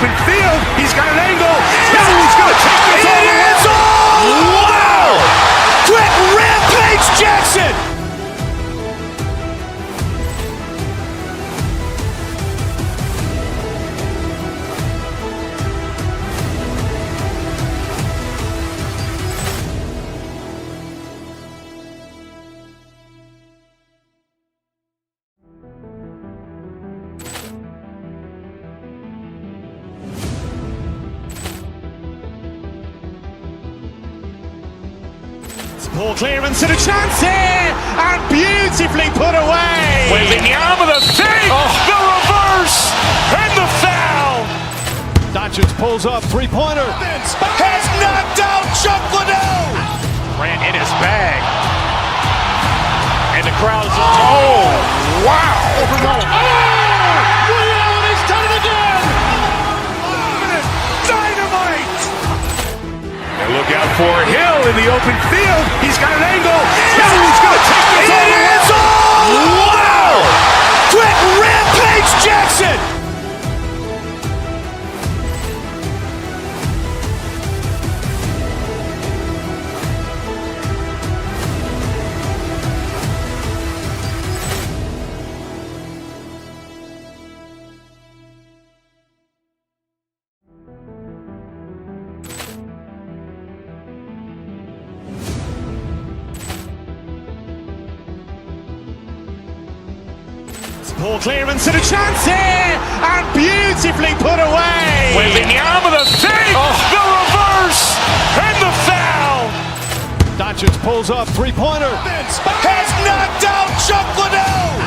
open field. He's got an angle. He's going to take this all the way. Wow! Quick Rampage Jackson! Ball clearance and a chance here, and beautifully put away. Waving the arm of the fake, the reverse, and the foul. Doncic pulls up, three-pointer. Has knocked out Chuck Liddell. Ran in his bag. And the crowd is, oh, wow. Ray Allen has done it again. Dynamite. And look out for Hill in the open field. He's got an angle. He's going to take this all the way. Wow! Quick Rampage Jackson! Ball clearance and a chance here, and beautifully put away. Waving the arm of the fake, the reverse, and the foul. Doncic pulls up, three-pointer. Has knocked out Chuck Liddell.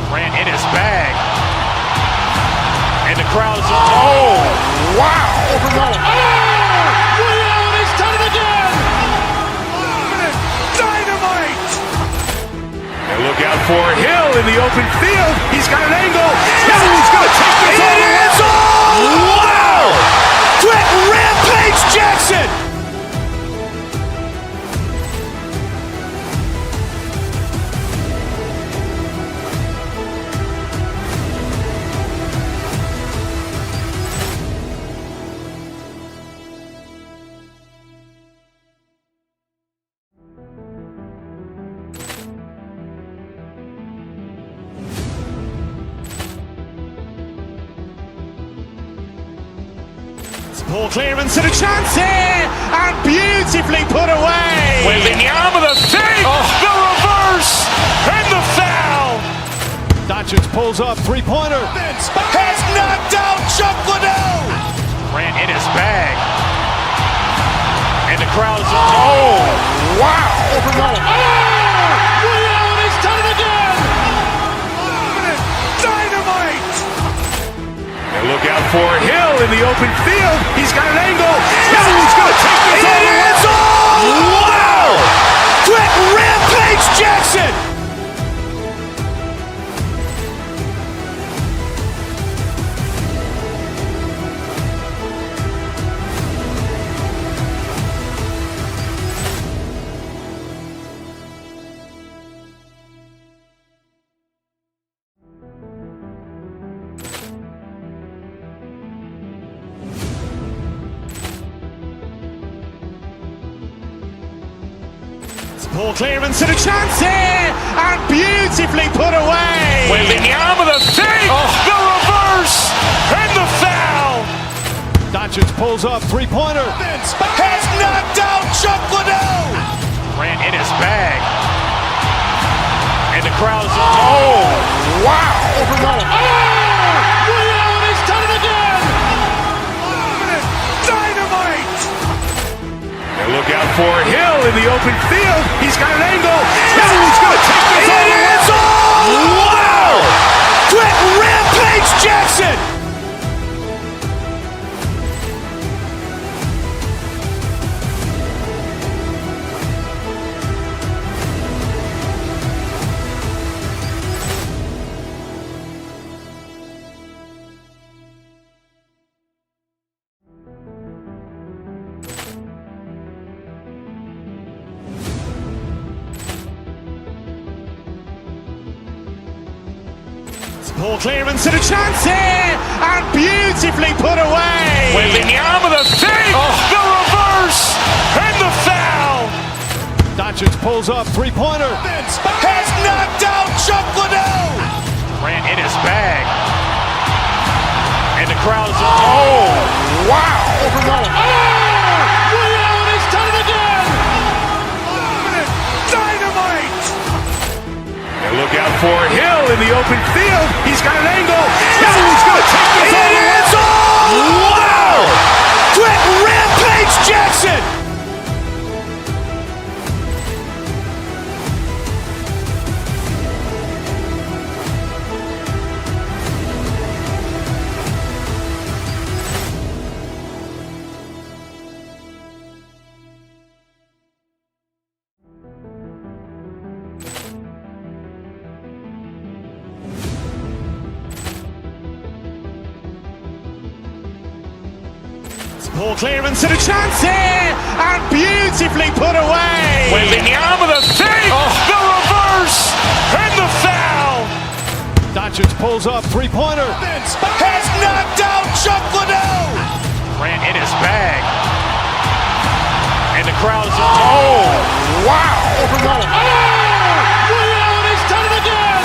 Ran in his bag. And the crowd is, oh, wow. Ray Allen has done it again. Dynamite. And look out for Hill in the open field. He's got an angle. He's going to take this all the way. Wow! Quick Rampage Jackson! Ball clearance and a chance here, and beautifully put away. Waving the arm of the fake, the reverse, and the foul. Doncic pulls up, three-pointer. Has knocked out Chuck Liddell. Ran in his bag. And the crowd is, oh, wow. Ray Allen has done it again. Dynamite. And look out for Hill in the open field. He's got an angle. He's going to take this all the way. Wow! Quick Rampage Jackson! Ball clearance and a chance here, and beautifully put away. Waving the arm of the fake, the reverse, and the foul. Doncic pulls up, three-pointer. Has knocked out Chuck Liddell. Ran in his bag. And the crowd is, oh, wow. Ray Allen has done it again. Dynamite. And look out for Hill in the open field. He's got an angle. He's going to take this all the way. Wow! Quick Rampage Jackson! Poor clearance and a chance here, and beautifully put away. Wembanyama with a fake, the reverse, and the foul. Doncic pulls up, three-pointer. Has knocked out Chuck Liddell. Grant in his bag. And the crowd's oh, wow. Liddell has done it again. Dynamite. And look out for Hill in the open field. He's got an angle. He's going to take this all the way. Wow. Quick Rampage Jackson. Poor clearance and a chance here, and beautifully put away. Wembanyama with a fake, the reverse, and the foul. Doncic pulls up, three-pointer. Has knocked out Chuck Liddell. Grant in his bag. And the crowd's oh, wow. Liddell has done it again.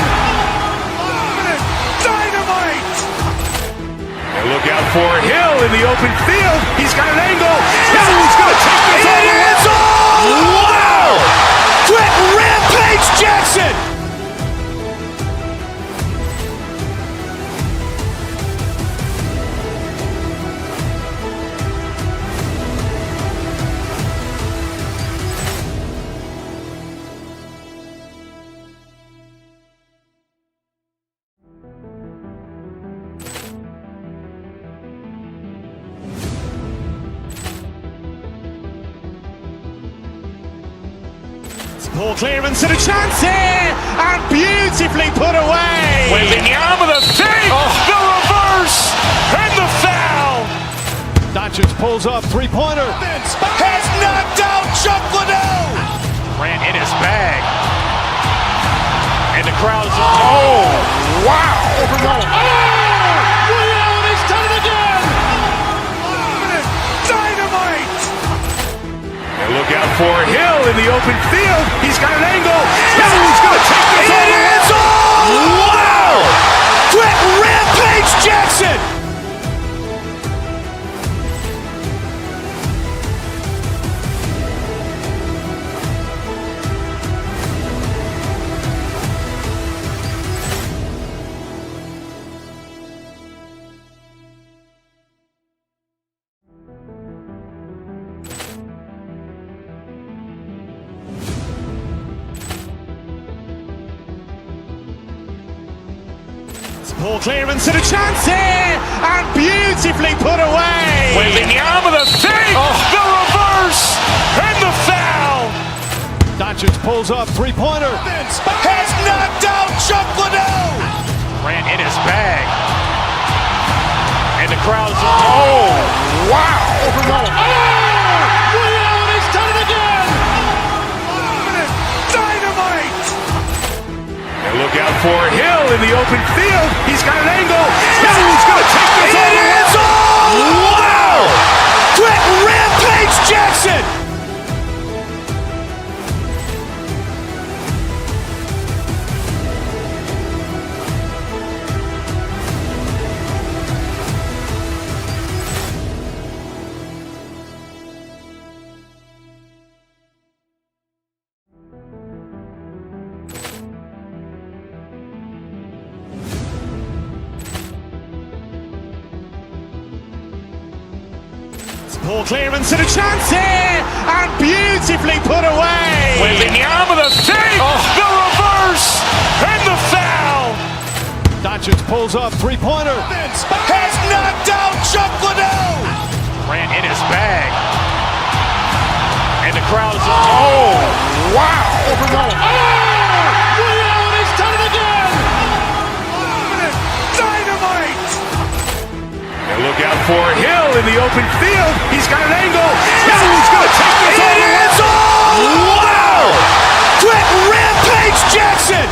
Dynamite. And look out for Hill in the open field. He's got an angle. He's going to take this all the way. Wow. Quick Rampage Jackson. Poor clearance and a chance here, and beautifully put away. Wembanyama with a fake, the reverse, and the foul. Doncic pulls up, three-pointer. Has knocked out Chuck Liddell. Grant in his bag. And the crowd's oh, wow. Liddell has done it again. Dynamite. And look out for Hill in the open field. He's got an angle. He's going to take this all the way. Wow. Quick Rampage Jackson. Poor clearance and a chance here, and beautifully put away. Wembanyama with a fake, the reverse, and the foul. Doncic pulls up, three-pointer. Has knocked out Chuck Liddell. Grant in his bag. And the crowd's oh, wow. Liddell has done it again. Dynamite. And look out for Hill in the open field. He's got an angle. He's going to take this all the way. Wow. Quick Rampage Jackson. Poor clearance and a chance here, and beautifully put away. Wembanyama with a fake, the reverse, and the foul. Doncic pulls up, three-pointer. Has knocked out Chuck Liddell. Grant in his bag. And the crowd's oh, wow. Liddell has done it again. Dynamite. And look out for Hill in the open field. He's got an angle. He's going to take this all the way. Wow. Quick Rampage Jackson.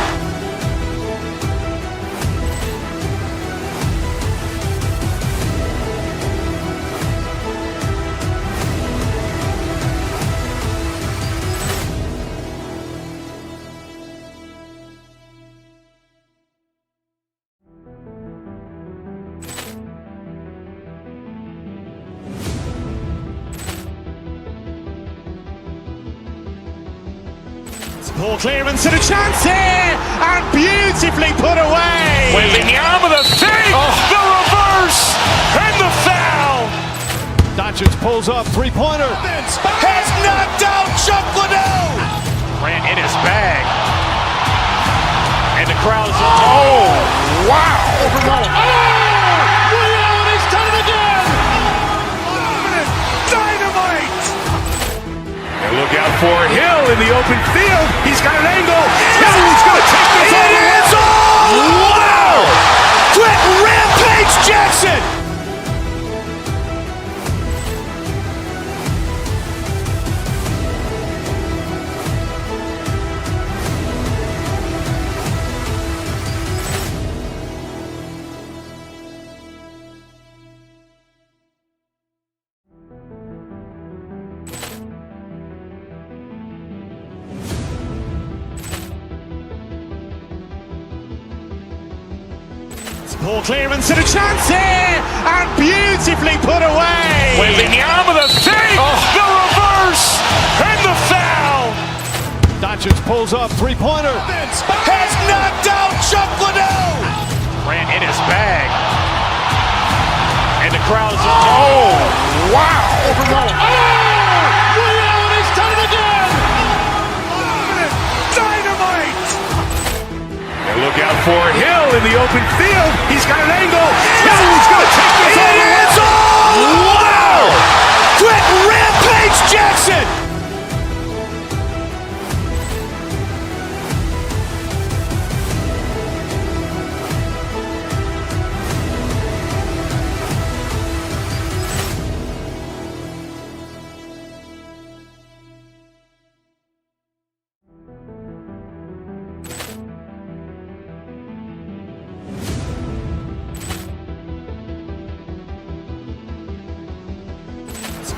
Poor clearance and a chance here, and beautifully put away. Wembanyama the fake, the reverse, and the foul. Doncic pulls up, three-pointer. Has knocked out Chuck Liddell. Grant in his bag. And the crowd is, oh, wow. He's done it again. Dynamite. And look out for Hill in the open field. He's got an angle. Hill's going to take this all the way. It's all. Wow. Quick Rampage Jackson. Poor clearance and a chance here, and beautifully put away. Wembanyama the fake, the reverse, and the foul. Doncic pulls up, three-pointer. Has knocked out Chuck Liddell. Grant in his bag. And the crowd is, oh, wow. He's done it again. Dynamite. And look out for Hill in the open field. He's got an angle. Hill's going to take this all the way. It's all. Wow. Quick Rampage Jackson.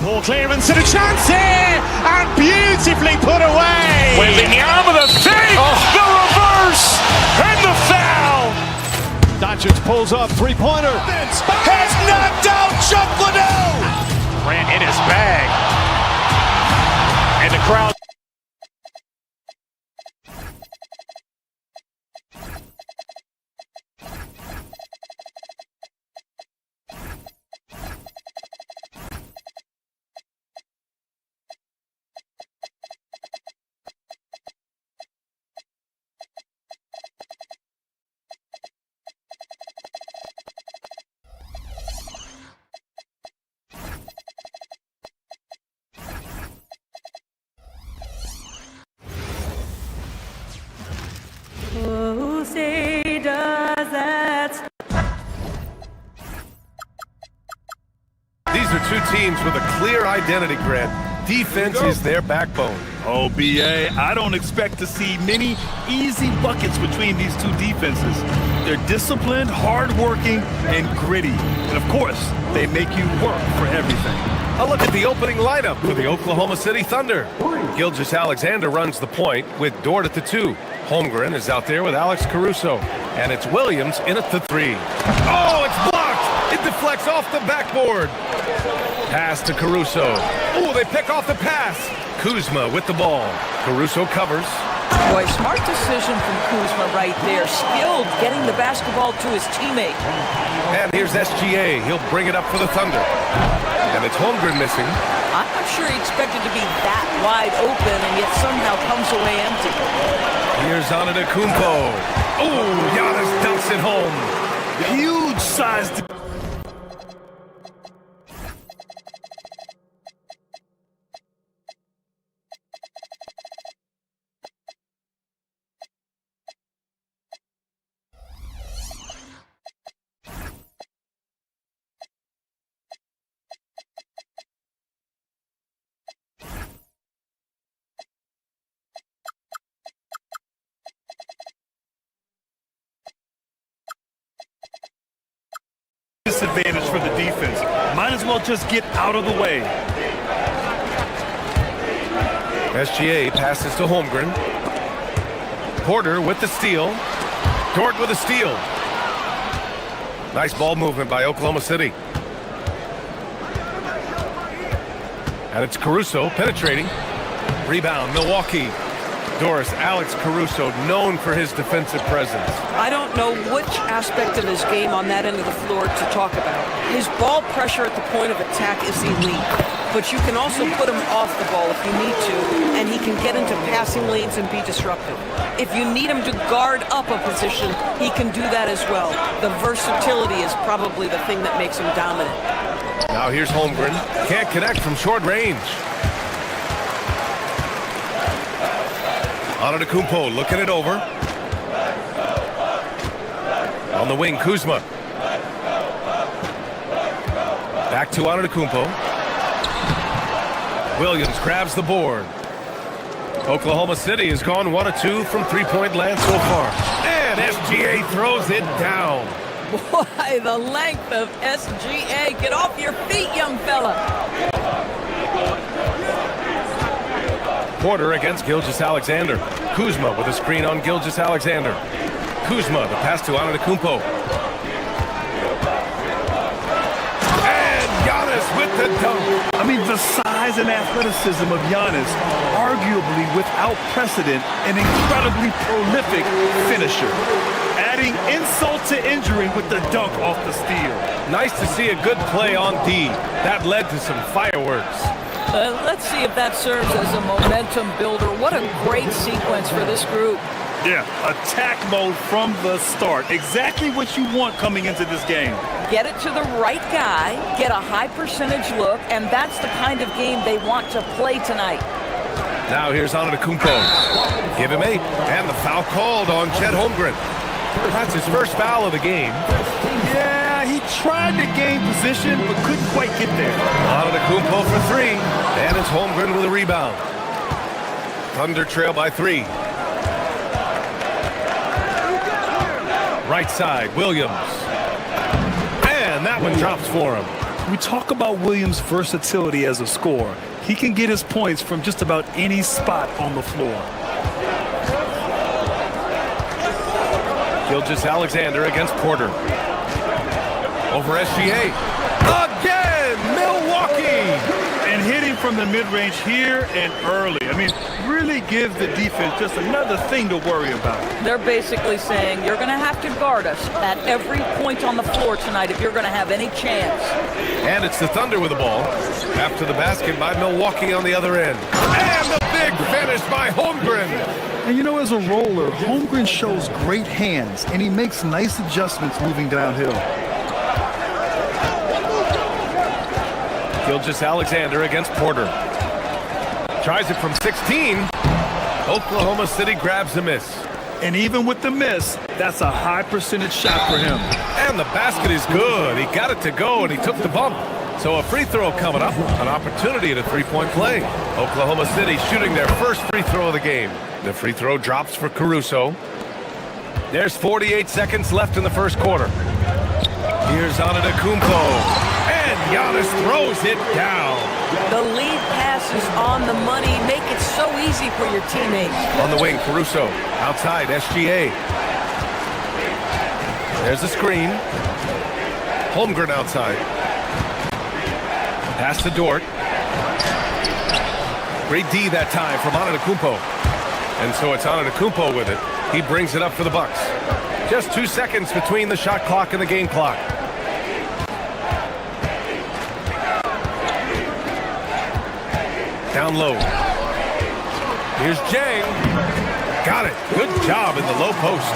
Poor clearance and a chance here, and beautifully put away. Wembanyama the fake, the reverse, and the foul. Doncic pulls up, three-pointer. Has knocked out Chuck Liddell. Grant in his bag. And the crowd. Who say does that? These are two teams with a clear identity, Grant. Defense is their backbone. Oh, BA, I don't expect to see many easy buckets between these two defenses. They're disciplined, hardworking, and gritty. And of course, they make you work for everything. A look at the opening lineup for the Oklahoma City Thunder. Gilgeous-Alexander runs the point with Dort at the 2. Holmgren is out there with Alex Caruso. And it's Williams in at the 3. Oh, it's blocked! It deflects off the backboard. Pass to Caruso. Oh, they pick off the pass. Kuzma with the ball. Caruso covers. Boy, smart decision from Kuzma right there. Skilled getting the basketball to his teammate. And here's SGA. He'll bring it up for the Thunder. And it's Holmgren missing. I'm not sure he expected to be that wide open and yet somehow comes away empty. Here's Antetokounmpo. Oh, Giannis dunks it home. Huge size. Disadvantage for the defense. Might as well just get out of the way. SGA passes to Holmgren. Porter with the steal. Dort with a steal. Nice ball movement by Oklahoma City. And it's Caruso penetrating. Rebound, Milwaukee. Doris, Alex Caruso, known for his defensive presence. I don't know which aspect of his game on that end of the floor to talk about. His ball pressure at the point of attack is elite, but you can also put him off the ball if you need to, and he can get into passing lanes and be disruptive. If you need him to guard up a position, he can do that as well. The versatility is probably the thing that makes him dominant. Now here's Holmgren. Can't connect from short range. Antetokounmpo looking it over. On the wing, Kuzma. Back to Antetokounmpo. Williams grabs the board. Oklahoma City has gone 1 of 2 from three-point land so far. And SGA throws it down. Boy, the length of SGA. Get off your feet, young fella. Porter against Gilgeous-Alexander. Kuzma with a screen on Gilgeous-Alexander. Kuzma, the pass to Antetokounmpo. And Giannis with the dunk. I mean, the size and athleticism of Giannis, arguably without precedent, an incredibly prolific finisher. Adding insult to injury with the dunk off the steal. Nice to see a good play on D. That led to some fireworks. Let's see if that serves as a momentum builder. What a great sequence for this group. Yeah, attack mode from the start. Exactly what you want coming into this game. Get it to the right guy, get a high percentage look, and that's the kind of game they want to play tonight. Now here's Antetokounmpo. Give him 8, and the foul called on Chet Holmgren. That's his first foul of the game. Yeah, he tried to gain position, but couldn't quite get there. Antetokounmpo for 3, and it's Holmgren with a rebound. Thunder trail by 3. Right side, Williams. And that one drops for him. We talk about Williams' versatility as a scorer. He can get his points from just about any spot on the floor. Gilgeous-Alexander against Porter. Over SGA. Again, Milwaukee! And hitting from the mid-range here and early. I mean, really give the defense just another thing to worry about. They're basically saying you're going to have to guard us at every point on the floor tonight if you're going to have any chance. And it's the Thunder with the ball. After the basket by Milwaukee on the other end. And the big finish by Holmgren. And you know, as a roller, Holmgren shows great hands, and he makes nice adjustments moving downhill. Gilgeous-Alexander against Porter. Tries it from 16. Oklahoma City grabs a miss. And even with the miss, that's a high percentage shot for him. And the basket is good. He got it to go, and he took the bump. So a free throw coming up. An opportunity at a three-point play. Oklahoma City shooting their first free throw of the game. The free throw drops for Caruso. There's 48 seconds left in the first quarter. Here's Antetokounmpo. And Giannis throws it down. The lead pass is on the money. Make it so easy for your teammates. On the wing, Caruso. Outside, SGA. There's the screen. Holmgren outside. Pass to Dort. Great D that time from Antetokounmpo. And so it's Antetokounmpo with it. He brings it up for the Bucks. Just 2 seconds between the shot clock and the game clock. Down low. Here's Jang. Got it. Good job in the low post.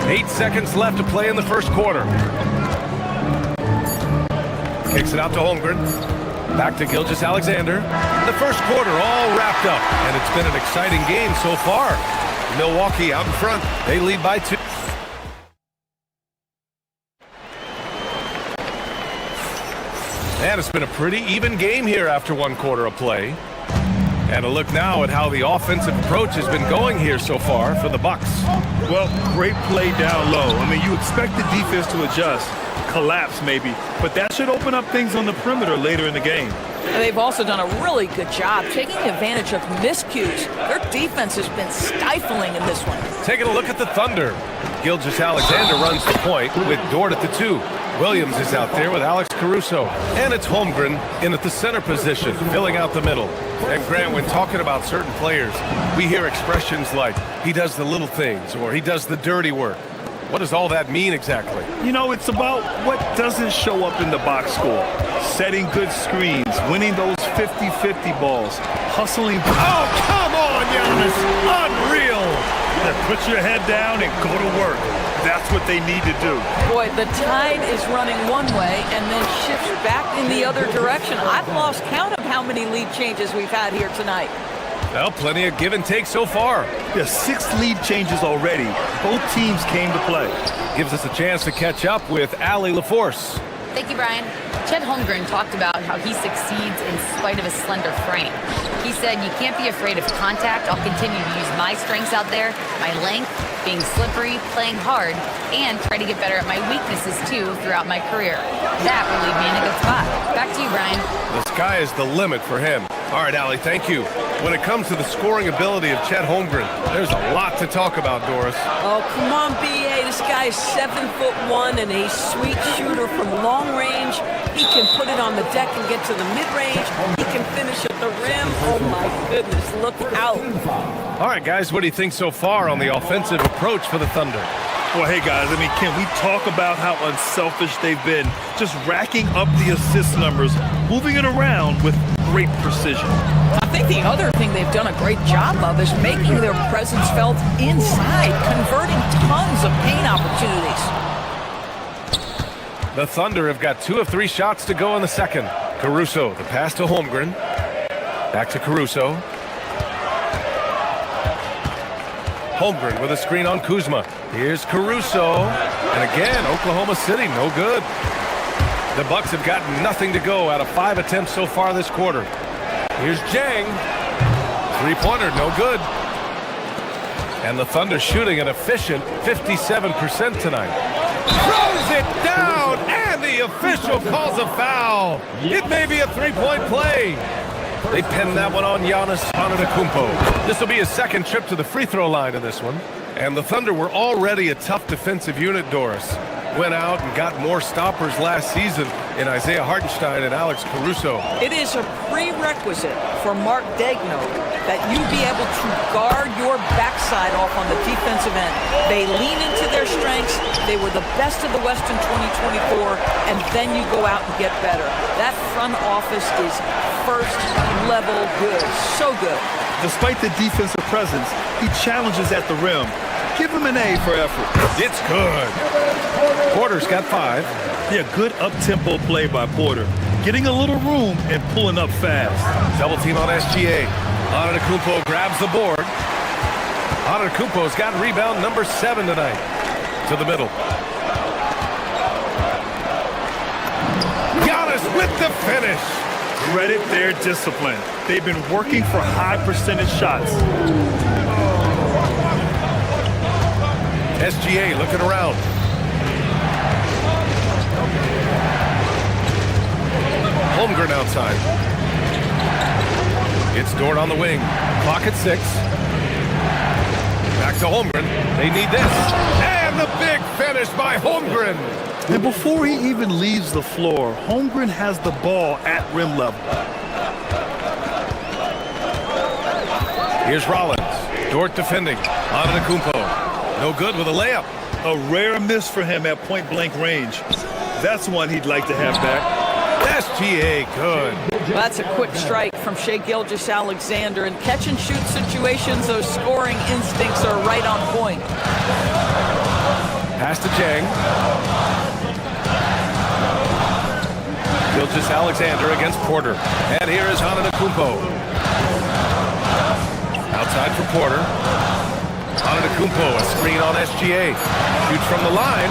8 seconds left to play in the first quarter. Kicks it out to Holmgren. Back to Gilgeous-Alexander. The first quarter all wrapped up, and it's been an exciting game so far. Milwaukee out in front. They lead by 2. And it's been a pretty even game here after 1 quarter of play. And a look now at how the offensive approach has been going here so far for the Bucks. Well, great play down low. I mean, you expect the defense to adjust, collapse maybe, but that should open up things on the perimeter later in the game. And they've also done a really good job taking advantage of miscues. Their defense has been stifling in this one. Taking a look at the Thunder. Gilgeous-Alexander runs the point with Dort at the 2. Williams is out there with Alex Caruso. And it's Holmgren in at the center position, filling out the middle. And Grant, when talking about certain players, we hear expressions like, he does the little things, or he does the dirty work. What does all that mean exactly? You know, it's about what doesn't show up in the box score. Setting good screens, winning those 50-50 balls, hustling. Oh, come on, Giannis! Unreal! Put your head down and go to work. That's what they need to do. Boy, the tide is running one way and then shifts back in the other direction. I've lost count of how many lead changes we've had here tonight. Well, plenty of give and take so far. There's 6 lead changes already. Both teams came to play. Gives us a chance to catch up with Allie LaForce. Thank you, Brian. Chet Holmgren talked about how he succeeds in spite of a slender frame. He said, you can't be afraid of contact. I'll continue to use my strengths out there, my length, being slippery, playing hard, and try to get better at my weaknesses, too, throughout my career. That will leave me in a good spot. Back to you, Brian. The sky is the limit for him. All right, Allie, thank you. When it comes to the scoring ability of Chet Holmgren, there's a lot to talk about, Doris. Oh, come on, B.A. This guy is 7'1" and a sweet shooter from long range. He can put it on the deck and get to the mid-range. He can finish at the rim. Oh, my goodness, look out. All right, guys, what do you think so far on the offensive approach for the Thunder? Well, hey, guys, I mean, can we talk about how unselfish they've been? Just racking up the assist numbers, moving it around with great precision. I think the other thing they've done a great job of is making their presence felt inside, converting tons of paint opportunities. The Thunder have got 2 of 3 shots to go in the second. Caruso, the pass to Holmgren. Back to Caruso. Holmgren with a screen on Kuzma. Here's Caruso. And again, Oklahoma City, no good. The Bucks have gotten nothing to go out of 5 attempts so far this quarter. Here's Jang. Three-pointer, no good. And the Thunder shooting an efficient 57% tonight. Throws it down, and the official calls a foul. It may be a 3-point play. They pinned that one on Giannis Antetokounmpo. This will be his second trip to the free throw line in this one. And the Thunder were already a tough defensive unit, Doris. Went out and got more stoppers last season in Isaiah Hartenstein and Alex Caruso. It is a prerequisite for Mark Daigneault that you be able to guard your backside off on the defensive end. They lean into their strengths. They were the best of the West in 2024, and then you go out and get better. That front office is first level good. So good. Despite the defensive presence, he challenges at the rim. Give him an A for effort. It's good. Porter's got 5. Yeah, good up-tempo play by Porter. Getting a little room and pulling up fast. Double team on SGA. Antetokounmpo grabs the board. Antetokounmpo's got rebound number 7 tonight. To the middle. Giannis with the finish. Credit their discipline. They've been working for high percentage shots. SGA looking around. Holmgren outside. It's Dort on the wing. Clock at 6. Back to Holmgren. They need this. And the big finish by Holmgren. And before he even leaves the floor, Holmgren has the ball at rim level. Here's Rollins. Dort defending. Antetokounmpo. No good with a layup. A rare miss for him at point-blank range. That's one he'd like to have back. SGA, good. That's a quick strike from Shai Gilgeous-Alexander. In catch-and-shoot situations, those scoring instincts are right on point. Pass to Jang. Gilgeous-Alexander against Porter. And here is Antetokounmpo. Outside for Porter. Antetokounmpo, a screen on SGA. Shoots from the line.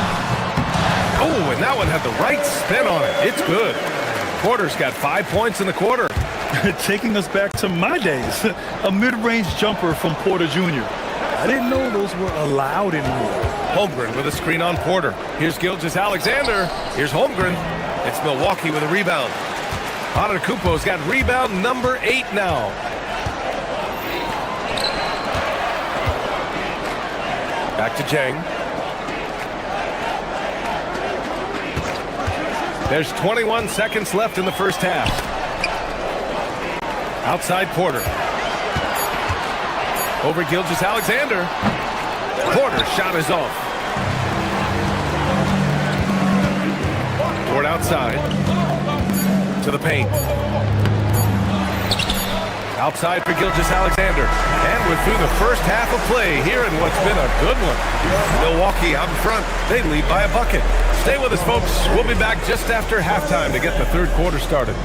Oh, and that one had the right spin on it. It's good. Porter's got 5 points in the quarter. Taking us back to my days. A mid-range jumper from Porter Jr. I didn't know those were allowed anymore. Holmgren with a screen on Porter. Here's Gilgeous-Alexander. Here's Holmgren. It's Milwaukee with a rebound. Antetokounmpo's got rebound number 8 now. Back to Jang. There's 21 seconds left in the first half. Outside Porter. Over Gilgeous-Alexander. Porter's shot is off. Dort outside. To the paint. Outside for Gilgeous-Alexander. And we're through the first half of play here in what's been a good one. Milwaukee out in front. They lead by a bucket. Stay with us, folks. We'll be back just after halftime to get the third quarter started.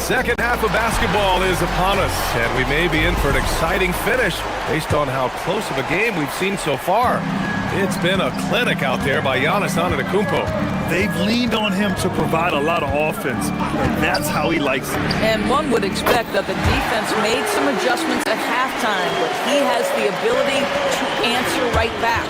Second half of basketball is upon us, and we may be in for an exciting finish based on how close of a game we've seen so far. It's been a clinic out there by Giannis Antetokounmpo. They've leaned on him to provide a lot of offense, and that's how he likes it. And one would expect that the defense made some adjustments at halftime, but he has the ability to answer right back.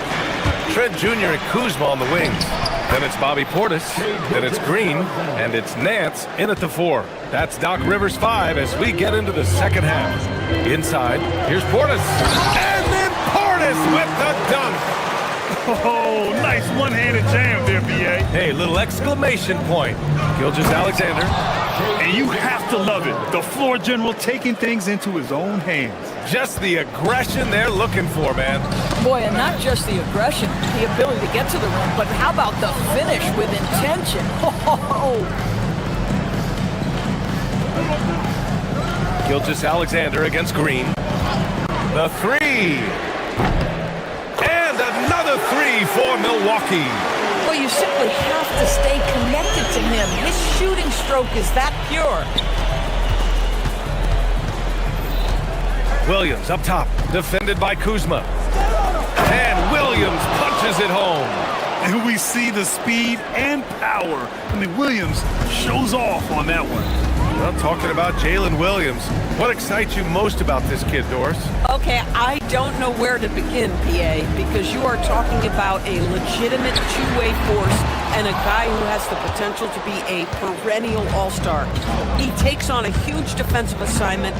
Trent Jr. and Kuzma on the wings. Then it's Bobby Portis, then it's Green, and it's Nance in at the 4. That's Doc Rivers 5 as we get into the second half. Inside, here's Portis. And then Portis with the dunk. Oh, nice one-handed jam there, B.A. Hey, little exclamation point. Gilgeous-Alexander. And you have to love it. The floor general taking things into his own hands. Just the aggression they're looking for, man. Boy, and not just the aggression, the ability to get to the rim, but how about the finish with intention? Gilgeous-Alexander against Green. The 3. And another 3 for Milwaukee. Well, you simply have to stay connected to him. His shooting stroke is that pure. Williams up top, defended by Kuzma. And Williams punches it home. And we see the speed and power. I mean, Williams shows off on that one. Well, talking about Jalen Williams, what excites you most about this kid, Doris? Okay, I don't know where to begin, PA, because you are talking about a legitimate two-way force and a guy who has the potential to be a perennial all-star. He takes on a huge defensive assignment.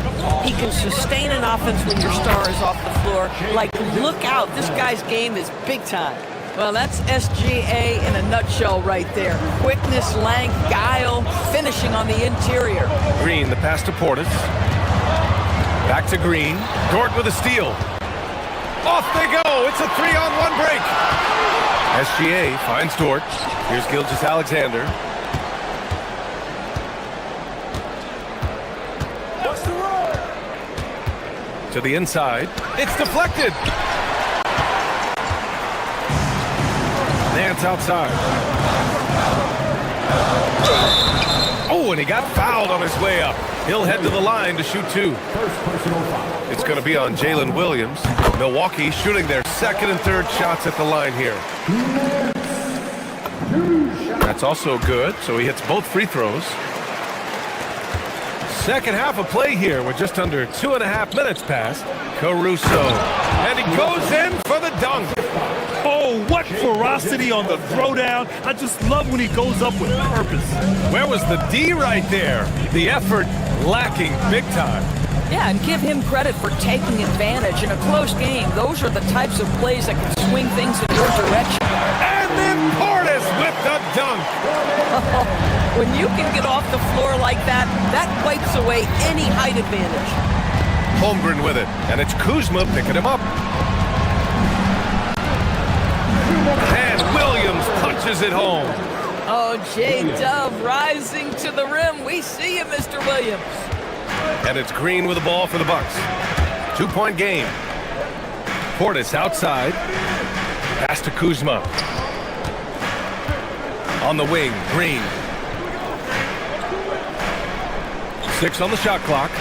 He can sustain an offense when your star is off the floor. Like, look out, this guy's game is big time. Well, that's SGA in a nutshell right there. Quickness, length, guile, finishing on the interior. Green, the pass to Portis. Back to Green. Dort with a steal. Off they go. It's a 3-on-1 break. SGA finds Dort. Here's Gilgeous-Alexander. To the inside. It's deflected. Nance outside. Oh, and he got fouled on his way up. He'll head to the line to shoot 2. It's going to be on Jalen Williams. Milwaukee shooting their second and third shots at the line here. That's also good, so he hits both free throws. Second half of play here with just under 2.5 minutes past. Caruso. And he goes in for the dunk. Oh, what ferocity on the throwdown. I just love when he goes up with purpose. Where was the D right there? The effort lacking big time. Yeah, and give him credit for taking advantage in a close game. Those are the types of plays that can swing things in your direction. And then Portis with the dunk. When you can get off the floor like that, that wipes away any height advantage. Holmgren with it, and it's Kuzma picking him up. And Williams punches it home. Oh, J-Dub rising to the rim. We see you, Mr. Williams. And it's Green with the ball for the Bucks. 2-point game. Portis outside. Pass to Kuzma. On the wing, Green. 6 on the shot clock.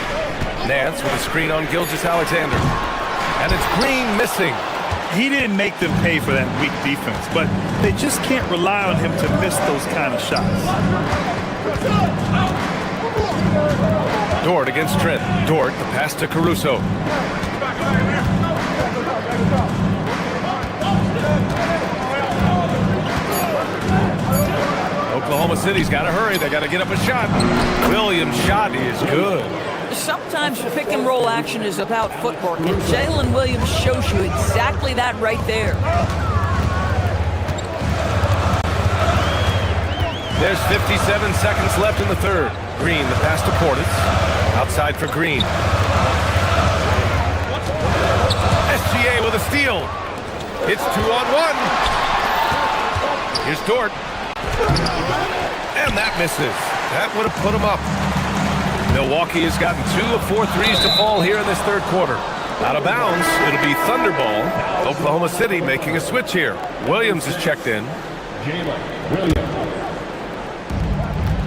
Nance with a screen on Gilgeous-Alexander. And it's Green missing. He didn't make them pay for that weak defense, but they just can't rely on him to miss those kind of shots. Dort against Trent. Dort, the pass to Caruso. Oklahoma City's got to hurry. They got to get up a shot. Williams' shot is good. Sometimes pick and roll action is about footwork, and Jalen Williams shows you exactly that right there. There's 57 seconds left in the third. Green, the pass to Portis. Outside for Green. SGA with a steal. It's 2-on-1. Here's Dort. And that misses. That would have put him up. Milwaukee has gotten 2 of 4 threes to fall here in this third quarter. Out of bounds, it'll be Thunderball. Oklahoma City making a switch here. Williams is checked in.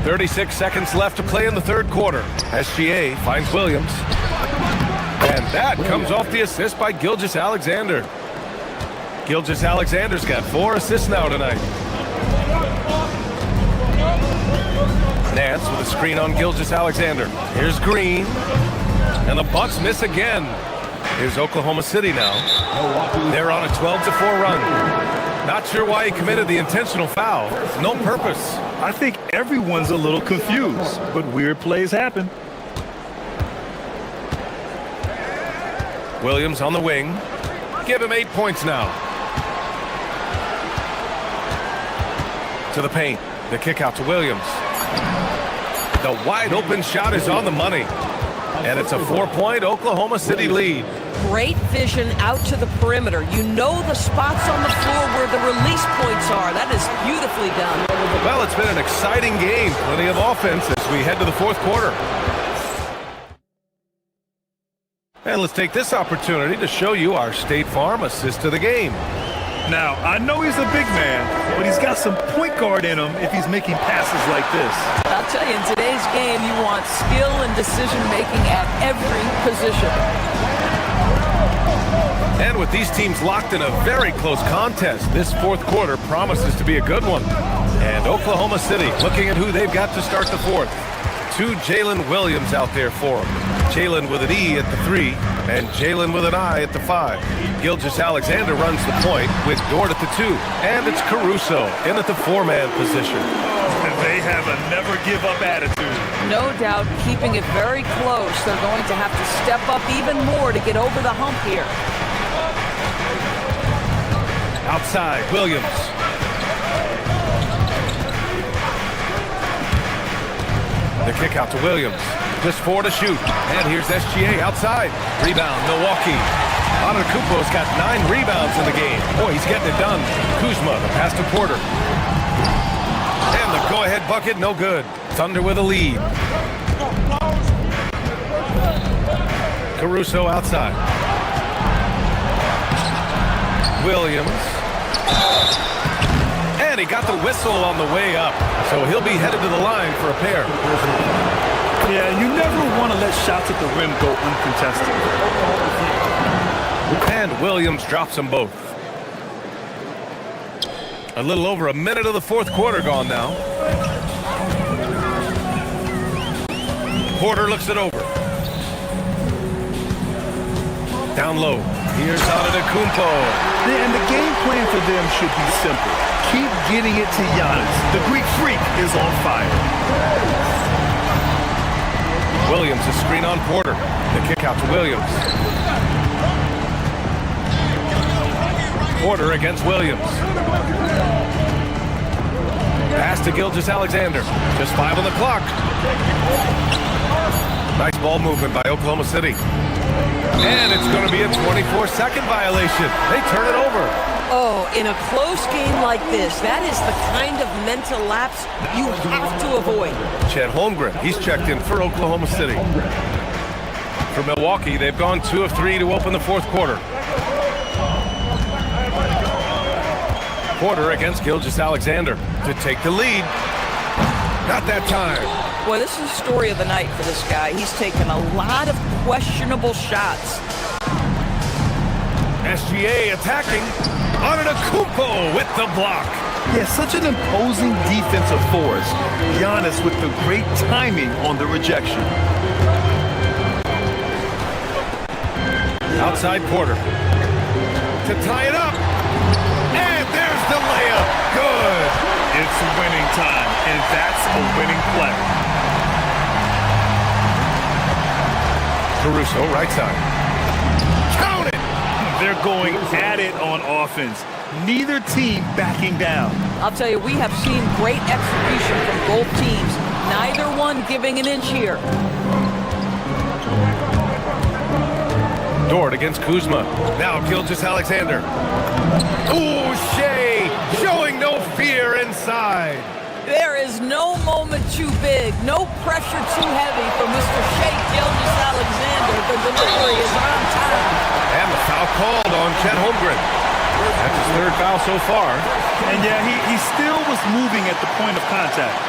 36 seconds left to play in the third quarter. SGA finds Williams. And that comes off the assist by Gilgeous-Alexander. Gilgeous-Alexander's got 4 assists now tonight. Nance with a screen on Gilgeous-Alexander. Here's Green. And the Bucks miss again. Here's Oklahoma City now. They're on a 12-4 run. Not sure why he committed the intentional foul. No purpose. I think everyone's a little confused, but weird plays happen. Williams on the wing. Give him 8 points now. To the paint. The kick out to Williams. The wide open shot is on the money. And it's a 4-point Oklahoma City lead. Great vision out to the perimeter. You know the spots on the floor where the release points are. That is beautifully done. Well, it's been an exciting game. Plenty of offense as we head to the fourth quarter. And let's take this opportunity to show you our State Farm assist of the game. Now, I know he's a big man, but he's got some point guard in him if he's making passes like this. I'll tell you, in today's game, you want skill and decision-making at every position. And with these teams locked in a very close contest, this fourth quarter promises to be a good one. And Oklahoma City looking at who they've got to start the fourth. 2 Jalen Williams out there for them. Jalen with an E at the 3, and Jalen with an I at the 5. Gilgeous-Alexander runs the point with Dort at the 2, and it's Caruso in at the 4-man position. They have a never-give-up attitude. No doubt, keeping it very close. They're going to have to step up even more to get over the hump here. Outside, Williams. The kick out to Williams. Just 4 to shoot. And here's SGA outside. Rebound, Milwaukee. Antetokounmpo's got 9 rebounds in the game. Boy, he's getting it done. Kuzma, the pass to Porter. And the go-ahead bucket, no good. Thunder with a lead. Caruso outside. Williams. And he got the whistle on the way up. So he'll be headed to the line for a pair. Yeah, you never want to let shots at the rim go uncontested. And Williams drops them both. A little over a minute of the fourth quarter gone now. Porter looks it over. Down low. Here's Antetokounmpo. And the game plan for them should be simple. Keep getting it to Giannis. The Greek freak is on fire. Williams, a screen on Porter. The kick out to Williams. Porter against Williams. Pass to Gilgeous-Alexander. Just 5 on the clock. Nice ball movement by Oklahoma City. And it's going to be a 24-second violation. They turn it over. Oh, in a close game like this, that is the kind of mental lapse you have to avoid. Chet Holmgren, he's checked in for Oklahoma City. For Milwaukee, they've gone 2 of 3 to open the fourth quarter. Porter against Gilgeous-Alexander to take the lead. Not that time. Boy, this is the story of the night for this guy. He's taken a lot of questionable shots. SGA attacking. Antetokounmpo with the block. Yeah, such an imposing defensive force. Giannis with the great timing on the rejection. Outside Porter. To tie it up. And there's the layup. Good. It's winning time, and that's a winning play. Caruso, right side. Count it! They're going at it on offense. Neither team backing down. I'll tell you, we have seen great execution from both teams. Neither one giving an inch here. Dort against Kuzma. Now Gilgeous-Alexander. Ooh, Shea showing no fear inside. There is no moment too big, no pressure too heavy for Mr. Shea Gilgeous-Alexander. The delivery is on time. And the foul called on Chet Holmgren. That's his third foul so far. And yeah, he still was moving at the point of contact.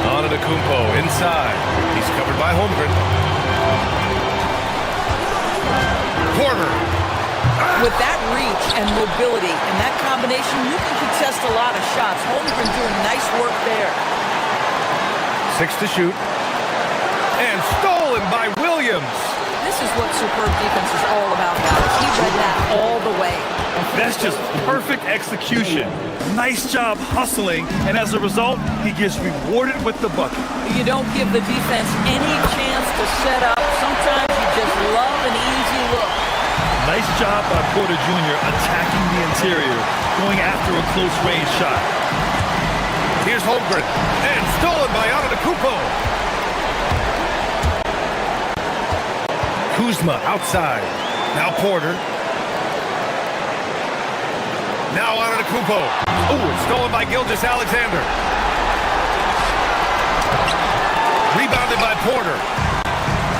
Antetokounmpo inside. He's covered by Holmgren. Porter. With that reach and mobility and that combination, you can contest a lot of shots. Holmgren doing nice work there. 6 to shoot. And stolen by Williams. This is what superb defense is all about, guys. He read that all the way. That's just perfect execution. Nice job hustling, and as a result, he gets rewarded with the bucket. You don't give the defense any chance to set up. Sometimes you just love an easy look. Nice job by Porter Jr. attacking the interior, going after a close-range shot. Here's Holmgren, and stolen by Antetokounmpo. Kuzma outside. Now Porter. Now Antetokounmpo. Ooh, it's stolen by Gilgeous-Alexander. Rebounded by Porter.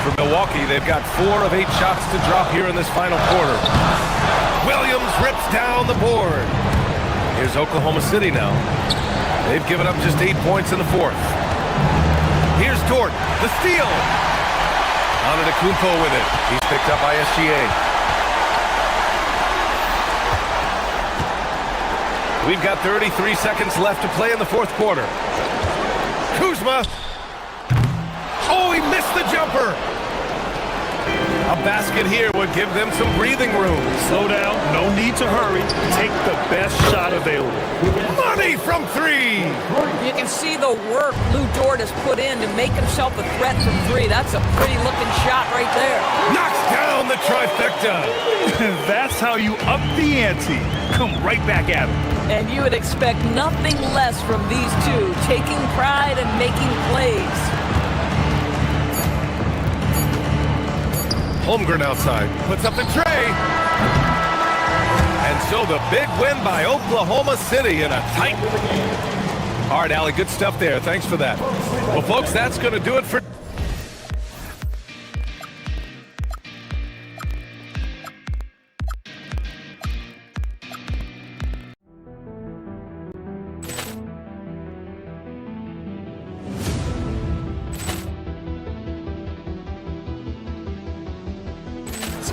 For Milwaukee, they've got 4 of 8 shots to drop here in this final quarter. Williams rips down the board. Here's Oklahoma City now. They've given up just 8 points in the fourth. Here's Dort, the steal. Antetokounmpo with it. He's picked up by SGA. We've got 33 seconds left to play in the fourth quarter. Kuzma. Oh, he missed the jumper. A basket here would give them some breathing room. Slow down, no need to hurry. Take the best shot available. Money from 3. You can see the work Lou Dort has put in to make himself a threat from 3. That's a pretty looking shot right there. Knocks down the trifecta. That's how you up the ante. Come right back at him. And you would expect nothing less from these two, taking pride and making plays. Holmgren outside, puts up the tray. And so the big win by Oklahoma City in a tight. All right, Allie, good stuff there. Thanks for that. Well, folks, that's going to do it for...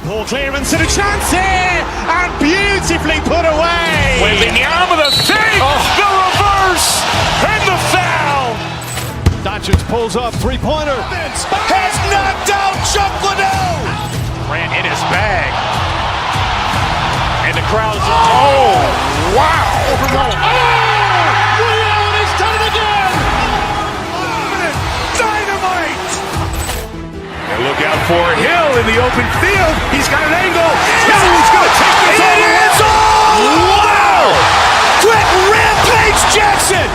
Ball clearance and a chance here, and beautifully put away. Wembanyama the fake, the reverse, and the foul. Doncic pulls up, three-pointer. Has knocked out Chuck Liddell. Ran in his bag. And the crowd is, oh, wow. Liddell, and he's done it again. Dynamite. And look out for Hill in the open field. He's got an angle. He's going to take this all the way. Wow! Quick rampage Jackson.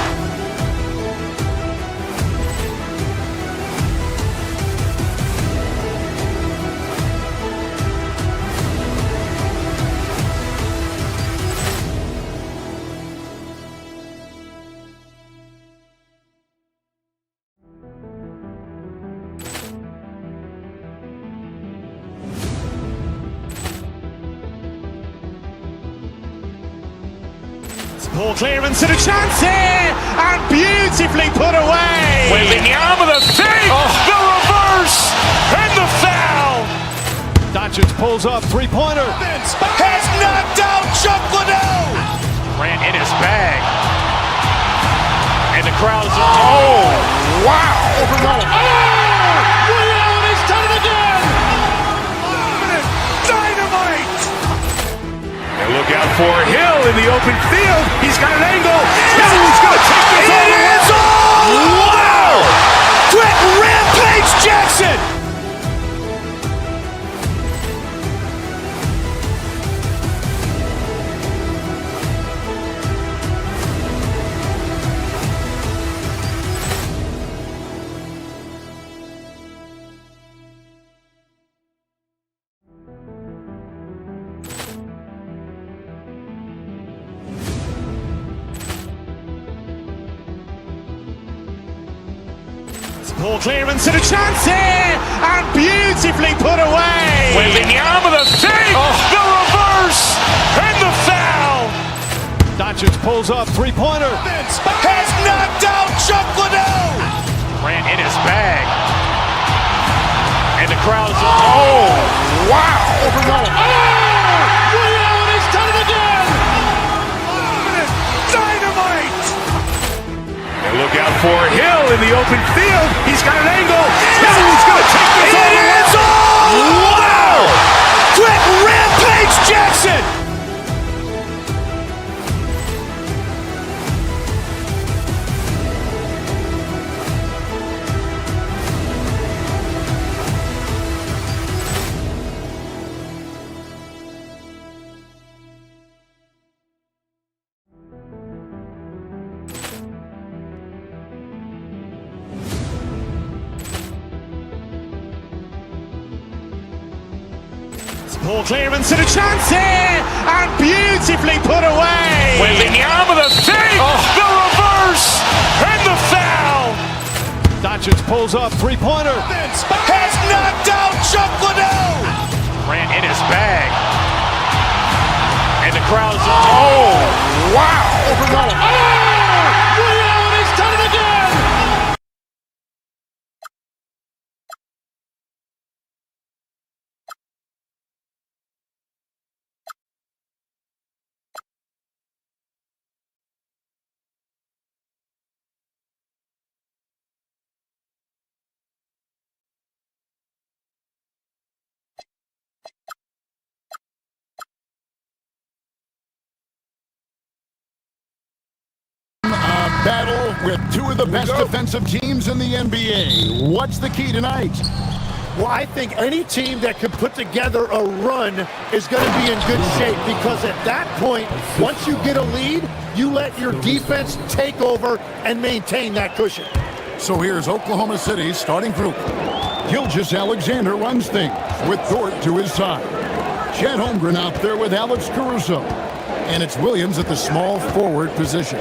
Ball clearance and a chance here, and beautifully put away. Wembanyama the fake, the reverse, and the foul. Doncic pulls up, three-pointer. Has knocked out Chuck Liddell. Ran in his bag. And the crowd is, oh, wow. Liddell, and he's done it again. Dynamite. look out for Hill in the open field. He's got an angle. Hill's going to take this all the way. Wow! Quick rampage Jackson! Ball clearance and a chance here, and beautifully put away. Wembanyama the save, the reverse, and the foul. Doncic pulls up, three-pointer. Has knocked out Chuck Liddell! Ran in his bag. And the crowd is, oh, wow. Liddell, he's done it again! Dynamite! And look out for Hill in the open field. He's got an angle. Hill's going to take this all the way. Wow! Quick rampage Jackson! Ball clearance and a chance here, and beautifully put away. Wembanyama the save, the reverse, and the foul. Doncic pulls up, three-pointer. Has knocked out Chuck Liddell! Ran in his bag. And the crowd is, oh, wow. Liddell, he's done it again! Battle with two of the best defensive teams in the NBA. What's the key tonight? Well, I think any team that can put together a run is going to be in good shape, because at that point, once you get a lead, you let your defense take over and maintain that cushion. So here's Oklahoma City's starting group. Gilgeous-Alexander runs things with Dort to his side. Chet Holmgren out there with Alex Caruso. And it's Williams at the small forward position.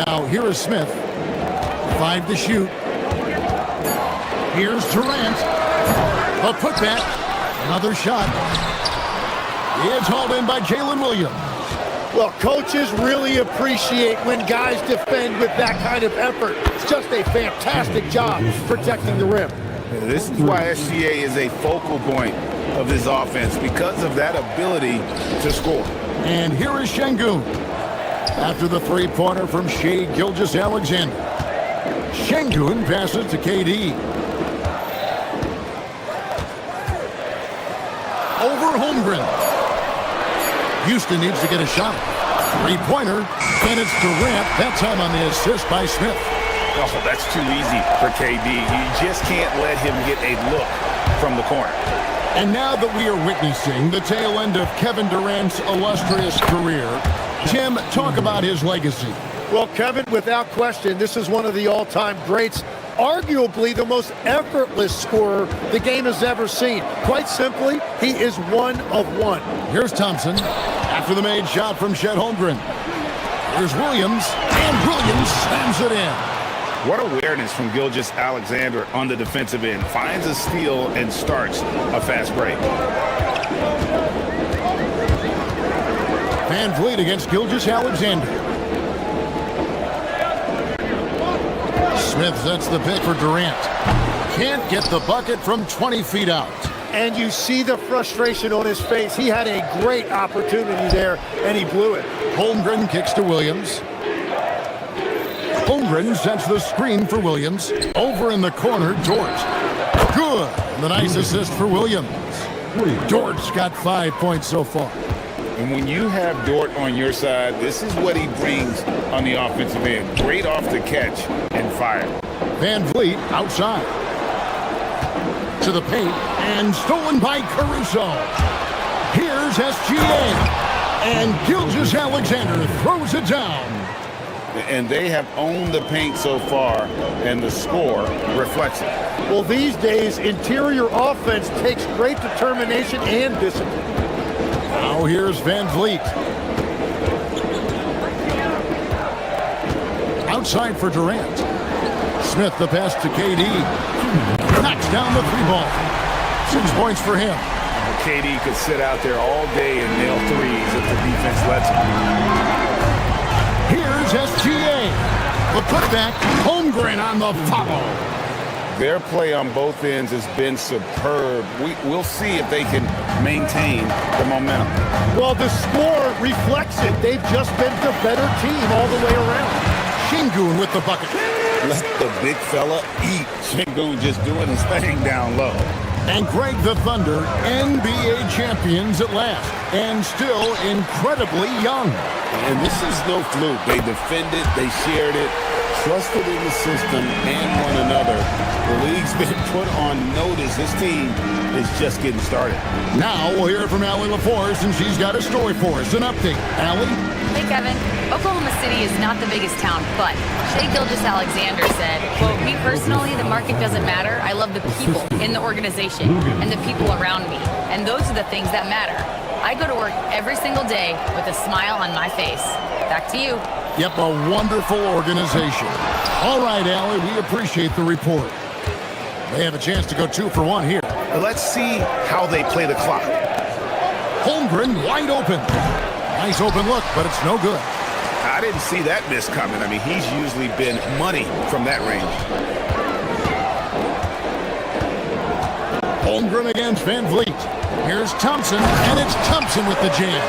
Now, here is Smith. 5 to shoot. Here's Durant. A putback. Another shot. It's hauled in by Jalen Williams. Well, coaches really appreciate when guys defend with that kind of effort. It's just a fantastic job protecting the rim. This is why SGA is a focal point of this offense, because of that ability to score. And here is Şengün. After the three-pointer from Shai Gilgeous-Alexander. Şengün passes to KD. Over Holmgren. Houston needs to get a shot. Three-pointer, and it's Durant. That time on the assist by Smith. Oh, that's too easy for KD. You just can't let him get a look from the corner. And now that we are witnessing the tail end of Kevin Durant's illustrious career, Tim, talk about his legacy. Well, Kevin, without question, this is one of the all-time greats. Arguably the most effortless scorer the game has ever seen. Quite simply, he is one of one. Here's Thompson after the made shot from Chet Holmgren. Here's Williams, and Williams slams it in. What awareness from Gilgeous-Alexander on the defensive end. Finds a steal and starts a fast break. Van Vliet against Gilgeous-Alexander. Smith sets the pick for Durant. Can't get the bucket from 20 feet out. And you see the frustration on his face. He had a great opportunity there, and he blew it. Holmgren kicks to Williams. Holmgren sets the screen for Williams. Over in the corner, Dort. Good. The nice assist for Williams. Dort's got 5 points so far. And when you have Dort on your side, this is what he brings on the offensive end. Great off the catch and fire. Van Vliet outside. To the paint, and stolen by Caruso. Here's SGA. And Gilgeous-Alexander throws it down. And they have owned the paint so far, and the score reflects it. Well, these days, interior offense takes great determination and discipline. Now here's Van Vliet. Outside for Durant. Smith the pass to KD. Knocks down the three ball. 6 points for him. KD could sit out there all day and nail threes if the defense lets him. Here's SGA. The putback. Holmgren on the follow. Their play on both ends has been superb. We'll see if they can maintain the momentum. Well, the score reflects it. They've just been the better team all the way around. Şengün with the bucket. Let the big fella eat. Şengün just doing his thing down low. And Greg the Thunder, NBA champions at last, and still incredibly young. And this is no fluke. They defended, they shared it, trusted in the system and one another. The league's been put on notice. This team is just getting started. Now we'll hear from Allie LaForce, and she's got a story for us. An update. Allie? Hey, Kevin. Oklahoma City is not the biggest town, but Shai Gilgeous-Alexander said, quote, me personally, the market doesn't matter. I love the people in the organization and the people around me. And those are the things that matter. I go to work every single day with a smile on my face. Back to you. Yep, a wonderful organization. All right, Allie, we appreciate the report. They have a chance to go 2 for 1 here. Let's see how they play the clock. Holmgren wide open. Nice open look, but it's no good. I didn't see that miss coming. I mean, he's usually been money from that range. Holmgren against Van Vliet. Here's Thompson, and it's Thompson with the jam.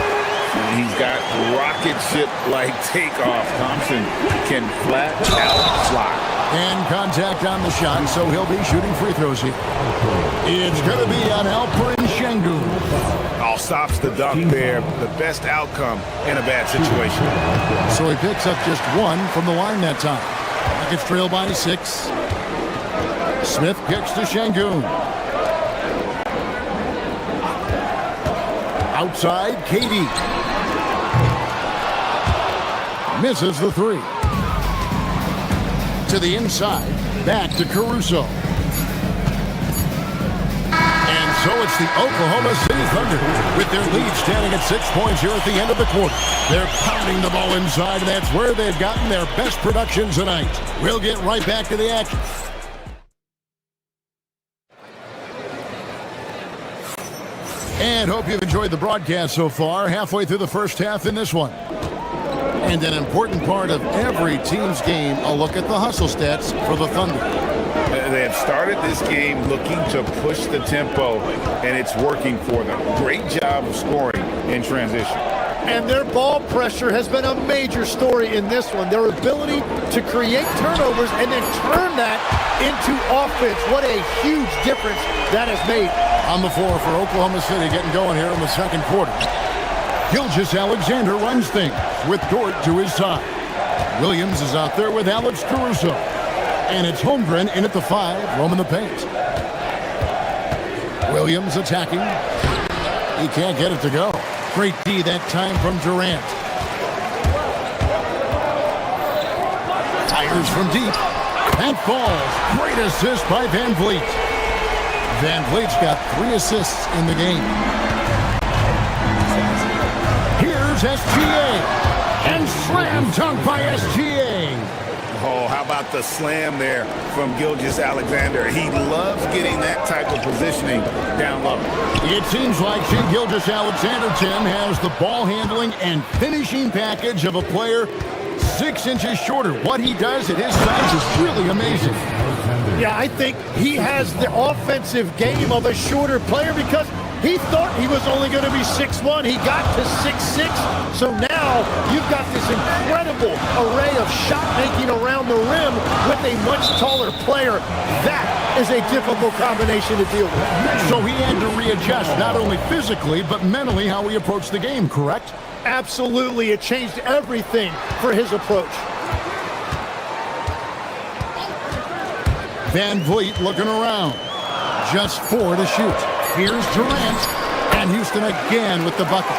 And he's got rocket ship-like takeoff. Thompson can flat out fly. And contact on the shot, so he'll be shooting free throws here. It's going to be on Alperen Şengün. All stops the dunk there. The best outcome in a bad situation. So he picks up just 1 from the line that time. Rockets trail by 6. Smith kicks to Şengün. Outside, KD. Misses the 3. To the inside, back to Caruso. And so it's the Oklahoma City Thunder with their lead standing at 6 points here at the end of the quarter. They're pounding the ball inside, and that's where they've gotten their best production tonight. We'll get right back to the action. And hope you've enjoyed the broadcast so far. Halfway through the first half in this one. And an important part of every team's game, a look at the hustle stats for the Thunder. They have started this game looking to push the tempo, and it's working for them. Great job of scoring in transition. And their ball pressure has been a major story in this one. Their ability to create turnovers and then turn that into offense. What a huge difference that has made. On the floor for Oklahoma City, getting going here in the second quarter. Gilgeous-Alexander runs things with Dort to his side. Williams is out there with Alex Caruso. And it's Holmgren in at the 5, roaming the paint. Williams attacking. He can't get it to go. Great D that time from Durant. Tires from deep. And falls. Great assist by Van Vliet. Van Vliet's got 3 assists in the game. Here's SGA. And slam dunk by SGA. Oh, how about the slam there from Gilgeous-Alexander? He loves getting that type of positioning down low. It seems like Shai Gilgeous-Alexander, Tim, has the ball handling and finishing package of a player 6 inches shorter. What he does at his size is really amazing. Yeah, I think he has the offensive game of a shorter player because he thought he was only going to be 6'1". He got to 6'6". So now you've got this incredible array of shot making around the rim with a much taller player. That is a difficult combination to deal with. So he had to readjust not only physically, but mentally how he approached the game, correct? Absolutely. It changed everything for his approach. Van Vliet looking around. Just 4 to shoot. Here's Durant. And Houston again with the bucket.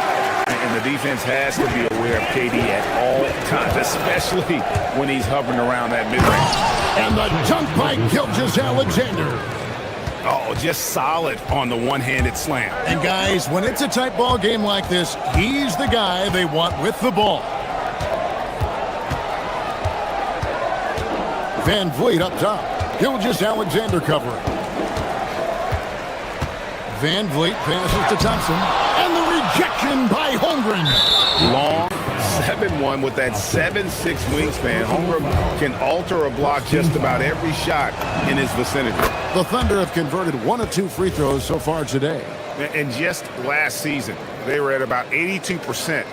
And the defense has to be aware of KD at all times, especially when he's hovering around that mid-range. And the dunk by Gilgeous-Alexander. Oh, just solid on the one-handed slam. And guys, when it's a tight ball game like this, he's the guy they want with the ball. Van Vliet up top. Gilgeous-Alexander covering. Van Vliet passes to Thompson. And the rejection by Holmgren. Long 7-1 with that 7'6" wingspan. Holmgren can alter a block just about every shot in his vicinity. The Thunder have converted 1 of 2 free throws so far today. And just last season, they were at about 82%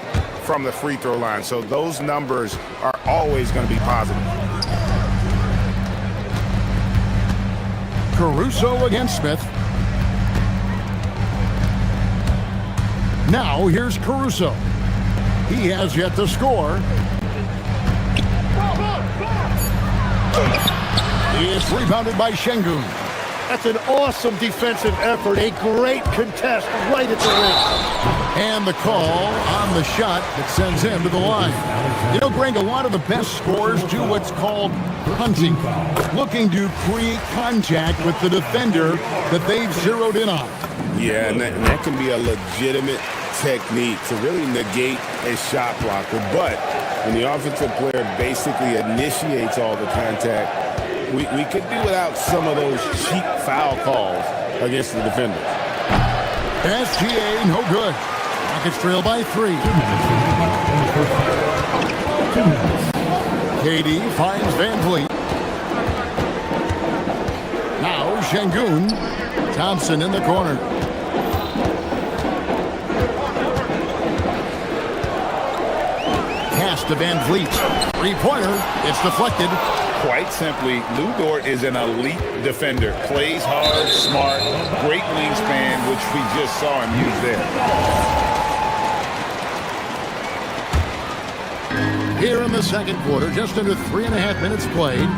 from the free throw line. So those numbers are always going to be positive. Caruso against Smith. Now here's Caruso. He has yet to score. It's rebounded by Şengün. That's an awesome defensive effort. A great contest right at the rim. And the call on the shot that sends him to the line. You know, Greg, a lot of the best scorers do what's called hunting, looking to create contact with the defender that they've zeroed in on. Yeah, and that can be a legitimate technique to really negate a shot blocker. But when the offensive player basically initiates all the contact, we could do without some of those cheap foul calls against the defender. SGA, no good. Rockets trail by 3. KD finds Van Vliet. Now Şengün. Thompson in the corner. Pass to Van Vliet. 3-pointer. It's deflected. Quite simply, Lu Dort is an elite defender. Plays hard, smart, great wingspan, which we just saw him use there. Here in the second quarter, just under 3.5 minutes played.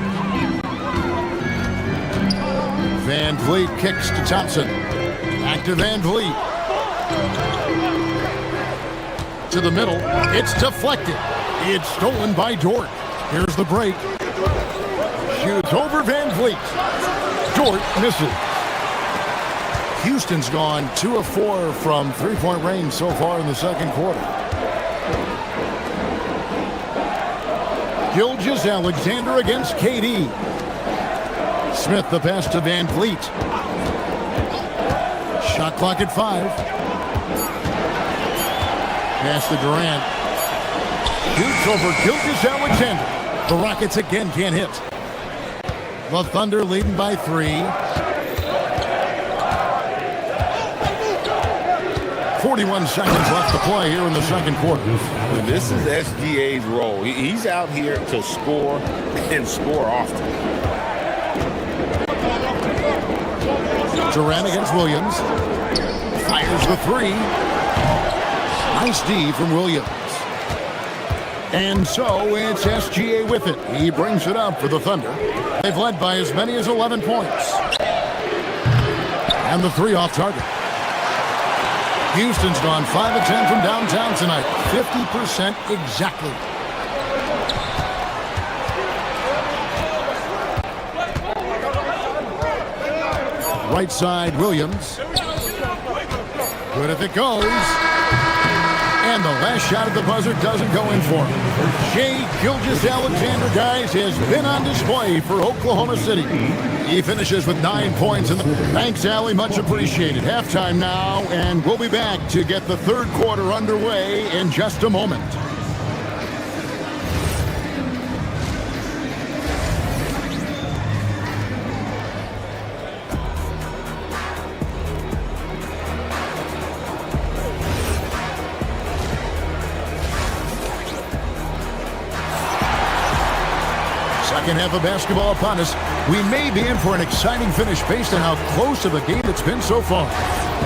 Van Vliet kicks to Thompson. Back to Van Vliet. To the middle. It's deflected. It's stolen by Dort. Here's the break. Shoots over Van Vliet. Dort misses. Houston's gone 2 of 4 from 3-point range so far in the second quarter. Gilgeous-Alexander against KD. Smith the pass to Van Vliet. Shot clock at 5. Pass to Durant. Shoots over Gilgeous-Alexander. The Rockets again can't hit. The Thunder leading by 3. 41 seconds left to play here in the second quarter. This is SGA's role. He's out here to score and score often. Durant against Williams. Fires the 3. Nice D from Williams. And so it's SGA with it. He brings it up for the Thunder. They've led by as many as 11 points. And the 3 off target. Houston's gone 5 of 10 from downtown tonight. 50% exactly. Right side, Williams. Good if it goes. And the last shot at the buzzer doesn't go in for him. Shai Gilgeous-Alexander, guys, has been on display for Oklahoma City. He finishes with 9 points. Thanks, Allie. Much appreciated. Halftime now, and we'll be back to get the third quarter underway in just a moment. Second half of basketball upon us. We may be in for an exciting finish based on how close of a game it's been so far.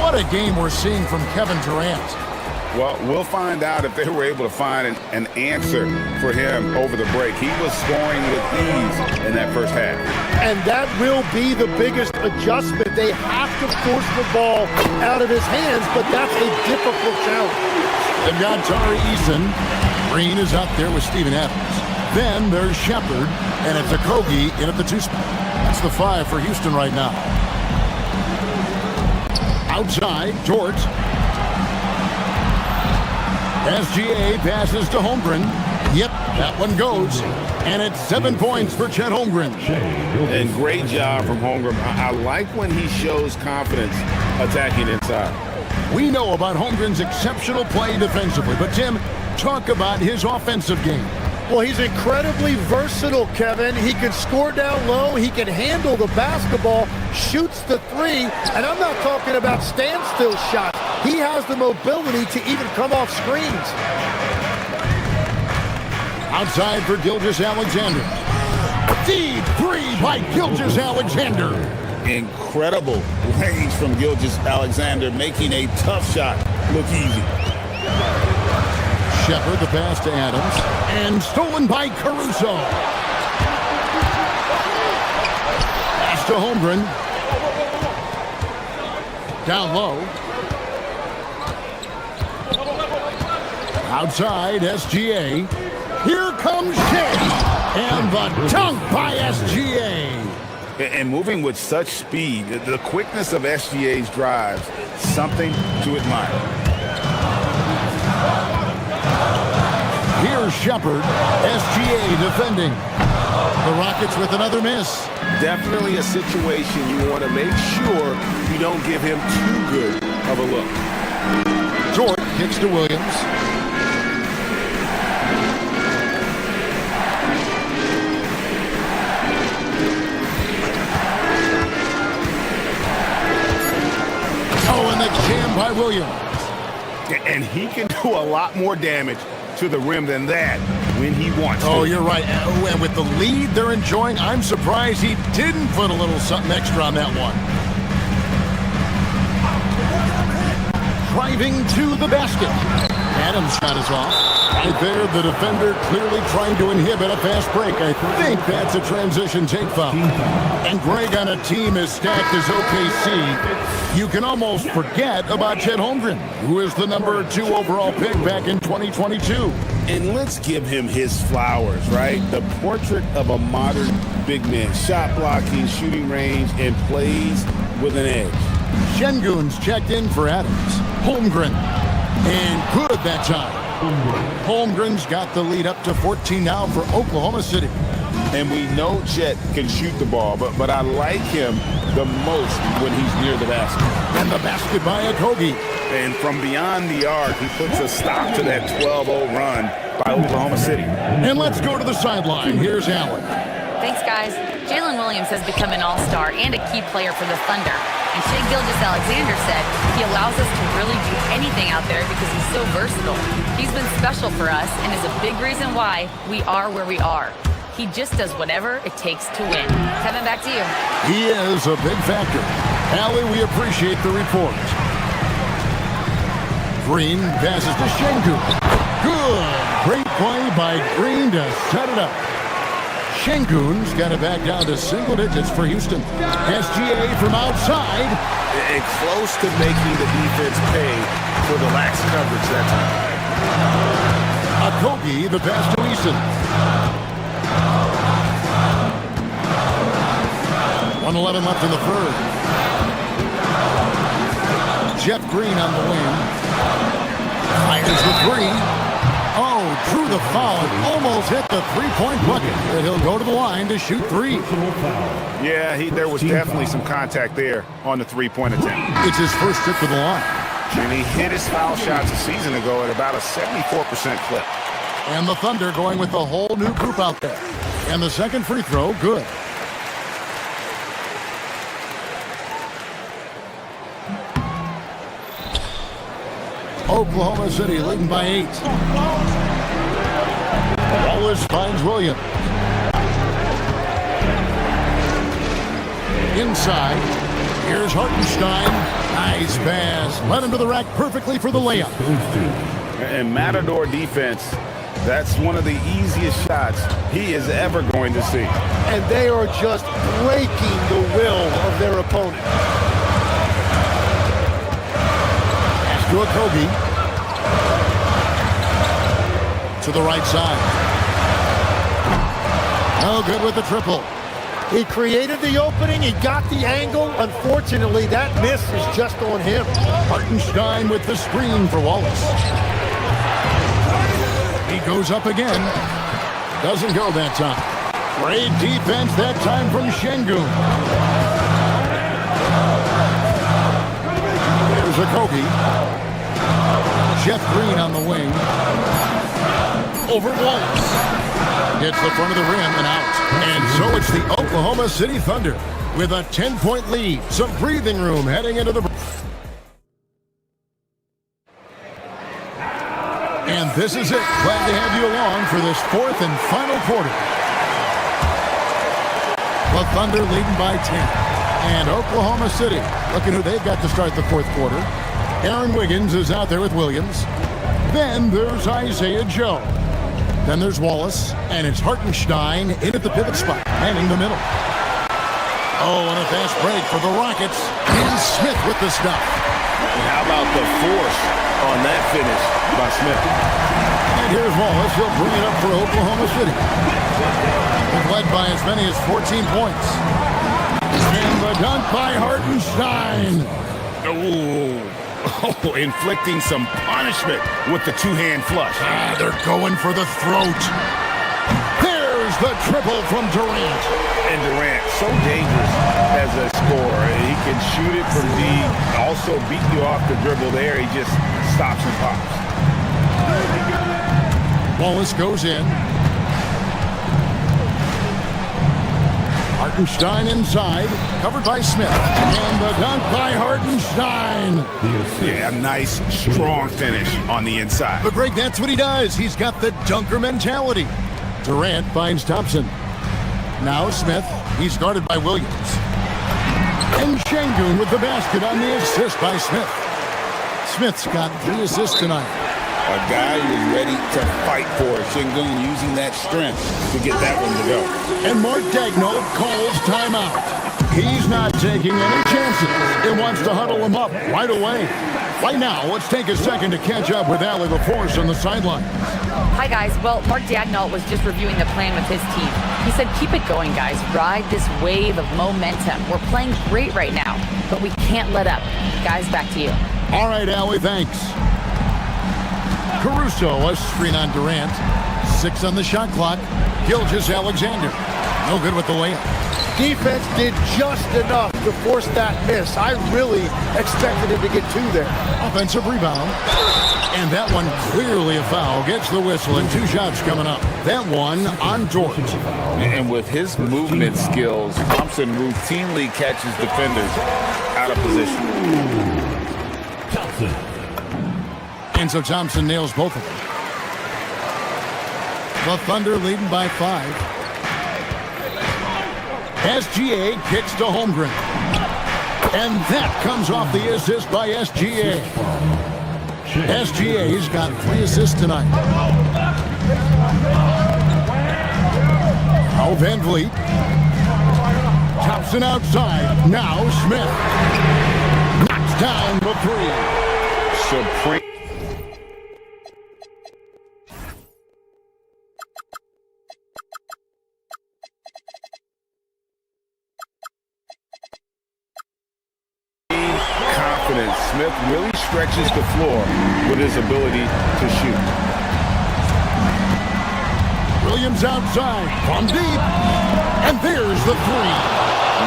What a game we're seeing from Kevin Durant. Well, we'll find out if they were able to find an answer for him over the break. He was scoring with ease in that first half. And that will be the biggest adjustment. They have to force the ball out of his hands, but that's a difficult challenge. They've got Tari Eason. Green is out there with Steven Adams. Then there's Shepard, and it's Okogie in at the 2 spot. That's the 5 for Houston right now. Outside, George. SGA passes to Holmgren. Yep, that one goes. And it's 7 points for Chet Holmgren. And great job from Holmgren. I like when he shows confidence attacking inside. We know about Holmgren's exceptional play defensively, but Tim, talk about his offensive game. Well, he's incredibly versatile, Kevin. He can score down low. He can handle the basketball, shoots the 3, and I'm not talking about standstill shots. He has the mobility to even come off screens. Outside for Gilgeous-Alexander. Deep 3 by Gilgeous-Alexander. Incredible range from Gilgeous-Alexander, making a tough shot look easy. Shepard, the pass to Adams, and stolen by Caruso. Pass to Holmgren. Down low. Outside, SGA. Here comes Shea. And the dunk by SGA. And moving with such speed, the quickness of SGA's drives, something to admire. Here's Shepard, SGA defending. The Rockets with another miss. Definitely a situation you want to make sure you don't give him too good of a look. Jordan kicks to Williams. Oh, and the jam by Williams. And he can do a lot more damage to the rim than that when he wants to. Oh, you're right. And with the lead they're enjoying, I'm surprised he didn't put a little something extra on that one. Driving to the basket. Adams' shot is off. Right there, the defender clearly trying to inhibit a fast break. I think that's a transition take foul. And Greg, on a team as stacked as OKC, you can almost forget about Chet Holmgren, who is the number 2 overall pick back in 2022. And let's give him his flowers, right? The portrait of a modern big man. Shot blocking, shooting range, and plays with an edge. Şengün's checked in for Adams. Holmgren. And good that time. Holmgren's got the lead up to 14 now for Oklahoma City. And we know Chet can shoot the ball, but I like him the most when he's near the basket. And the basket by Okogie. And from beyond the arc, he puts a stop to that 12-0 run by Oklahoma City. And let's go to the sideline. Here's Allen. Thanks, guys. Jalen Williams has become an all-star and a key player for the Thunder. And Shea Gilgeous-Alexander said he allows us to really do anything out there because he's so versatile. He's been special for us and is a big reason why we are where we are. He just does whatever it takes to win. Kevin, back to you. He is a big factor. Allie, we appreciate the report. Green passes to Şengün. Good. Great play by Green to set it up. Şengün's got it back down to single digits for Houston. SGA from outside. And close to making the defense pay for the lax coverage that time. Okogie, the pass to Eason. 1:11 left in the third. Jeff Green on the wing. Fires the 3. Oh, drew the foul and almost hit the three-point bucket. And he'll go to the line to shoot 3. Yeah, there was definitely some contact there on the three-point attempt. It's his first trip to the line. And he hit his foul shots a season ago at about a 74% clip. And the Thunder going with a whole new group out there. And the second free throw, good. Oklahoma City leading by 8. Wallace finds Williams. inside. Here's Hartenstein. Nice pass. Led him to the rack perfectly for the layup. And Matador defense, that's one of the easiest shots he is ever going to see. And they are just breaking the will of their opponent. Pass to Okogie. To the right side. No good with the triple. He created the opening. He got the angle. Unfortunately, that miss is just on him. Hartenstein with the screen for Wallace. He goes up again. Doesn't go that time. Great defense that time from Şengün. There's Okogie. Jeff Green on the wing. Over Wallace. Hits the front of the rim and out. And so it's the Oklahoma City Thunder with a 10-point lead. Some breathing room heading into the... And this is it. Glad to have you along for this fourth and final quarter. The Thunder leading by 10. And Oklahoma City, looking who they've got to start the fourth quarter. Aaron Wiggins is out there with Williams. Then there's Isaiah Joe. Then there's Wallace, and it's Hartenstein in at the pivot spot, manning the middle. Oh, and a fast break for the Rockets. And Smith with the stop. And how about the force on that finish by Smith? And here's Wallace. He'll bring it up for Oklahoma City. He's led by as many as 14 points. And the dunk by Hartenstein. Oh, inflicting some punishment with the two-hand flush. They're going for the throat. There's the triple from Durant. And Durant, so dangerous as a scorer. He can shoot it from deep, also beat you off the dribble there. He just stops and pops. Wallace goes in. Hartenstein inside, covered by Smith. And the dunk by Hartenstein. Yeah, a nice, strong finish on the inside. But Greg, that's what he does. He's got the dunker mentality. Durant finds Thompson. Now Smith. He's guarded by Williams. And Şengün with the basket on the assist by Smith. Smith's got 3 assists tonight. A guy who's ready to fight for it. Şengün using that strength to get that one to go. And Mark Daigneault calls timeout. He's not taking any chances. He wants to huddle him up right away. Right now, let's take a second to catch up with Allie LaForce on the sideline. Hi, guys. Well, Mark Daigneault was just reviewing the plan with his team. He said, keep it going, guys. Ride this wave of momentum. We're playing great right now, but we can't let up. Guys, back to you. All right, Allie, thanks. Caruso, a screen on Durant. 6 on the shot clock. Gilgeous-Alexander. No good with the layup. Defense did just enough to force that miss. I really expected him to get 2 there. Offensive rebound. And that one clearly a foul. Gets the whistle and 2 shots coming up. That one on Dort. And with his movement skills, Thompson routinely catches defenders out of position. And so Thompson nails both of them. The Thunder leading by 5. SGA kicks to Holmgren. And that comes off the assist by SGA. SGA's got 3 assists tonight. Now Van Vliet. Thompson outside. Now Smith. Knocks down the 3. Supreme. Smith really stretches the floor with his ability to shoot. Williams outside from deep. And there's the 3.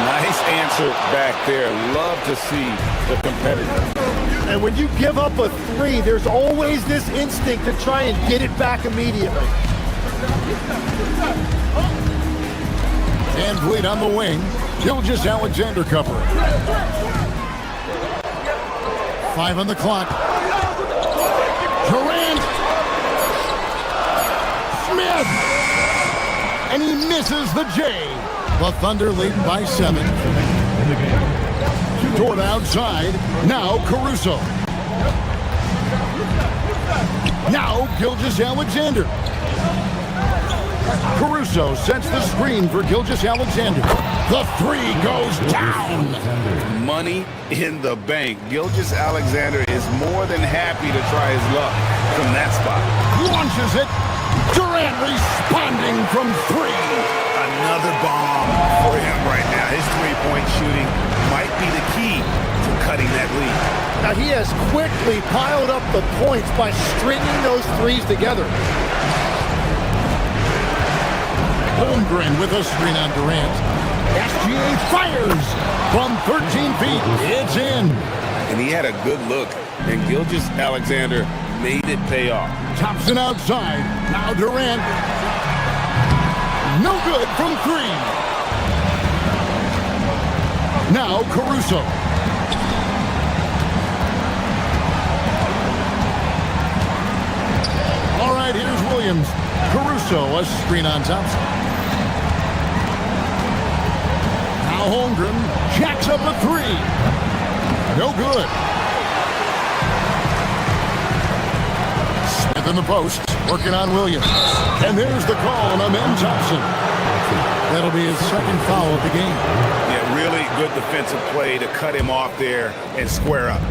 Nice answer back there. Love to see the competitor. And when you give up a 3, there's always this instinct to try and get it back immediately. Van Vliet on the wing. Gilgeous-Alexander covering. 5 on the clock. Durant. Smith. And he misses the J. The Thunder leading by 7. Toward outside. Now Caruso. Now Gilgeous-Alexander. Caruso sets the screen for Gilgeous-Alexander. The 3 goes down. Money in the bank. Gilgeous-Alexander is more than happy to try his luck from that spot. Launches it. Durant responding from 3. Another bomb for him right now. His three-point shooting might be the key to cutting that lead. Now he has quickly piled up the points by stringing those threes together. Holmgren with a screen on Durant. SGA fires from 13 feet. It's in. And he had a good look, and Gilgeous-Alexander made it pay off. Thompson outside. Now Durant. No good from 3. Now Caruso. All right, here's Williams. Caruso, a screen on Thompson. Now Holmgren jacks up a 3. No good. Smith in the post, working on Williams. And there's the call on Amen Thompson. That'll be his second foul of the game. Yeah, really good defensive play to cut him off there and square up.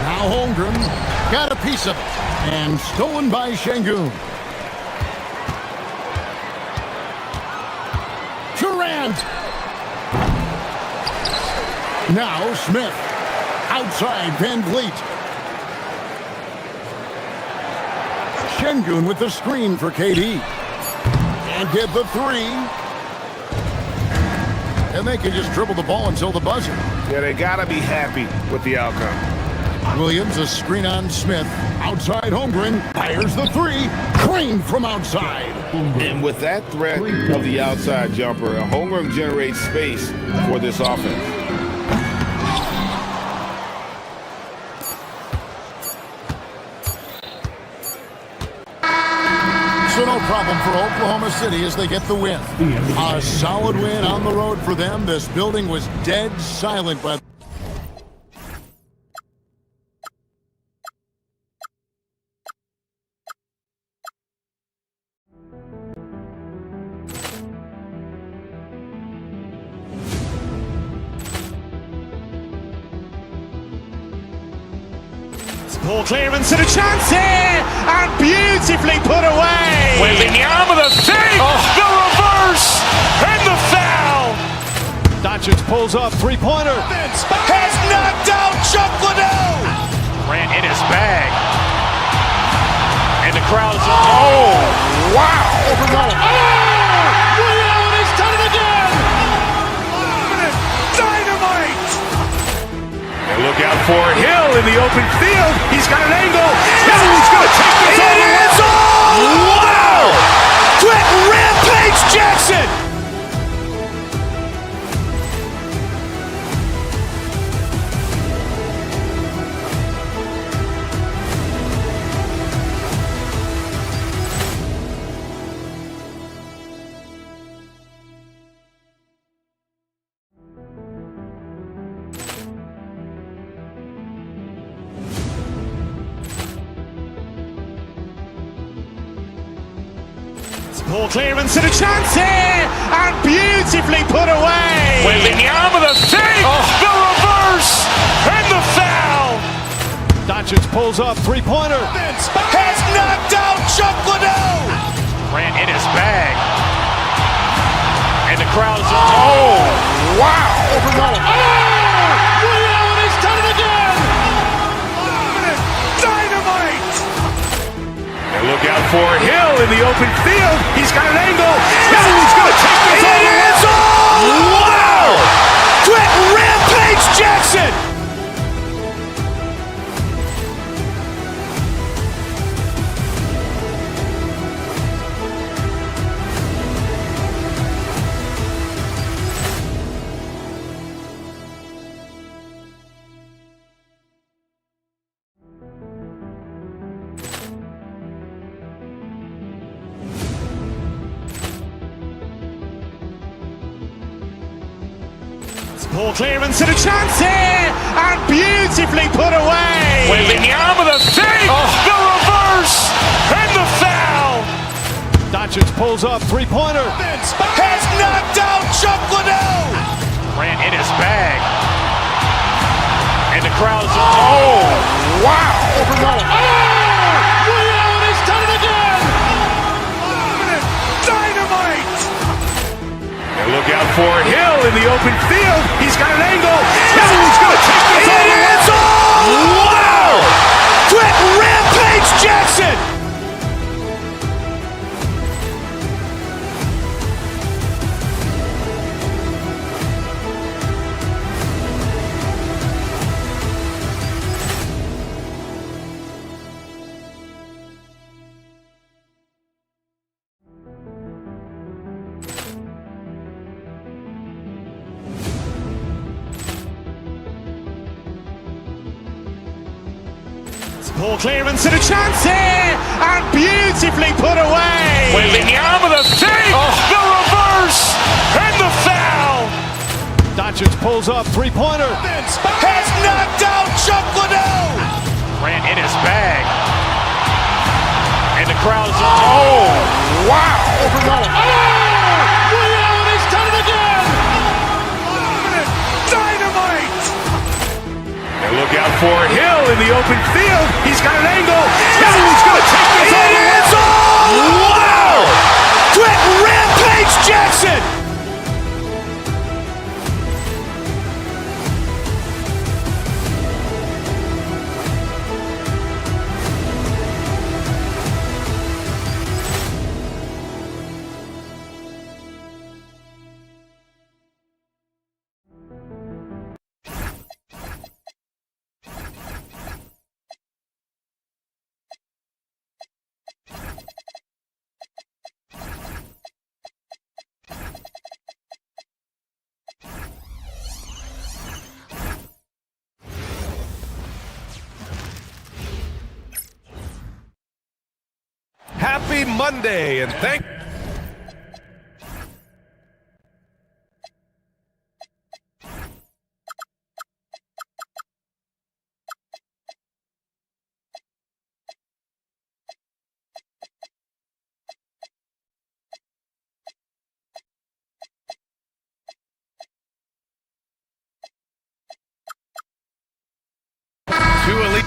Now Holmgren got a piece of it. And stolen by Şengün. Durant. Now Smith. Outside Van Vliet. Şengün with the screen for KD. And get the 3. And they can just dribble the ball until the buzzer. Yeah, they gotta be happy with the outcome. Williams, a screen on Smith. Outside Holmgren, fires the 3. Creamed from outside. And with that threat of the outside jumper, Holmgren generates space for this offense. So no problem for Oklahoma City as they get the win. A solid win on the road for them. This building was dead silent, but Ball clearance and a chance here, and beautifully put away. Wembanyama the fake, the reverse, and the foul. Doncic pulls up, 3-pointer. Has knocked out Chuck Liddell. Ran in his bag. And the crowd is, oh, wow. Ray Allen has done it again. Dynamite. And look out for Hill in the open field. He's got an angle. Hill's going to take this all the way. Wow! Quick rampage Jackson. Ball clearance and a chance here, and beautifully put away. Wembanyama the fake, the reverse, and the foul. Doncic pulls up, 3-pointer. Has knocked out Chuck Liddell. Ran in his bag. And the crowd is, oh, wow. Ray Allen has done it again. Dynamite. And look out for Hill in the open field. He's got an angle. Hill's going to take this all the way. Wow! Quick rampage Jackson. Ball clearance and a chance here, and beautifully put away. Wembanyama the save, the reverse, and the foul. Doncic pulls up, three-pointer. Has knocked out Chuck Liddell. Ran in his bag. And the crowd's, oh, wow. Ray Allen has done it again. Dynamite. And look out for Hill in the open field. He's got an angle. Hill's going to take this all the way. Wow. Quick Rampage Jackson. Ball clearance and a chance here, and beautifully put away. Wembanyama the save, the reverse, and the foul. Doncic pulls up, three-pointer. Has knocked out Chuck Liddell. Ran in his bag. And the crowd's, oh, wow. Ray Allen has done it again. Dynamite. And look out for Hill in the open field. He's got an angle. Hill's going to take this all the way. Wow. Quick Rampage Jackson. Happy Monday, and thank two elite.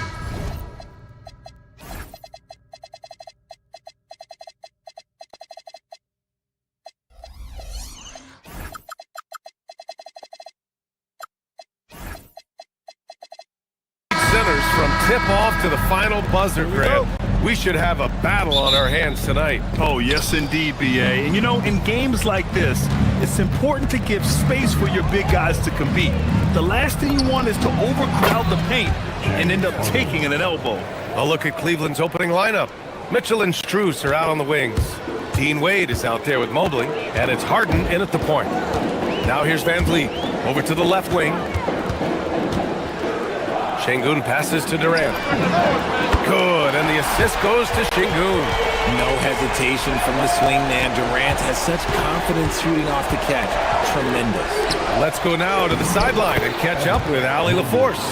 Centers from tip-off to the final buzzer grab. We should have a battle on our hands tonight. Oh, yes, indeed, BA. And you know, in games like this, it's important to give space for your big guys to compete. The last thing you want is to overcrowd the paint and end up taking an elbow. A look at Cleveland's opening lineup. Mitchell and Strus are out on the wings. Dean Wade is out there with Mobley, and it's Harden in at the point. Now here's Van Vliet over to the left wing. Şengün passes to Durant. Good, and the assist goes to Şengün. No hesitation from the swing man. Durant has such confidence shooting off the catch. Tremendous. Let's go now to the sideline and catch up with Allie LaForce.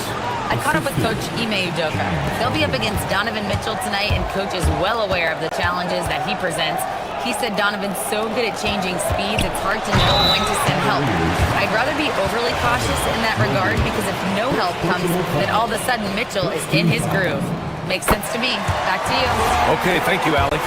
I caught up with Coach Ime Udoka. They'll be up against Donovan Mitchell tonight, and Coach is well aware of the challenges that he presents. He said Donovan's so good at changing speeds, it's hard to know when to send help. I'd rather be overly cautious in that regard, because if no help comes, then all of a sudden Mitchell is in his groove. Makes sense to me. Back to you. Okay, thank you, Allie.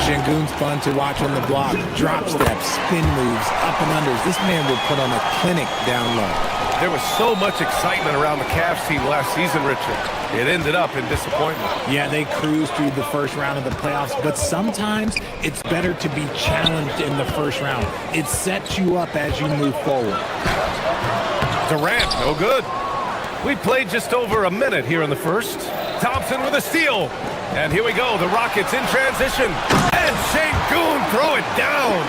Şengün's fun to watch on the block. Drop steps, spin moves, up and unders. This man will put on a clinic down low. There was so much excitement around the Cavs team last season, Richard. It ended up in disappointment. Yeah, they cruised through the first round of the playoffs, but sometimes it's better to be challenged in the first round. It sets you up as you move forward. Durant, no good. We played just over a minute here in the first. Thompson with a steal. And here we go, the Rockets in transition. And Şengün throw it down.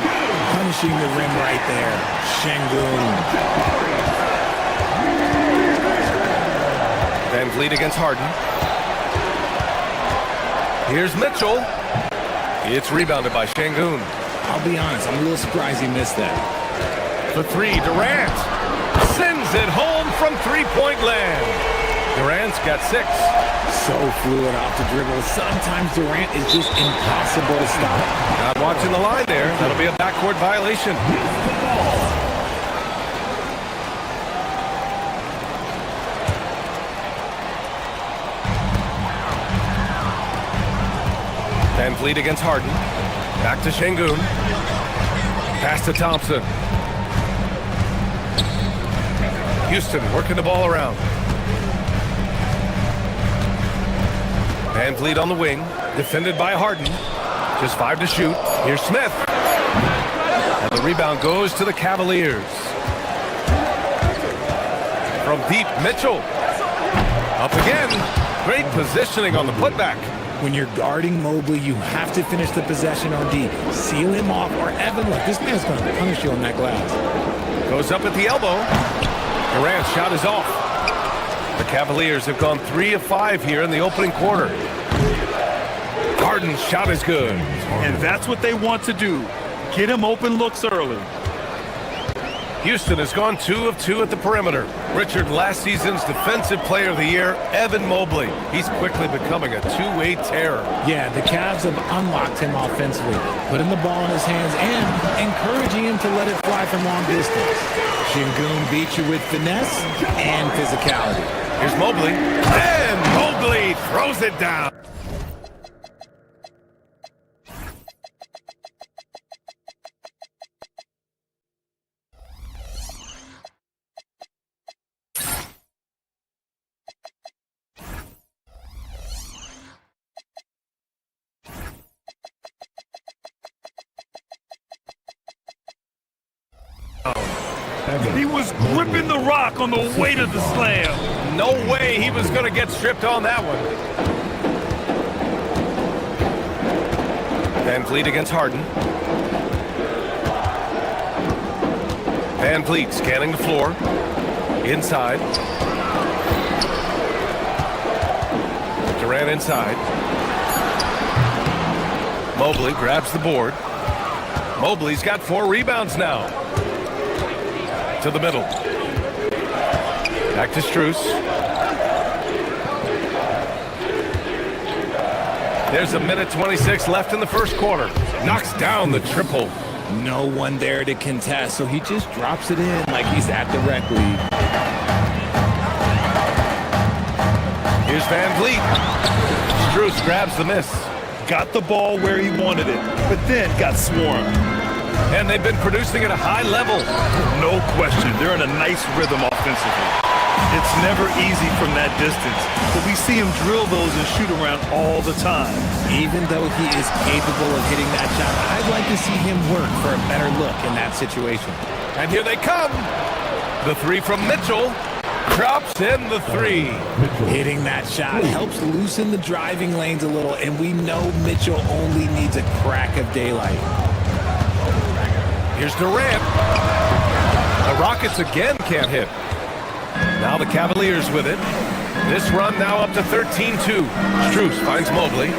Punishing the rim right there. Şengün. Van Vliet against Harden. Here's Mitchell. It's rebounded by Şengün. I'll be honest, I'm a little surprised he missed that. The three, Durant. Sends it home from three-point land. Durant's got 6. So fluid off the dribble. Sometimes Durant is just impossible to stop. Not watching the line there. That'll be a backcourt violation. Van Vliet against Harden. Back to Şengün. Pass to Thompson. Houston working the ball around. Van Vliet on the wing. Defended by Harden. Just 5 to shoot. Here's Smith. And the rebound goes to the Cavaliers. From deep, Mitchell. Up again. Great positioning on the putback. When you're guarding Mobley, you have to finish the possession on D. Seal him off, or Evan, look, this man's going to punish you on that glass. Goes up at the elbow. Durant's shot is off. The Cavaliers have gone 3 of 5 here in the opening quarter. Harden's shot is good. And that's what they want to do. Get him open looks early. Houston has gone 2 of 2 at the perimeter. Richard, last season's Defensive Player of the Year, Evan Mobley. He's quickly becoming a two-way terror. Yeah, the Cavs have unlocked him offensively, putting the ball in his hands and encouraging him to let it fly from long distance. Şengün beats you with finesse and physicality. Here's Mobley, and Mobley throws it down. He was gripping the rock on the weight of the slam. No way he was going to get stripped on that one. Van Vliet against Harden. Van Vliet scanning the floor. Inside. Durant inside. Mobley grabs the board. Mobley's got 4 rebounds now. To the middle. Back to Strus. There's 1:26 left in the first quarter. Knocks down the triple. No one there to contest, so he just drops it in like he's at the rec league. Here's Van Vliet. Strus grabs the miss. Got the ball where he wanted it, but then got swarmed. And they've been producing at a high level. No question. They're in a nice rhythm offensively. It's never easy from that distance, but we see him drill those and shoot around all the time. Even though he is capable of hitting that shot, I'd like to see him work for a better look in that situation. And here they come. The 3 from Mitchell. Drops in the 3. Hitting that shot helps loosen the driving lanes a little, and we know Mitchell only needs a crack of daylight. Here's Durant. The Rockets again can't hit. Now the Cavaliers with it. This run now up to 13-2. Strus finds Mobley.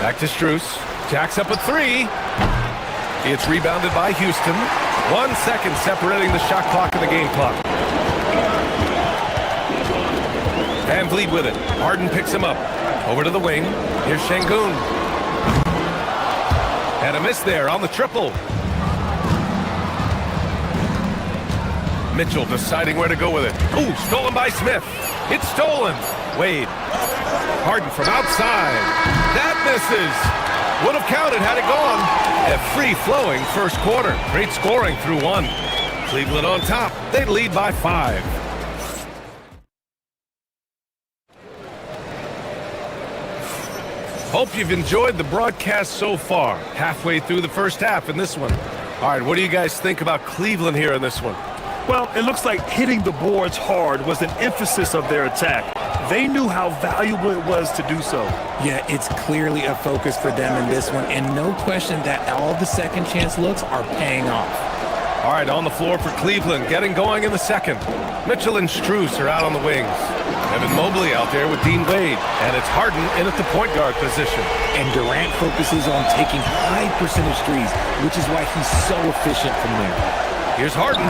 Back to Strus. Jacks up a 3. It's rebounded by Houston. 1 second separating the shot clock and the game clock. Van Vliet with it. Harden picks him up. Over to the wing. Here's Şengün. And a miss there on the triple. Mitchell deciding where to go with it. Ooh, stolen by Smith. It's stolen. Wade. Harden from outside. That misses. Would have counted had it gone. A free-flowing first quarter. Great scoring through 1. Cleveland on top. They lead by 5. Hope you've enjoyed the broadcast so far. Halfway through the first half in this one. All right, what do you guys think about Cleveland here in this one? Well, it looks like hitting the boards hard was an emphasis of their attack. They knew how valuable it was to do so. Yeah, it's clearly a focus for them in this one, and no question that all the second chance looks are paying off. All right, on the floor for Cleveland, getting going in the second. Mitchell and Strus are out on the wings. Evan Mobley out there with Dean Wade. And it's Harden in at the point guard position. And Durant focuses on taking high percentage threes, which is why he's so efficient from there. Here's Harden.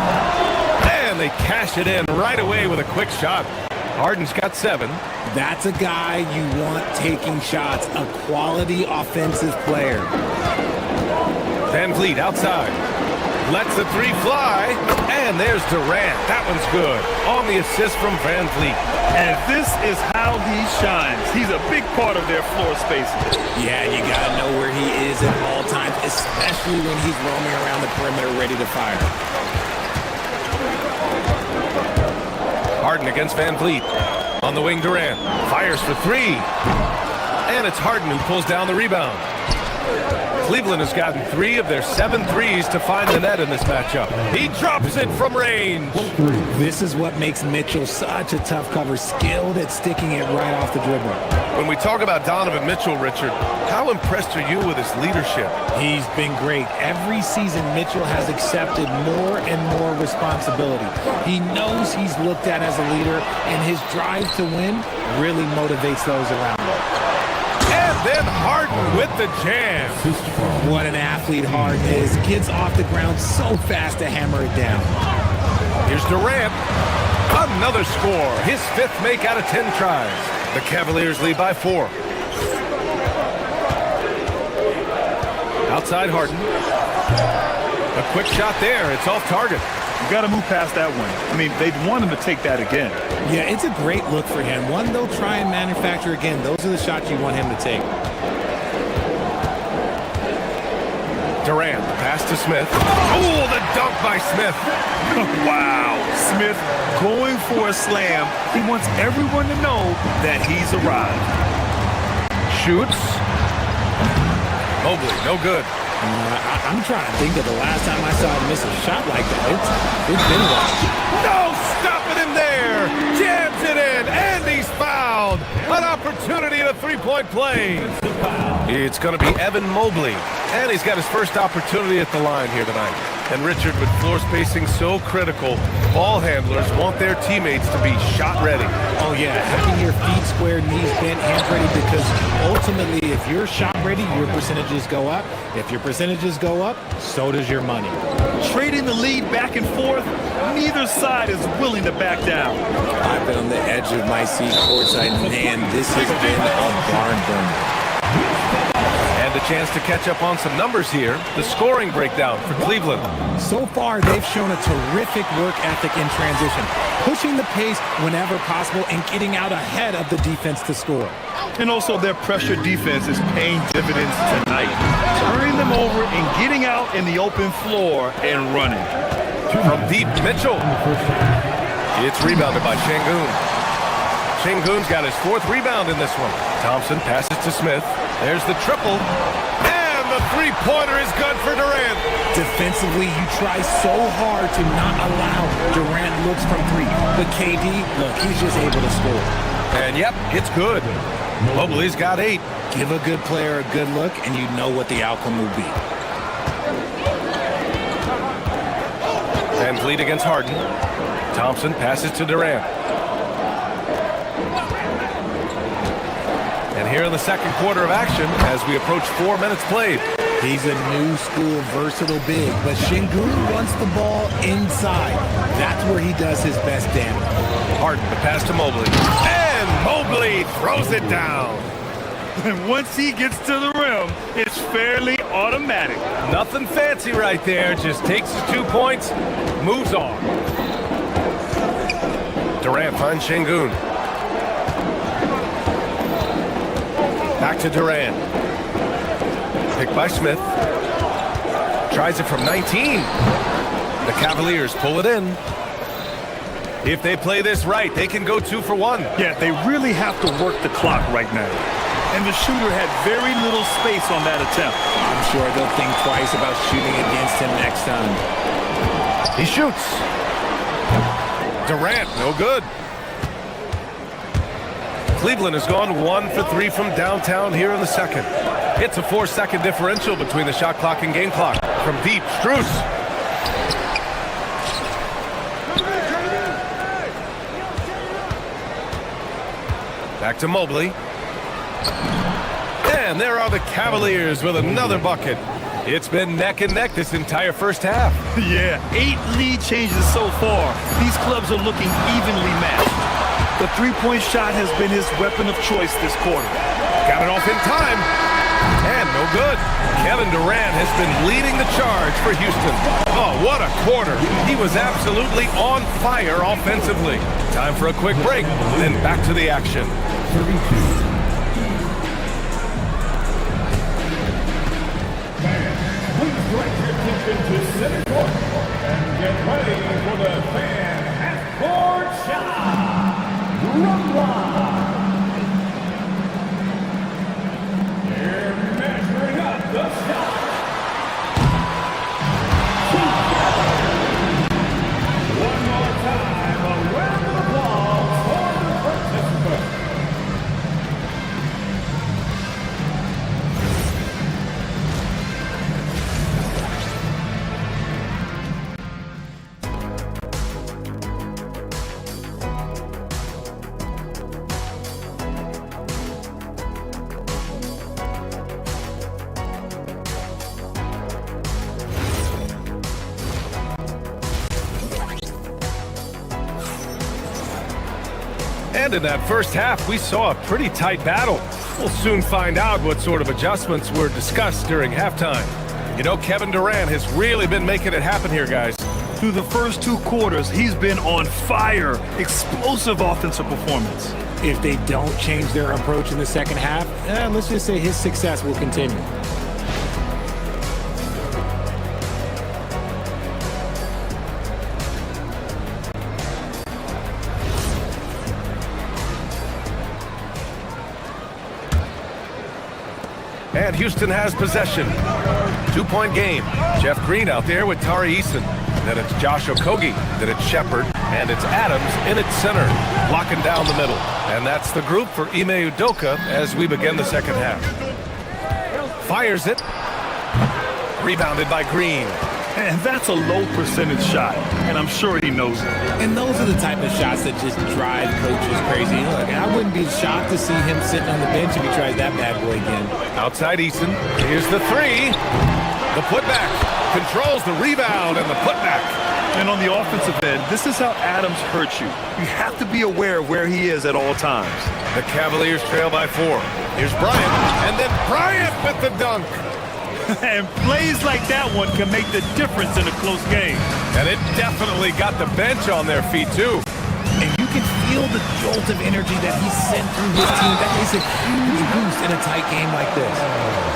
And they cash it in right away with a quick shot. Harden's got 7. That's a guy you want taking shots, a quality offensive player. Van Vliet outside. Lets the 3 fly. And there's Durant. That one's good. On the assist from Van Vliet. And this is how he shines. He's a big part of their floor space. Yeah, you got to know where he is at all times, especially when he's roaming around the perimeter ready to fire. Harden against Van Vliet. On the wing, Durant. Fires for 3. And it's Harden who pulls down the rebound. Cleveland has gotten 3 of their 7 threes to find the net in this matchup. He drops it from range. This is what makes Mitchell such a tough cover, skilled at sticking it right off the dribble. When we talk about Donovan Mitchell, Richard, how impressed are you with his leadership? He's been great. Every season, Mitchell has accepted more and more responsibility. He knows he's looked at as a leader, and his drive to win really motivates those around him. And then Harden with the jam. What an athlete Harden is. Gets off the ground so fast to hammer it down. Here's Durant. Another score. His 5th make out of 10 tries. The Cavaliers lead by 4. Outside Harden. A quick shot there. It's off target. You got to move past that one. I mean, they'd want him to take that again. Yeah, it's a great look for him. One they'll try and manufacture again. Those are the shots you want him to take. Durant, pass to Smith. Oh, the dunk by Smith. Wow. Smith going for a slam. He wants everyone to know that he's arrived. Shoots. Mobley, no good. I'm trying to think of the last time I saw him miss a shot like that. It's been a while. No, stopping him there. Jams it in, and he's fouled. An opportunity at a 3-point play. It's going to be Evan Mobley, and he's got his first opportunity at the line here tonight. And Richard, with floor spacing so critical, ball handlers want their teammates to be shot ready. Oh, yeah, having your feet squared, knees bent, hands ready, because ultimately, if you're shot ready, your percentages go up. If your percentages go up, so does your money. Trading the lead back and forth, neither side is willing to back down. I've been on the edge of my seat courtside, man, this has been a barn burner. And a chance to catch up on some numbers here. The scoring breakdown for Cleveland. So far, they've shown a terrific work ethic in transition, pushing the pace whenever possible and getting out ahead of the defense to score. And also their pressure defense is paying dividends tonight, turning them over and getting out in the open floor and running. From deep, Mitchell. It's rebounded by Şengün. Şengün's got his 4th rebound in this one. Thompson passes to Smith. There's the triple. And the 3-pointer is good for Durant. Defensively, you try so hard to not allow Durant looks from 3. But KD, look, he's just able to score. And yep, it's good. Mobley's got 8. Give a good player a good look, and you know what the outcome will be. Van Vliet against Harden. Thompson passes to Durant. And here in the second quarter of action, as we approach 4 minutes played. He's a new school versatile big, but Şengün wants the ball inside. That's where he does his best damage. Harden, the pass to Mobley. And Mobley throws it down. And once he gets to the rim, it's fairly automatic. Nothing fancy right there. Just takes his 2 points, moves on. Durant finds Şengün. Back to Durant. Picked by Smith. Tries it from 19. The Cavaliers pull it in. If they play this right, they can go 2 for 1. Yeah, they really have to work the clock right now. And the shooter had very little space on that attempt. I'm sure they'll think twice about shooting against him next time. He shoots. Durant, no good. Cleveland has gone 1 for 3 from downtown here in the second. It's a 4-second differential between the shot clock and game clock. From deep, Strus. Back to Mobley. And there are the Cavaliers with another bucket. It's been neck and neck this entire first half. Yeah, 8 lead changes so far. These clubs are looking evenly matched. The three-point shot has been his weapon of choice this quarter. Got it off in time. And no good. Kevin Durant has been leading the charge for Houston. Oh, what a quarter. He was absolutely on fire offensively. Time for a quick break, then back to the action. 32. To center court and get ready for the fan half-court shot. Rumble. They're measuring up the shot. One more time, a round of applause for the participants. And in that first half, we saw a pretty tight battle. We'll soon find out what sort of adjustments were discussed during halftime. You know, Kevin Durant has really been making it happen here, guys. Through the first 2 quarters, he's been on fire. Explosive offensive performance. If they don't change their approach in the second half, let's just say his success will continue. And Houston has possession. 2-point game. Jeff Green out there with Tari Eason. Then it's Josh Okogie. Then it's Shepard. And it's Adams in its center, locking down the middle. And that's the group for Ime Udoka as we begin the second half. Fires it. Rebounded by Green. And that's a low percentage shot, and I'm sure he knows it. And those are the type of shots that just drive coaches crazy. Look, I wouldn't be shocked to see him sitting on the bench if he tries that bad boy again. Outside Eason. Here's the 3. The putback. Controls the rebound and the putback. And on the offensive end, this is how Adams hurts you. You have to be aware of where he is at all times. The Cavaliers trail by 4. Here's Bryant. And then Bryant with the dunk. And plays like that one can make the difference in a close game. And it definitely got the bench on their feet, too. And you can feel the jolt of energy that he sent through his team. That is a huge boost in a tight game like this.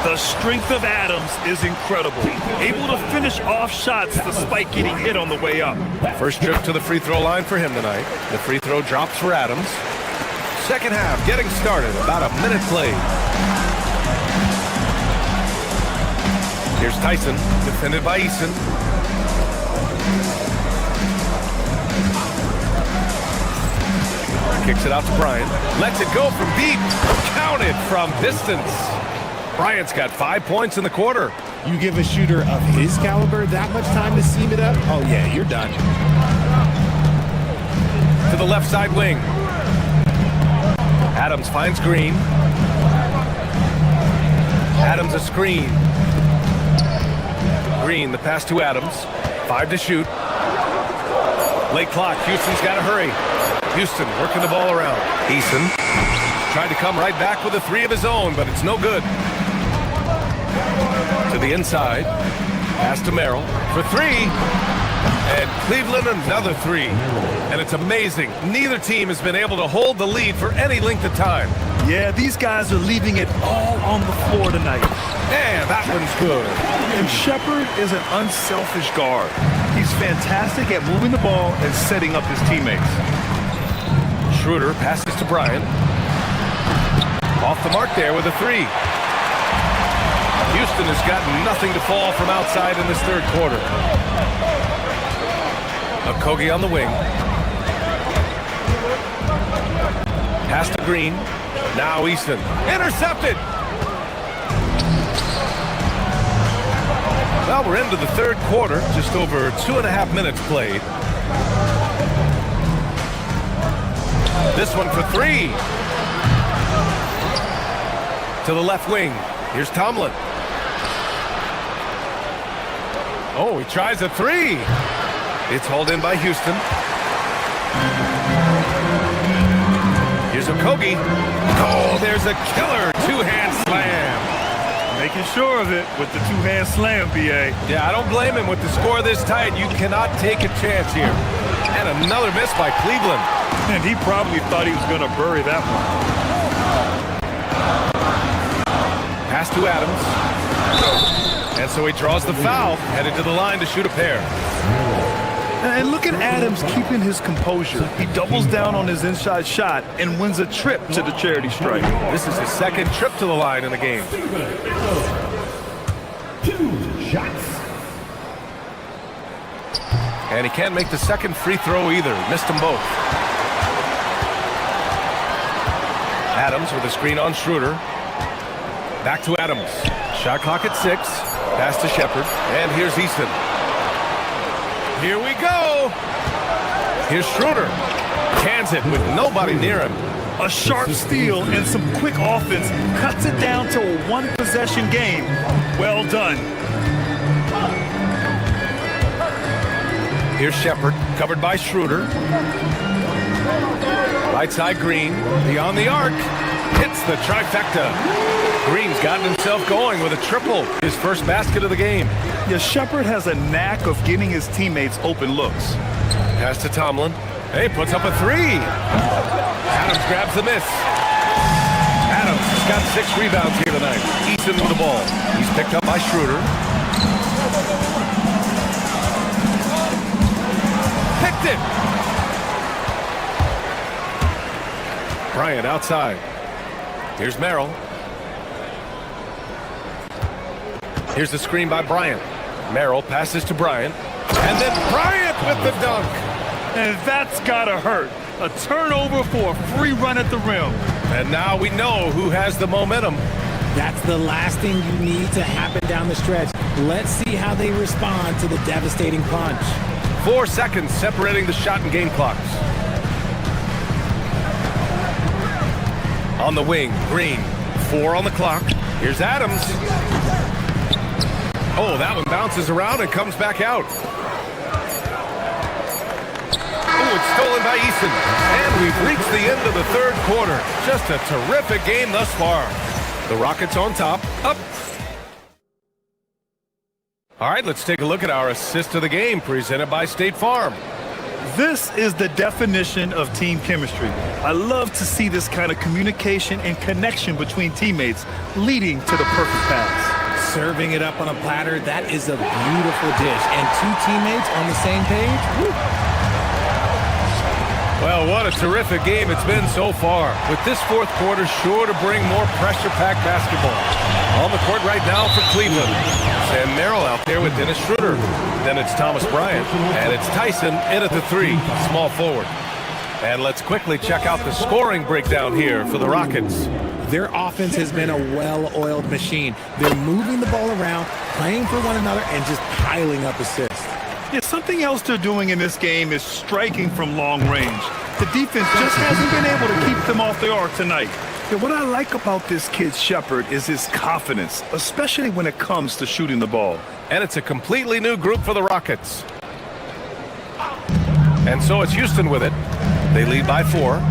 The strength of Adams is incredible. Able to finish off shots despite getting hit on the way up. First trip to the free throw line for him tonight. The free throw drops for Adams. Second half getting started. About a minute played. Here's Tyson, defended by Eason. Kicks it out to Bryant. Lets it go from deep. Counted from distance. Bryant's got 5 points in the quarter. You give a shooter of his caliber that much time to seam it up? Oh, yeah, you're done. To the left side wing. Adams finds Green. Adams a screen. Green, the pass to Adams. 5 to shoot. Late clock. Houston's got to hurry. Houston working the ball around. Eason tried to come right back with a 3 of his own, but it's no good. To the inside. Pass to Merrill for 3. And Cleveland another 3. And it's amazing. Neither team has been able to hold the lead for any length of time. Yeah, these guys are leaving it all on the floor tonight. And that one's good. And Shepard is an unselfish guard. He's fantastic at moving the ball and setting up his teammates. Schroeder passes to Bryant. Off the mark there with a 3. Houston has got nothing to fall from outside in this third quarter. Okogie on the wing. Pass to Green. Now Easton. Intercepted! Well, we're into the third quarter. Just over 2.5 minutes played. This one for 3. to the left wing. Here's Tomlin. Oh, he tries a three. It's hauled in by Houston. Here's Okogie. Oh, there's a killer two-hand slam. Making sure of it with the two-hand slam, B.A. Yeah, I don't blame him. With the score this tight, you cannot take a chance here. And another miss by Cleveland. And he probably thought he was going to bury that one. Pass to Adams. And so he draws the foul, headed to the line to shoot a pair. And look at Adams keeping his composure. He doubles down on his inside shot and wins a trip to the charity stripe. This is his second trip to the line in the game. 2 shots. And he can't make the second free throw either. Missed them both. Adams with a screen on Schroeder. Back to Adams. Shot clock at 6. Pass to Shepard. And here's Easton. Here we go. Here's Schroeder. Cans it with nobody near him. A sharp steal and some quick offense cuts it down to a one-possession game. Well done. Here's Shepard, covered by Schroeder. Right side Green, beyond the arc. Hits the trifecta. Green's gotten himself going with a triple. His first basket of the game. Yeah, Shepard has a knack of getting his teammates open looks. Pass to Tomlin. Hey, puts up a three. Adams grabs the miss. Adams has got 6 rebounds here tonight. Easton with the ball. He's picked up by Schroeder. Picked it. Bryant outside. Here's Merrill. Here's the screen by Bryant. Merrill passes to Bryant. And then Bryant with the dunk. And that's gotta hurt. A turnover for a free run at the rim. And now we know who has the momentum. That's the last thing you need to happen down the stretch. Let's see how they respond to the devastating punch. 4 seconds separating the shot and game clocks. On the wing, Green. 4 on the clock. Here's Adams. Oh, that one bounces around and comes back out. Oh, it's stolen by Easton. And we've reached the end of the third quarter. Just a terrific game thus far. The Rockets on top. Up. All right, let's take a look at our assist of the game presented by State Farm. This is the definition of team chemistry. I love to see this kind of communication and connection between teammates leading to the perfect pass. Serving it up on a platter, that is a beautiful dish. And 2 teammates on the same page. Woo. Well, what a terrific game it's been so far. With this fourth quarter sure to bring more pressure-packed basketball. On the court right now for Cleveland. Sam Merrill out there with Dennis Schroeder. Then it's Thomas Bryant. And it's Tyson in at the 3, small forward. And let's quickly check out the scoring breakdown here for the Rockets. Their offense has been a well-oiled machine. They're moving the ball around, playing for one another, and just piling up assists. Yeah, something else they're doing in this game is striking from long range. The defense just hasn't been able to keep them off the arc tonight. Yeah, what I like about this kid Shepard is his confidence, especially when it comes to shooting the ball. And it's a completely new group for the Rockets. And so it's Houston with it. They lead by 4.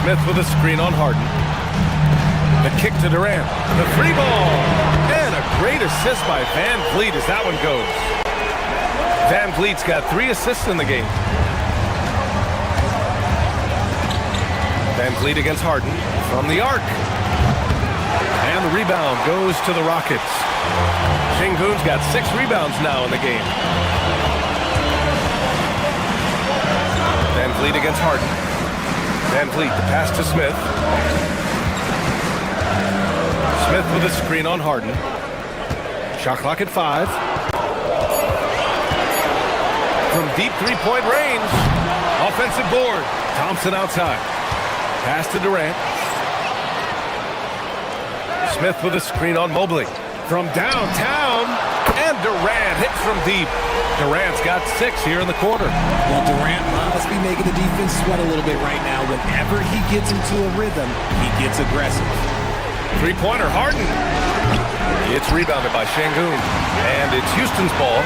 Smith with a screen on Harden. The kick to Durant. The free ball. And a great assist by Van Vliet as that one goes. Van Vliet's got 3 assists in the game. Van Vliet against Harden from the arc. And the rebound goes to the Rockets. Şengün's got 6 rebounds now in the game. Van Vliet against Harden. Van Vliet, the pass to Smith. Smith with a screen on Harden. Shot clock at 5. From deep three-point range. Offensive board. Thompson outside. Pass to Durant. Smith with a screen on Mobley. from downtown, and Durant hits from deep. Durant's got 6 here in the quarter. Well, Durant must be making the defense sweat a little bit right now. Whenever he gets into a rhythm, he gets aggressive. Three-pointer, Harden. It's rebounded by Şengün, and it's Houston's ball.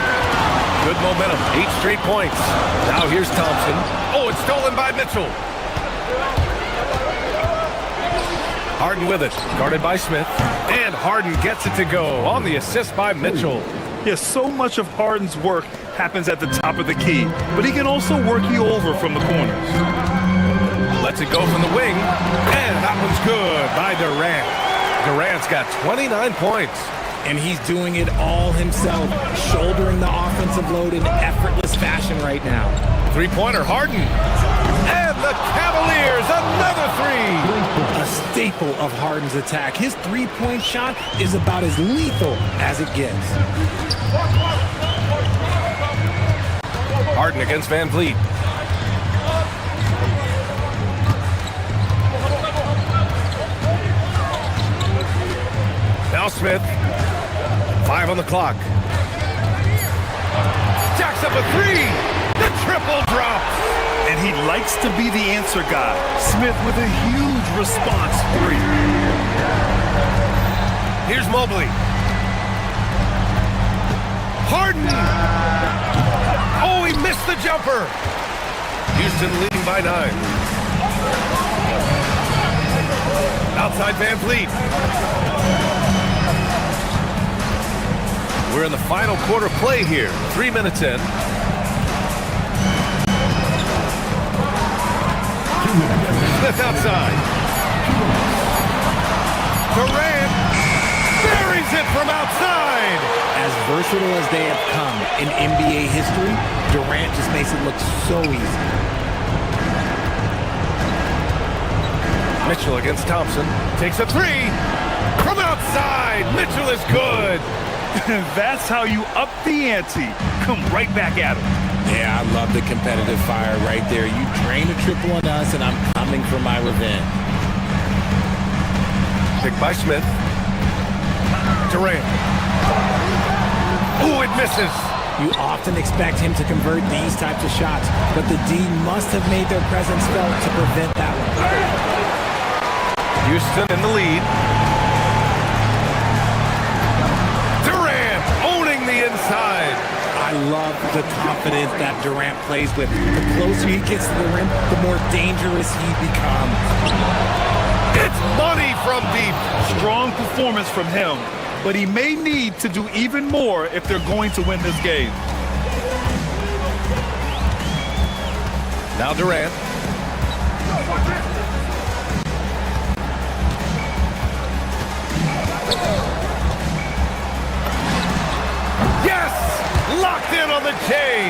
Good momentum, 8 straight points. Now here's Thompson. Oh, it's stolen by Mitchell. Harden with it, guarded by Smith. And Harden gets it to go on the assist by Mitchell. Yes, so much of Harden's work happens at the top of the key, but he can also work you over from the corners. Lets it go from the wing, and that one's good by Durant. Durant's got 29 points. And he's doing it all himself, shouldering the offensive load in effortless fashion right now. Three-pointer, Harden. And the Cavaliers, another three. A staple of Harden's attack. His three-point shot is about as lethal as it gets. Harden against Van Vliet. Now Smith. 5 on the clock. Jacks up a three. The triple drops. And he likes to be the answer guy. Smith with a huge response three. Here's Mobley. Harden. Oh, he missed the jumper. Houston leading by 9. Outside Van Vliet. We're in the final quarter play here. 3 minutes in. Smith outside. Durant buries it from outside. As versatile as they have come in NBA history, Durant just makes it look so easy. Mitchell against Thompson. Takes a three. From outside. Mitchell is good. That's how you up the ante. Come right back at him. Yeah, I love the competitive fire right there. You drain a triple on us, and I'm coming for my revenge. Picked by Smith. Durant. Ooh, it misses. You often expect him to convert these types of shots, but the D must have made their presence felt to prevent that one. Houston in the lead. Durant owning the inside. I love the confidence that Durant plays with. The closer he gets to the rim, the more dangerous he becomes. It's money from deep. Strong performance from him, but he may need to do even more if they're going to win this game. Now Durant. Yes! Locked in on the J.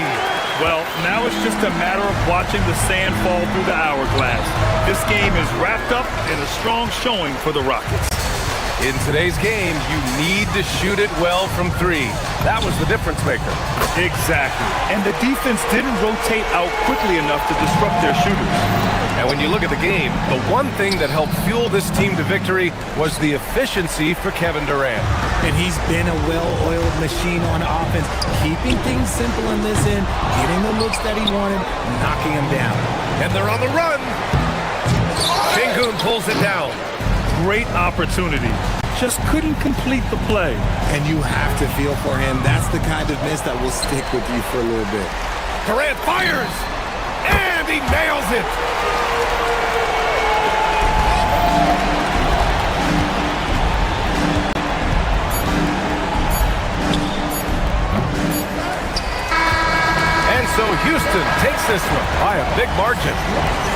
Well, now it's just a matter of watching the sand fall through the hourglass. This game is wrapped up in a strong showing for the Rockets. In today's game, you need to shoot it well from three. That was the difference maker. Exactly. And the defense didn't rotate out quickly enough to disrupt their shooters. And when you look at the game, the one thing that helped fuel this team to victory was the efficiency for Kevin Durant. And he's been a well-oiled machine on offense, keeping things simple in this end, getting the looks that he wanted, knocking them down. And they're on the run. Şengün pulls it down. Great opportunity. Just couldn't complete the play. And you have to feel for him. That's the kind of miss that will stick with you for a little bit. Durant fires, and he nails it. And so Houston takes this one by a big margin.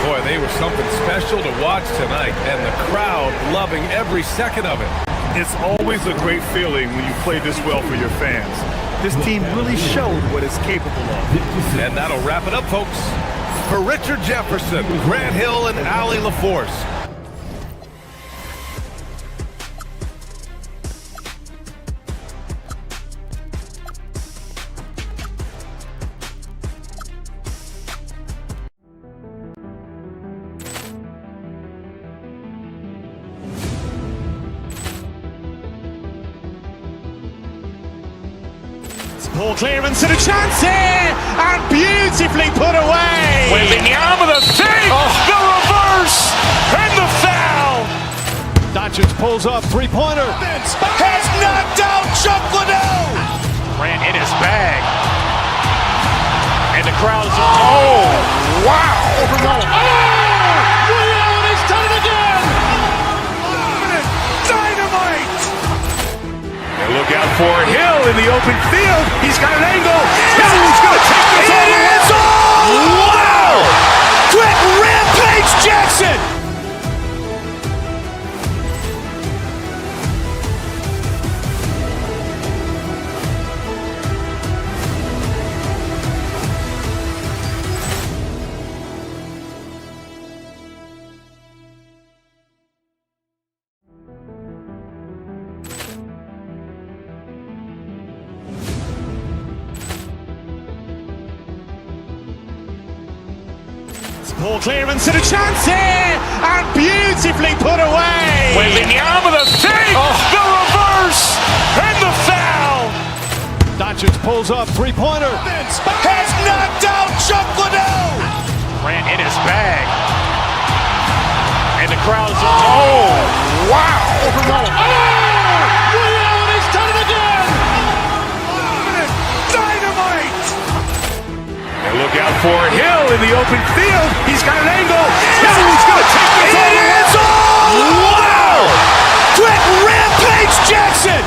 Boy, they were something special to watch tonight, and the crowd loving every second of it. It's always a great feeling when you play this well for your fans. This team really showed what it's capable of. And that'll wrap it up, folks. For Richard Jefferson, Grant Hill, and Allie LaForce, Ball clearance and a chance here, and beautifully put away. Wembanyama the save, the reverse, and the foul. Doncic pulls up, three-pointer. Has knocked out Chuck Liddell. Ran in his bag. And the crowd is, oh, wow. Ray Allen has done it again. Dynamite. And look out for Hill in the open field. He's got an angle. Hill's going to take this all the way. Wow. Quick rampage Jackson. Ball clearance and a chance here, and beautifully put away. Wembanyama the save, the reverse, and the foul. Doncic pulls up, three-pointer. Has knocked out Chuck Liddell. Ran in his bag. And the crowd is, oh, wow. Ray Allen has done it again. Dynamite. And look out for Hill in the open field. He's got an angle. Hill's going to take this all the way. Wow. Quick rampage Jackson.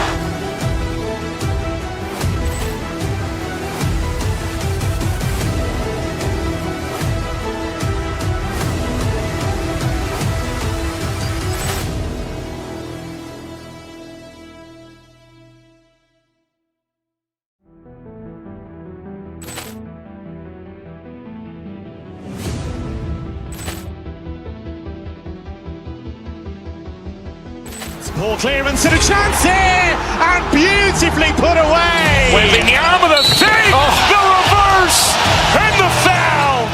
Ball clearance and a chance here, and beautifully put away. Wembanyama the save, the reverse, and the foul.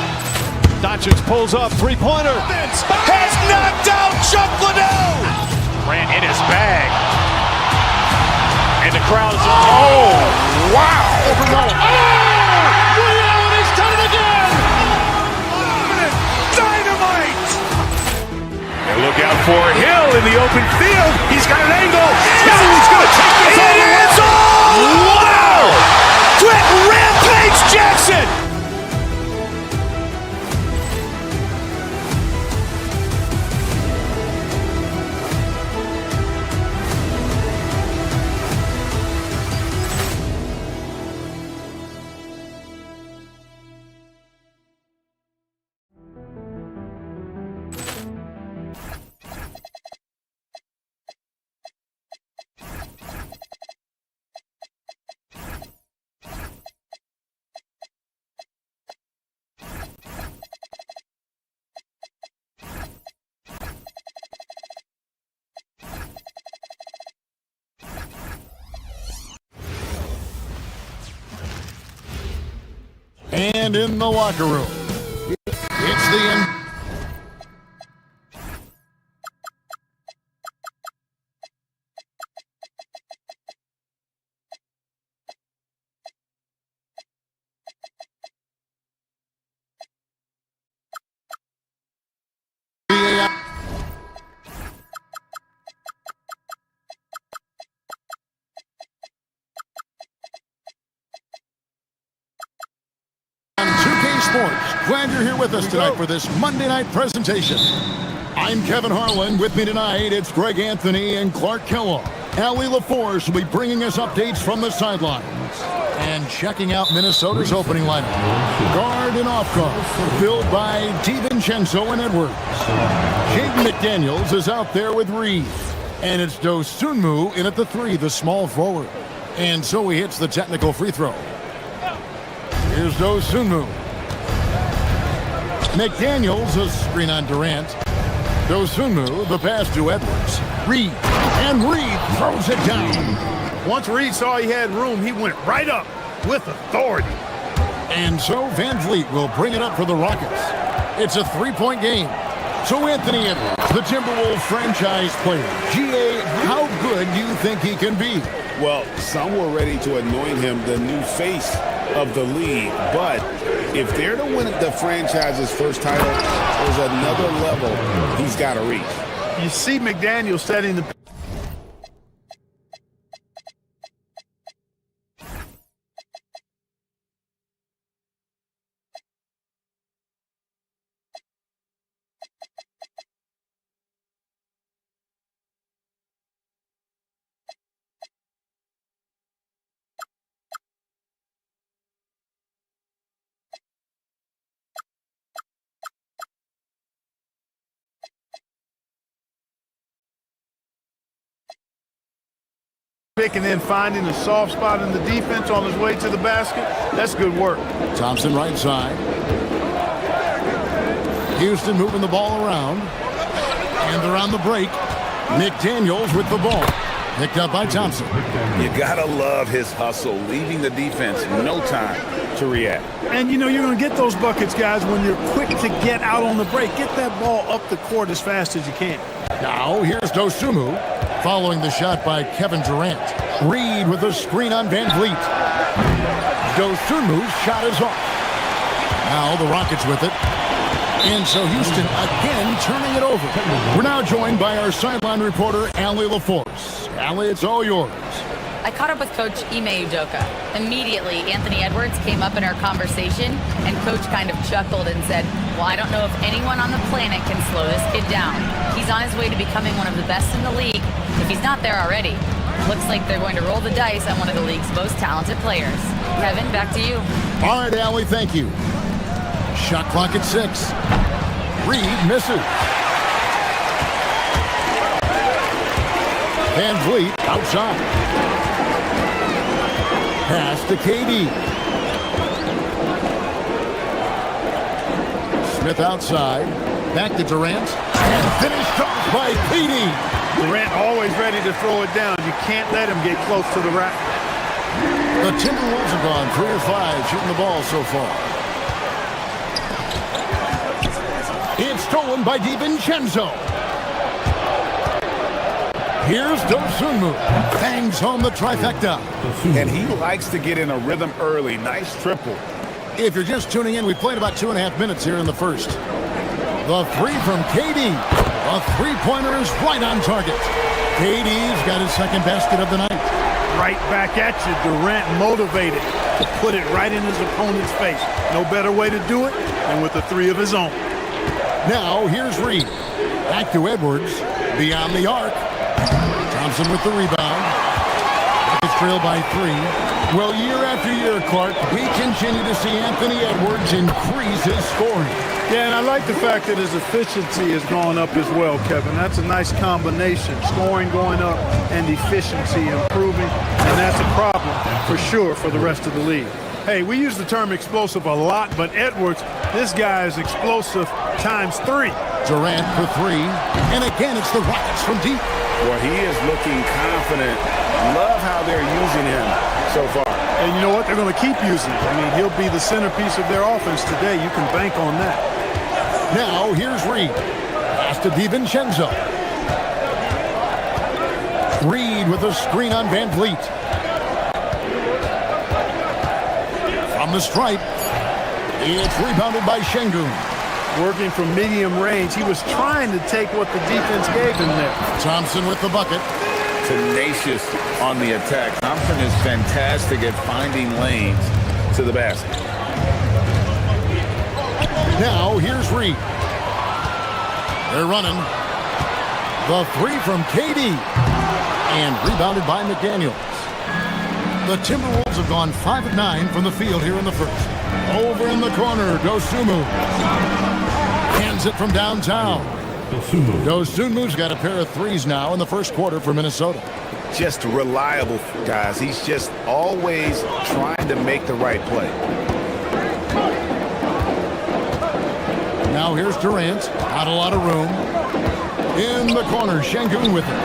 Doncic pulls up, three-pointer. Has knocked out Chuck Liddell. Ran in his bag. And the crowd is, oh, wow. Ray Allen has done it again. Dynamite. And look out for Hill in the open field. He's got an angle. Hill's going to take this all the way. Wow. Quick rampage Jackson. And in the locker room, it's the end. Sports. Glad you're here with us tonight for this Monday night presentation. I'm Kevin Harlan. With me tonight, it's Greg Anthony and Clark Kellogg. Allie LaForce will be bringing us updates from the sidelines. And checking out Minnesota's opening lineup. Guard and off guard, filled by DiVincenzo and Edwards. Jaden McDaniels is out there with Reed. And it's Dosunmu in at the 3, the small forward. And so he hits the technical free throw. Here's Dosunmu. McDaniels, a screen on Durant. Dosunmu, the pass to Edwards. Reed, and Reed throws it down. Once Reed saw he had room, he went right up with authority. And so Van Vliet will bring it up for the Rockets. It's a three-point game. So Anthony Edwards, the Timberwolves franchise player. GA, how good do you think he can be? Well, some were ready to anoint him the new face of the league, but if they're to win the franchise's first title, there's another level he's got to reach. You see McDaniel setting the pick and then finding a soft spot in the defense on his way to the basket. That's good work. Thompson right side. Houston moving the ball around. And they're on the break. McDaniels with the ball. Picked up by Thompson. You gotta love his hustle, leaving the defense no time to react. And you know you're going to get those buckets, guys, when you're quick to get out on the break. Get that ball up the court as fast as you can. Now here's Dosunmu following the shot by Kevin Durant. Reed with a screen on Van Vliet. Dosunmu's shot is off. Now the Rockets with it. And so Houston again turning it over. We're now joined by our sideline reporter, Allie LaForce. Allie, it's all yours. I caught up with Coach Ime Udoka. Immediately, Anthony Edwards came up in our conversation, and Coach kind of chuckled and said, well, I don't know if anyone on the planet can slow this kid down. He's on his way to becoming one of the best in the league, if he's not there already. Looks like they're going to roll the dice on one of the league's most talented players. Kevin, back to you. All right, Allie, thank you. Shot clock at 6. Reed misses. Van Vliet outside. Pass to KD. Smith outside. Back to Durant. And finished off by KD. Durant always ready to throw it down. You can't let him get close to the rack. The Timberwolves have gone 3 of 5 shooting the ball so far. It's stolen by DiVincenzo. Here's Dosunmu. Bangs home the trifecta. And he likes to get in a rhythm early. Nice triple. If you're just tuning in, we played about 2.5 minutes here in the first. The three from KD. A three-pointer is right on target. KD's got his second basket of the night. Right back at you. Durant motivated to put it right in his opponent's face. No better way to do it than with a three of his own. Now, here's Reed. Back to Edwards. Beyond the arc. Thompson with the rebound. It's trailed by 3. Well, year after year, Clark, we continue to see Anthony Edwards increase his scoring. Yeah, and I like the fact that his efficiency has gone up as well, Kevin. That's a nice combination. Scoring going up and efficiency improving. And that's a problem, for sure, for the rest of the league. Hey, we use the term explosive a lot, but Edwards, this guy is explosive times 3. Durant for 3. And again, it's the Rockets from deep. Well, he is looking confident. Love how they're using him so far. And you know what? They're going to keep using him. I mean, he'll be the centerpiece of their offense today. You can bank on that. Now, here's Reed. Pass to DiVincenzo. Reed with a screen on Van Vliet. From the stripe. It's rebounded by Şengün. Working from medium range. He was trying to take what the defense gave him there. Thompson with the bucket. Tenacious on the attack. Thompson is fantastic at finding lanes to the basket. Now, here's Reed. They're running. The 3 from KD. And rebounded by McDaniels. The Timberwolves have gone 5 of 9 from the field here in the first. Over in the corner, Dosunmu. Hands it from downtown. Dosunmu's got a pair of 3s now in the first quarter for Minnesota. Just reliable, guys. He's just always trying to make the right play. Now here's Durant. Not a lot of room. In the corner, Şengün with it.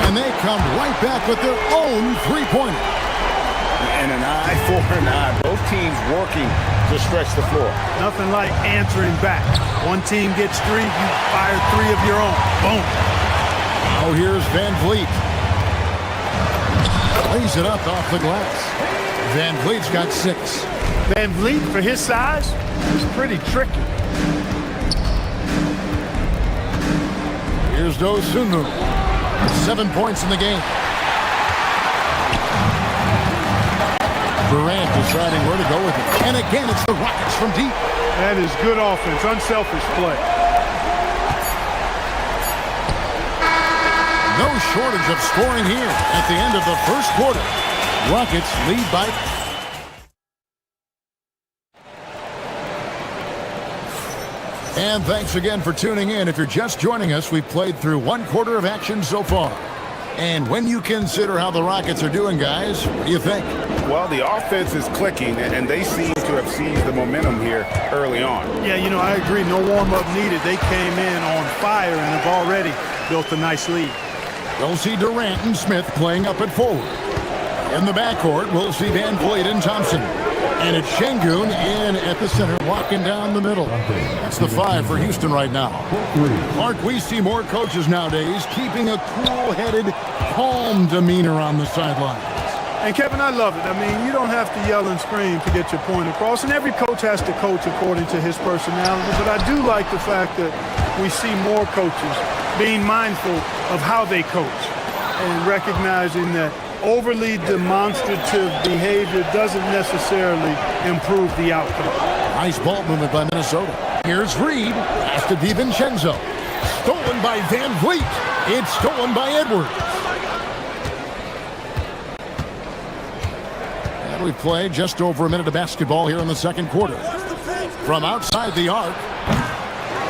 And they come right back with their own three-pointer. And an eye for an eye. Both teams working to stretch the floor. Nothing like answering back. One team gets 3, you fire 3 of your own. Boom. Now here's Van Vliet. Lays it up off the glass. Van Vliet's got 6. Van Vliet, for his size, is pretty tricky. Here's Dosunmu. 7 points in the game. Durant deciding where to go with it. And again, it's the Rockets from deep. That is good offense, unselfish play. No shortage of scoring here at the end of the first quarter. Rockets lead by... And thanks again for tuning in. If you're just joining us, we've played through 1 quarter of action so far. And when you consider how the Rockets are doing, guys, what do you think? Well, the offense is clicking, and they seem to have seized the momentum here early on. Yeah, I agree. No warm-up needed. They came in on fire and have already built a nice lead. We'll see Durant and Smith playing up at forward. In the backcourt, we'll see Van Vliet and Thompson. And it's Şengün in at the center, walking down the middle. That's the 5 for Houston right now. Mark, we see more coaches nowadays keeping a cool-headed, calm demeanor on the sidelines. And, Kevin, I love it. I mean, you don't have to yell and scream to get your point across, and every coach has to coach according to his personality. But I do like the fact that we see more coaches being mindful of how they coach and recognizing that overly demonstrative behavior doesn't necessarily improve the outcome. Nice ball movement by Minnesota. Here's Reed. Pass to DiVincenzo. Stolen by Van Vliet. It's stolen by Edwards. And we play just over a minute of basketball here in the second quarter. From outside the arc.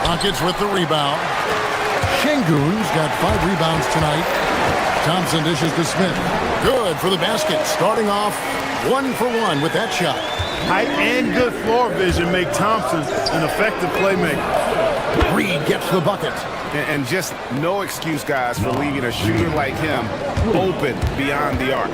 Rockets with the rebound. Şengün's got 5 rebounds tonight. Thompson dishes to Smith. Good for the basket. Starting off 1 for 1 with that shot. Height and good floor vision make Thompson an effective playmaker. Reed gets the bucket. And just no excuse, guys, for leaving a shooter like him open beyond the arc.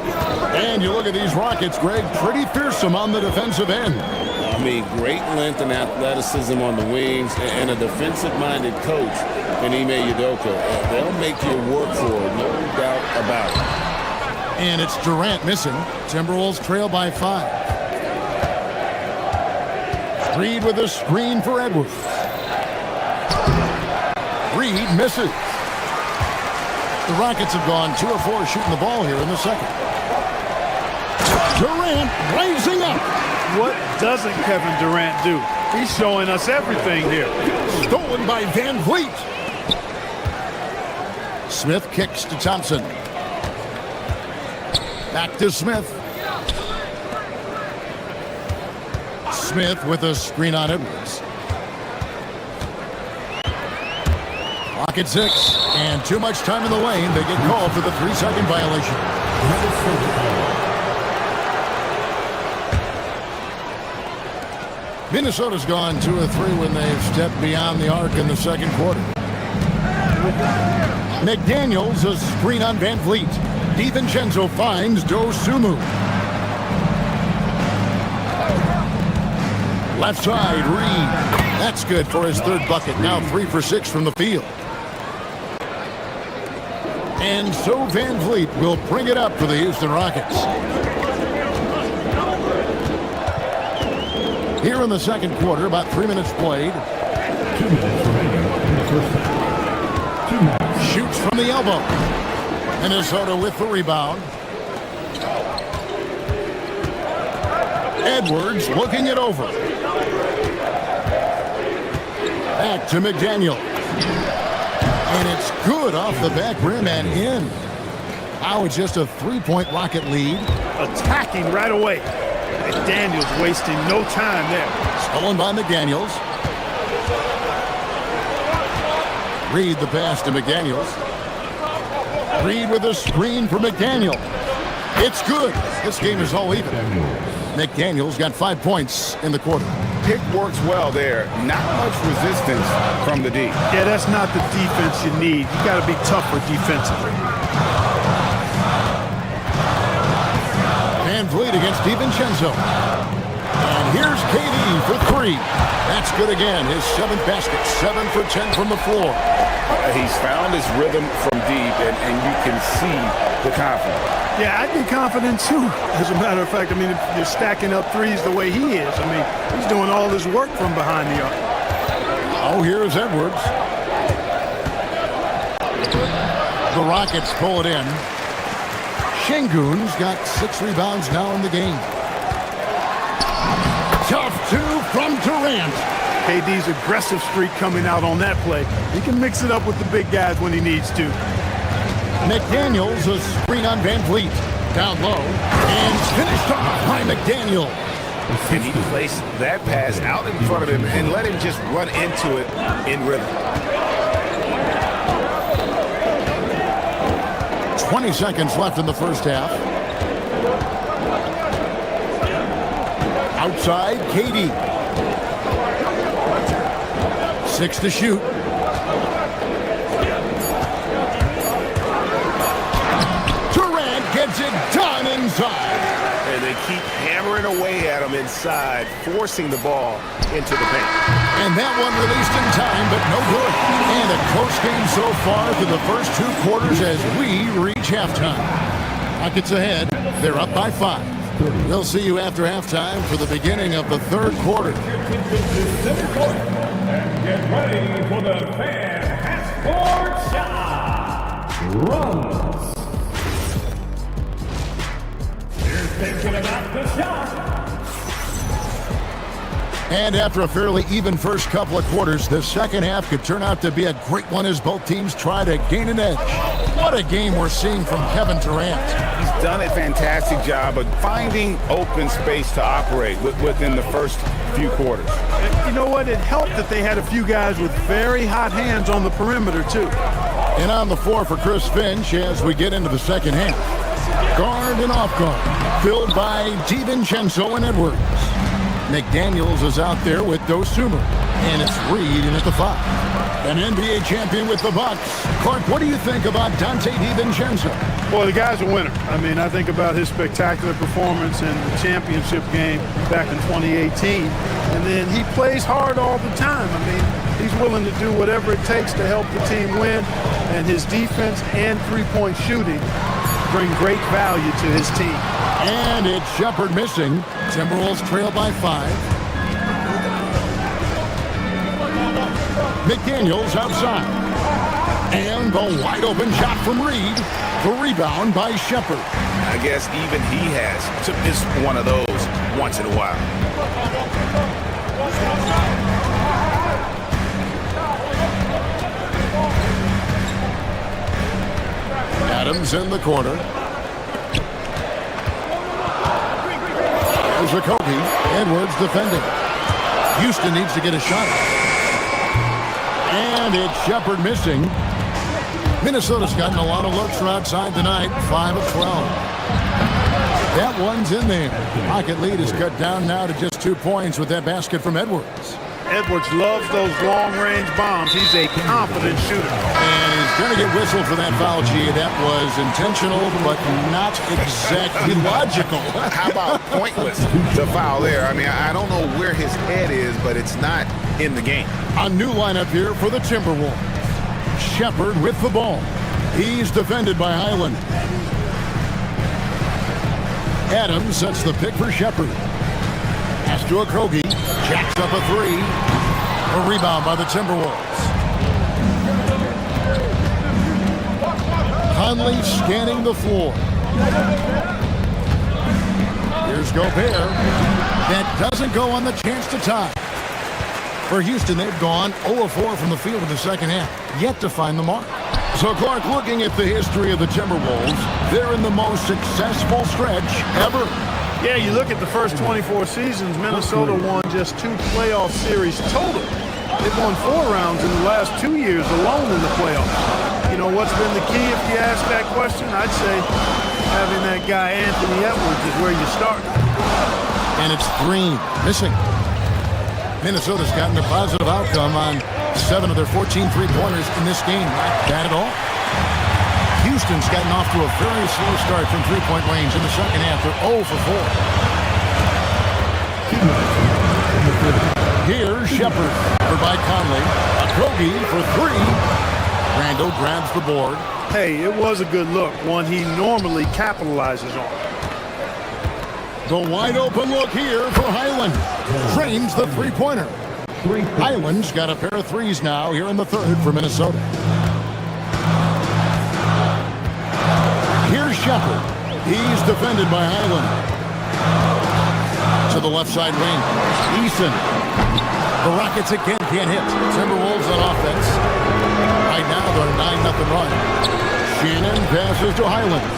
And you look at these Rockets, Greg, pretty fearsome on the defensive end. I mean, great length and athleticism on the wings, and a defensive-minded coach in Ime Udoka. They'll make you work for it, no doubt about it. And it's Durant missing. Timberwolves trail by 5. Reed with a screen for Edwards. Reed misses. The Rockets have gone 2 of 4 shooting the ball here in the second. Durant raising up. What doesn't Kevin Durant do? He's showing us everything here. Stolen by Van Vliet. Smith kicks to Thompson. Back to Smith. Smith with a screen on Edwards. Clock at 6, and too much time in the lane. They get called for the 3-second violation. Minnesota's gone 2 of 3 when they've stepped beyond the arc in the second quarter. McDaniels, a screen on Van Vliet. DiVincenzo finds Dosunmu. Left side, Reed. That's good for his 3rd bucket. Now 3 for 6 from the field. And so Van Vliet will bring it up for the Houston Rockets. Here in the second quarter, about 3 minutes played. 2 minutes remaining in the first half. 2 minutes. Shoots from the elbow. Minnesota with the rebound. Edwards looking it over. Back to McDaniel. And it's good off the back rim and in. Now it's just a 3-point Rocket lead. Attacking right away. McDaniels wasting no time there. Stolen by McDaniels. Reed the pass to McDaniels. Reed with a screen for McDaniel. It's good. This game is all even. McDaniels got 5 points in the quarter. Pick works well there. Not much resistance from the D. Yeah, that's not the defense you need. You got to be tougher defensively. Van Vliet against DiVincenzo. And here's KD for three. That's good again. His 7th basket, 7 for 10 from the floor. He's found his rhythm from deep, and you can see the confidence. Yeah, I'd be confident too. As a matter of fact, I mean, if you're stacking up threes the way he is, I mean, he's doing all his work from behind the arc. Oh, here's Edwards. The Rockets pull it in. Şengün's got 6 rebounds now in the game. Tough two from Durant. KD's aggressive streak coming out on that play. He can mix it up with the big guys when he needs to. McDaniels, a screen on Van Vliet. Down low. And finished off by McDaniel. Can he place that pass out in front of him and let him just run into it in rhythm? 20 seconds left in the first half. Outside, KD. 6 to shoot. Durant gets it done inside. And they keep hammering away at him inside, forcing the ball into the paint. And that one released in time, but no good. And a close game so far through the first 2 quarters as we reach halftime. Rockets ahead. They're up by 5. We'll see you after halftime for the beginning of the 3rd quarter. And get ready for the Fan Sports Shot. Runs. Here's thinking about the shot. And after a fairly even first couple of quarters, the second half could turn out to be a great one as both teams try to gain an edge. What a game we're seeing from Kevin Durant. He's done a fantastic job of finding open space to operate within the first few quarters. You know what? It helped that they had a few guys with very hot hands on the perimeter, too. And on the floor for Chris Finch as we get into the second half. Guard and off guard, filled by DiVincenzo and Edwards. McDaniels is out there with Dosumu. And it's Reed in at the 5. An NBA champion with the Bucks. Clark, what do you think about Dante DiVincenzo? Well, the guy's a winner. I mean, I think about his spectacular performance in the championship game back in 2018. And then he plays hard all the time. I mean, he's willing to do whatever it takes to help the team win. And his defense and three-point shooting bring great value to his team. And it's Shepard missing. Timberwolves trail by 5. McDaniels outside. And the wide open shot from Reed. The rebound by Shepard. I guess even he has to miss one of those once in a while. Adams in the corner. There's Okogie. Edwards defending. Houston needs to get a shot. And it's Shepard missing. Minnesota's gotten a lot of looks from outside tonight. 5 of 12. That one's in there. Rocket lead is cut down now to just 2 points with that basket from Edwards. Edwards loves those long-range bombs. He's a confident shooter. And he's going to get whistled for that foul, G. That was intentional, but not exactly logical. How about pointless, the foul there? I mean, I don't know where his head is, but it's not in the game. A new lineup here for the Timberwolves. Shepard with the ball. He's defended by Highland. Adams sets the pick for Shepard. Pass to Okogie. Jacks up a 3. A rebound by the Timberwolves. Conley scanning the floor. Here's Gobert. That doesn't go on the chance to tie. For Houston, they've gone 0 of 4 from the field in the second half. Yet to find the mark. So, Clark, looking at the history of the Timberwolves, they're in the most successful stretch ever. Yeah, you look at the first 24 seasons, Minnesota won just 2 playoff series total. They've won 4 rounds in the last 2 years alone in the playoffs. You know, what's been the key if you ask that question? I'd say having that guy Anthony Edwards is where you start. And it's Green missing. Minnesota's gotten a positive outcome on 7 of their 14 three-pointers in this game. Not bad at all. Houston's gotten off to a very slow start from three-point range in the second half. They're 0 for 4. Here's Shepard for by Conley. Okogie for three. Randall grabs the board. Hey, it was a good look, one he normally capitalizes on. The wide open look here for Highland. Trains the three-pointer. Highland's got a pair of threes now here in the third for Minnesota. Here's Shepard. He's defended by Highland. To the left side wing. Eason. The Rockets again can't hit. Timberwolves on offense. Right now they're 9-0 run. Shannon passes to Highland.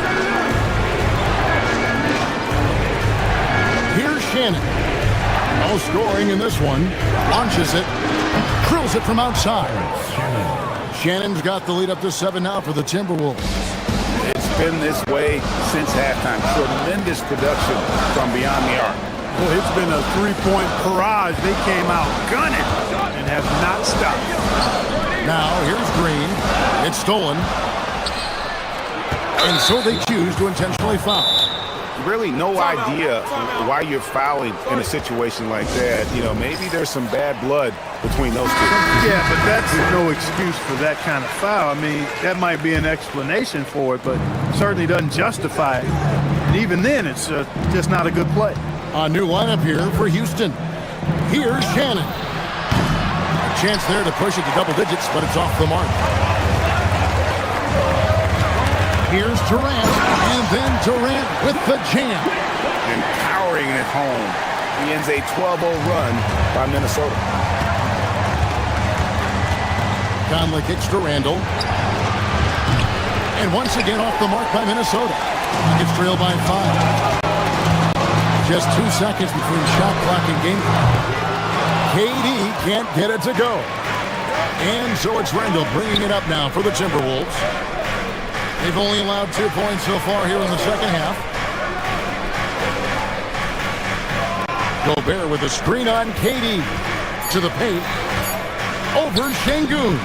Here's Shannon. No scoring in this one. Launches it. Drills it from outside. Shannon's got the lead up to 7 now for the Timberwolves. It's been this way since halftime. Tremendous production from beyond the arc. Well, it's been a three-point barrage. They came out gunning and have not stopped. Now, here's Green. It's stolen. And so they choose to intentionally foul. Really no idea why you're fouling in a situation like that. You know, maybe there's some bad blood between those two. Yeah, but that's no excuse for that kind of foul. I mean, that might be an explanation for it, but certainly doesn't justify it. And even then, it's just not a good play. A new lineup here for Houston. Here's Shannon. A chance there to push it to double digits, but it's off the mark. Here's Durant, and then Durant with the jam. And powering it home. He ends a 12-0 run by Minnesota. Conley kicks to Randall. And once again off the mark by Minnesota. It's trailed by 5. Just 2 seconds between shot clock and game clock. KD can't get it to go. And so it's Randall bringing it up now for the Timberwolves. They've only allowed 2 points so far here in the second half. Gobert with a screen on KD. To the paint. Over Şengün.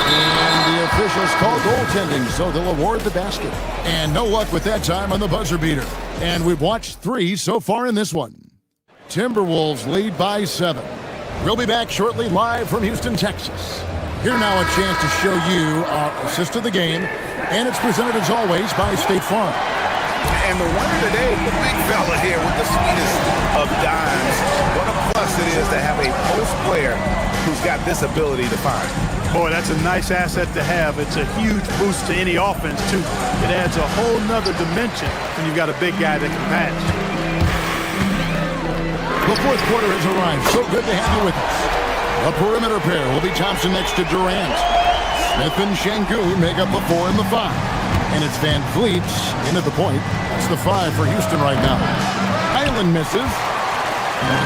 And the officials call goaltending, so they'll award the basket. And no luck with that time on the buzzer beater. And we've watched 3 so far in this one. Timberwolves lead by 7. We'll be back shortly live from Houston, Texas. Here now a chance to show you our assist of the game. And it's presented as always by State Farm. And the winner today, the big fella here with the sweetest of dimes. What a plus it is to have a post player who's got this ability to find. Boy, that's a nice asset to have. It's a huge boost to any offense, too. It adds a whole nother dimension when you've got a big guy that can pass. The fourth quarter has arrived. So good to have you with us. A perimeter pair will be Thompson next to Durant. Smith and Şengün make up the 4 and the 5. And it's Van Vliet in at the point. It's the 5 for Houston right now. Highland misses.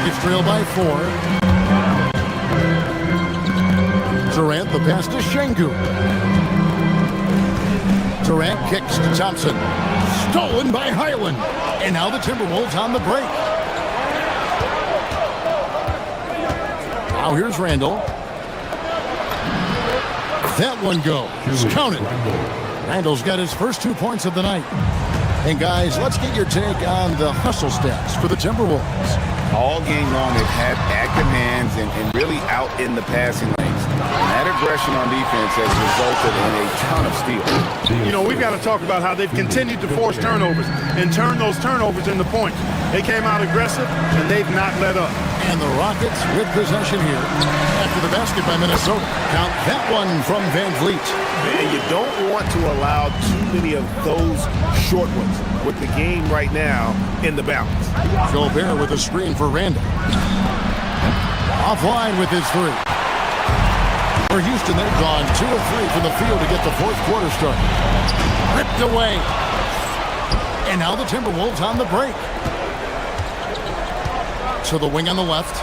Gets trailed by 4. Durant, the pass to Şengün. Durant kicks to Thompson. Stolen by Highland. And now the Timberwolves on the break. Now here's Randall. That one goes. Counted. Randall's got his first 2 points of the night. And guys, let's get your take on the hustle stats for the Timberwolves. All game long, they've had active hands and really out in the passing lanes. And that aggression on defense has resulted in a ton of steals. You know, we've got to talk about how they've continued to force turnovers and turn those turnovers into points. They came out aggressive, and they've not let up. And the Rockets with possession here after the basket by Minnesota. Count that one from Van Vliet. And you don't want to allow too many of those short ones with the game right now in the balance. Gobert with a screen for Randall. Offline with his 3. For Houston, they've gone 2 of 3 from the field to get the fourth quarter started. Ripped away. And now the Timberwolves on the break. To the wing on the left.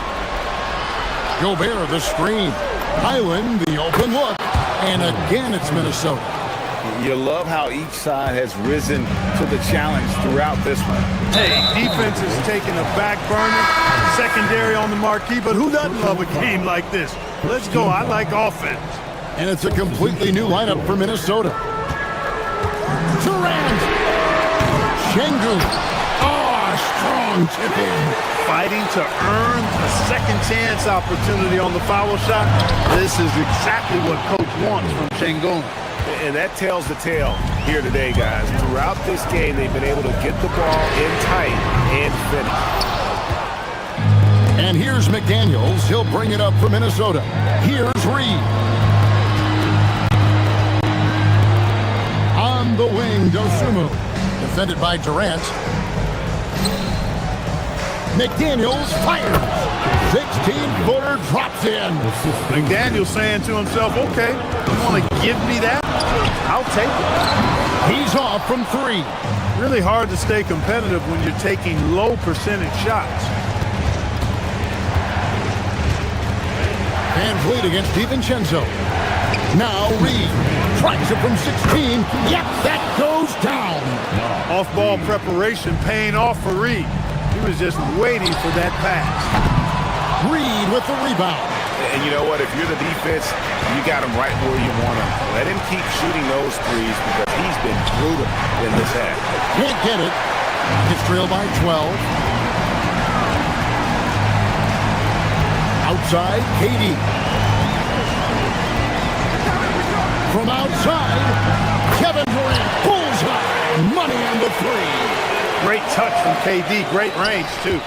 Gobert, the screen. Highland, the open look. And again, it's Minnesota. You love how each side has risen to the challenge throughout this one. Hey, defense is taking a back burner, secondary on the marquee, but who doesn't love a game like this? Let's go. I like offense. And it's a completely new lineup for Minnesota. Durant. Şengün. Oh, strong tip-in. Fighting to earn a second chance opportunity on the foul shot. This is exactly what coach wants from Şengün. And that tells the tale here today, guys. Throughout this game, they've been able to get the ball in tight and finish. And here's McDaniels. He'll bring it up for Minnesota. Here's Reed. On the wing, Dosunmu. Defended by Durant. McDaniels fires. 16-footer drops in. McDaniels saying to himself, okay, you want to give me that? I'll take it. He's off from 3. Really hard to stay competitive when you're taking low percentage shots. Van Vliet against DiVincenzo. Now Reed tries it from 16. Yep, that goes down. Off-ball preparation paying off for Reed. He was just waiting for that pass. Reed with the rebound. And you know what? If you're the defense, you got him right where you want him. Let him keep shooting those threes because he's been brutal in this half. Can't get it. It's trailed by 12. Outside, KD. From outside, Kevin Durant pulls up. Money on the 3. Great touch from KD. Great range, too.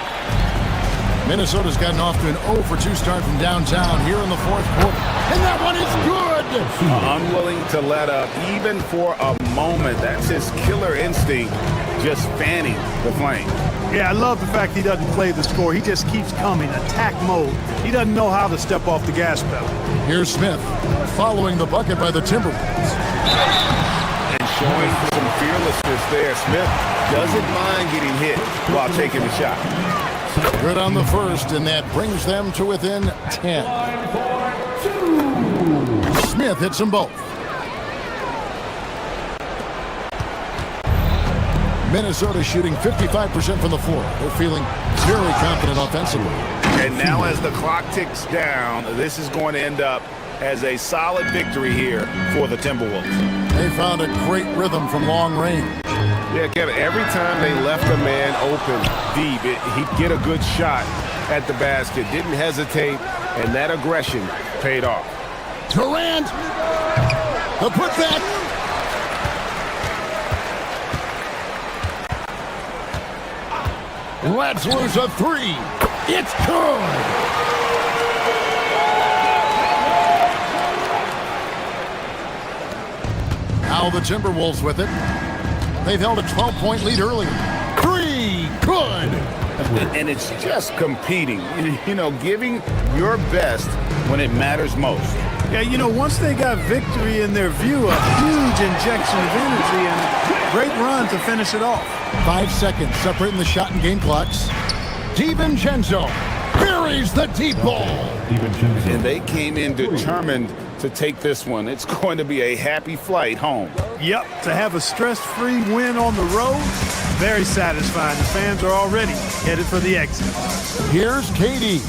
Minnesota's gotten off to an 0 for 2 start from downtown here in the 4th quarter. And that one is good! Unwilling to let up even for a moment. That's his killer instinct, just fanning the flame. Yeah, I love the fact he doesn't play the score. He just keeps coming, attack mode. He doesn't know how to step off the gas pedal. Here's Smith, following the bucket by the Timberwolves. And showing some fearlessness there. Smith doesn't mind getting hit while taking the shot. Good on the first, and that brings them to within 10. Smith hits them both. Minnesota shooting 55% from the floor. They're feeling very confident offensively. And now as the clock ticks down, this is going to end up as a solid victory here for the Timberwolves. They found a great rhythm from long range. Yeah, Kevin, every time they left a man open deep, he'd get a good shot at the basket. Didn't hesitate, and that aggression paid off. Durant, the putback. Let's lose a 3. It's good. Now the Timberwolves with it. They've held a 12-point lead earlier. 3, good. And it's just competing, you know, giving your best when it matters most. Yeah, you know, once they got victory in their view, a huge injection of energy and great run to finish it off. 5 seconds separating the shot and game clocks. DiVincenzo buries the deep ball. And they came in determined to take this one. It's going to be a happy flight home. Yep, to have a stress-free win on the road, very satisfying. The fans are already headed for the exit. Here's KD,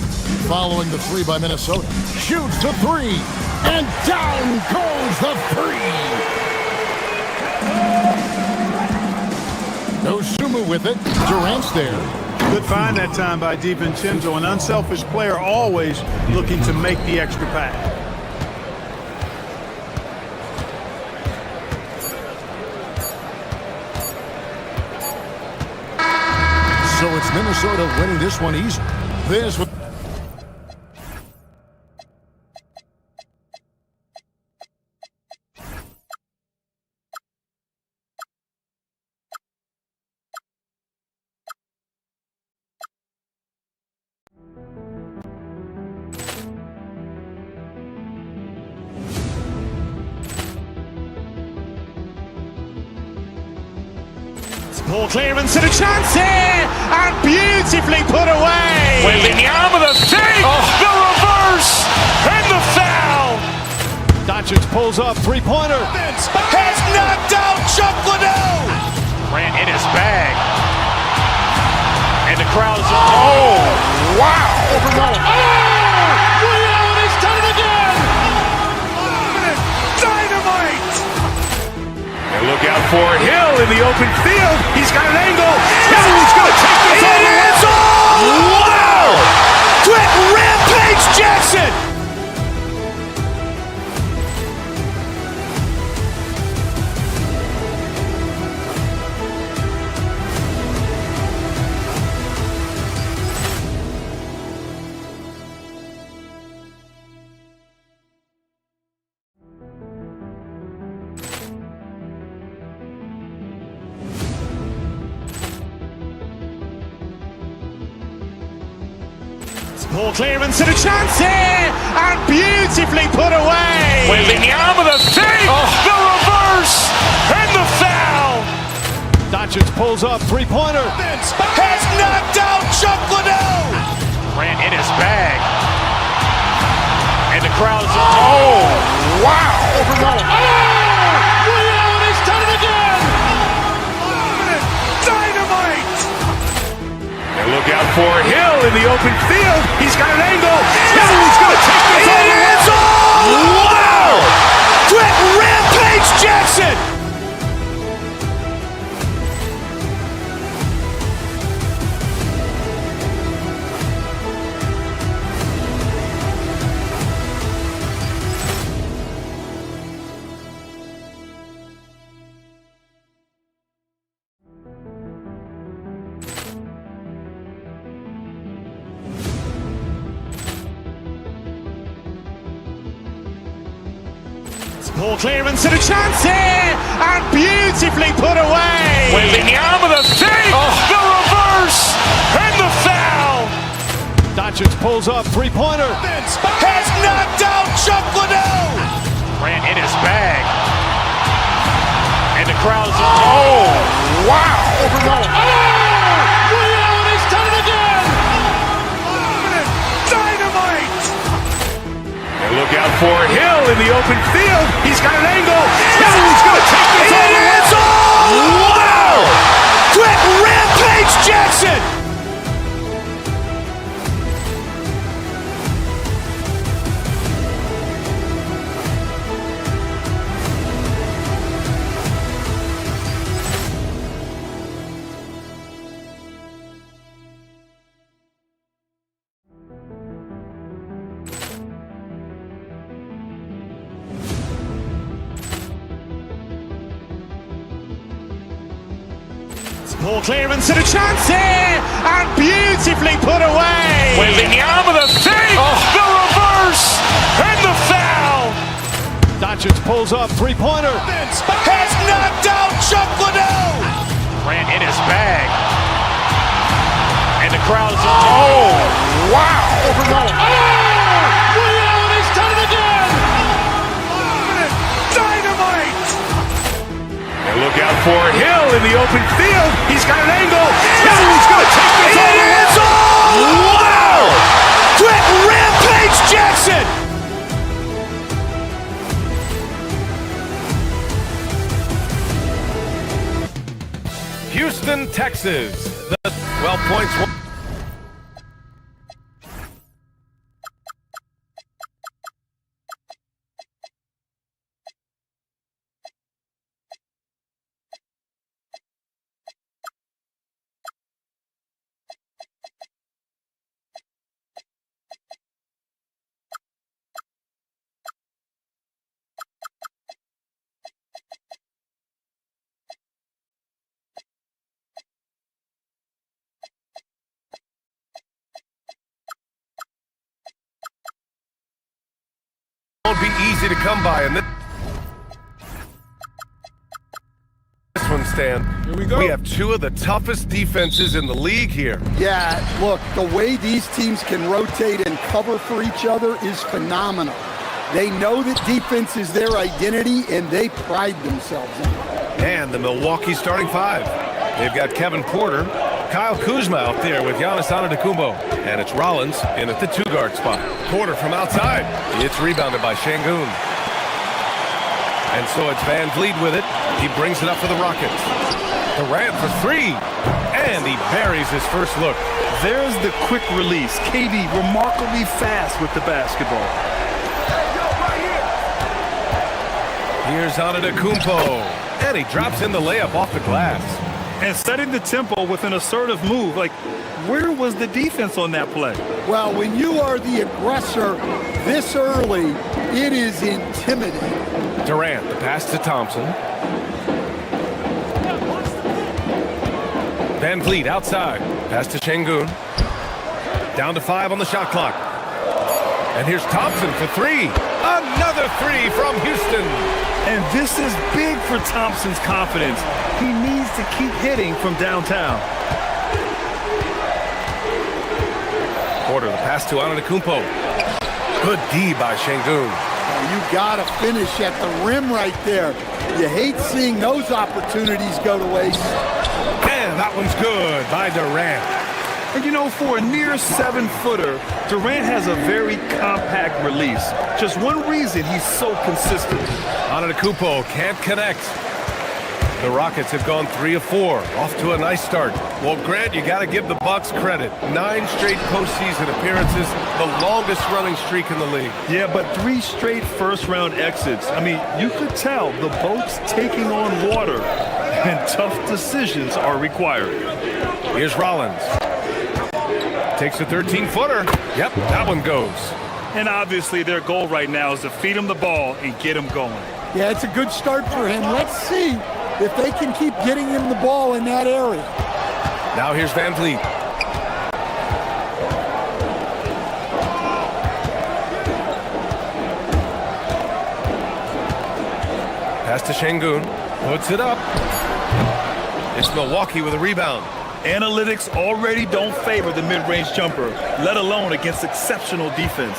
following the 3 by Minnesota. Shoots to 3, and down goes the 3. Dosunmu with it. Durant's there. Good find that time by DiVincenzo, an unselfish player always looking to make the extra pass. So it's Minnesota winning this one easy. This with Ball clearance and a chance here, and beautifully put away. Wembanyama the fake, the reverse, and the foul. Doncic pulls up, 3-pointer. Has knocked out Chuck Liddell. Ran in his bag. And the crowd is, oh, wow. Ray Allen has done it again. Dynamite. And Look out for Hill in the open field. He's got an angle. Hill is going to take this all the way. Wow! Quick Rampage Jackson! Ball clearance and a chance here, and beautifully put away. With the arm of the fake, the reverse, and the foul. Doncic pulls up, three-pointer. Has knocked out Chuck Liddell. Grant in his bag. And the crowd's, oh, wow. Willie Allen has done it again. Dynamite. And look out for Hill in the open field. He's got an angle. Hill is going to take this all the way. Wow! Quick Rampage Jackson! Ball clearance and a chance here, and beautifully put away. With the arm of the fake, the reverse, and the foul. Doncic pulls up, three-pointer. Has knocked out Chuck Liddell. Grant in his bag. And the crowd's, oh, wow. Willie Allen has done it again. Dynamite. And look out for Hill in the open field. He's got an angle. Hill is going to take this all the way. Wow! Quick Rampage Jackson! Ball clearance and a chance here, and beautifully put away. With the arm of the fake, the reverse, and the foul. Doncic pulls up, three-pointer. Has knocked out Chuck Liddell. Grant in his bag. And the crowd's, oh, wow. Willie Allen has done it again. Dynamite. And look out for Hill in the open field. He's got an angle. Hill is going to take this all the way. Wow! Quick Rampage Jackson! Houston, Texas. The 12 points. Won't be easy to come by in this one, Stan. Here we go. We have two of the toughest defenses in the league here. Yeah, look, the way these teams can rotate and cover for each other is phenomenal. They know that defense is their identity, and they pride themselves in it. And the Milwaukee starting five. They've got Kevin Porter, Kyle Kuzma out there with Giannis Antetokounmpo, and it's Rollins in at the two-guard spot. Porter from outside. It's rebounded by Şengün. And so it's Van Vliet with it. He brings it up for the Rockets. Durant for three, and he buries his first look. There's the quick release. KD remarkably fast with the basketball. Here's Antetokounmpo. And he drops in the layup off the glass. And setting the tempo with an assertive move. Like, where was the defense on that play? Well, when you are the aggressor this early, it is intimidating. Durant, the pass to Thompson. Van Vliet outside. Pass to Şengün. Down to 5 on the shot clock. And here's Thompson for 3. Another 3 from Houston. And this is big for Thompson's confidence. He needs to keep hitting from downtown. Porter, the pass to Antetokounmpo. Good D by Şengün. You gotta finish at the rim right there. You hate seeing those opportunities go to waste. And that one's good by Durant. And you know, for a near 7-footer, Durant has a very compact release. Just one reason he's so consistent. Antetokounmpo can't connect. The Rockets have gone 3 of 4, off to a nice start. Well, Grant, you got to give the Bucks credit. 9 straight postseason appearances, the longest running streak in the league. Yeah, but 3 straight first-round exits. I mean, you could tell the boat's taking on water, and tough decisions are required. Here's Rollins. Takes a 13-footer. Yep, that one goes. And obviously their goal right now is to feed him the ball and get him going. Yeah, it's a good start for him. Let's see if they can keep getting him the ball in that area. Now here's Van Vliet. Pass to Şengün. Puts it up. It's Milwaukee with a rebound. Analytics already don't favor the mid-range jumper, let alone against exceptional defense.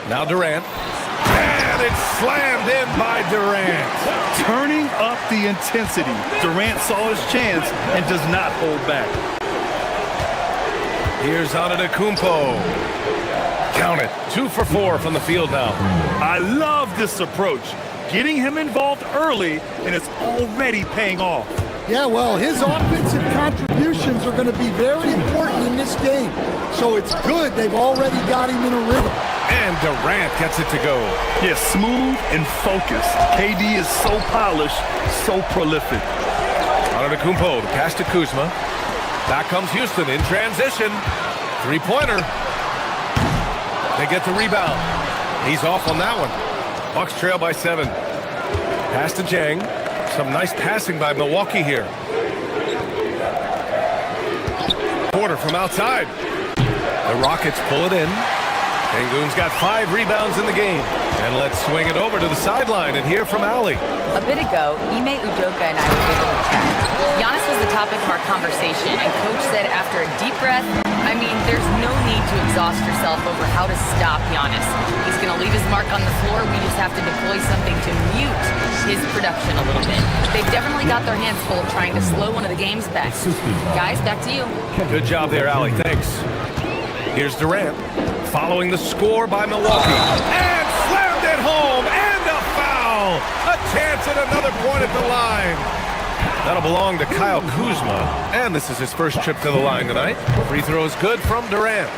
Now Durant. And it's slammed in by Durant. Turning up the intensity. Durant saw his chance and does not hold back. Here's Antetokounmpo. Count it. 2 for 4 from the field now. I love this approach. Getting him involved early, and it's already paying off. Yeah, well, his offensive contributions are going to be very important in this game. So it's good they've already got him in a rhythm. And Durant gets it to go. Yeah, smooth and focused. KD is so polished, so prolific. Antetokounmpo, the pass to Kuzma. Back comes Houston in transition. 3-pointer. They get the rebound. He's off on that one. Bucks trail by 7. Pass to Jang. Some nice passing by Milwaukee here. Porter from outside. The Rockets pull it in. Şengün's got 5 rebounds in the game. And let's swing it over to the sideline and hear from Allie. A bit ago, Ime Udoka and I were able to chat. Giannis was the topic of our conversation, and Coach said after a deep breath, I mean, there's no need to exhaust yourself over how to stop Giannis. He's going to leave his mark on the floor. We just have to deploy something to mute his production a little bit. They've definitely got their hands full trying to slow one of the game's best. Guys, back to you. Good job there, Allie. Thanks. Here's Durant, following the score by Milwaukee. And slammed it home, and a foul! A chance at another point at the line. That'll belong to Kyle Kuzma. And this is his first trip to the line tonight. Free throw is good from Durant.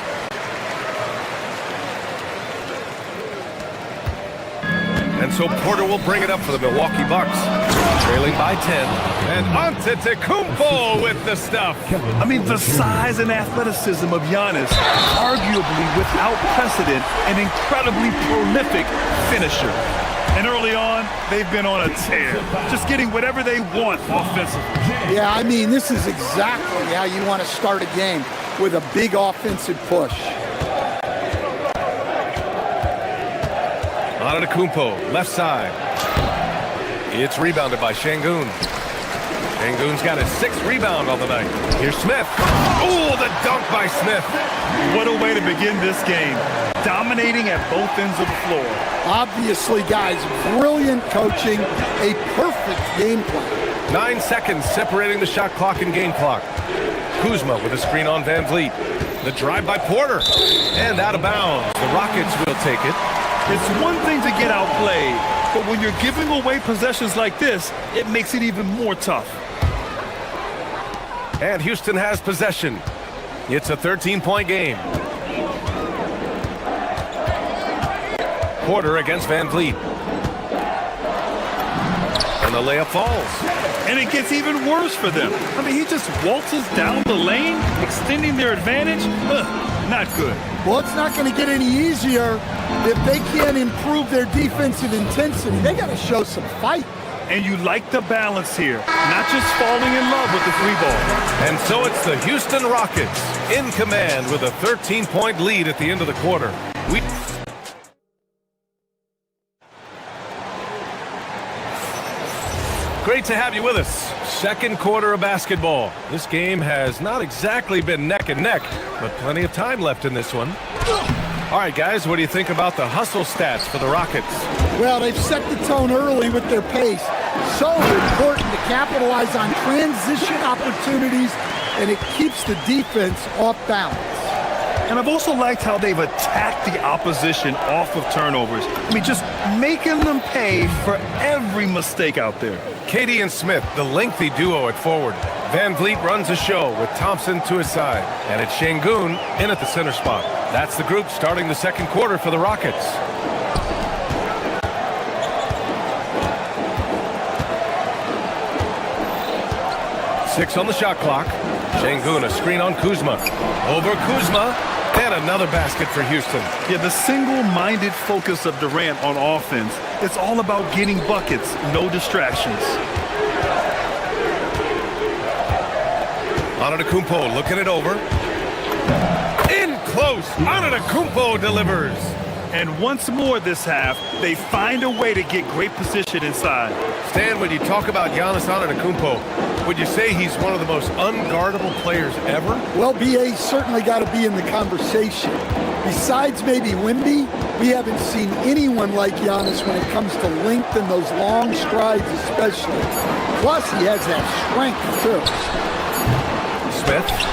And so Porter will bring it up for the Milwaukee Bucks. Trailing by 10. And Antetokounmpo with the stuff. I mean, the size and athleticism of Giannis, arguably without precedent, an incredibly prolific finisher. And early on, they've been on a tear, just getting whatever they want offensively. Yeah, I mean, this is exactly how you want to start a game, with a big offensive push. Antetokounmpo, left side. It's rebounded by Şengün. Şengün's got his 6th rebound on the night. Here's Smith. Oh, the dunk by Smith. What a way to begin this game. Dominating at both ends of the floor. Obviously, guys, brilliant coaching, a perfect game plan. 9 seconds separating the shot clock and game clock. Kuzma with a screen on Van Vliet. The drive by Porter. And out of bounds. The Rockets will take it. It's one thing to get outplayed, but when you're giving away possessions like this, it makes it even more tough. And Houston has possession. It's a 13-point game. Porter against Van Vliet. the layup falls. And it gets even worse for them. I mean, he just waltzes down the lane, extending their advantage. Not good. Well, it's not going to get any easier if they can't improve their defensive intensity. They got to show some fight. And you like the balance here, not just falling in love with the three ball. And so it's the Houston Rockets in command with a 13-point lead at the end of the quarter. Great to have you with us. Second quarter of basketball. This game has not exactly been neck and neck, but plenty of time left in this one. All right, guys, what do you think about the hustle stats for the Rockets? Well, they've set the tone early with their pace. So important to capitalize on transition opportunities, and it keeps the defense off balance. And I've also liked how they've attacked the opposition off of turnovers. I mean, just making them pay for every mistake out there. KD and Smith, the lengthy duo at forward. Van Vliet runs the show with Thompson to his side. And it's Şengün in at the center spot. That's the group starting the second quarter for the Rockets. Six on the shot clock. Şengün, a screen on Kuzma. Over Kuzma. And another basket for Houston. Yeah, the single-minded focus of Durant on offense. It's all about getting buckets, no distractions. Antetokounmpo looking it over. In close. Antetokounmpo delivers. And once more this half, they find a way to get great position inside. Stan, when you talk about Giannis Antetokounmpo, would you say he's one of the most unguardable players ever? Well, BA's certainly got to be in the conversation. Besides maybe Wemby, we haven't seen anyone like Giannis when it comes to length and those long strides especially. Plus, he has that strength, too. Smith.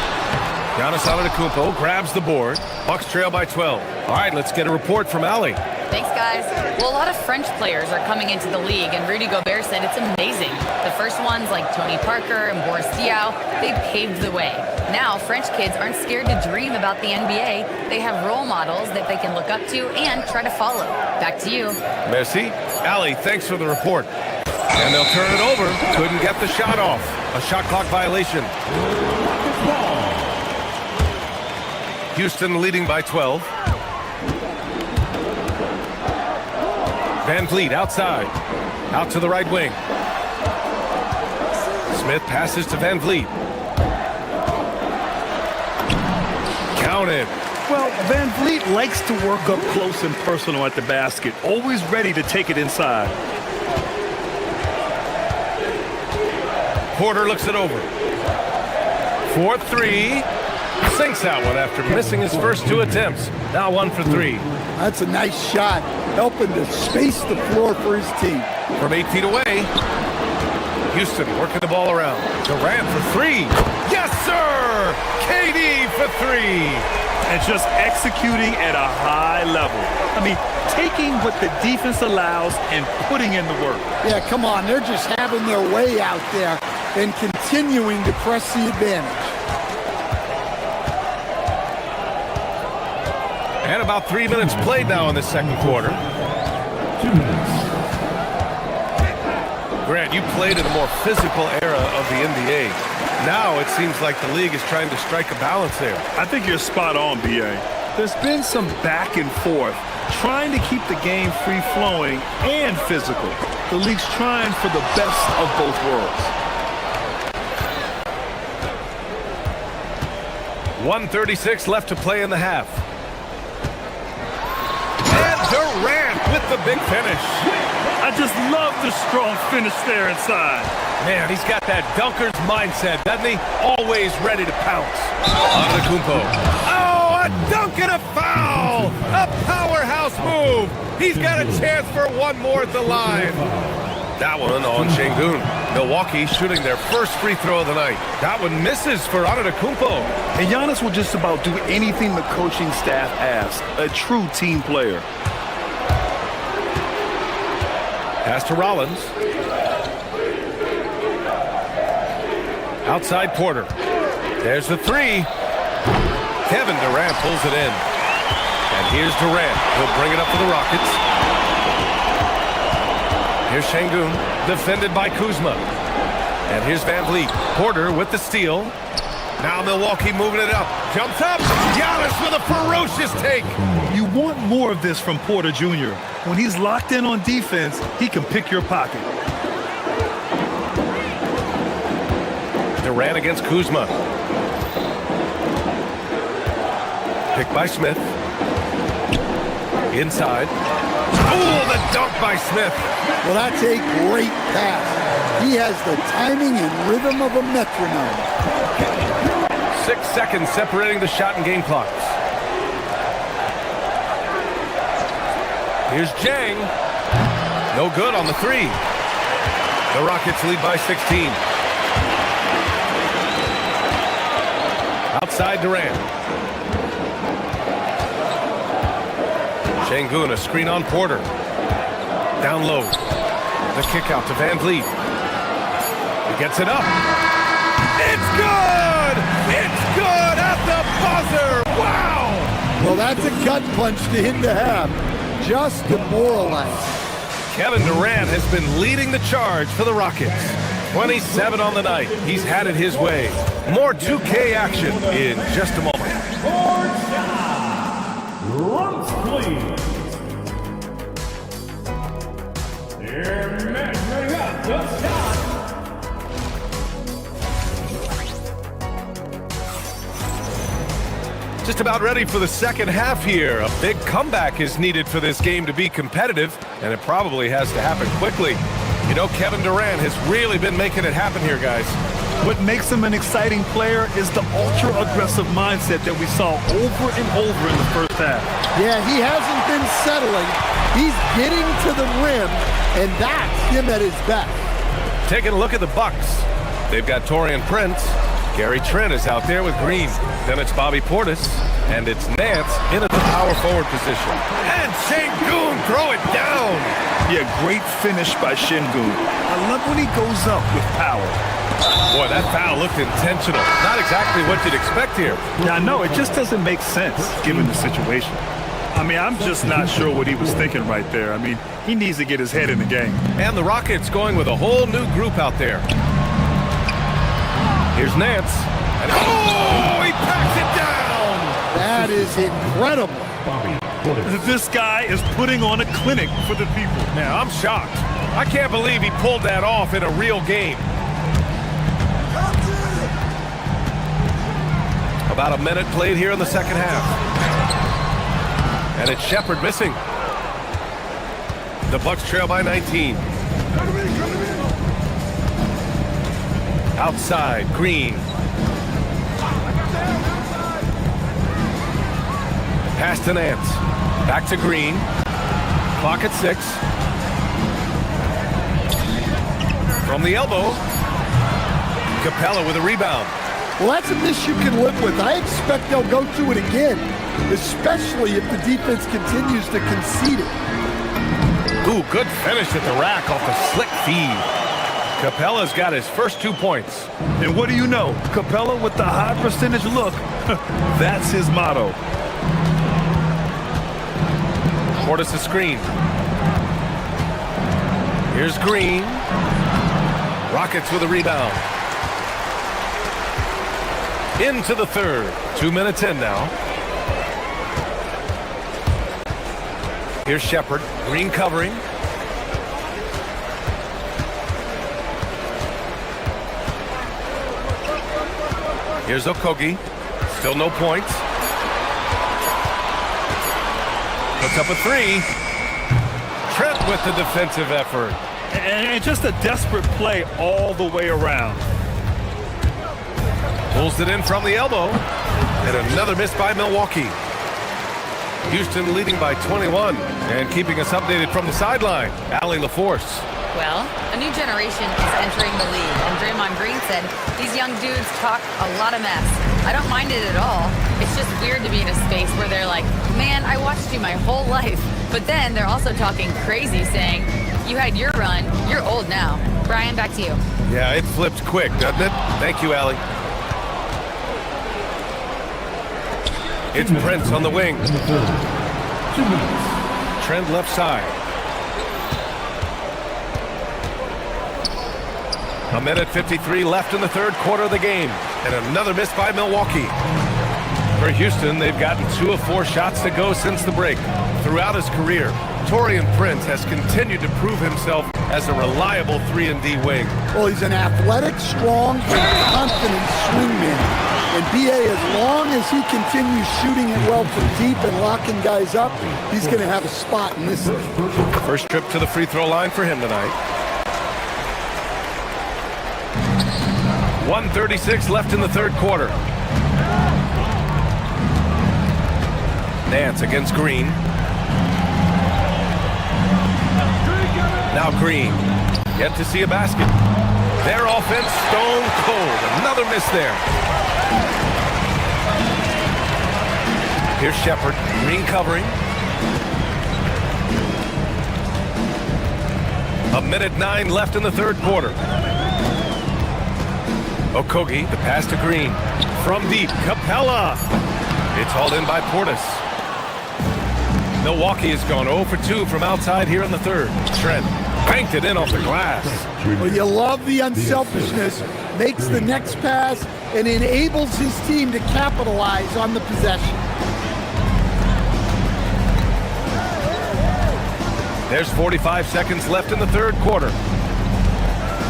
Giannis Antetokounmpo grabs the board. Bucks trail by 12. All right, let's get a report from Allie. Thanks, guys. Well, a lot of French players are coming into the league, and Rudy Gobert said it's amazing. The first ones, like Tony Parker and Boris Diaw, they paved the way. Now, French kids aren't scared to dream about the NBA. They have role models that they can look up to and try to follow. Back to you. Merci. Allie, thanks for the report. And they'll turn it over. Couldn't get the shot off. A shot clock violation. Houston leading by 12. Van Vliet outside. Out to the right wing. Smith passes to Van Vliet. Counted. Well, Van Vliet likes to work up close and personal at the basket, always ready to take it inside. Porter looks it over. 4-3. Sinks that one after missing his first two attempts. Now 1 for 3. That's a nice shot, helping to space the floor for his team. From 8 feet away, Houston working the ball around. Durant for 3. Yes, sir! KD for 3. And just executing at a high level. I mean, taking what the defense allows and putting in the work. Yeah, come on. They're just having their way out there and continuing to press the advantage. And about 3 minutes played now in the second quarter. 2 minutes. Grant, you played in a more physical era of the NBA. Now it seems like the league is trying to strike a balance there. I think you're spot on, BA. There's been some back and forth, trying to keep the game free-flowing and physical. The league's trying for the best of both worlds. 1:36 left to play in the half. And Durant with the big finish. I just love the strong finish there inside. Man, he's got that dunker's mindset, doesn't he? Always ready to pounce. Antetokounmpo. Oh, a dunk and a foul! A powerhouse move. He's got a chance for one more at the line. That one on Şengün. Milwaukee shooting their first free throw of the night. That one misses for Antetokounmpo. And Giannis will just about do anything the coaching staff asks. A true team player. Pass to Rollins. Outside Porter. There's the 3. Kevin Durant pulls it in. And here's Durant. He'll bring it up for the Rockets. Here's Şengün, defended by Kuzma. And here's Van Vliet. Porter with the steal. Now Milwaukee moving it up. Jumps up. Giannis with a ferocious take. You want more of this from Porter Jr. When he's locked in on defense, he can pick your pocket. Durant against Kuzma. Picked by Smith. Inside. Oh, the dunk by Smith. Well, that's a great pass. He has the timing and rhythm of a metronome. 6 seconds separating the shot and game clocks. Here's Jang. No good on the three. The Rockets lead by 16. Outside Durant. Şengün, a screen on Porter. Down low. The kick out to Van Vliet. He gets it up. It's good! It's good at the buzzer! Wow! Well, that's a gut punch to hit the half. Just demoralized. Kevin Durant has been leading the charge for the Rockets. 27 on the night. He's had it his way. More 2K action in just a moment. Runs, please. They're measuring up the shot. Just about ready for the second half here. A big comeback is needed for this game to be competitive, and it probably has to happen quickly. You know, Kevin Durant has really been making it happen here, guys. What makes him an exciting player is the ultra-aggressive mindset that we saw over and over in the first half. Yeah, he hasn't been settling. He's getting to the rim, and that's him at his best. Taking a look at the Bucks. They've got Taurean Prince. Gary Trent is out there with Green. Then it's Bobby Portis. And it's Nance in at the power forward position. And Şengün throw it down. Yeah, great finish by Şengün. I love when he goes up with power. Boy, that foul looked intentional. Not exactly what you'd expect here. Yeah, I know. It just doesn't make sense given the situation. I mean, I'm just not sure what he was thinking right there. I mean, he needs to get his head in the game. And the Rockets going with a whole new group out there. Here's Nance. And oh, he packs it down! That is incredible. This guy is putting on a clinic for the people. Yeah, I'm shocked. I can't believe he pulled that off in a real game. About a minute played here in the second half. And it's Shepherd missing. The Bucks trail by 19. Outside, Green. Pass to Nance. Back to Green. Clock at 6. From the elbow. Capella with a rebound. Well, that's a miss you can live with. I expect they'll go to it again, especially if the defense continues to concede it. Ooh, good finish at the rack off the slick feed. Capella's got his first 2 points. And what do you know? Capella with the high percentage look. That's his motto. Portis a screen. Here's Green. Rockets with a rebound. Into the third. 2 minutes in now. Here's Shepherd. Green covering. Here's Okogie. Still no points. Puts up a three. Trent with the defensive effort. And just a desperate play all the way around. Pulls it in from the elbow. And another miss by Milwaukee. Houston leading by 21. And keeping us updated from the sideline, Allie LaForce. Well, a new generation is entering the league, and Draymond Green said these young dudes talk a lot of mess. I don't mind it at all. It's just weird to be in a space where they're like, man, I watched you my whole life. But then they're also talking crazy, saying, you had your run, you're old now. Brian, back to you. Yeah, it flipped quick, doesn't it? Thank you, Allie. It's Prince on the wing. 2 minutes. Trent left side. A minute 53 left in the third quarter of the game. And another miss by Milwaukee. For Houston, they've gotten 2 of 4 shots to go since the break. Throughout his career, Taurean Prince has continued to prove himself as a reliable 3-and-D wing. Well, he's an athletic, strong, and confident swingman. And B.A., as long as he continues shooting it well from deep and locking guys up, he's going to have a spot in this league. First trip to the free throw line for him tonight. 1:36 left in the third quarter. Nance against Green. Now Green. Yet to see a basket. Their offense stone cold. Another miss there. Here's Shepard. Green covering. A minute 9 left in the third quarter. Okogie, the pass to Green. From deep, Capella. It's hauled in by Portis. Milwaukee has gone 0 for 2 from outside here in the third. Trent banked it in off the glass. Well, you love the unselfishness. Makes the next pass and enables his team to capitalize on the possession. There's 45 seconds left in the third quarter.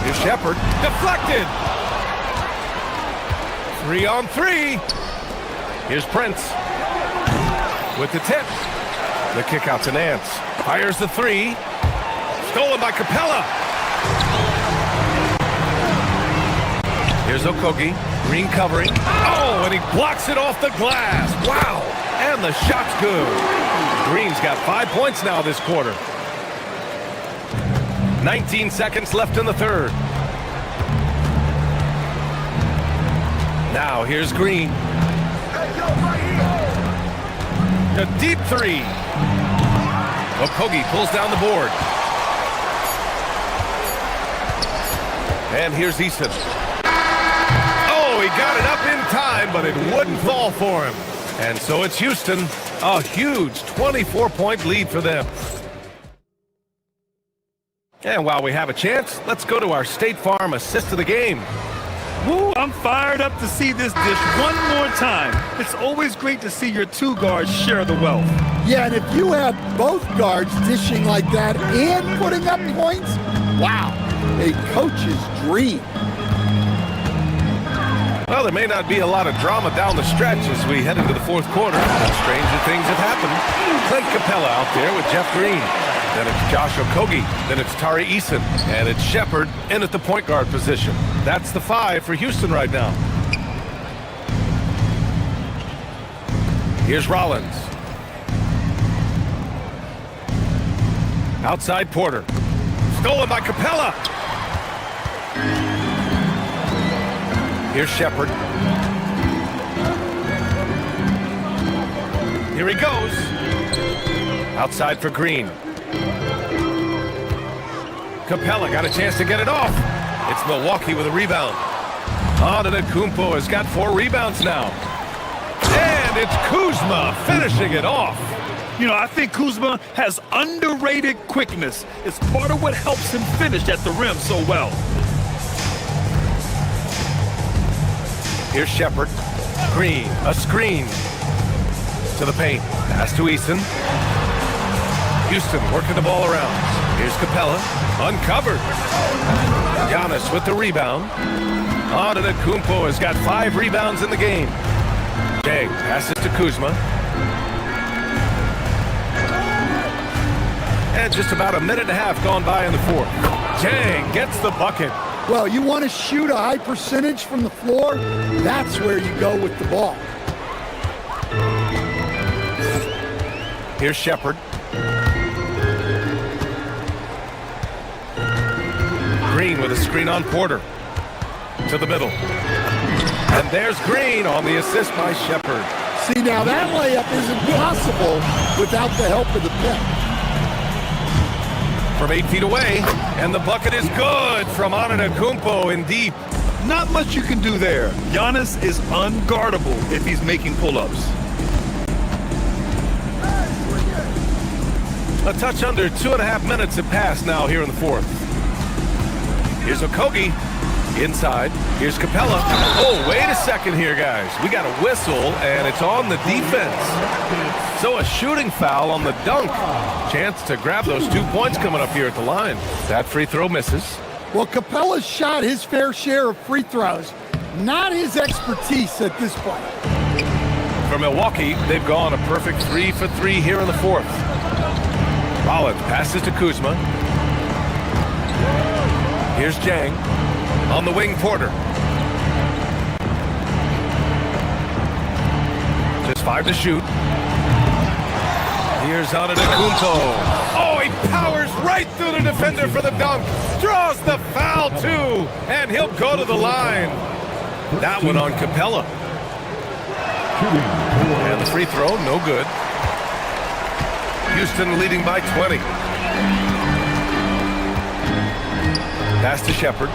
Here's Shepard. Deflected. 3-on-3. Here's Prince. With the tip. The kick out to Nance. Fires the 3. Stolen by Capella. Here's Okogie. Green covering. Oh, and he blocks it off the glass. Wow. And the shot's good. Green's got 5 points now this quarter. 19 seconds left in the third. Now here's Green. A deep 3. Okogie pulls down the board. And here's Easton. Oh, he got it up in time, but it wouldn't fall for him. And so it's Houston. A huge 24-point lead for them. And while we have a chance, let's go to our State Farm assist of the game. Woo, I'm fired up to see this dish one more time. It's always great to see your 2 guards share the wealth. Yeah, and if you have both guards dishing like that and putting up points, wow, a coach's dream. Well, there may not be a lot of drama down the stretch as we head into the fourth quarter. Stranger things have happened. Clint Capella out there with Jeff Green. Then it's Josh Okogie. Then it's Tari Eason. And it's Shepard in at the point guard position. That's the 5 for Houston right now. Here's Rollins. Outside Porter. Stolen by Capella. Here's Shepard. Here he goes. Outside for Green. Capella got a chance to get it off. It's Milwaukee with a rebound. Antetokounmpo has got 4 rebounds now. And it's Kuzma finishing it off. You know, I think Kuzma has underrated quickness. It's part of what helps him finish at the rim so well. Here's Shepard. Green, a screen. To the paint. Pass to Easton. Houston working the ball around. Here's Capella. Uncovered. Giannis with the rebound. Antetokounmpo has got 5 rebounds in the game. Jang passes to Kuzma. And just about a minute and a half gone by in the fourth. Jang gets the bucket. Well, you want to shoot a high percentage from the floor? That's where you go with the ball. Here's Shepard. Green with a screen on Porter. To the middle. And there's Green on the assist by Shepard. See, now that layup isn't possible without the help of the pick. From 8 feet away, and the bucket is good from Antetokounmpo in deep. Not much you can do there. Giannis is unguardable if he's making pull-ups. A touch under 2.5 minutes have passed now here in the fourth. Here's Okogie. Inside, here's Capella. Oh, wait a second here, guys. We got a whistle, and it's on the defense. So a shooting foul on the dunk. Chance to grab those 2 points coming up here at the line. That free throw misses. Well, Capella shot his fair share of free throws. Not his expertise at this point. For Milwaukee, they've gone a perfect 3 for 3 here in the fourth. Rollins passes to Kuzma. Here's Jang. On the wing, Porter. Just 5 to shoot. Here's Antetokounmpo. Oh, he powers right through the defender for the dunk. Draws the foul, too. And he'll go to the line. That one on Capella. And the free throw, no good. Houston leading by 20. Pass to Shepard.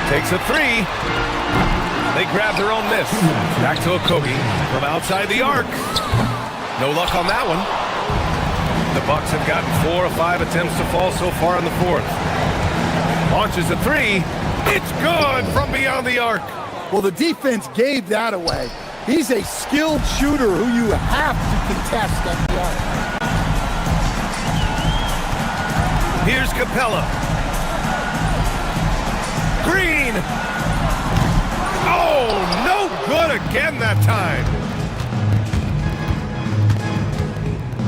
Takes a 3. They grab their own miss. Back to Okogie from outside the arc. No luck on that one. The Bucks have gotten 4 of 5 attempts to fall so far in the fourth. Launches a 3. It's good from beyond the arc. Well, the defense gave that away. He's a skilled shooter who you have to contest at the arc. Here's Capella. Green. Oh, no good again that time.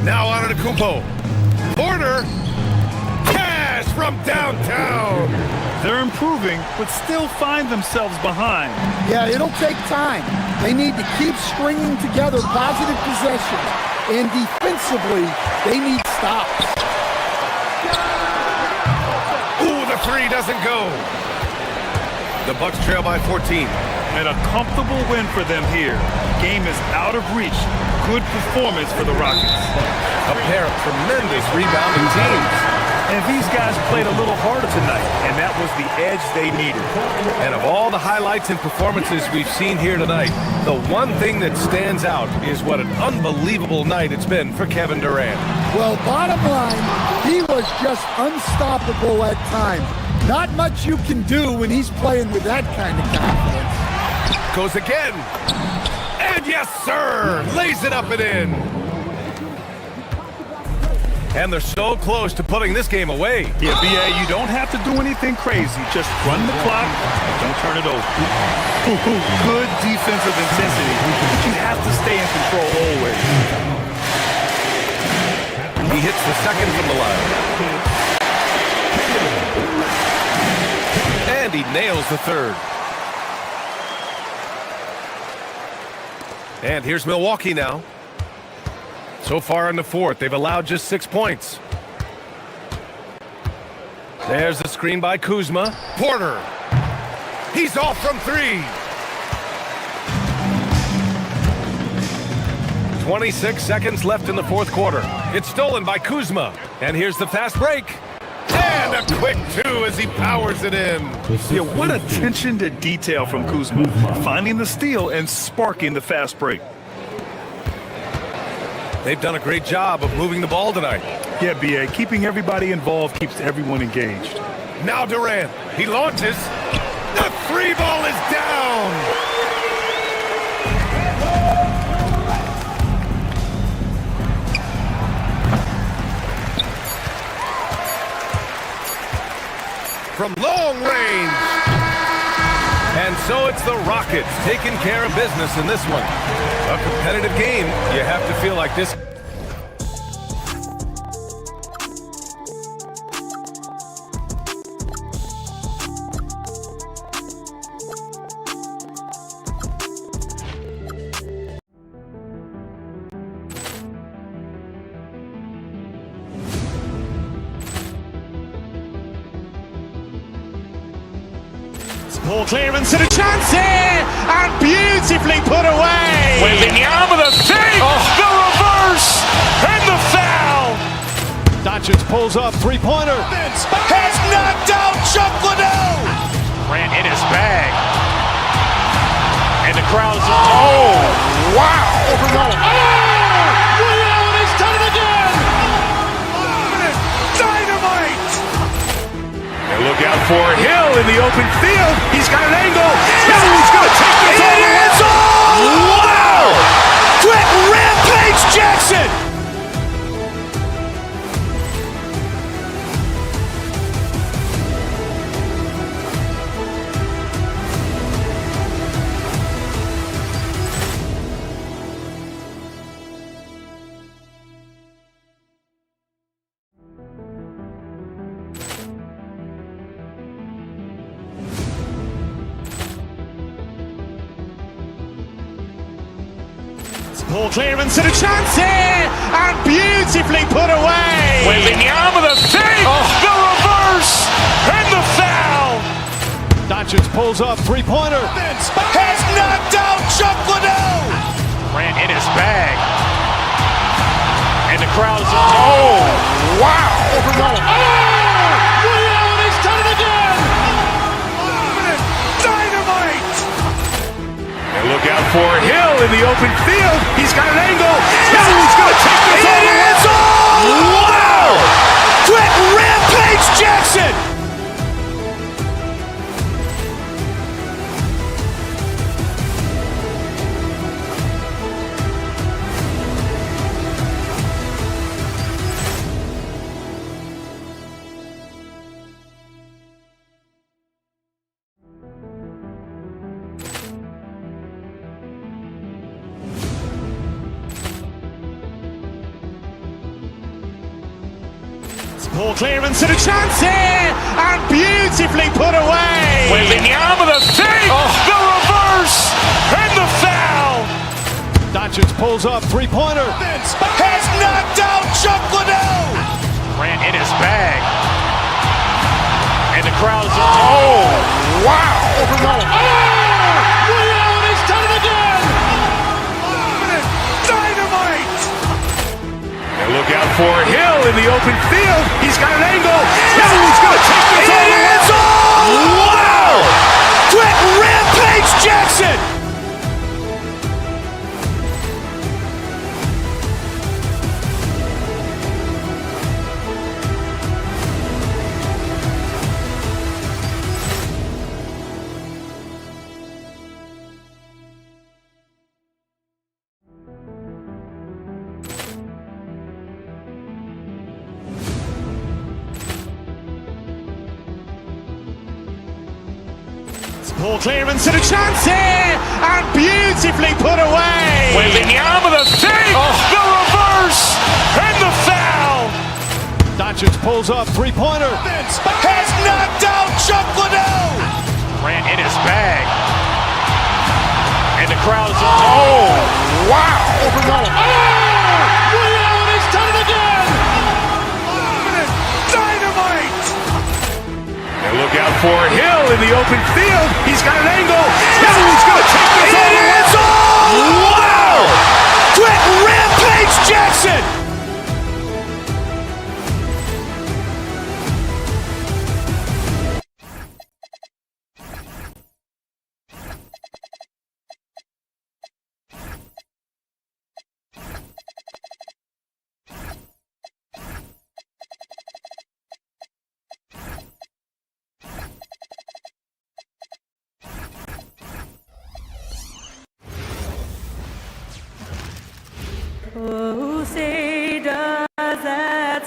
Now Antetokounmpo. Porter. Cash from downtown. They're improving, but still find themselves behind. Yeah, it'll take time. They need to keep stringing together positive possessions. And defensively, they need stops. Ooh, the 3 doesn't go. The Bucks trail by 14. And a comfortable win for them here. Game is out of reach. Good performance for the Rockets. A pair of tremendous rebounding teams. And these guys played a little harder tonight, and that was the edge they needed. And of all the highlights and performances we've seen here tonight, the one thing that stands out is what an unbelievable night it's been for Kevin Durant. Well, bottom line, he was just unstoppable at times. Not much you can do when he's playing with that kind of confidence. Goes again. And yes, sir! Lays it up and in. And they're so close to putting this game away. Yeah, B.A., you don't have to do anything crazy. Just run the clock and don't turn it over. Good defensive intensity, but you have to stay in control always. He hits the second from the line. And he nails the third. And here's Milwaukee now. So far in the fourth, they've allowed just 6 points. There's the screen by Kuzma. Porter. He's off from 3. 26 seconds left in the fourth quarter. It's stolen by Kuzma. And here's the fast break. And a quick 2 as he powers it in. Yeah, what attention to detail from Kuzma. Finding the steal and sparking the fast break. They've done a great job of moving the ball tonight. Yeah, B.A., keeping everybody involved keeps everyone engaged. Now Durant. He launches. The 3 ball is down. From long range. And so it's the Rockets taking care of business in this one. A competitive game. You have to feel like this. Ball clearance and a chance here, and beautifully put away. Wembanyama the fake, the reverse, and the foul. Doncic pulls up, three-pointer. Has knocked out Chuck Liddell. Ran in his bag. And the crowd is, oh, wow. Ray Allen has done it again. Dynamite. And look out for for Hill in the open field. He's got an angle. Hill is going to take this all the way. Wow! Quick rampage Jackson! Ball clearance and a chance here, and beautifully put away. Wembanyama the save, the reverse, and the foul. Doncic pulls up, three-pointer. Has knocked out Chuck Liddell. Grant in his bag. And the crowd is oh, wow. Ray Allen has done it again. Dynamite. And look out for Hill in the open field. He's got an angle. Hill is going to take this all the way. Wow! Quick rampage Jackson. Ball clearance and a chance here, and beautifully put away. Wembanyama the save, the reverse, and the foul. Doncic pulls up, three-pointer. Has knocked out Chuck Liddell. Grant in his bag. And the crowd is oh, wow. Ray Allen has done it again. Dynamite. And look out for Hill in the open field. He's got an angle. Hill is going to take this all the way. Wow! Quick rampage Jackson. Ball clearance and a chance here, and beautifully put away. Wembanyama the save, the reverse, and the foul. Doncic pulls up, three-pointer. Has knocked out Chuck Liddell. Grant in his bag. And the crowd is oh, wow. Ray Allen has done it again. Dynamite. And look out for Hill in the open field. He's got an angle. Hill is going to take this all the way. Wow! Quick rampage Jackson. Who say does that?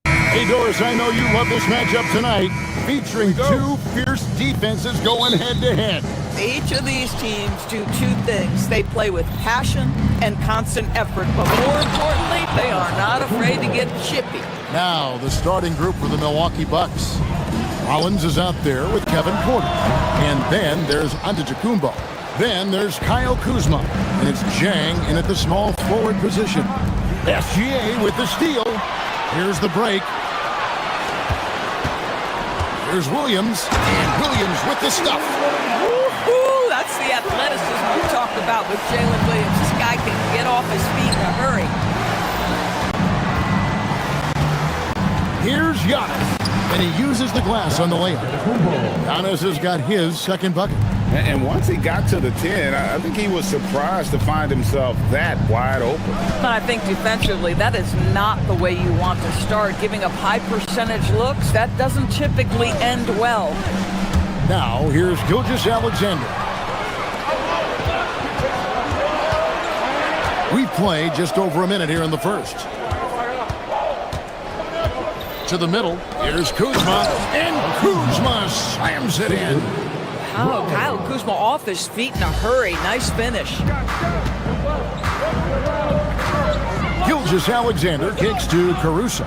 Hey, Doris, I know you love this matchup tonight, featuring two fierce defenses going head-to-head. Each of these teams do two things. They play with passion and constant effort, but more importantly, they are not afraid to get chippy. Now, the starting group for the Milwaukee Bucks. Rollins is out there with Kevin Porter. And then there's Antetokounmpo. Then there's Kyle Kuzma. And it's Zhang in at the small forward position. SGA with the steal. Here's the break. Here's Williams. And Williams with the stuff. Woo-hoo, that's the athleticism we talked about with Jalen Williams. This guy can get off his feet in a hurry. Here's Giannis. And he uses the glass on the layup. Giannis has got his second bucket. And once he got to the 10, I think he was surprised to find himself that wide open. But I think defensively, that is not the way you want to start. Giving up high percentage looks, that doesn't typically end well. Now, here's Gilgeous-Alexander. We've played just over a minute here in the first. To the middle, here's Kuzma, and Kuzma slams it in. Oh, Kyle Kuzma off his feet in a hurry. Nice finish. Gilgeous-Alexander kicks to Caruso.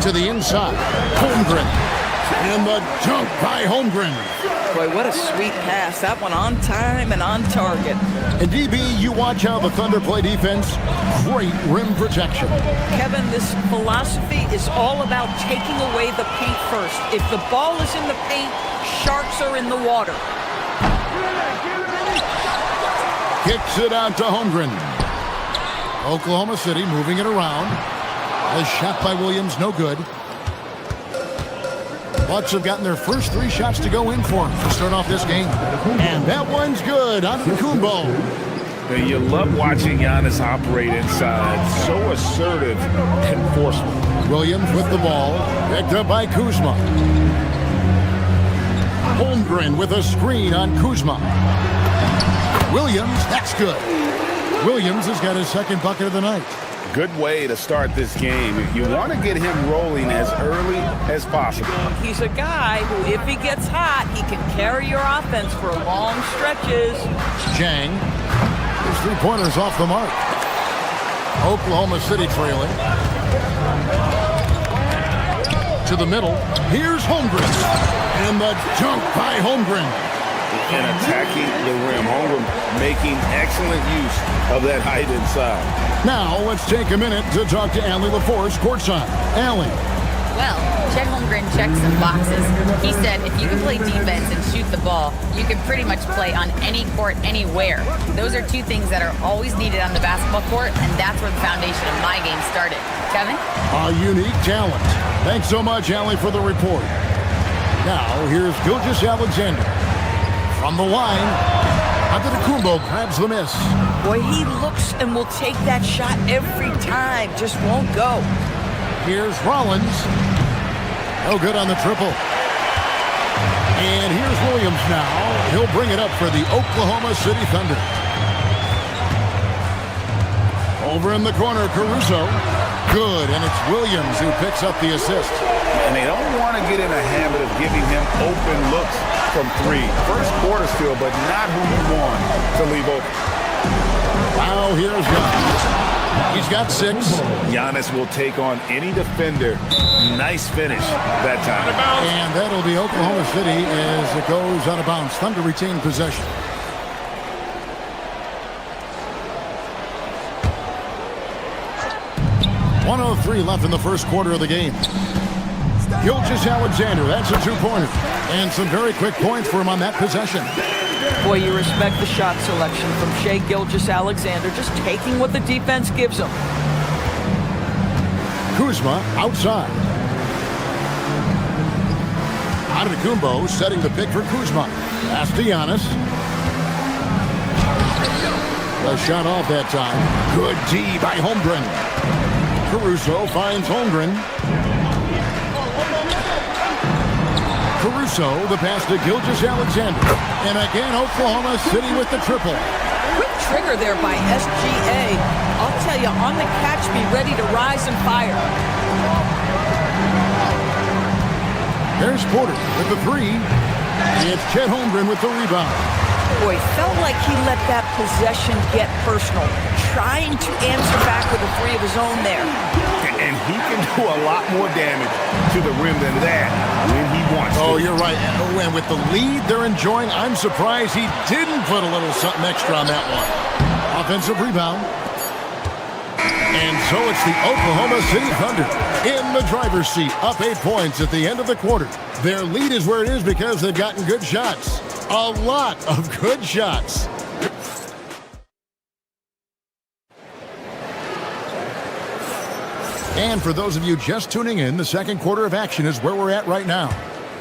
To the inside, Holmgren. And the dunk by Holmgren. Boy, what a sweet pass. That one on time and on target. And DB, you watch how the Thunder play defense. Great rim protection. Kevin, this philosophy is all about taking away the paint first. If the ball is in the paint, sharks are in the water. Kicks it out to Holmgren. Oklahoma City moving it around. A shot by Williams, no good. Bucks have gotten their first 3 shots to go in for them to start off this game. And that one's good. Antetokounmpo. You love watching Giannis operate inside. So assertive and forceful. Williams with the ball. Picked up by Kuzma. Holmgren with a screen on Kuzma. Williams, that's good. Williams has got his second bucket of the night. Good way to start this game. You want to get him rolling as early as possible. He's a guy who, if he gets hot, he can carry your offense for long stretches. Jang. His 3-pointers off the mark. Oklahoma City trailing. To the middle. Here's Holmgren. And the dunk by Holmgren. And attacking the rim. Holmgren making excellent use of that height inside. Now, let's take a minute to talk to Allie LaForce courtside. Allie. Well, Chet Holmgren checks some boxes. He said if you can play defense and shoot the ball, you can pretty much play on any court, anywhere. Those are 2 things that are always needed on the basketball court, and that's where the foundation of my game started. Kevin? A unique talent. Thanks so much, Allie, for the report. Now, here's Gilgeous-Alexander. From the line, Antetokounmpo grabs the miss. Boy, he looks and will take that shot every time. Just won't go. Here's Rollins. No good on the triple. And here's Williams now. He'll bring it up for the Oklahoma City Thunder. Over in the corner, Caruso. Good, and it's Williams who picks up the assist. And they don't want to get in a habit of giving him open looks from 3. First quarter still, but not who you want to leave open. Wow, here's Giannis. He's got 6. Giannis will take on any defender. Nice finish that time. And that'll be Oklahoma City as it goes out of bounds. Thunder retain possession. .103 left in the first quarter of the game. Gilgeous-Alexander, that's a 2-pointer. And some very quick points for him on that possession. Boy, you respect the shot selection from Shai Gilgeous-Alexander, just taking what the defense gives him. Kuzma outside. Antetokounmpo setting the pick for Kuzma. Pass to Giannis. A shot off that time. Good D by Holmgren. Caruso finds Holmgren. Caruso, the pass to Gilgeous-Alexander. And again, Oklahoma City with the triple. Quick trigger there by SGA. I'll tell you, on the catch, be ready to rise and fire. There's Porter with the 3. It's Chet Holmgren with the rebound. Boy, felt like he let that possession get personal. Trying to answer back with a 3 of his own there. And he can do a lot more damage to the rim than that when he wants to. Oh, you're right. And with the lead they're enjoying, I'm surprised he didn't put a little something extra on that one. Offensive rebound. And so it's the Oklahoma City Thunder in the driver's seat, up 8 points at the end of the quarter. Their lead is where it is because they've gotten good shots. A lot of good shots. And for those of you just tuning in, the second quarter of action is where we're at right now.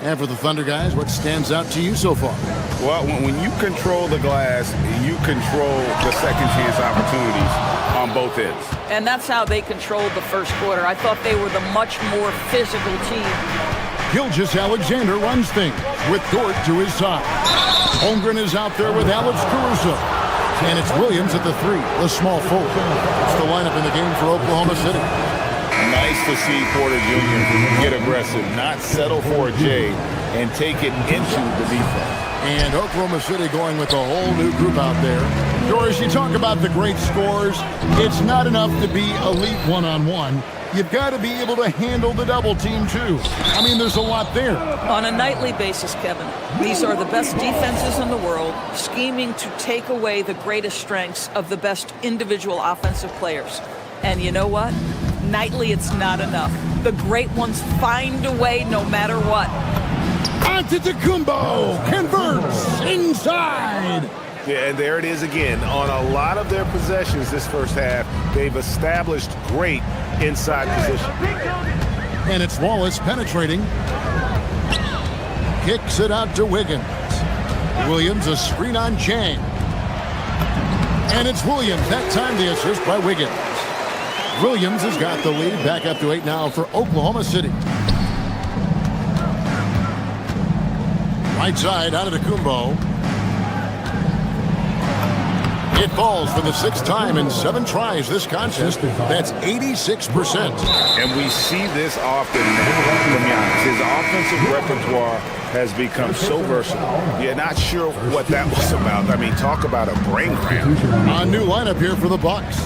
And for the Thunder guys, what stands out to you so far? Well, when you control the glass, you control the second chance opportunities on both ends. And that's how they controlled the first quarter. I thought they were the much more physical team. Gilgeous-Alexander runs things with Dort to his side. Holmgren is out there with Alex Caruso. And it's Williams at the 3, the small forward. It's the lineup in the game for Oklahoma City. Nice to see Porter Jr. get aggressive, not settle for a J, and take it into the defense. And Oklahoma City going with a whole new group out there. Doris, you talk about the great scores. It's not enough to be elite one-on-one. You've got to be able to handle the double team, too. I mean, there's a lot there. On a nightly basis, Kevin, these are the best defenses in the world, scheming to take away the greatest strengths of the best individual offensive players. And you know what? Nightly, it's not enough. The great ones find a way no matter what. Antetokounmpo converts inside. Yeah, and there it is again. On a lot of their possessions this first half, they've established great inside position. And it's Wallace penetrating. Kicks it out to Wiggins. Williams, a screen on Chang. And it's Williams. That time the assist by Wiggins. Williams has got the lead, back up to 8 now for Oklahoma City. Right side, Antetokounmpo. It falls for the 6th time in 7 tries this contest. That's 86%. And we see this often now from Giannis. His offensive repertoire has become so versatile. You're not sure what that was about. I mean, talk about a brain cramp. A new lineup here for the Bucks.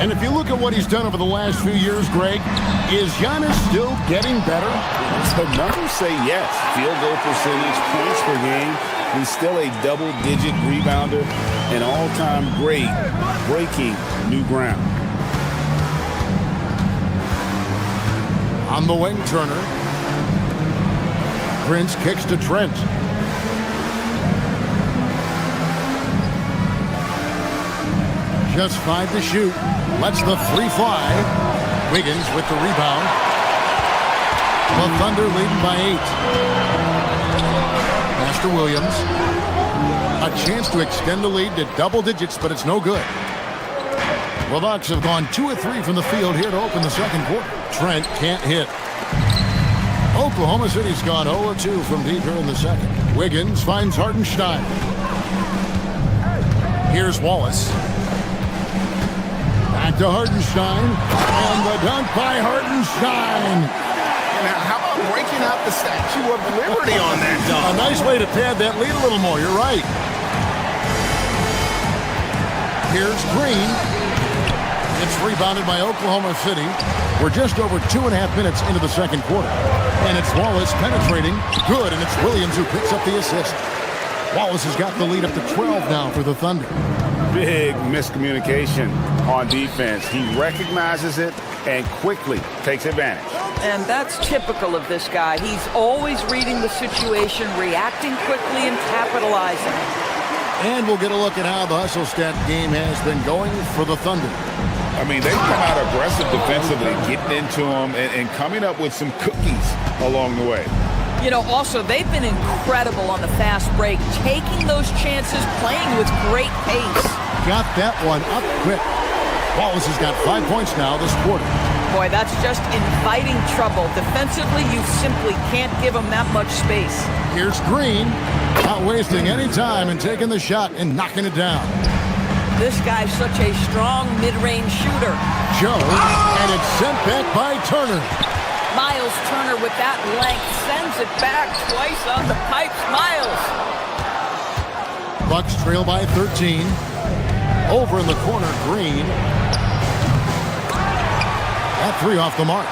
And if you look at what he's done over the last few years, Greg, is Giannis still getting better? The numbers say yes. Field goal percentage, points per game. He's still a double-digit rebounder, an all-time great, breaking new ground. On the wing, Turner. Prince kicks to Trent. Just 5 to shoot. Lets the 3 fly. Wiggins with the rebound. The Thunder leading by 8. Master Williams. A chance to extend the lead to double digits, but it's no good. The Bucks have gone 2 of 3 from the field here to open the second quarter. Trent can't hit. Oklahoma City's gone 0 of 2 from deep here in the second. Wiggins finds Hartenstein. Here's Wallace. Back to Hartenstein. And the dunk by Hartenstein. Now, how about breaking out the Statue of Liberty on that dunk? A nice way to pad that lead a little more. You're right. Here's Green. It's rebounded by Oklahoma City. We're just over 2.5 minutes into the second quarter. And it's Wallace penetrating. Good, and it's Williams who picks up the assist. Wallace has got the lead up to 12 now for the Thunder. Big miscommunication on defense. He recognizes it and quickly takes advantage. And that's typical of this guy. He's always reading the situation, reacting quickly, and capitalizing. And we'll get a look at how the hustle stat game has been going for the Thunder. I mean, they've come out aggressive defensively, getting into them and coming up with some cookies along the way. You know, also, they've been incredible on the fast break, taking those chances, playing with great pace. Got that one up quick. Wallace has got 5 points now this quarter. Boy, that's just inviting trouble. Defensively, you simply can't give him that much space. Here's Green, not wasting any time and taking the shot and knocking it down. This guy's such a strong mid-range shooter. Joe, and it's sent back by Turner. Miles Turner with that length sends it back twice on the pipes. Miles. Bucks trail by 13. Over in the corner, Green. That 3 off the mark.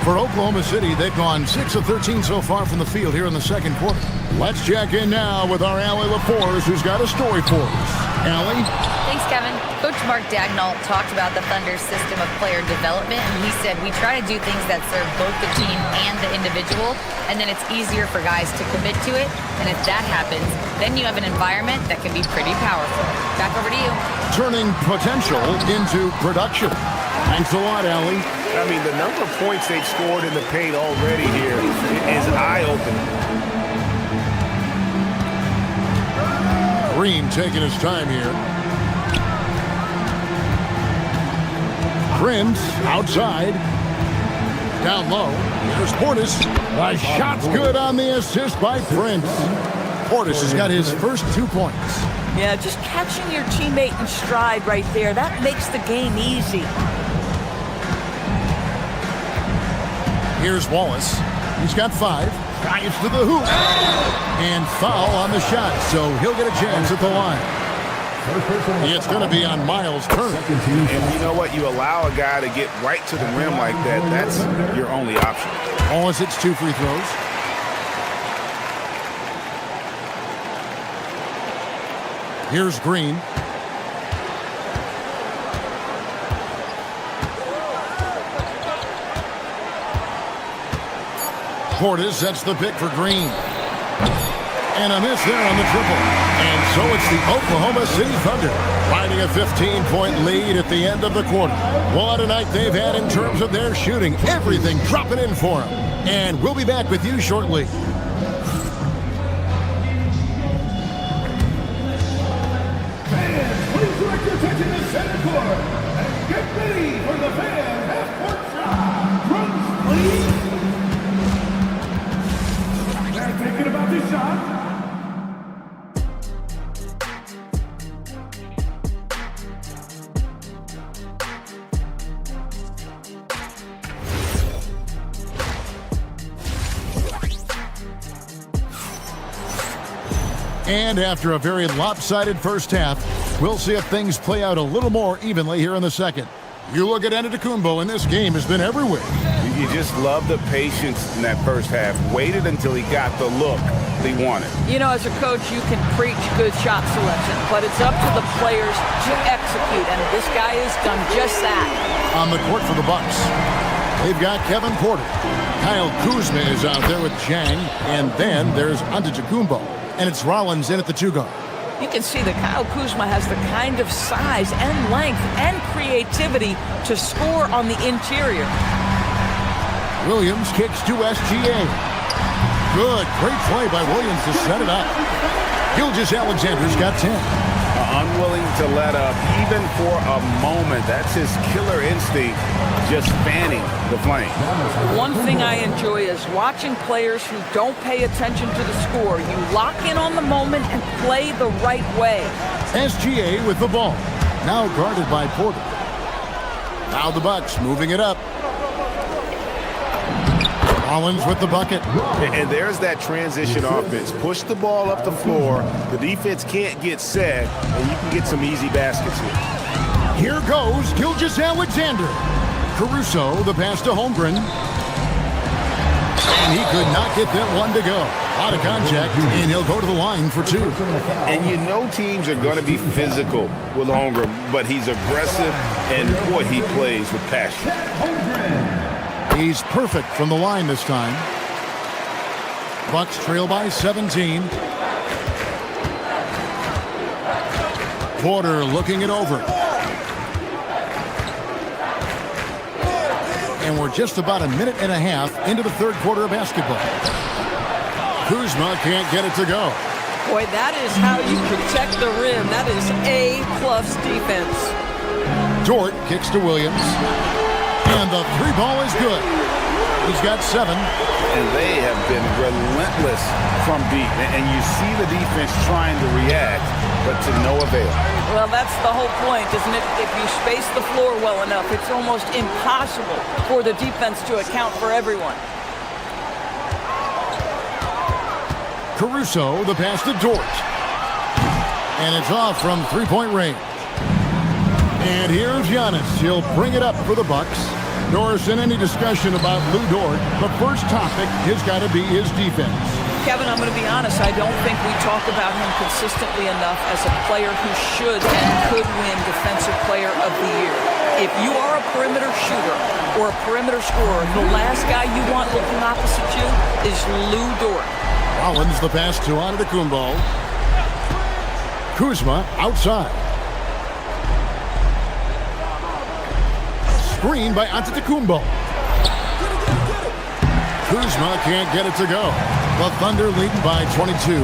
For Oklahoma City, they've gone 6 of 13 so far from the field here in the second quarter. Let's check in now with our Allie LaForce, who's got a story for us. Allie? Thanks, Kevin. Coach Mark Daigneault talked about the Thunder's system of player development, and he said, we try to do things that serve both the team and the individual, and then it's easier for guys to commit to it, and if that happens, then you have an environment that can be pretty powerful. Back over to you. Turning potential into production. Thanks a lot, Allie. I mean, the number of points they've scored in the paint already here is eye-opening. Green taking his time here. Prince outside. Down low. Here's Portis. The shot's good on the assist by Prince. Portis has got his first 2 points. Yeah, just catching your teammate in stride right there. That makes the game easy. Here's Wallace. He's got 5. Drives to the hoop. And foul on the shot, so he'll get a chance at the line. It's going to be on Miles' turn. And you know what? You allow a guy to get right to the rim like that, that's your only option. Wallace hits 2 free throws. Here's Green. Portis sets the pick for Green. And a miss there on the triple. And so it's the Oklahoma City Thunder riding a 15-point lead at the end of the quarter. What a night they've had in terms of their shooting. Everything dropping in for them. And we'll be back with you shortly. Fans, please direct your attention to center court and get ready for the fan half-court shot. Runs, please. They're thinking about this shot. And after a very lopsided first half, we'll see if things play out a little more evenly here in the second. You look at Antetokounmpo, and this game has been everywhere. You just love the patience in that first half. Waited until he got the look he wanted. You know, as a coach, you can preach good shot selection, but it's up to the players to execute, and this guy has done just that. On the court for the Bucks, they've got Kevin Porter. Kyle Kuzma is out there with Chang, and then there's Antetokounmpo. And it's Rollins in at the 2 guard. You can see that Kyle Kuzma has the kind of size and length and creativity to score on the interior. Williams kicks to SGA. Good, great play by Williams to set it up. Gilgeous-Alexander's got 10. Unwilling to let up, even for a moment. That's his killer instinct, just fanning the flame. One thing I enjoy is watching players who don't pay attention to the score. You lock in on the moment and play the right way. SGA with the ball. Now guarded by Porter. Now the Bucks moving it up. Rollins with the bucket. And there's that transition offense. Push the ball up the floor. The defense can't get set, and you can get some easy baskets here. Here goes Gilgeous-Alexander. Caruso, the pass to Holmgren. And he could not get that one to go. Out of contact, and he'll go to the line for 2. And you know teams are going to be physical with Holmgren, but he's aggressive, and boy, he plays with passion. He's perfect from the line this time. Bucks trail by 17. Porter looking it over. And we're just about a minute and a half into the third quarter of basketball. Kuzma can't get it to go. Boy, that is how you protect the rim. That is A-plus defense. Dort kicks to Williams. And the 3 ball is good. He's got 7. And they have been relentless from deep. And you see the defense trying to react, but to no avail. Well, that's the whole point, isn't it? If you space the floor well enough, it's almost impossible for the defense to account for everyone. Caruso, the pass to Dort. And it's off from 3-point range. And here's Giannis. He'll bring it up for the Bucks. Norris, in any discussion about Lou Dort, the first topic has got to be his defense. Kevin, I'm going to be honest. I don't think we talk about him consistently enough as a player who should and could win Defensive Player of the Year. If you are a perimeter shooter or a perimeter scorer, the last guy you want looking opposite you is Lou Dort. Rollins, the pass to Antetokounmpo. Kuzma outside. Screen by Antetokounmpo. Kuzma can't get it to go. The Thunder leading by 22.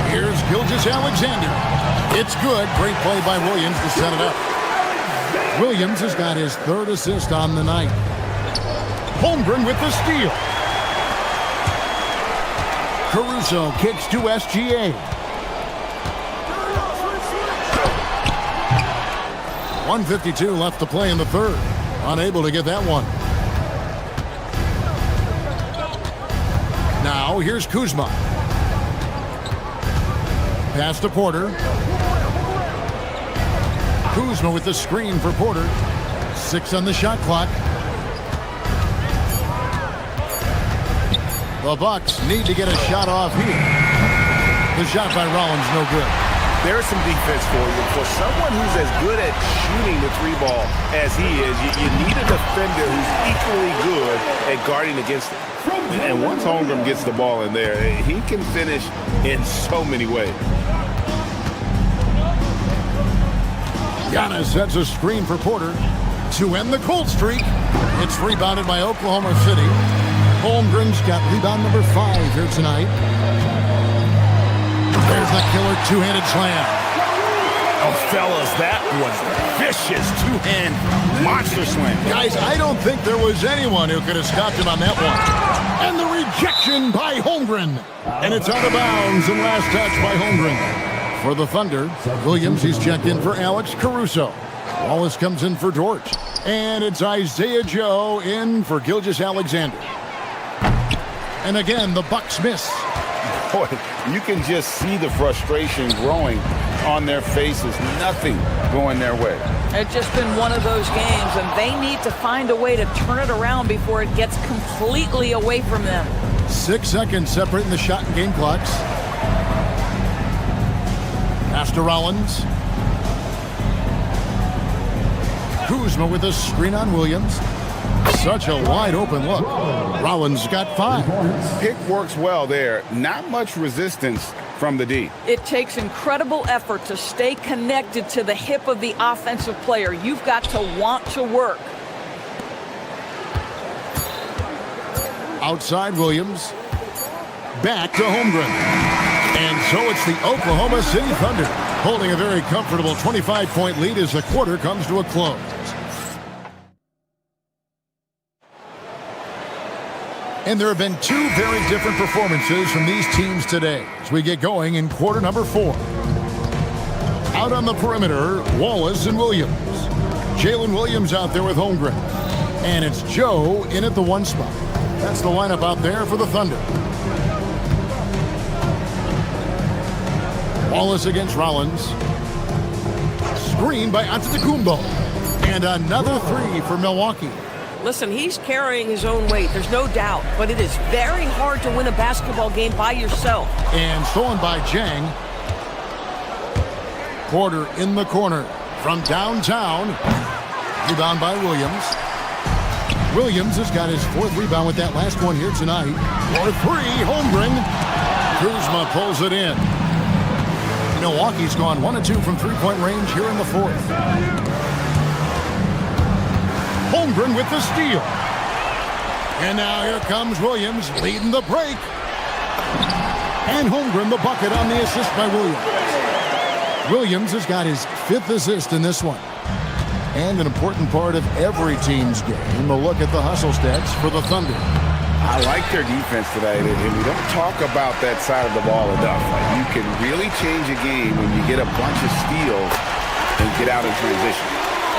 Here's Gilgeous-Alexander. It's good. Great play by Williams to set it up. Williams has got his third assist on the night. Holmgren with the steal. Caruso kicks to SGA. 1:52 left to play in the third. Unable to get that one. Now here's Kuzma. Pass to Porter. Kuzma with the screen for Porter. 6 on the shot clock. The Bucks need to get a shot off here. The shot by Rollins no good. There's some defense for you. For someone who's as good at shooting the three ball as he is, you need a defender who's equally good at guarding against it. And once Holmgren gets the ball in there, he can finish in so many ways. Giannis sets a screen for Porter to end the cold streak. It's rebounded by Oklahoma City. Holmgren's got rebound number 5 here tonight. There's the killer two-handed slam. Oh, fellas, that was vicious two-hand monster slam. Guys, I don't think there was anyone who could have stopped him on that one. And the rejection by Holmgren. And it's out of bounds and last touch by Holmgren. For the Thunder, Williams, he's checked in for Alex Caruso. Wallace comes in for Dort. And it's Isaiah Joe in for Gilgeous-Alexander. And again, the Bucks miss. Boy, you can just see the frustration growing on their faces. Nothing going their way. It's just been one of those games, and they need to find a way to turn it around before it gets completely away from them. 6 seconds separating the shot and game clocks. Pass to Rollins. Kuzma with a screen on Williams. Such a wide open look. Rollins got 5. Pick works well there. Not much resistance from the D. It takes incredible effort to stay connected to the hip of the offensive player. You've got to want to work. Outside Williams. Back to Holmgren. And so it's the Oklahoma City Thunder holding a very comfortable 25-point lead as the quarter comes to a close. And there have been 2 very different performances from these teams today as we get going in quarter number 4. Out on the perimeter, Wallace and Williams. Jalen Williams out there with Holmgren. And it's Joe in at the 1 spot. That's the lineup out there for the Thunder. Wallace against Rollins. Screen by Antetokounmpo. And another 3 for Milwaukee. Listen, he's carrying his own weight, there's no doubt, but it is very hard to win a basketball game by yourself. And stolen by Jang. Porter in the corner from downtown. Rebound by Williams. Williams has got his 4th rebound with that last one here tonight. For 3, Holmgren. Kuzma pulls it in. Milwaukee's gone 1 of 2 from three-point range here in the 4th. Holmgren with the steal. And now here comes Williams leading the break. And Holmgren the bucket on the assist by Williams. Williams has got his 5th assist in this one. And an important part of every team's game, a look at the hustle stats for the Thunder. I like their defense today, and we don't talk about that side of the ball enough. Like, you can really change a game when you get a bunch of steals and get out in transition.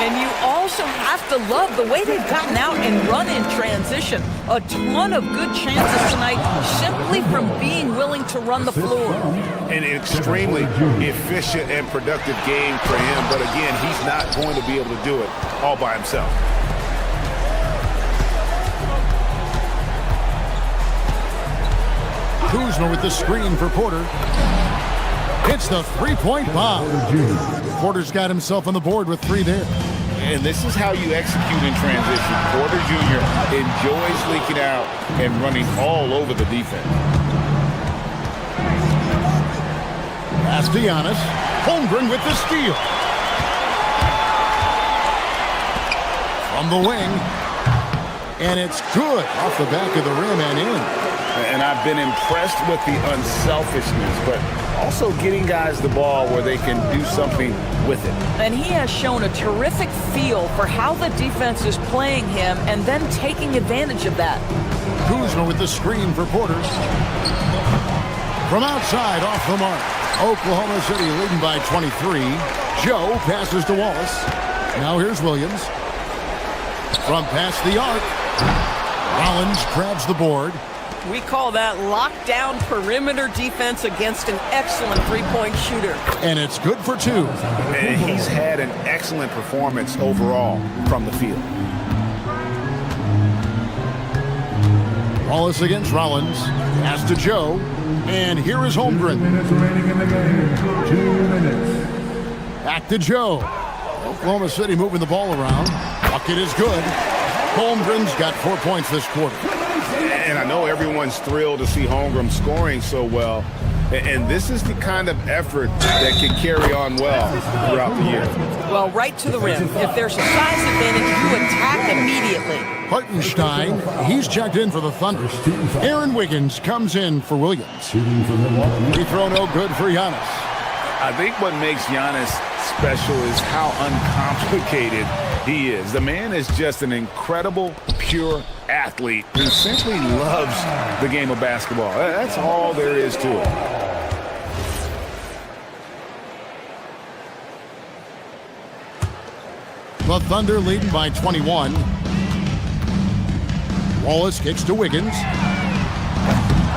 And you also have to love the way they've gotten out and run in transition. A ton of good chances tonight simply from being willing to run the floor. An extremely efficient and productive game for him, but again, he's not going to be able to do it all by himself. Kuzma with the screen for Porter. Hits the three-point bomb. Porter's got himself on the board with 3 there. And this is how you execute in transition. Porter Jr. enjoys leaking out and running all over the defense. Pass to Giannis. Holmgren with the steal. from the wing. And it's good off the back of the rim and in. And I've been impressed with the unselfishness, but also getting guys the ball where they can do something with it. And he has shown a terrific feel for how the defense is playing him and then taking advantage of that. Kuzma with the screen for Porter. From outside, off the mark. Oklahoma City leading by 23. Joe passes to Wallace. Now here's Williams. From past the arc. Rollins grabs the board. We call that lockdown perimeter defense against an excellent three-point shooter. And it's good for two. And he's had an excellent performance overall from the field. Wallace against Rollins. Pass to Joe. And here is Holmgren. 2 minutes remaining in the game. 2 minutes. Back to Joe. Oklahoma City moving the ball around. Bucket is good. Holmgren's got 4 points this quarter. And I know everyone's thrilled to see Holmgren scoring so well. And this is the kind of effort that can carry on well throughout the year. Well, right to the rim. If there's a size advantage, you attack immediately. Hartenstein, he's checked in for the Thunder. Aaron Wiggins comes in for Williams. Free throw no good for Giannis. I think what makes Giannis special is how uncomplicated he is. The man is just an incredible, pure athlete who simply loves the game of basketball. That's all there is to it. The Thunder leading by 21. Wallace kicks to Wiggins.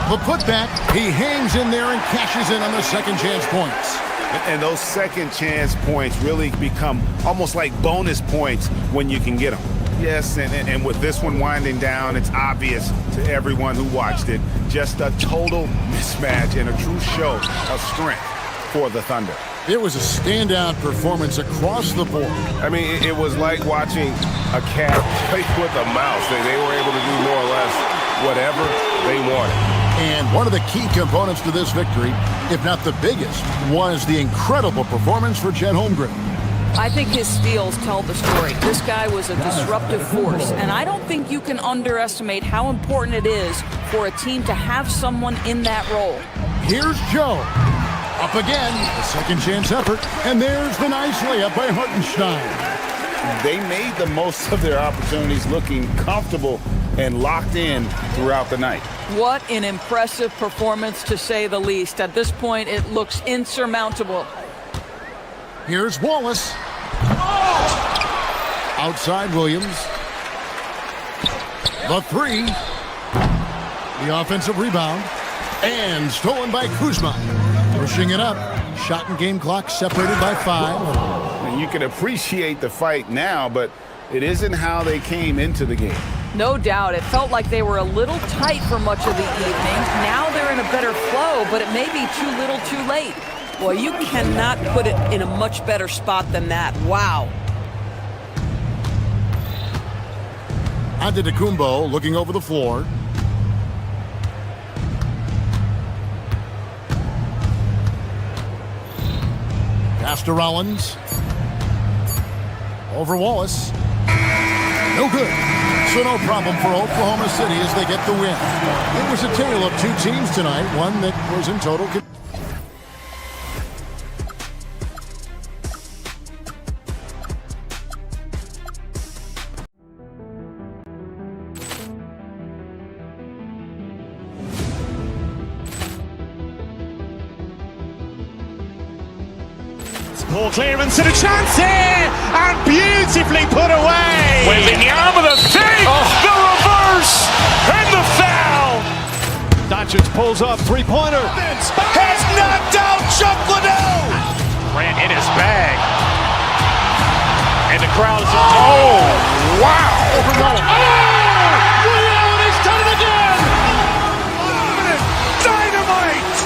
The putback, he hangs in there and cashes in on the second chance points. And those second chance points really become almost like bonus points when you can get them. Yes, and with this one winding down, it's obvious to everyone who watched it. Just a total mismatch and a true show of strength for the Thunder. It was a standout performance across the board. I mean, it was like watching a cat play with a mouse. They were able to do more or less whatever they wanted. And one of the key components to this victory, if not the biggest, was the incredible performance for Chet Holmgren. I think his steals tell the story. This guy was a disruptive force, and I don't think you can underestimate how important it is for a team to have someone in that role. Here's Joe. Up again, a second chance effort, and there's the nice layup by Hartenstein. They made the most of their opportunities, looking comfortable and locked in throughout the night. What an impressive performance, to say the least. At this point, it looks insurmountable. Here's Wallace. Outside Williams. The three. The offensive rebound. And stolen by Kuzma. Pushing it up. Shot and game clock separated by 5. And you can appreciate the fight now, but it isn't how they came into the game. No doubt. It felt like they were a little tight for much of the evening. Now they're in a better flow, but it may be too little too late. Boy, you cannot put it in a much better spot than that. Wow. Antetokounmpo looking over the floor. Pass to Rollins. Over Wallace. No good. So no problem for Oklahoma City as they get the win. It was a tale of two teams tonight, one that was in total control. Poor clearance and a chance here, and beautifully put away. Wembanyama the three, the reverse, and the foul. Doncic pulls up, three-pointer. Has knocked out Chuck Liddell. Grant in his bag. And the crowd is, oh, wow. Williams has done it again. Dynamite.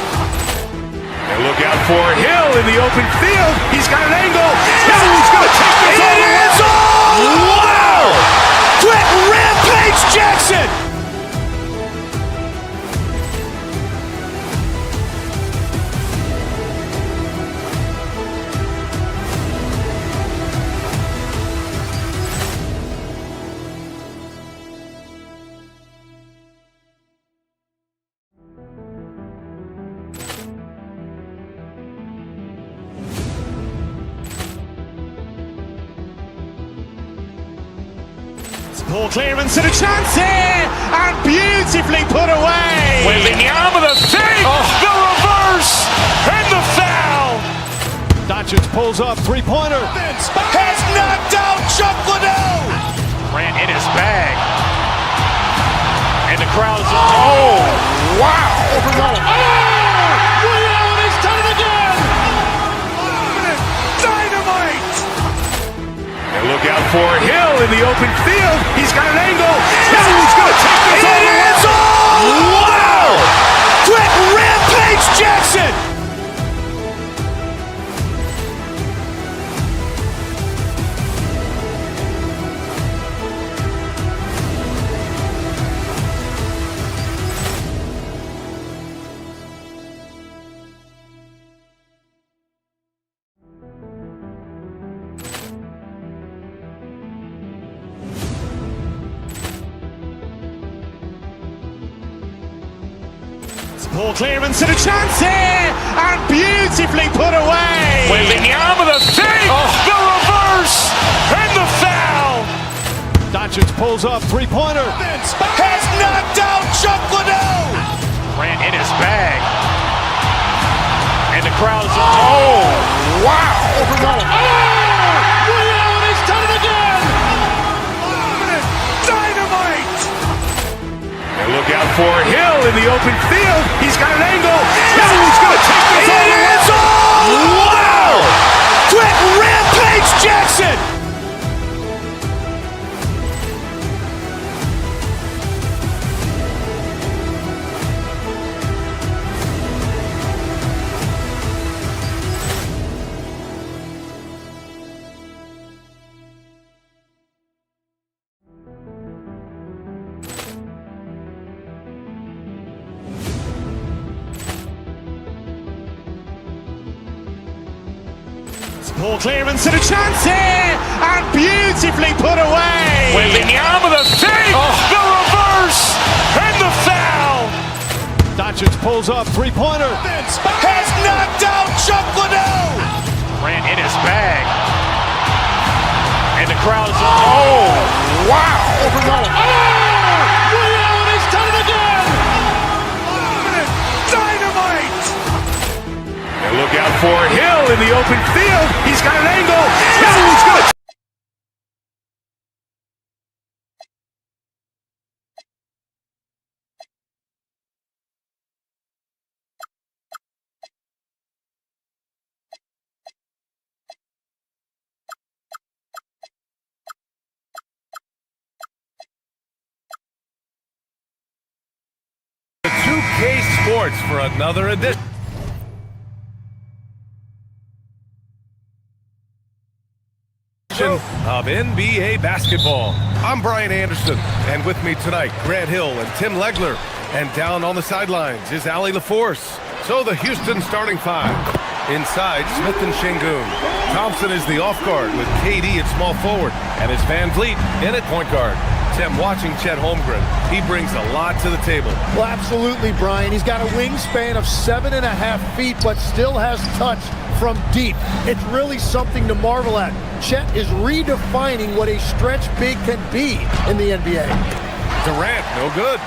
And look out for Hill in the open field. He's got an angle. Hill's going to take this all the way. Wow! Brett Rampage Jackson. Ball clearance and a chance here, and beautifully put away. Wembanyama the fake, the reverse, and the foul. Doncic pulls up, three-pointer. Has knocked out Chuck Liddell. Ran in his bag. And the crowd is, oh, wow. Ray Allen has done it again. Dynamite. And look out for Hill in the open field. He's got an angle. Hill's going to take this all the way. Wow. Quick Rampage Jackson. Ball clearance and a chance here, and beautifully put away. Wembanyama the fake, the reverse, and the foul. Doncic pulls up, three-pointer. Has knocked out Chuck Liddell. Ran in his bag. And the crowd is, oh, wow. Ray Allen has done it again. Dynamite. And look out for Hill in the open field. He's got an angle. Hill's going to take this all the way. Wow. Quick Rampage Jackson. Ball clearance and a chance here, and beautifully put away. Wembanyama the fake, the reverse, and the foul. Doncic pulls up, three-pointer. Has knocked out Chuck Liddell. Ran in his bag. And the crowd is, oh, wow. Ray Allen has done it again. Dynamite. And look out for Hill in the open field. He's got an angle. Hill's going to The 2K Sports for another edition of NBA basketball. I'm Brian Anderson, and with me tonight, Grant Hill and Tim Legler. And down on the sidelines is Allie LaForce. So the Houston starting five. Inside, Smith and Şengün. Thompson is the off guard with KD at small forward, and it's Van Vliet in at point guard. Tim, watching Chet Holmgren, he brings a lot to the table. Well, absolutely, Brian. He's got a wingspan of 7.5 feet, but still has touch from deep. It's really something to marvel at. Chet is redefining what a stretch big can be in the NBA. Durant, no good.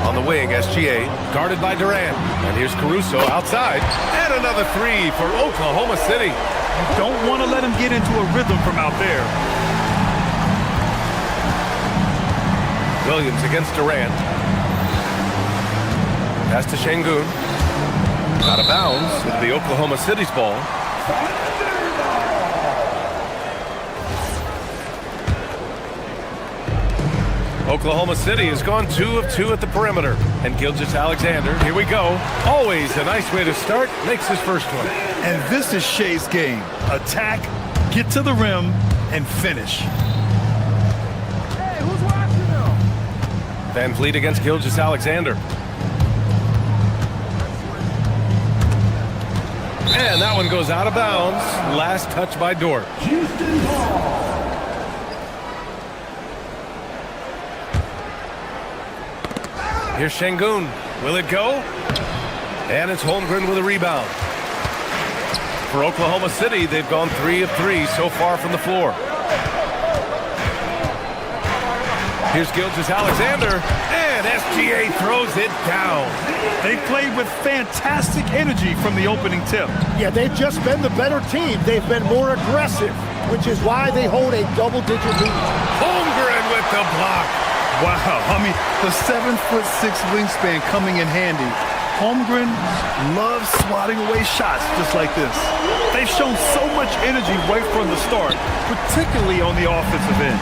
On the wing, SGA, guarded by Durant. And here's Caruso outside. And another three for Oklahoma City. You don't want to let him get into a rhythm from out there. Williams against Durant. Pass to Şengün. Out of bounds into the Oklahoma City's ball. Oklahoma City has gone 2 of 2 at the perimeter. And Gilgeous-Alexander, here we go. Always a nice way to start. Makes his first one. And this is Shea's game. Attack, get to the rim, and finish. Hey, who's watching now? Van Vliet against Gilgeous-Alexander. And that one goes out of bounds. Last touch by Dort. Houston ball. Here's Şengün. Will it go? And it's Holmgren with a rebound. For Oklahoma City, they've gone 3 of 3 so far from the floor. Here's Gilgeous-Alexander, and SGA throws it down. They played with fantastic energy from the opening tip. Yeah, they've just been the better team. They've been more aggressive, which is why they hold a double-digit lead. Holmgren with the block. Wow, I mean, the 7'6" wingspan coming in handy. Holmgren loves swatting away shots just like this. They've shown so much energy right from the start, particularly on the offensive end.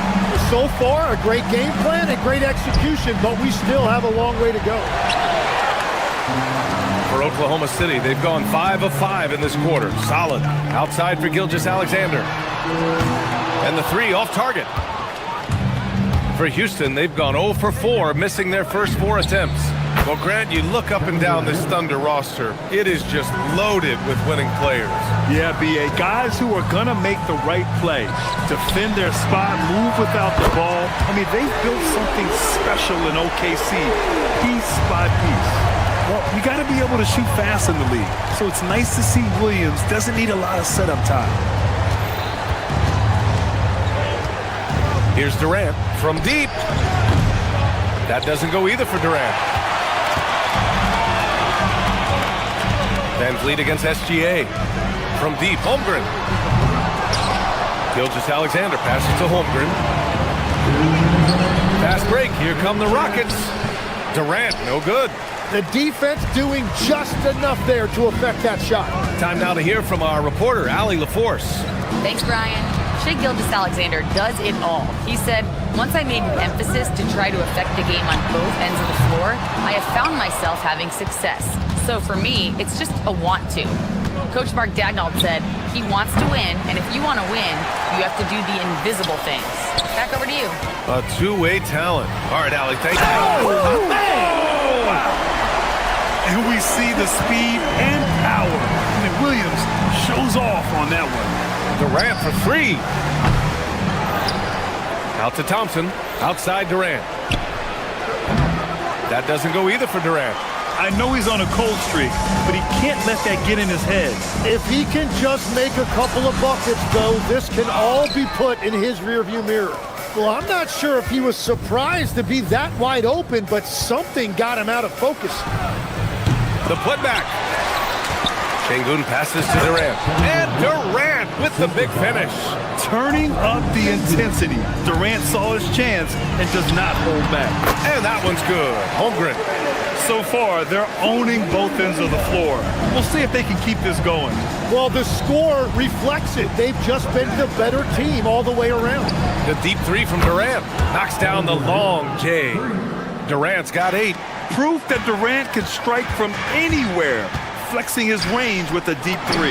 So far, a great game plan and great execution, but we still have a long way to go. For Oklahoma City, they've gone 5 of 5 in this quarter. Solid. Outside for Gilgeous-Alexander. And the 3 off target. For Houston, they've gone 0 for 4, missing their first 4 attempts. Well, Grant, you look up and down this Thunder roster. It is just loaded with winning players. Yeah, B.A. Guys who are going to make the right play, defend their spot, move without the ball. I mean, they've built something special in OKC, piece by piece. Well, you got to be able to shoot fast in the league. So it's nice to see Williams doesn't need a lot of setup time. Here's Durant from deep. That doesn't go either for Durant. Van Vliet against SGA. From deep, Holmgren. Gilgeous-Alexander passes to Holmgren. Fast break, here come the Rockets. Durant, no good. The defense doing just enough there to affect that shot. Time now to hear from our reporter, Allie LaForce. Thanks, Brian. Shai Gilgeous-Alexander does it all. He said, once I made an emphasis to try to affect the game on both ends of the floor, I have found myself having success. So for me, it's just a want to. Coach Mark Daigneault said, he wants to win, and if you want to win, you have to do the invisible things. Back over to you. A two-way talent. All right, Allie, thank you. Oh, man! Wow. And we see the speed and power. I mean, Williams shows off on that one. Durant for 3. Out to Thompson. Outside Durant. That doesn't go either for Durant. I know he's on a cold streak, but he can't let that get in his head. If he can just make a couple of buckets, though, this can all be put in his rearview mirror. Well, I'm not sure if he was surprised to be that wide open, but something got him out of focus. The putback. Şengün passes to Durant. And Durant with the big finish. Turning up the intensity. Durant saw his chance and does not hold back. And that one's good. Holmgren. So far, they're owning both ends of the floor. We'll see if they can keep this going. Well, the score reflects it. They've just been the better team all the way around. The deep 3 from Durant. Knocks down the long J. Durant's got 8. Proof that Durant can strike from anywhere, flexing his range with a deep 3.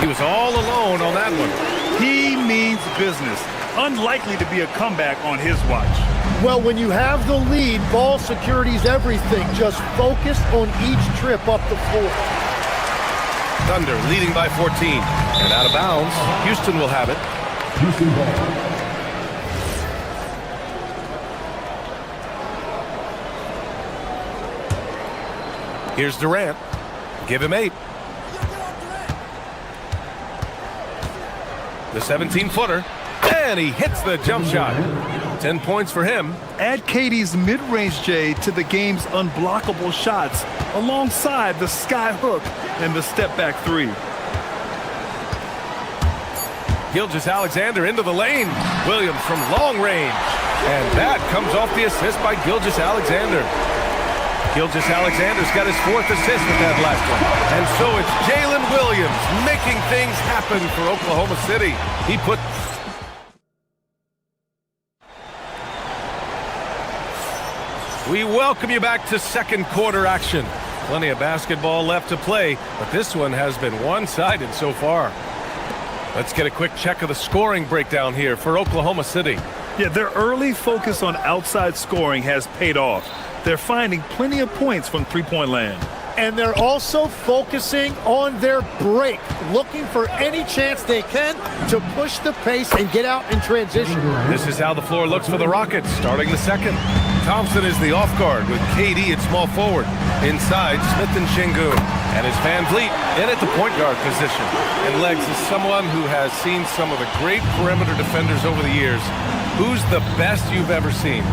He was all alone on that one. He means business. Unlikely to be a comeback on his watch. Well, when you have the lead, ball security's everything. Just focus on each trip up the floor. Thunder leading by 14. And out of bounds, Houston will have it. Houston ball. Here's Durant. Give him 8. The 17-footer. And he hits the jump shot. 10 points for him. Add KD's mid-range J to the game's unblockable shots alongside the sky hook and the step-back 3. Gilgeous-Alexander into the lane. Williams from long range. And that comes off the assist by Gilgeous-Alexander. Gilgeous-Alexander's got his 4th assist with that last one. And so it's Jalen Williams making things happen for Oklahoma City. He put... We welcome you back to second quarter action. Plenty of basketball left to play, but this one has been one-sided so far. Let's get a quick check of the scoring breakdown here for Oklahoma City. Yeah, their early focus on outside scoring has paid off. They're finding plenty of points from three-point land. And they're also focusing on their break, looking for any chance they can to push the pace and get out in transition. This is how the floor looks for the Rockets, starting the second. Thompson is the off guard with KD at small forward. Inside, Smith and Şengün. And it's Van Vliet in at the point guard position. And Legs is someone who has seen some of the great perimeter defenders over the years. Who's the best you've ever seen?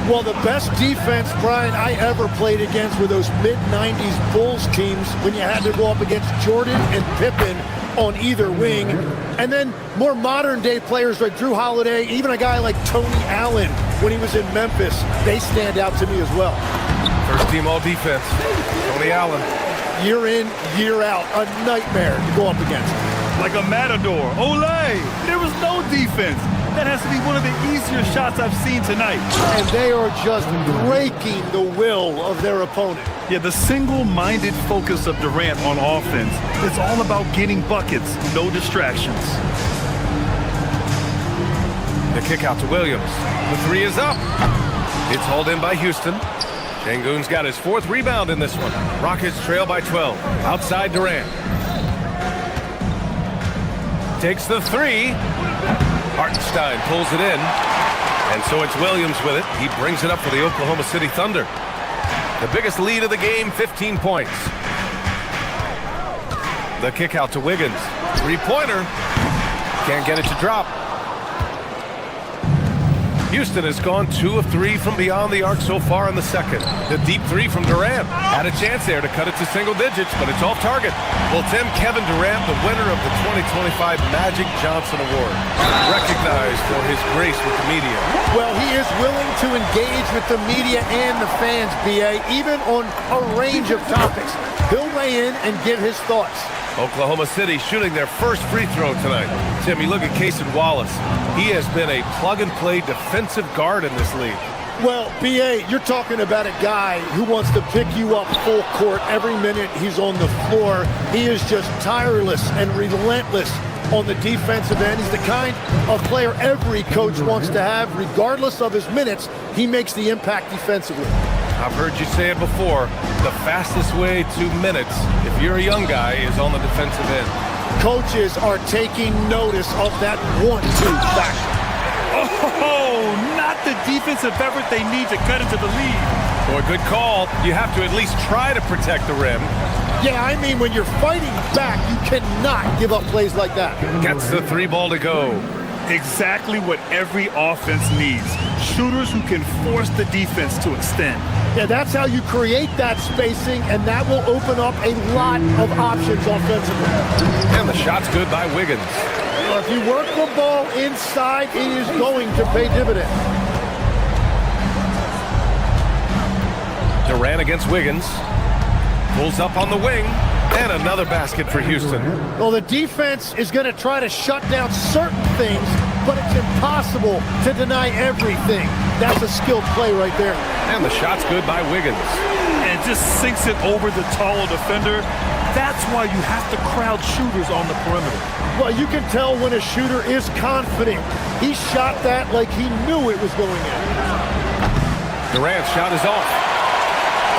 Well, the best defense, Brian, I ever played against were those mid-90s Bulls teams when you had to go up against Jordan and Pippen on either wing. And then more modern-day players like Drew Holiday, even a guy like Tony Allen when he was in Memphis, they stand out to me as well. First team all-defense, Tony Allen. Year in, year out, a nightmare to go up against. Like a matador. Olay! There was no defense. That has to be one of the easier shots I've seen tonight. And they are just breaking the will of their opponent. Yeah, the single-minded focus of Durant on offense. It's all about getting buckets, no distractions. The kick out to Williams. The three is up. It's hauled in by Houston. Şengün's got his 4th rebound in this one. Rockets trail by 12. Outside Durant. Takes the three. Hartenstein pulls it in. And so it's Williams with it. He brings it up for the Oklahoma City Thunder. The biggest lead of the game, 15 points. The kick out to Wiggins. Three-pointer. Can't get it to drop. Houston has gone 2 of 3 from beyond the arc so far in the second. The deep three from Durant. Had a chance there to cut it to single digits, but it's off target. Well, Tim, Kevin Durant, the winner of the 2025 Magic Johnson Award, recognized for his grace with the media. Well, he is willing to engage with the media and the fans, B.A., even on a range of topics. He'll weigh in and give his thoughts. Oklahoma City shooting their first free throw tonight. Tim, you look at Cason Wallace. He has been a plug-and-play defensive guard in this league. Well, B.A., you're talking about a guy who wants to pick you up full court every minute he's on the floor. He is just tireless and relentless on the defensive end. He's the kind of player every coach wants to have. Regardless of his minutes, he makes the impact defensively. I've heard you say it before. The fastest way to minutes, if you're a young guy, is on the defensive end. Coaches are taking notice of that 1-2 factor. Oh, not the defensive effort they need to cut into the lead. Boy, good call. You have to at least try to protect the rim. Yeah, I mean, when you're fighting back, you cannot give up plays like that. Gets the 3 ball to go. Exactly what every offense needs. Shooters who can force the defense to extend. Yeah, that's how you create that spacing, and that will open up a lot of options offensively. And the shot's good by Wiggins. Well, if you work the ball inside, it is going to pay dividends. Durant against Wiggins. Pulls up on the wing. And another basket for Houston. Well, the defense is going to try to shut down certain things, but it's impossible to deny everything. That's a skilled play right there. And the shot's good by Wiggins. And just sinks it over the taller defender. That's why you have to crowd shooters on the perimeter. Well, you can tell when a shooter is confident. He shot that like he knew it was going in. Durant's shot is off.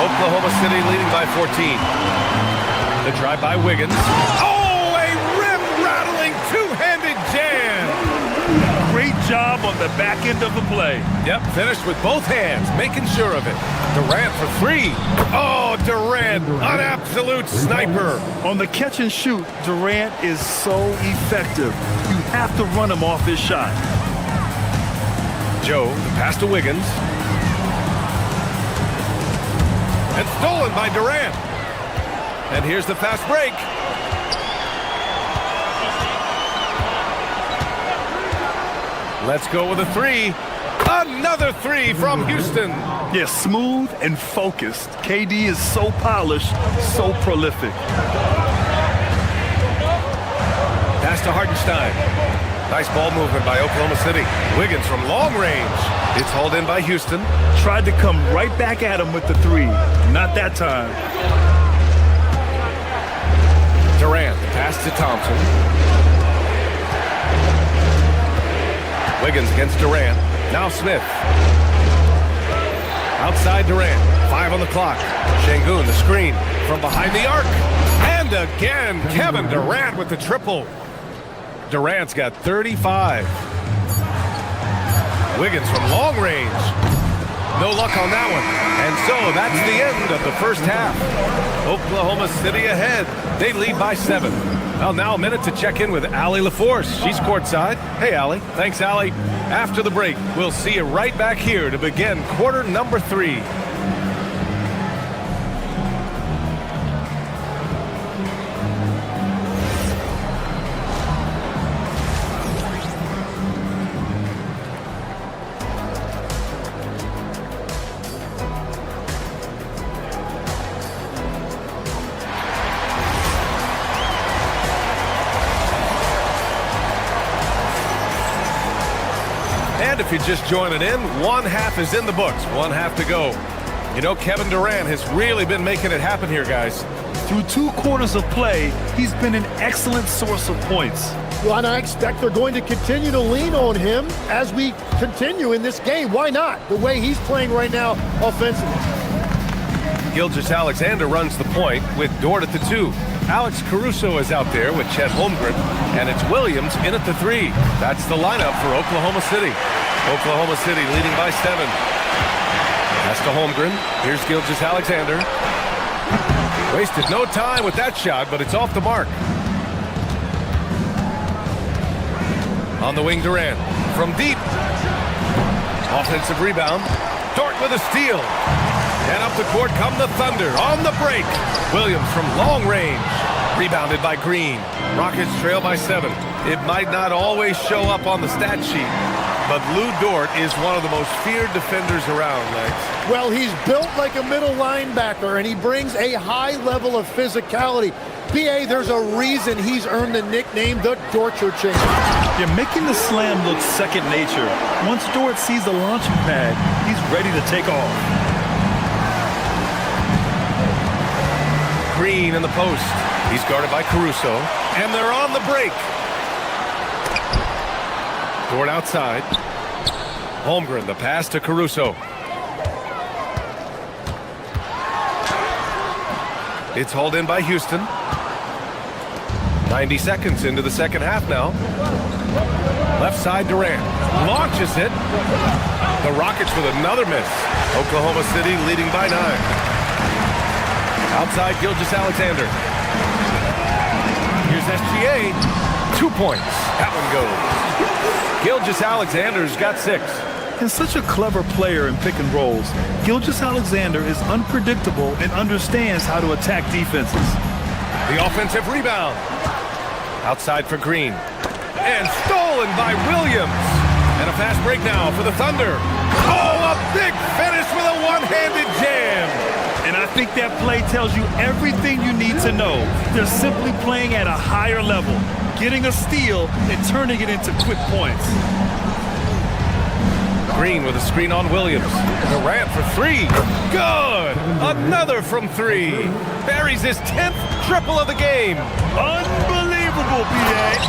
Oklahoma City leading by 14. The drive by Wiggins. Oh, a rim-rattling two-handed jam. Great job on the back end of the play. Yep, finished with both hands, making sure of it. Durant for 3. Oh, Durant, an absolute sniper. On the catch and shoot, Durant is so effective. You have to run him off his shot. Joe, the pass to Wiggins. And stolen by Durant. And here's the fast break. Let's go with a 3. Another 3 from Houston. Yeah, smooth and focused. KD is so polished, so prolific. Pass to Hartenstein. Nice ball movement by Oklahoma City. Wiggins from long range. It's hauled in by Houston. Tried to come right back at him with the 3. Not that time. Durant, pass to Thompson. Wiggins against Durant. Now Smith. Outside Durant. 5 on the clock. Şengün, the screen from behind the arc. And again, Kevin Durant with the triple. Durant's got 35. Wiggins from long range. No luck on that one. And so that's the end of the first half. Oklahoma City ahead. They lead by 7. Well, now a minute to check in with Allie LaForce. She's courtside. Hey, Allie. Thanks, Allie. After the break, we'll see you right back here to begin quarter number 3. And if you're just joining in, one half is in the books, one half to go. You know, Kevin Durant has really been making it happen here, guys. Through 2 quarters of play, he's been an excellent source of points. Well, and I expect they're going to continue to lean on him as we continue in this game. Why not? The way he's playing right now offensively. Gilgeous-Alexander runs the point with Dort at the 2. Alex Caruso is out there with Chet Holmgren, and it's Williams in at the 3. That's the lineup for Oklahoma City. Oklahoma City leading by 7. That's to Holmgren. Here's Gilgeous-Alexander. Wasted no time with that shot, but it's off the mark. On the wing, Durant. From deep. Offensive rebound. Dort with a steal. And up the court come the Thunder on the break. Williams from long range. Rebounded by Green. Rockets trail by 7. It might not always show up on the stat sheet, but Lou Dort is one of the most feared defenders around, Lex. Well, he's built like a middle linebacker, and he brings a high level of physicality. B.A., there's a reason he's earned the nickname the Dorture Changer. You're making the slam look second nature. Once Dort sees the launching pad, he's ready to take off. Green in the post. He's guarded by Caruso, and they're on the break. Dort outside. Holmgren, the pass to Caruso. It's hauled in by Houston. 90 seconds into the second half now. Left side, Durant launches it. The Rockets with another miss. Oklahoma City leading by 9. Outside, Gilgeous-Alexander. Here's SGA. 2 points. That one goes. Gilgeous-Alexander's got 6. And such a clever player in pick and rolls, Gilgeous-Alexander is unpredictable and understands how to attack defenses. The offensive rebound. Outside for Green. And stolen by Williams. And a fast break now for the Thunder. Oh, a big finish with a one-handed jam. And I think that play tells you everything you need to know. They're simply playing at a higher level, getting a steal and turning it into quick points. Green with a screen on Williams. Durant for 3. Good! Another from 3. Buries his 10th triple of the game. Unbelievable, B.A.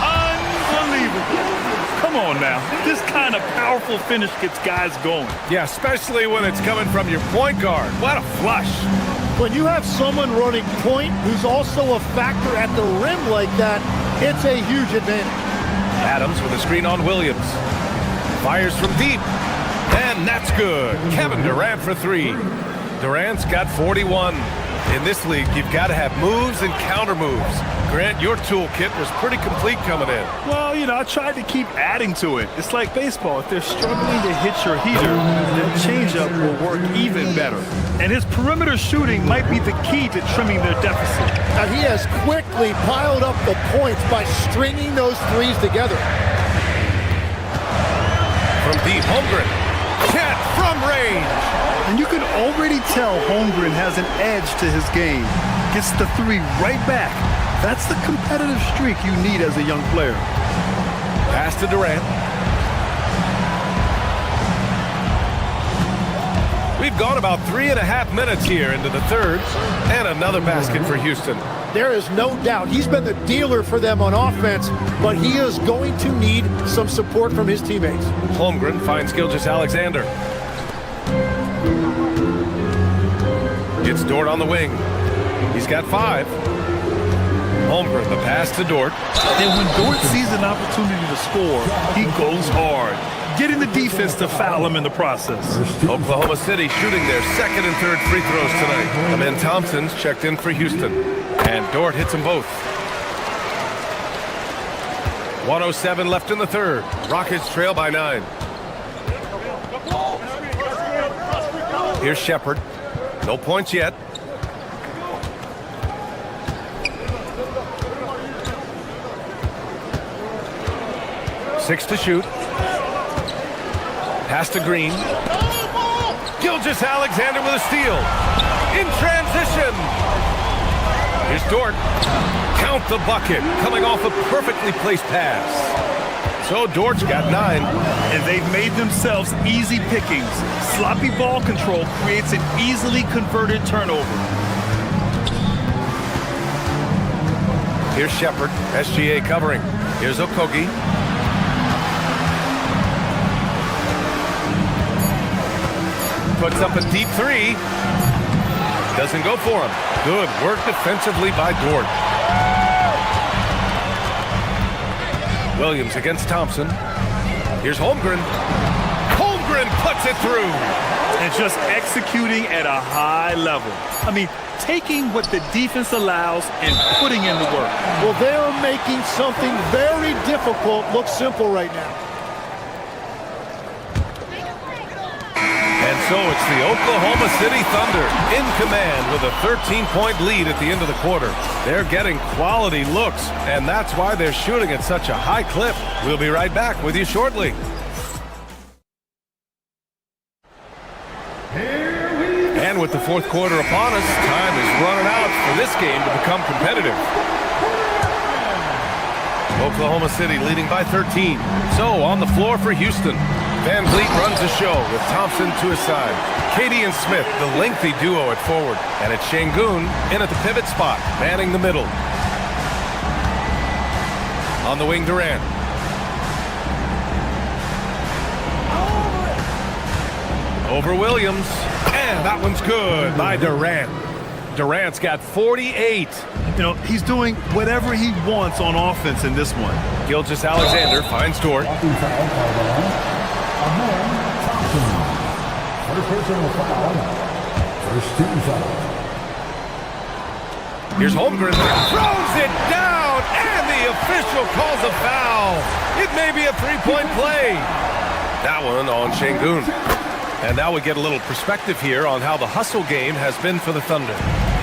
Unbelievable. Come on now. This kind of powerful finish gets guys going. Yeah, especially when it's coming from your point guard. What a flush. When you have someone running point who's also a factor at the rim like that, it's a huge advantage. Adams with a screen on Williams. Fires from deep. And that's good. Kevin Durant for 3. Durant's got 41. In this league, you've got to have moves and counter moves. Grant, your toolkit was pretty complete coming in. Well, you know, I tried to keep adding to it. It's like baseball. If they're struggling to hit your heater, then changeup will work even better. And his perimeter shooting might be the key to trimming their deficit. Now, he has quickly piled up the points by stringing those threes together. From deep, Holmgren. Chet from range. And you can already tell Holmgren has an edge to his game. Gets the 3 right back. That's the competitive streak you need as a young player. Pass to Durant. We've gone about 3.5 minutes here into the third. And another basket for Houston. There is no doubt he's been the dealer for them on offense, but he is going to need some support from his teammates. Holmgren finds Gilgeous-Alexander. It's Dort on the wing. He's got 5. Holmgren, the pass to Dort. And when Dort sees an opportunity to score, he goes hard. getting the defense to foul him in the process. Oklahoma City shooting their second and third free throws tonight. And then Thompson's checked in for Houston. And Dort hits them both. 1:07 left in the third. Rockets trail by 9. Here's Shepard. No points yet. Six to shoot. Pass to Green. Gilgeous-Alexander with a steal. In transition. Here's Dort. Count the bucket. Coming off a perfectly placed pass. So Dort's got 9. And they've made themselves easy pickings. Sloppy ball control creates an easily converted turnover. Here's Shepard. SGA covering. Here's Okogie. Puts up a deep 3. Doesn't go for him. Good work defensively by Dort. Williams against Thompson. Here's Holmgren. Holmgren puts it through. And just executing at a high level. I mean, taking what the defense allows and putting in the work. Well, they're making something very difficult look simple right now. And so it's the Oklahoma City Thunder in command with a 13-point lead at the end of the quarter. They're getting quality looks, and that's why they're shooting at such a high clip. We'll be right back with you shortly. And with the fourth quarter upon us, time is running out for this game to become competitive. Oklahoma City leading by 13. So on the floor for Houston. Van Vliet runs the show with Thompson to his side. Katie and Smith, the lengthy duo at forward. And it's Şengün in at the pivot spot, manning the middle. On the wing, Durant. Over Williams. And that one's good by Durant. Durant's got 48. You know, he's doing whatever he wants on offense in this one. Gilgeous-Alexander finds Dort. Here's Holmgren. Throws it down, and the official calls a foul. It may be a three-point play. That one on Şengün. And now we get a little perspective here on how the hustle game has been for the Thunder.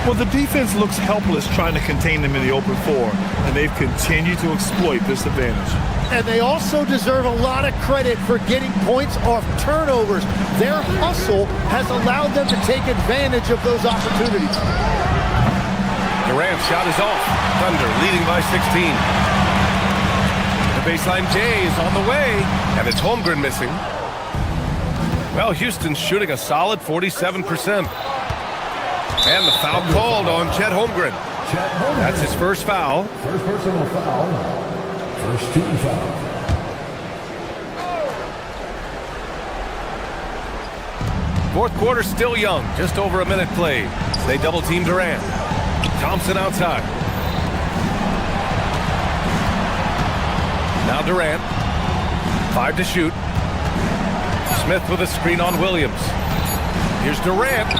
Well, the defense looks helpless trying to contain them in the open floor, and they've continued to exploit this advantage. And they also deserve a lot of credit for getting points off turnovers. Their hustle has allowed them to take advantage of those opportunities. Durant's shot is off. Thunder leading by 16. The baseline J is on the way, and it's Holmgren missing. Well, Houston's shooting a solid 47%. And the foul called on Chet Holmgren. That's his first foul. First personal foul. First team foul. Fourth quarter still young. Just over a minute played. They double team Durant. Thompson outside. Now Durant. 5 to shoot. Smith with a screen on Williams. Here's Durant.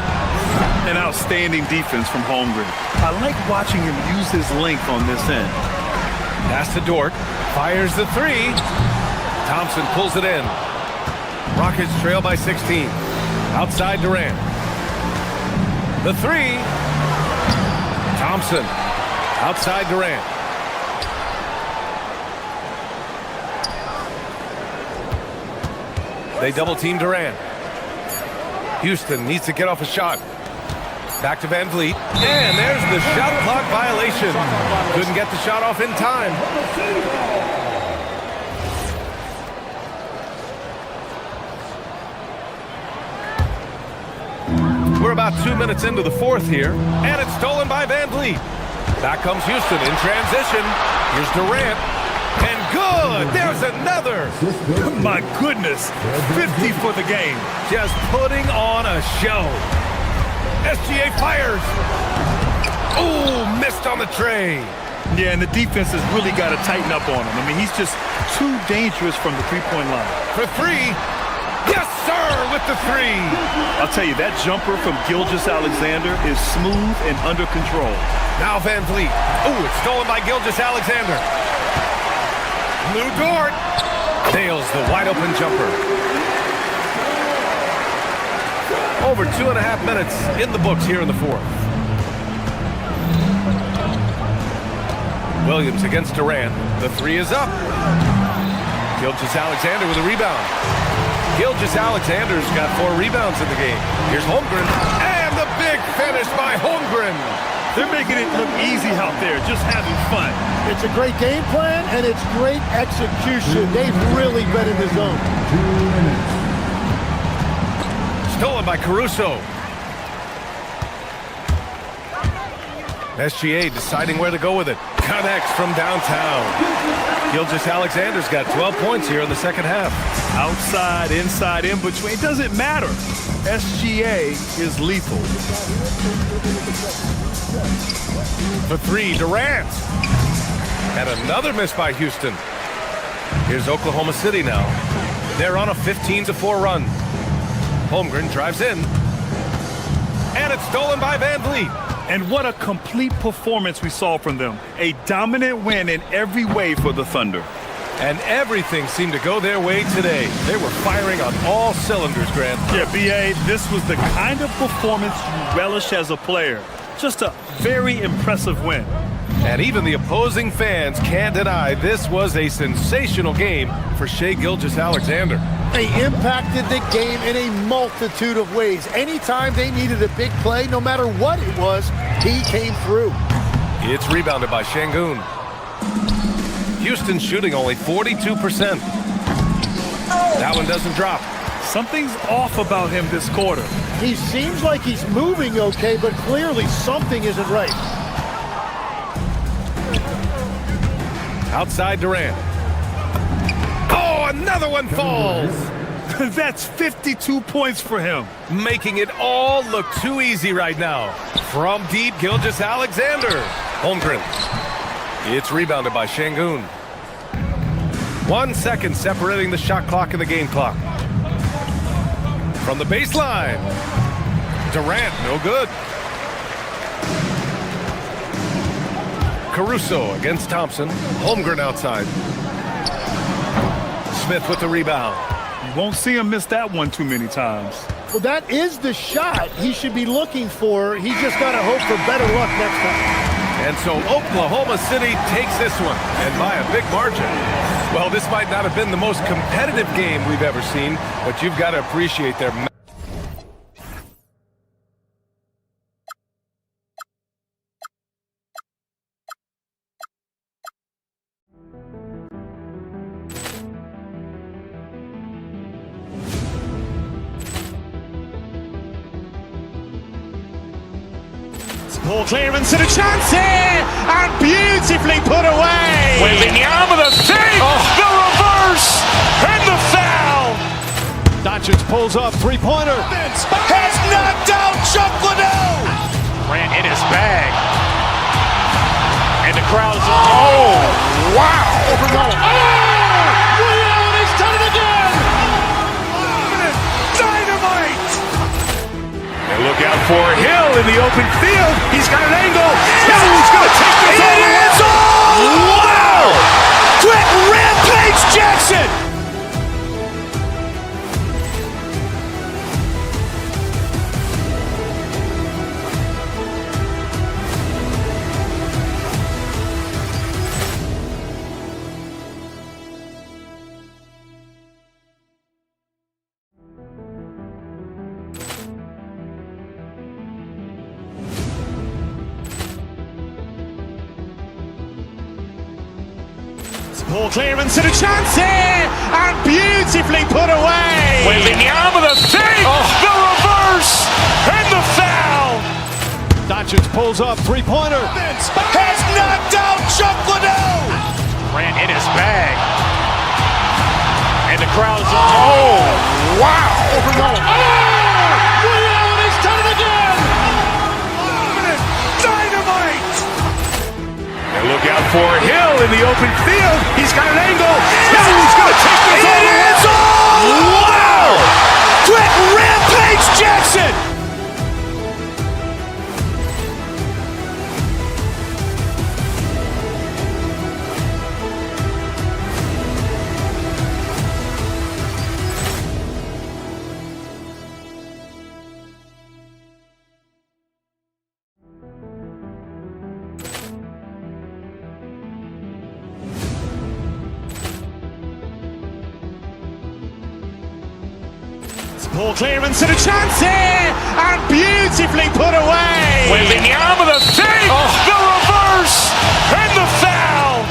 An outstanding defense from Holmgren. I like watching him use his length on this end. Pass to Dort. Fires the 3. Thompson pulls it in. Rockets trail by 16. Outside Durant. The 3. Thompson. Outside Durant. They double team Durant. Houston needs to get off a shot. Back to Van Vliet. And there's the shot clock violation. Couldn't get the shot off in time. We're about 2 minutes into the fourth here. And it's stolen by Van Vliet. Back comes Houston in transition. Here's Durant. And good! There's another! My goodness! 50 for the game. Just putting on a show. SGA fires. Ooh, missed on the tray. Yeah, and the defense has really got to tighten up on him. I mean, he's just too dangerous from the three-point line. For three. Yes, sir, with the three. I'll tell you, that jumper from Gilgeous-Alexander is smooth and under control. Now Van Vliet. Ooh, it's stolen by Gilgeous-Alexander. Lou Dort nails the wide-open jumper. Over 2.5 minutes in the books here in the fourth. Williams against Durant. The three is up. Gilgeous-Alexander with a rebound. Gilgeous-Alexander's got 4 rebounds in the game. Here's Holmgren, and the big finish by Holmgren. They're making it look easy out there, just having fun. It's a great game plan, and it's great execution. They've really been in the zone. 2 minutes. Stolen by Caruso. SGA deciding where to go with it. Connects from downtown. Gilgeous-Alexander's got 12 points here in the second half. Outside, inside, in between, it doesn't matter. SGA is lethal. For three, Durant. And another miss by Houston. Here's Oklahoma City now. They're on a 15-4 run. Holmgren drives in. And it's stolen by Van Vliet. And what a complete performance we saw from them. A dominant win in every way for the Thunder. And everything seemed to go their way today. They were firing on all cylinders, Grant. Yeah, B.A., this was the kind of performance you relish as a player. Just a very impressive win. And even the opposing fans can't deny this was a sensational game for Shai Gilgeous-Alexander. They impacted the game in a multitude of ways. Anytime they needed a big play, no matter what it was, he came through. It's rebounded by Şengün. Houston shooting only 42%. That one doesn't drop. Something's off about him this quarter. He seems like he's moving okay, but clearly something isn't right. Outside Durant. Oh, another one falls. That's 52 points for him. Making it all look too easy right now. From deep, Gilgeous-Alexander. Holmgren. It's rebounded by Şengün. 1 second separating the shot clock and the game clock. From the baseline. Durant, no good. Caruso against Thompson. Holmgren outside. Smith with the rebound. You won't see him miss that one too many times. Well, that is the shot he should be looking for. He's just got to hope for better luck next time. And so Oklahoma City takes this one, and by a big margin. Well, this might not have been the most competitive game we've ever seen, but you've got to appreciate their... Ball clearance and a chance here, and beautifully put away. Wembanyama the fake, the reverse, and the foul. Doncic pulls up, three-pointer. Has knocked out Chuck Liddell. Ran in his bag. And the crowd is, oh, wow. Willie Allen has done it again. Dynamite. And look out for Hill in the open field. He's got an angle. Hill's going to take this all the way. Wow! Quick rampage Jackson. Ball clearance and a chance here, and beautifully put away. Wembanyama the fake, the reverse, and the foul. Doncic pulls up, three-pointer. Has knocked out Chuck Liddell. Ran in his bag. And the crowd is, oh, wow. Willie Allen has done it again. Dynamite. And look out Ball clearance and a chance here, and beautifully put away. Wembanyama the save, the reverse, and the foul.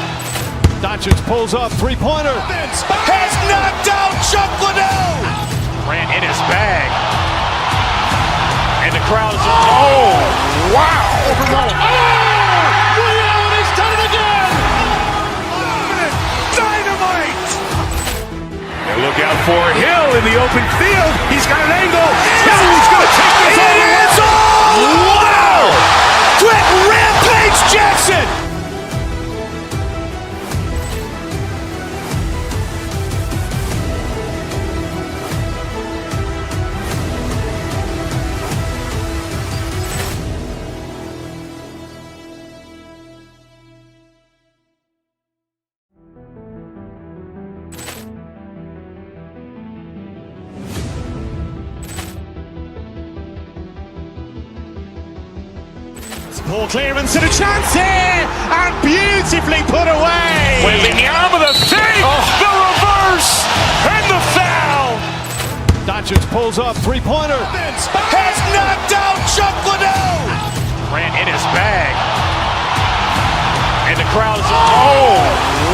Doncic pulls up, three-pointer. Has knocked out Chuck Liddell. Ran in his bag. And the crowd is, oh, wow. Ray Allen has done it again. Dynamite. And look out for Hill in the open field. He's got an angle. Hill's going to take this all the way. Wow. Quick rampage Jackson. Ball clearance and a chance here, and beautifully put away. Wembanyama the save, the reverse, and the foul. Doncic pulls up, three-pointer. Has knocked out Chuck Liddell. Ran in his bag. And the crowd is, oh,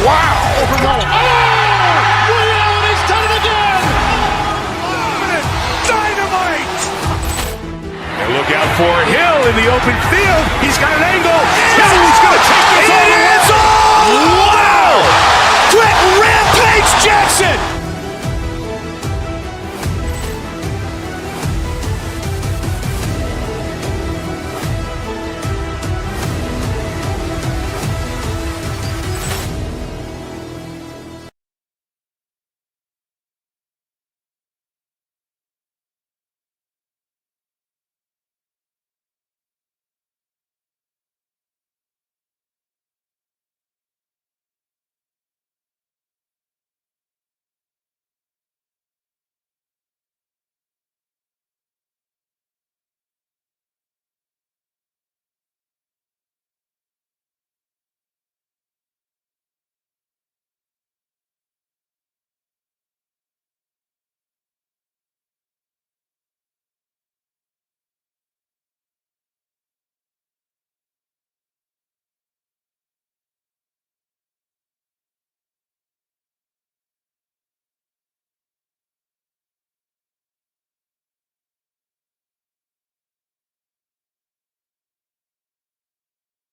wow. Ray Allen has done it again. Dynamite. And look out for Hill in the open field. He's got an angle. Hill's going to take this all the way. Wow. Quick rampage Jackson.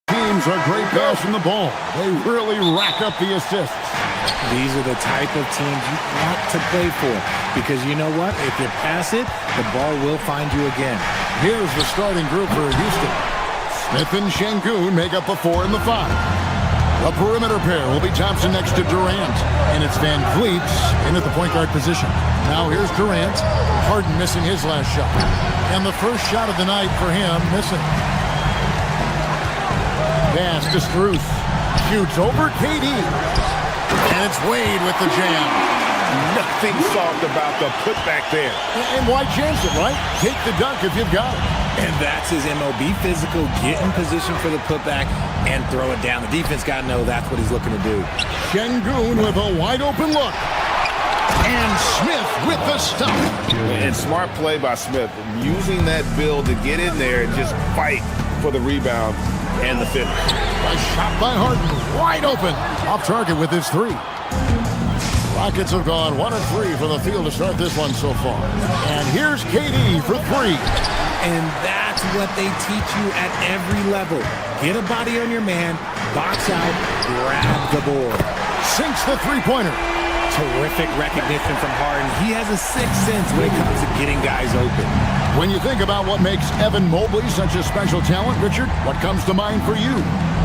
Teams are great passing the ball. They really rack up the assists. These are the type of teams you want to play for, because you know what? If you pass it, the ball will find you again. Here's the starting group for Houston. Smith and Şengün make up the 4 and the 5. The perimeter pair will be Thompson next to Durant, and it's Van Vliet in at the point guard position. Now here's Durant. Harden missing his last shot. And the first shot of the night for him missing. Pass to Struth. Shoots over KD. And it's Wade with the jam. Nothing soft about the putback there. And why chance it, right? Take the dunk if you've got it. And that's his MO. Be physical, get in position for the putback, and throw it down. The defense got to know that's what he's looking to do. Şengün with a wide open look. And Smith with the stop. And smart play by Smith. Using that build to get in there and just fight for the rebound and the finish. A shot by Harden, wide open. Off target with his 3. Rockets have gone 1 of 3 from the field to start this one so far. And here's KD for 3. And that's what they teach you at every level. Get a body on your man, box out, grab the board. Sinks the three-pointer. Terrific recognition from Harden. He has a sixth sense when it comes to getting guys open. When you think about what makes Evan Mobley such a special talent, Richard, what comes to mind for you?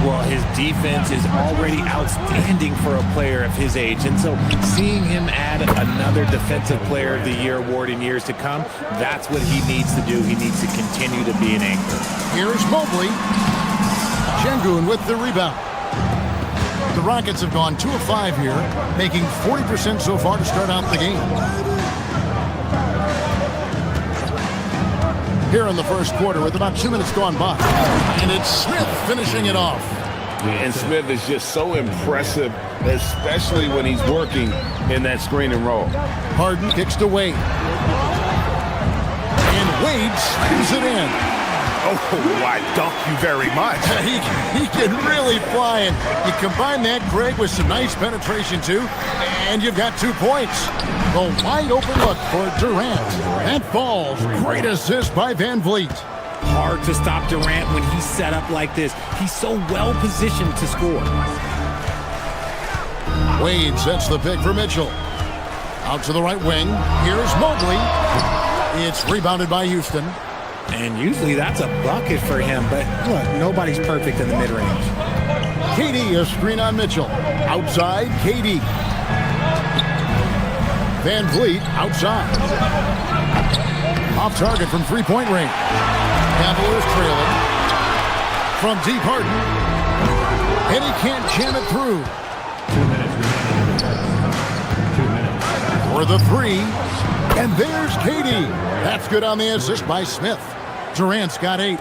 Well, his defense is already outstanding for a player of his age. And so seeing him add another Defensive Player of the Year award in years to come, that's what he needs to do. He needs to continue to be an anchor. Here's Mobley. Şengün with the rebound. The Rockets have gone 2 of 5 here, making 40% so far to start out the game. Here in the first quarter with about 2 minutes gone by. And it's Smith finishing it off. And Smith is just so impressive, especially when he's working in that screen and roll. Harden kicks to Wade. Wade slams it in. Oh, why, thank you very much. He can really fly, and you combine that, Greg, with some nice penetration, too, and you've got 2 points. The wide open look for Durant. And falls. Great assist by Van Vliet. Hard to stop Durant when he's set up like this. He's so well positioned to score. Wade sets the pick for Mitchell. Out to the right wing. Here's Mobley. It's rebounded by Houston. And usually that's a bucket for him, but look, nobody's perfect in the mid-range. KD, a screen on Mitchell. Outside, KD. Van Vliet outside. Off target from three-point range. Cavaliers trailing. From deep, Harden. And he can't jam it through. 2 minutes. For the three. And there's KD. That's good on the assist by Smith. Durant's got 8.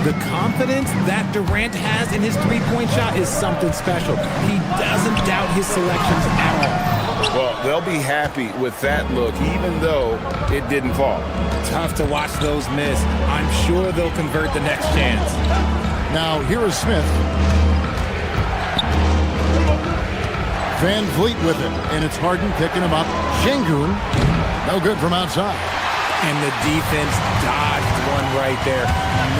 The confidence that Durant has in his three-point shot is something special. He doesn't doubt his selections at all. Well, they'll be happy with that look, even though it didn't fall. Tough to watch those miss. I'm sure they'll convert the next chance. Now, here is Smith. Van Vliet with it, and it's Harden picking him up. Şengün, no good from outside. And the defense dodged one right there.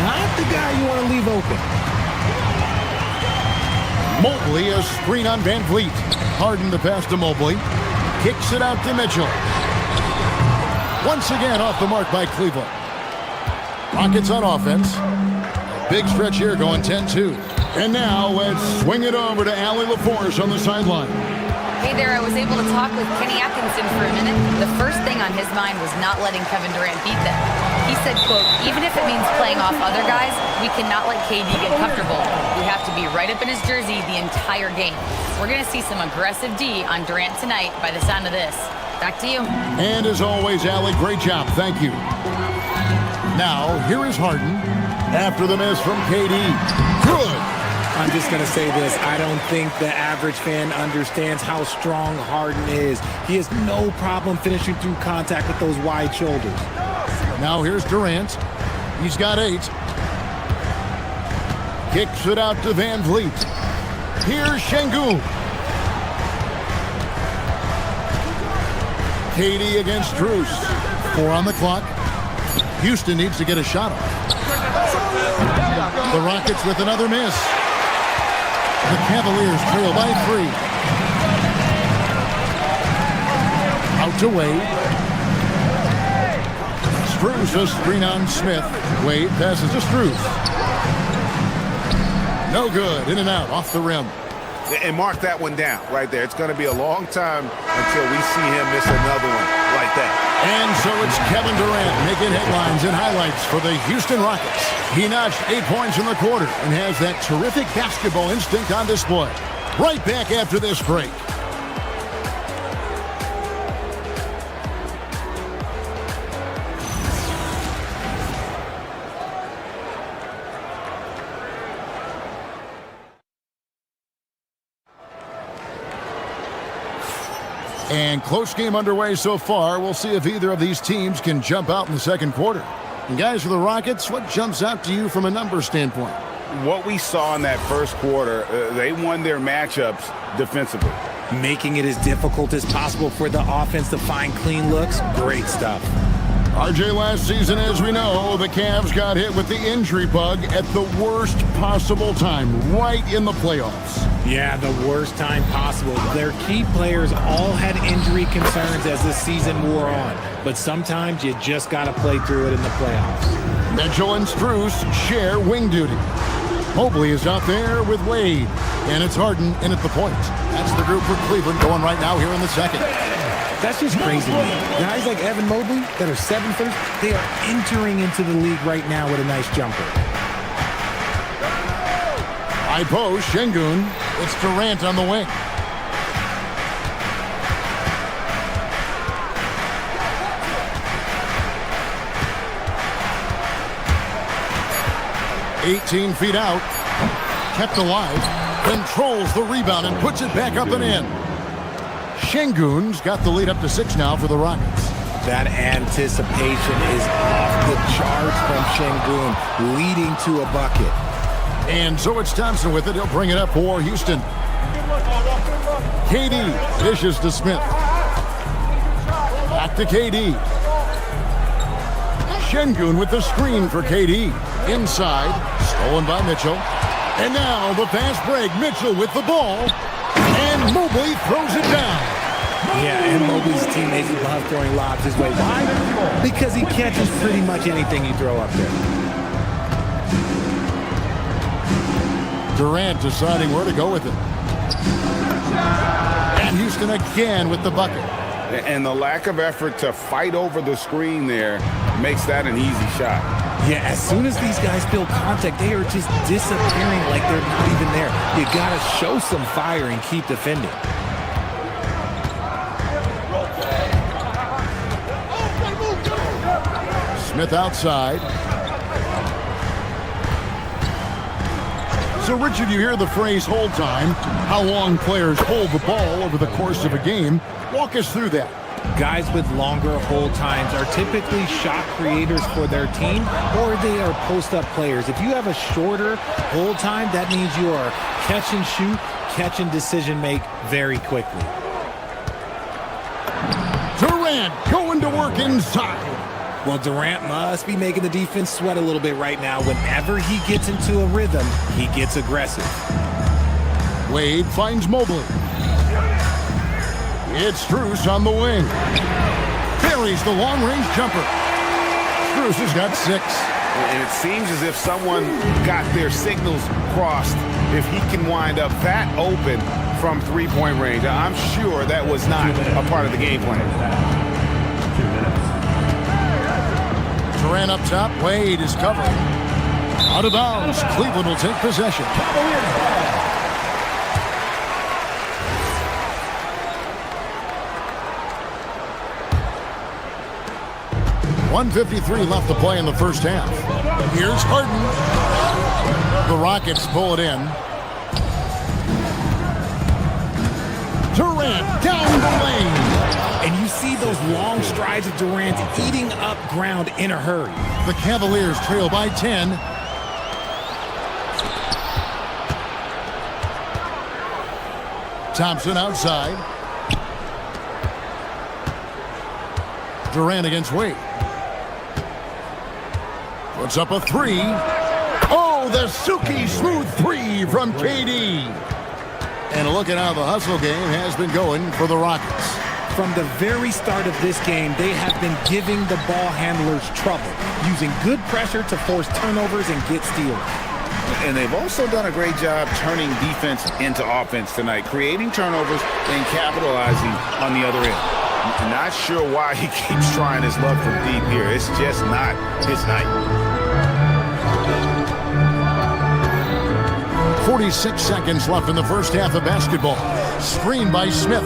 Not the guy you want to leave open. Mobley, a screen on Van Vliet. Harden the pass to Mobley. Kicks it out to Mitchell. Once again off the mark by Cleveland. Rockets on offense. A big stretch here going 10-2. And now let's swing it over to Allie LaForce on the sideline. Hey there, I was able to talk with Kenny Atkinson for a minute. The first thing on his mind was not letting Kevin Durant beat them. He said, quote, even if it means playing off other guys, we cannot let KD get comfortable. We have to be right up in his jersey the entire game. We're going to see some aggressive D on Durant tonight by the sound of this. Back to you. And as always, Allie, great job. Thank you. Now, here is Harden after the miss from KD. Good. I'm just going to say this. I don't think the average fan understands how strong Harden is. He has no problem finishing through contact with those wide shoulders. Now here's Durant. He's got 8. Kicks it out to Van Vliet. Here's Şengün. KD against Strus. 4 on the clock. Houston needs to get a shot off. The Rockets with another miss. The Cavaliers trail by 3. Out to Wade. Strus, a screen on Smith. Wade passes to Strus. No good. In and out. Off the rim. And mark that one down right there. It's going to be a long time until we see him miss another one like that. And so it's Kevin Durant making headlines and highlights for the Houston Rockets. He notched 8 points in the quarter and has that terrific basketball instinct on display. Right back after this break. And close game underway so far. We'll see if either of these teams can jump out in the second quarter. And guys, for the Rockets, what jumps out to you from a number standpoint? What we saw in that first quarter, they won their matchups defensively. Making it as difficult as possible for the offense to find clean looks. Great stuff. RJ, last season, as we know, the Cavs got hit with the injury bug at the worst possible time, right in the playoffs. Yeah, the worst time possible. Their key players all had injury concerns as the season wore on. But sometimes you just got to play through it in the playoffs. Mitchell and Strus share wing duty. Mobley is out there with Wade. And it's Harden in at the point. That's the group for Cleveland going right now here in the second. That's just crazy to me. Guys like Evan Mobley that are 7-footers, they are entering into the league right now with a nice jumper. High post, Şengün. It's Durant on the wing. "18 feet out, kept alive, controls the rebound and puts it back up and in." Şengün's got the lead up to 6 now for the Rockets. That anticipation is off the charts from Şengün, leading to a bucket. And so it's Thompson with it. He'll bring it up for Houston. KD dishes to Smith. Back to KD. Şengün with the screen for KD. Inside, stolen by Mitchell. And now the fast break. Mitchell with the ball. And Mobley throws it down. Yeah, and Mobley's teammates love throwing lobs his way. Why? Because he catches pretty much anything you throw up there. Durant deciding where to go with it. And Houston again with the bucket. And the lack of effort to fight over the screen there makes that an easy shot. Yeah, as soon as these guys feel contact, they are just disappearing like they're not even there. You got to show some fire and keep defending. Smith outside. So, Richard, you hear the phrase hold time, how long players hold the ball over the course of a game. Walk us through that. Guys with longer hold times are typically shot creators for their team, or they are post-up players. If you have a shorter hold time, that means you are catch and shoot, catch and decision make very quickly. Durant going to work inside. Well, Durant must be making the defense sweat a little bit right now. Whenever he gets into a rhythm, he gets aggressive. Wade finds Mobley. It's Strus on the wing. Buries the long-range jumper. Strus has got 6. And it seems as if someone got their signals crossed. If he can wind up that open from three-point range, I'm sure that was not a part of the game plan. 2 minutes. Durant up top. Wade is covering. Out of bounds. Cleveland will take possession. 1:53 left to play in the first half. Here's Harden. The Rockets pull it in. Durant down the lane. And you see those long strides of Durant eating up ground in a hurry. The Cavaliers trail by 10. Thompson outside. Durant against Wade. Puts up a 3. Oh, the silky smooth 3 from KD. And look at how the hustle game has been going for the Rockets. From the very start of this game, they have been giving the ball handlers trouble, using good pressure to force turnovers and get steals. And they've also done a great job turning defense into offense tonight, creating turnovers and capitalizing on the other end. I'm not sure why he keeps trying his luck from deep here. It's just not his night. 46 seconds left in the first half of basketball. Screen by Smith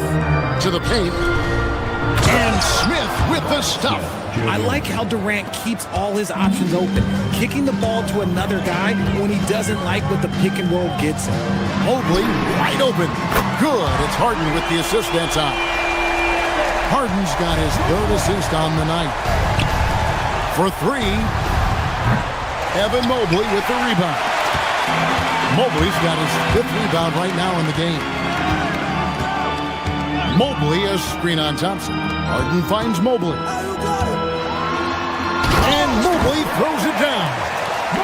to the paint. And Smith with the stuff. I like how Durant keeps all his options open, kicking the ball to another guy when he doesn't like what the pick and roll gets him. Mobley wide open. Good. It's Harden with the assist that time. Harden's got his 3rd assist on the night. For 3, Evan Mobley with the rebound. Mobley's got his 5th rebound right now in the game. Mobley a screen on Thompson. Harden finds Mobley. And Mobley throws it down.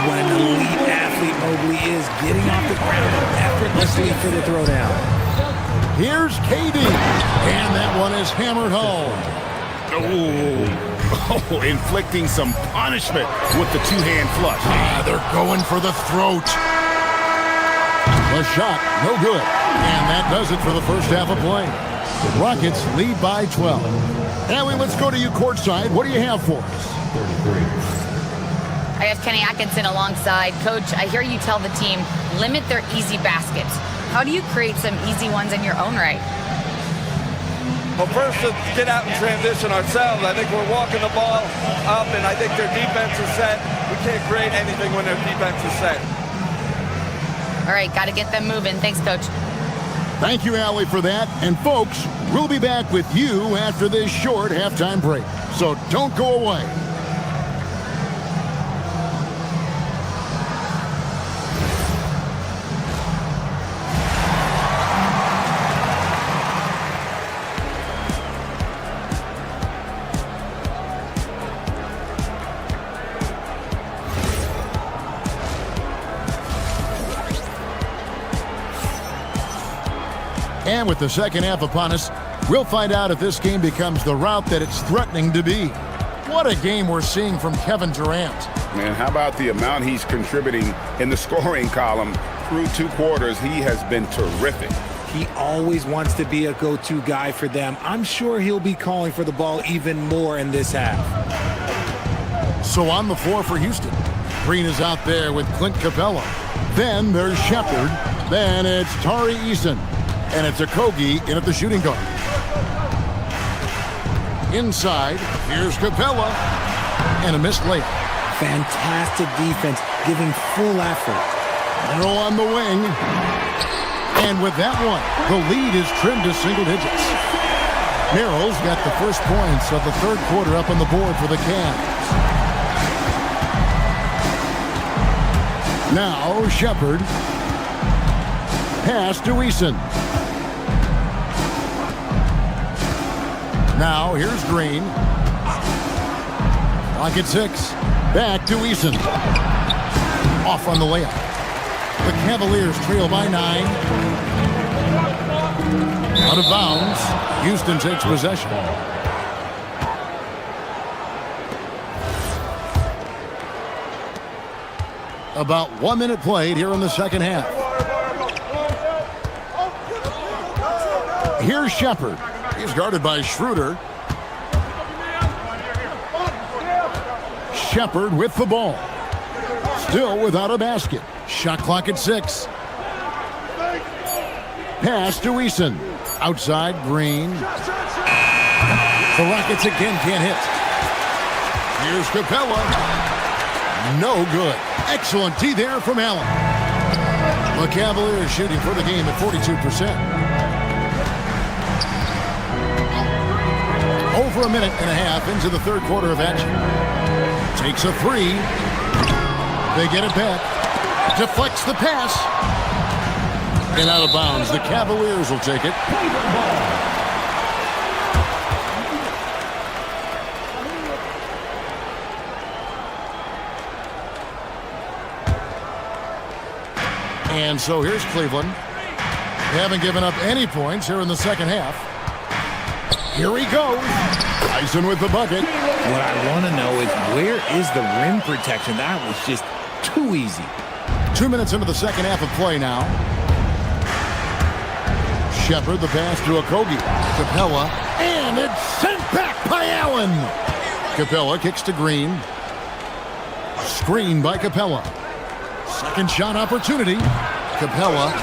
What an elite athlete Mobley is, getting off the ground effortlessly for the throwdown. Here's KD. And that one is hammered home. Oh, inflicting some punishment with the two-hand flush. They're going for the throat. The shot, no good. And that does it for the first half of play. Rockets lead by 12. Ellie, let's go to you courtside. What do you have for us? 33. I have Kenny Atkinson alongside. Coach, I hear you tell the team, limit their easy baskets. How do you create some easy ones in your own right? Well, first, let's get out and transition ourselves. I think we're walking the ball up, and I think their defense is set. We can't create anything when their defense is set. All right, got to get them moving. Thanks, Coach. Thank you, Allie, for that. And folks, we'll be back with you after this short halftime break. So don't go away. And with the second half upon us, we'll find out if this game becomes the route that it's threatening to be. What a game we're seeing from Kevin Durant. Man, how about the amount he's contributing in the scoring column through 2 quarters? He has been terrific. He always wants to be a go-to guy for them. I'm sure he'll be calling for the ball even more in this half. So on the floor for Houston, Green is out there with Clint Capella. Then there's Shepard. Then it's Tari Eason. And it's Okogie in at the shooting guard. Inside, here's Capella. And a missed layup. Fantastic defense, giving full effort. Merrill on the wing. And with that one, the lead is trimmed to single digits. Merrill's got the first points of the third quarter up on the board for the Cavs. Now, Shepard. Pass to Eason. Now, here's Green. Clock at 6. Back to Eason. Off on the layup. The Cavaliers trail by 9. Out of bounds. Houston takes possession. About 1 minute played here in the second half. Here's Shepard. He's guarded by Schroeder. Shepard with the ball. Still without a basket. Shot clock at 6. Pass to Eason. Outside, Green. The Rockets again can't hit. Here's Capella. No good. Excellent D there from Allen. The Cavaliers shooting for the game at 42%. Over a minute and a half into the third quarter of action. Takes a 3. They get it back. Deflects the pass. And out of bounds. The Cavaliers will take it. And so here's Cleveland. They haven't given up any points here in the second half. Here he goes. Tyson with the bucket. What I want to know is, where is the rim protection? That was just too easy. 2 minutes into the second half of play now. Shepard, the pass to Okogie. Capella. And it's sent back by Allen. Capella kicks to Green. Screen by Capella. Second shot opportunity. Capella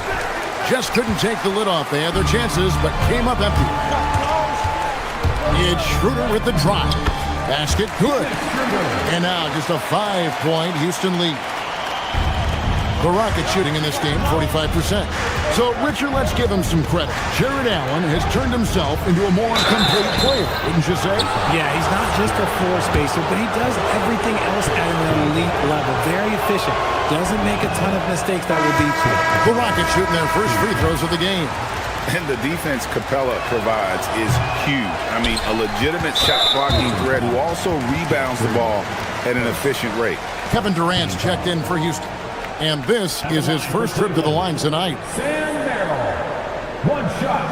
just couldn't take the lid off. They had their chances, but came up empty. It's Schroeder with the drive. Basket good. And now just a 5-point Houston lead. The Rockets shooting in this game 45%. So, Richard, let's give him some credit. Jared Allen has turned himself into a more complete player, wouldn't you say? Yeah, he's not just a floor spacer, but he does everything else at an elite level. Very efficient. Doesn't make a ton of mistakes that will beat you. The Rockets shooting their first free throws of the game. And the defense Capella provides is huge. I mean, a legitimate shot blocking threat who also rebounds the ball at an efficient rate. Kevin Durant's checked in for Houston. And this is his first trip to the line tonight. Sam Merrill. One shot.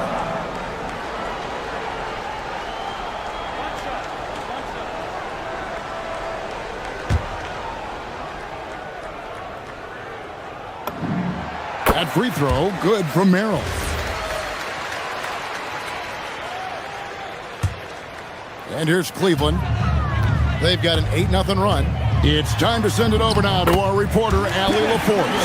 That free throw, good from Merrill. And here's Cleveland. They've got an 8-0 run. It's time to send it over now to our reporter, Allie LaForce.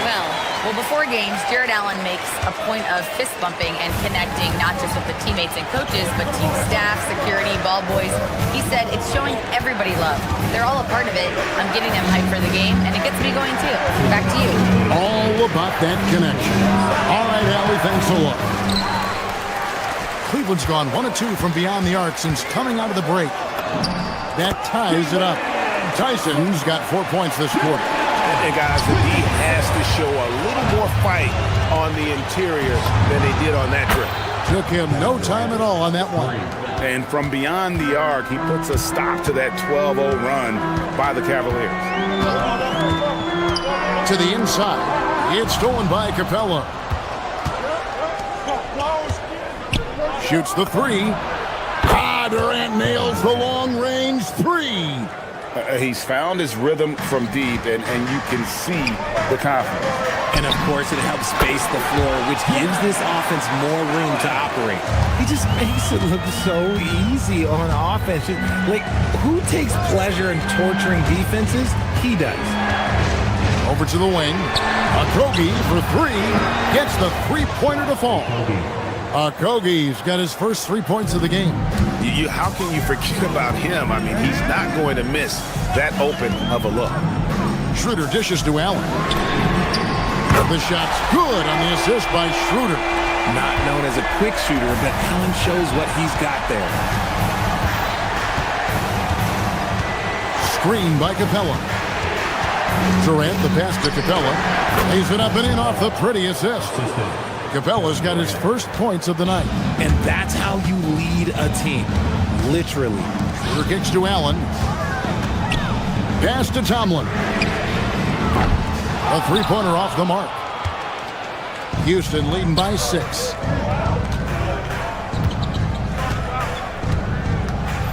Well, before games, Jared Allen makes a point of fist bumping and connecting not just with the teammates and coaches, but team staff, security, ball boys. He said it's showing everybody love. They're all a part of it. I'm getting them hyped for the game, and it gets me going too. Back to you. All about that connection. All right. right, Allie. Thanks a lot. Cleveland's gone 1 of 2 from beyond the arc since coming out of the break. That ties it up. Tyson's got 4 points this quarter. And guys, the D has to show a little more fight on the interior than they did on that trip. Took him no time at all on that one. And from beyond the arc, he puts a stop to that 12-0 run by the Cavaliers. To the inside. It's stolen by Capella. Shoots the three. Durant nails the long-range three. He's found his rhythm from deep, and you can see the confidence. And, of course, it helps space the floor, which gives this offense more room to operate. He just makes it look so easy on offense. Like, who takes pleasure in torturing defenses? He does. Over to the wing. Okogie for three. Gets the three-pointer to fall. Okogie's got his first 3 points of the game. How can you forget about him? I mean, he's not going to miss that open of a look. Schroeder dishes to Allen. The shot's good on the assist by Schroeder. Not known as a quick shooter, but Allen shows what he's got there. Screen by Capella. Durant, the pass to Capella. Lays it up and in off the pretty assist. Capella's got his first points of the night. And that's how you lead a team. Literally. Schroeder kicks to Allen. Pass to Tomlin. A three-pointer off the mark. Houston leading by 6.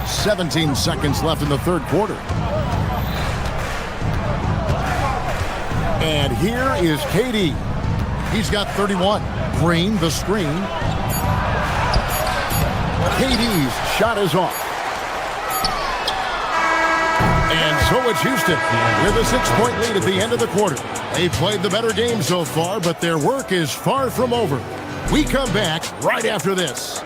17 seconds left in the third quarter. And here is KD. He's got 31. Green, the screen. KD's shot is off. And so it's Houston with a 6-point lead at the end of the quarter. They played the better game so far, but their work is far from over. We come back right after this.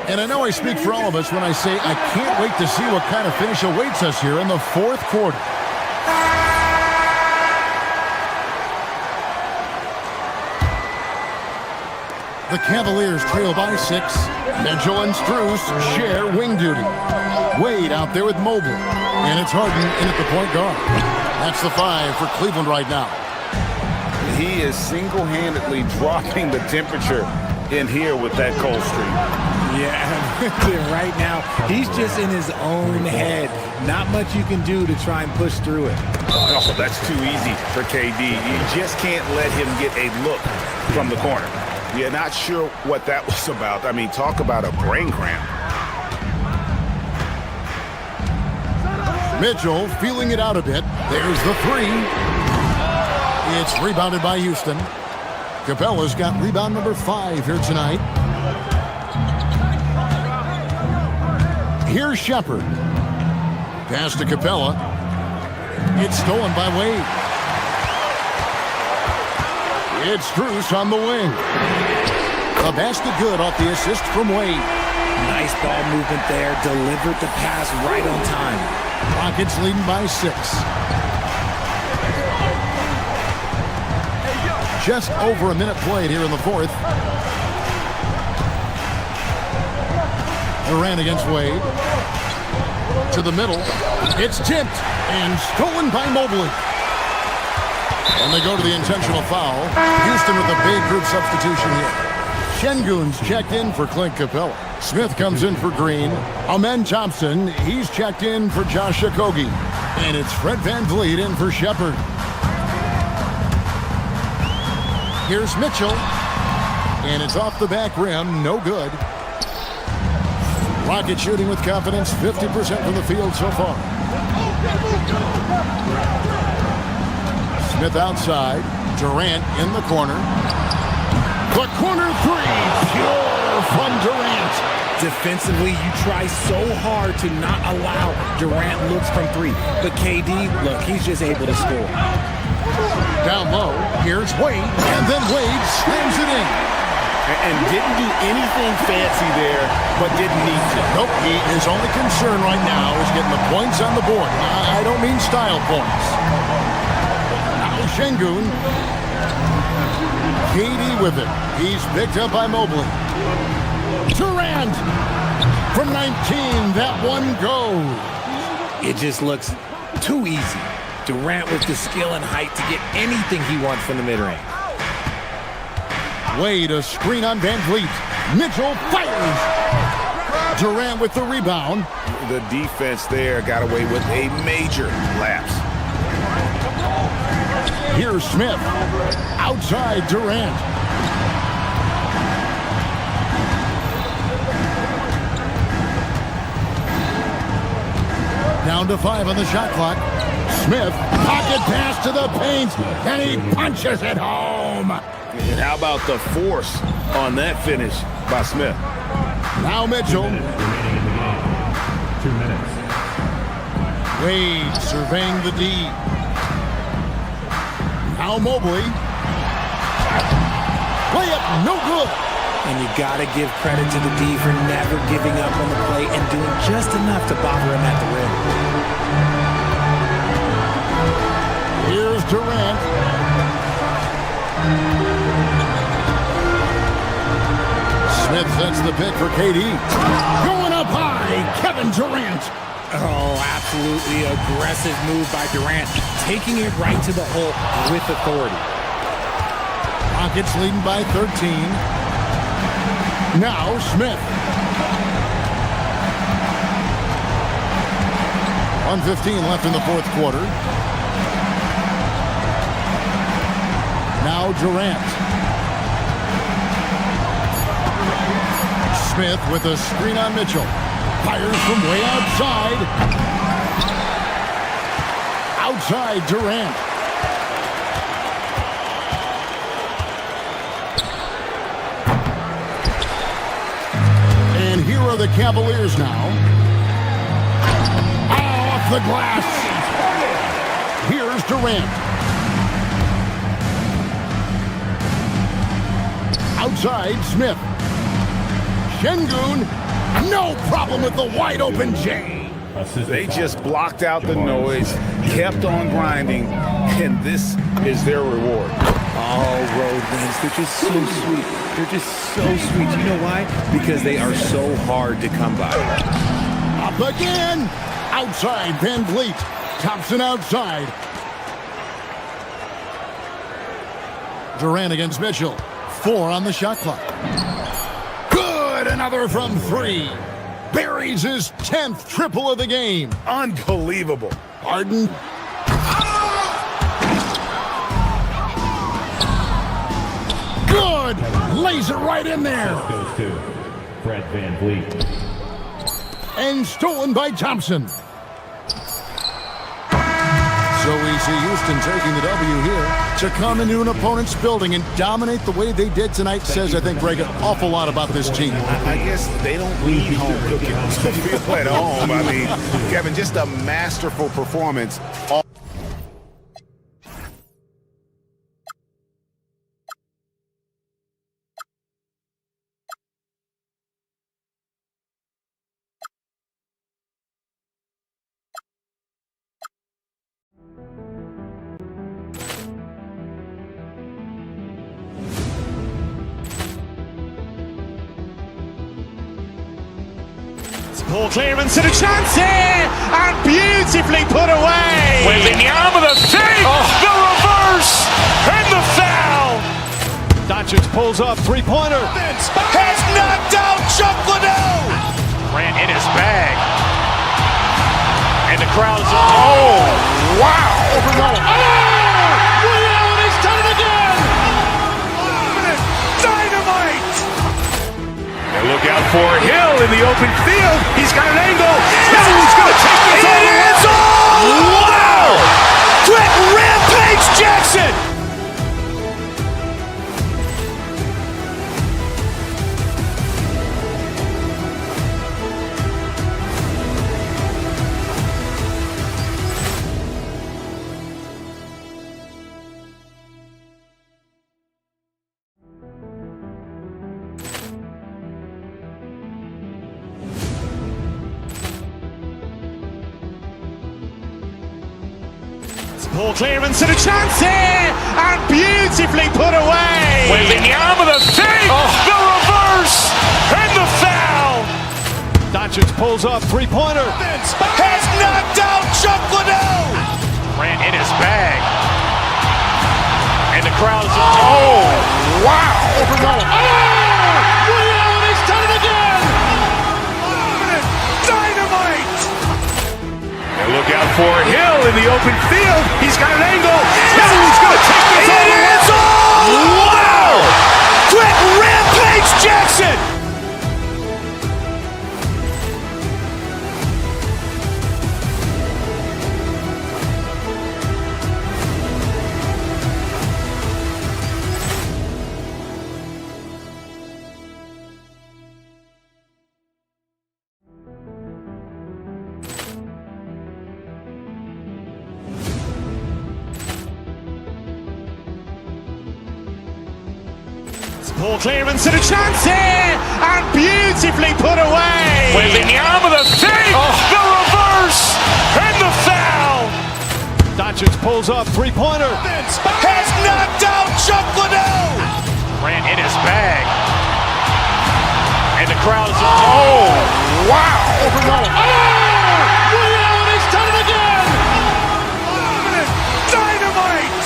And I know I speak for all of us when I say I can't wait to see what kind of finish awaits us here in the fourth quarter. The Cavaliers trail by 6. Mitchell and Strus share wing duty. Wade out there with Mobley. And it's Harden in at the point guard. That's the 5 for Cleveland right now. He is single-handedly dropping the temperature in here with that cold streak. Yeah, right now, he's just in his own head. Not much you can do to try and push through it. Oh, that's too easy for KD. You just can't let him get a look from the corner. You're not sure what that was about. I mean, talk about a brain cramp. Mitchell feeling it out a bit. There's the 3. It's rebounded by Houston. Capella's got rebound number 5 here tonight. Here's Shepard. Pass to Capella. It's stolen by Wade. It's Strus on the wing. A basket good off the assist from Wade. Nice ball movement there. Delivered the pass right on time. Rockets leading by 6. Just over a minute played here in the fourth. Durant against Wade. To the middle. It's tipped and stolen by Mobley. And they go to the intentional foul. Houston with a big group substitution here. Şengün's checked in for Clint Capella. Smith comes in for Green. Amen Thompson, he's checked in for Josh Okogie. And it's Fred VanVleet in for Shepard. Here's Mitchell. And it's off the back rim. No good. Rocket shooting with confidence. 50% from the field so far. Smith outside. Durant in the corner. The corner three, pure from Durant. Defensively, you try so hard to not allow Durant looks from three. But KD, look, he's just able to score. Down low, here's Wade, and then Wade slams it in. And didn't do anything fancy there, but didn't need to. Nope, his only concern right now is getting the points on the board. I don't mean style points. Now Şengün. KD with it. He's picked up by Mobley. Durant from 19, that one goes. It just looks too easy. Durant with the skill and height to get anything he wants from the mid-range. Wade, a screen on Van Vliet. Mitchell fires. Durant with the rebound. The defense there got away with a major lapse. Here's Smith. Outside Durant. Down to 5 on the shot clock. Smith, pocket pass to the paint, and he punches it home. And how about the force on that finish by Smith? Now Mitchell. 2 minutes. Wade surveying the D. Now Mobley. Layup, no good. And you got to give credit to the D for never giving up on the play and doing just enough to bother him at the rim. Here's Durant. Smith sets the pick for KD. Going up high, Kevin Durant. Oh, absolutely aggressive move by Durant, taking it right to the hole with authority. Rockets leading by 13. Now Smith. 1:15 left in the fourth quarter. Now Durant. Smith with a screen on Mitchell. Fires from way outside. Outside Durant. And here are the Cavaliers now. Off the glass. Here's Durant. Outside Smith. Şengün, no problem with the wide open J. They just blocked out the noise, kept on grinding, and this is their reward. Oh, road wins. They're just so sweet. They're just so sweet. You know why? Because they are so hard to come by. Up again. Outside Van Vliet. Thompson outside. Durant against Mitchell. 4 on the shot clock. Good. Another from 3. Buries his 10th triple of the game. Unbelievable. Harden. Good. Lays it right in there. Goes to Fred Van Vliet. And stolen by Thompson. So we see Houston taking the W here. To come into an opponent's building and dominate the way they did tonight says, I think, Greg, an awful lot about this team. I guess they don't need home cooking to feel at home. I mean, Kevin, just a masterful performance. Poor clearance and a chance here, and beautifully put away. With the arm of the fake, the reverse, and the foul. Doncic pulls up, three-pointer. Has knocked out Chuck Liddell. Ran in his bag. And the crowd is, oh, wow. Ray Allen has done it again. Dynamite. And look out for Hill in the open field. He's got an angle. Hill's going to take this all the way. Wow! Quick Rampage Jackson. Ball clearance and a chance here, and beautifully put away. Wembanyama the save, the reverse, and the foul. Doncic pulls up, three-pointer. Has knocked out Chuck Liddell. Ran in his bag. And the crowd is, wow. Ray Allen has done it again. Dynamite. And look out for Hill in the open field. He's got an angle. Hill's going to take this all the way. Wow. Quick Rampage Jackson. Ball clearance and a chance here, and beautifully put away. Wembanyama the save, the reverse, and the foul. Doncic pulls up, three-pointer. Has knocked out Chuck Liddell. Ran in his bag. And the crowd is, wow. Ray Allen has done it again. Dynamite.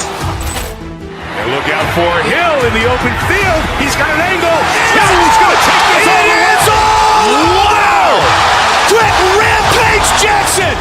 And look out for Hill in the open field. He's got an angle. Hill's going to take this all the way. Wow. Quick Rampage Jackson.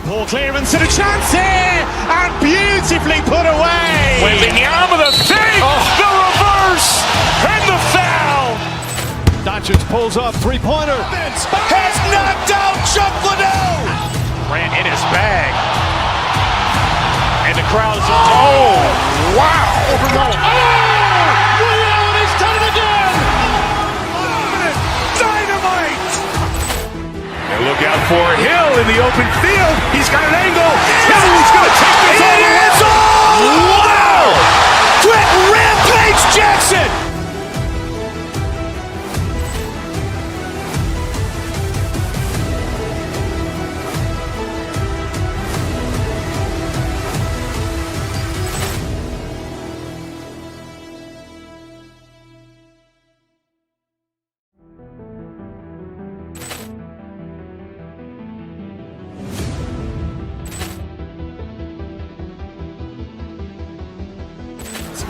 Ball clearance and a chance here, and beautifully put away. Wembanyama the save, the reverse, and the foul. Doncic pulls up, three-pointer. Has knocked out Chuck Liddell. Ran in his bag. And the crowd is, wow. Ray Allen has done it again. Dynamite. And look out for Hill in the open field. He's got an angle. Hill's going to take this all the way. Wow. Quick Rampage Jackson.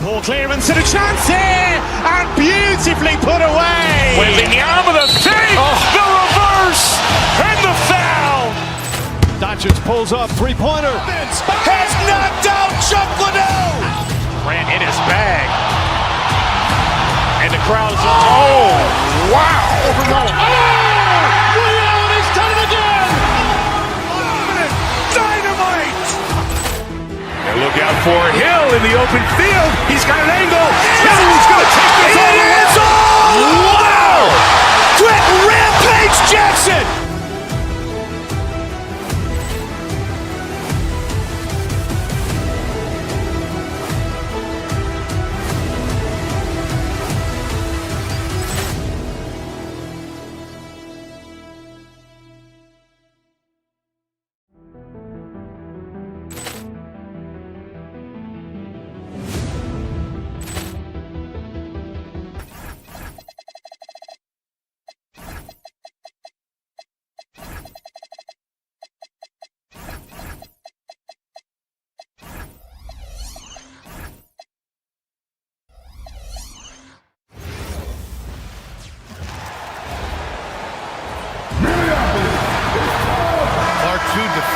Ball clearance and a chance here, and beautifully put away. Wembanyama the save, the reverse, and the foul. Doncic pulls up, three-pointer. Has knocked out Chuck Liddell. Ran in his bag. And the crowd is, wow. Ray Allen has done it again. Dynamite. And look out for Hill in the open field. He's got an angle. Hill's going to take this all the way. Wow. Quick Rampage Jackson.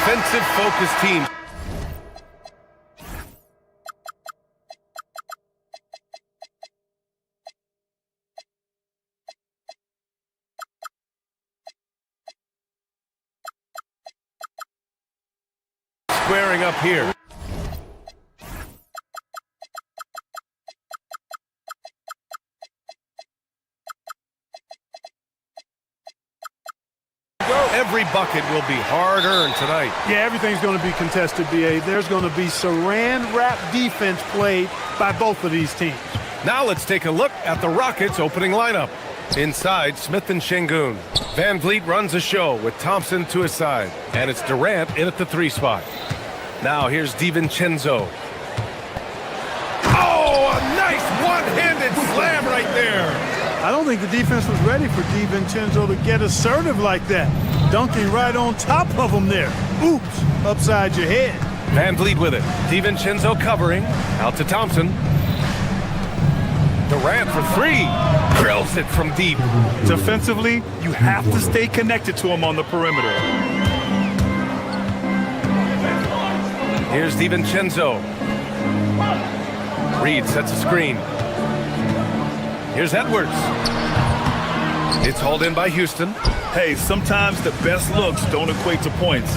defensive-focused teams. Squaring up here. every bucket will be hard-earned tonight. Yeah, everything's going to be contested, B.A. There's going to be saran-wrap defense played by both of these teams. Now let's take a look at the Rockets' opening lineup. Inside, Smith and Şengün. Van Vliet runs the show with Thompson to his side. And it's Durant in at the 3 spot. Now here's DiVincenzo. Oh, a nice one-handed slam right there. I don't think the defense was ready for DiVincenzo to get assertive like that. Dunking right on top of him there. Oops, upside your head. Van Vliet with it. DiVincenzo covering. Out to Thompson. Durant for 3. Drills it from deep. Defensively, you have to stay connected to him on the perimeter. Here's DiVincenzo. Reed sets a screen. Here's Edwards. It's hauled in by Houston. Hey, sometimes the best looks don't equate to points.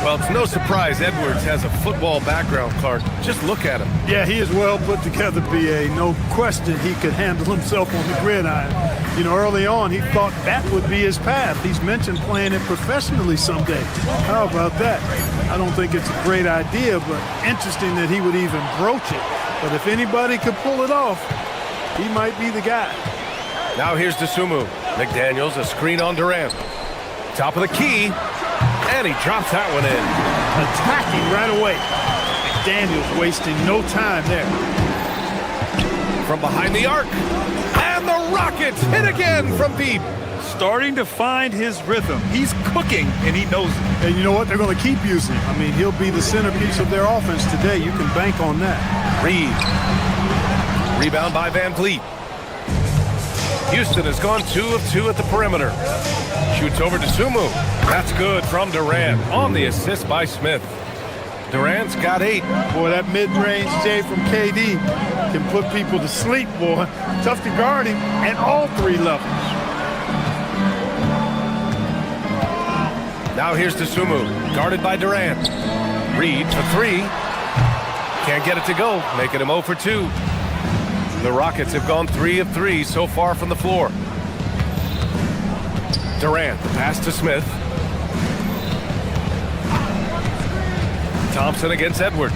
Well, it's no surprise Edwards has a football background, Clark. Just look at him. Yeah, he is well put together, B.A. No question he could handle himself on the gridiron. You know, early on, he thought that would be his path. He's mentioned playing it professionally someday. How about that? I don't think it's a great idea, but interesting that he would even broach it. But if anybody could pull it off, he might be the guy. Now here's Dosunmu. McDaniels, a screen on Durant. Top of the key, and he drops that one in. Attacking right away. McDaniels wasting no time there. From behind the arc, and the Rockets hit again from deep. Starting to find his rhythm. He's cooking, and he knows it. And you know what? They're going to keep using him. I mean, he'll be the centerpiece of their offense today. You can bank on that. Reed. Rebound by Van Vliet. Houston has gone 2 of 2 at the perimeter. Shoots over to Dosunmu. That's good from Durant on the assist by Smith. Durant's got 8. Boy, that mid-range J from KD can put people to sleep, boy. Tough to guard him at all 3 levels. Now here's Dosunmu, guarded by Durant. Reed for 3. Can't get it to go, making him 0 for 2. The Rockets have gone 3 of 3 so far from the floor. Durant, the pass to Smith. Thompson against Edwards.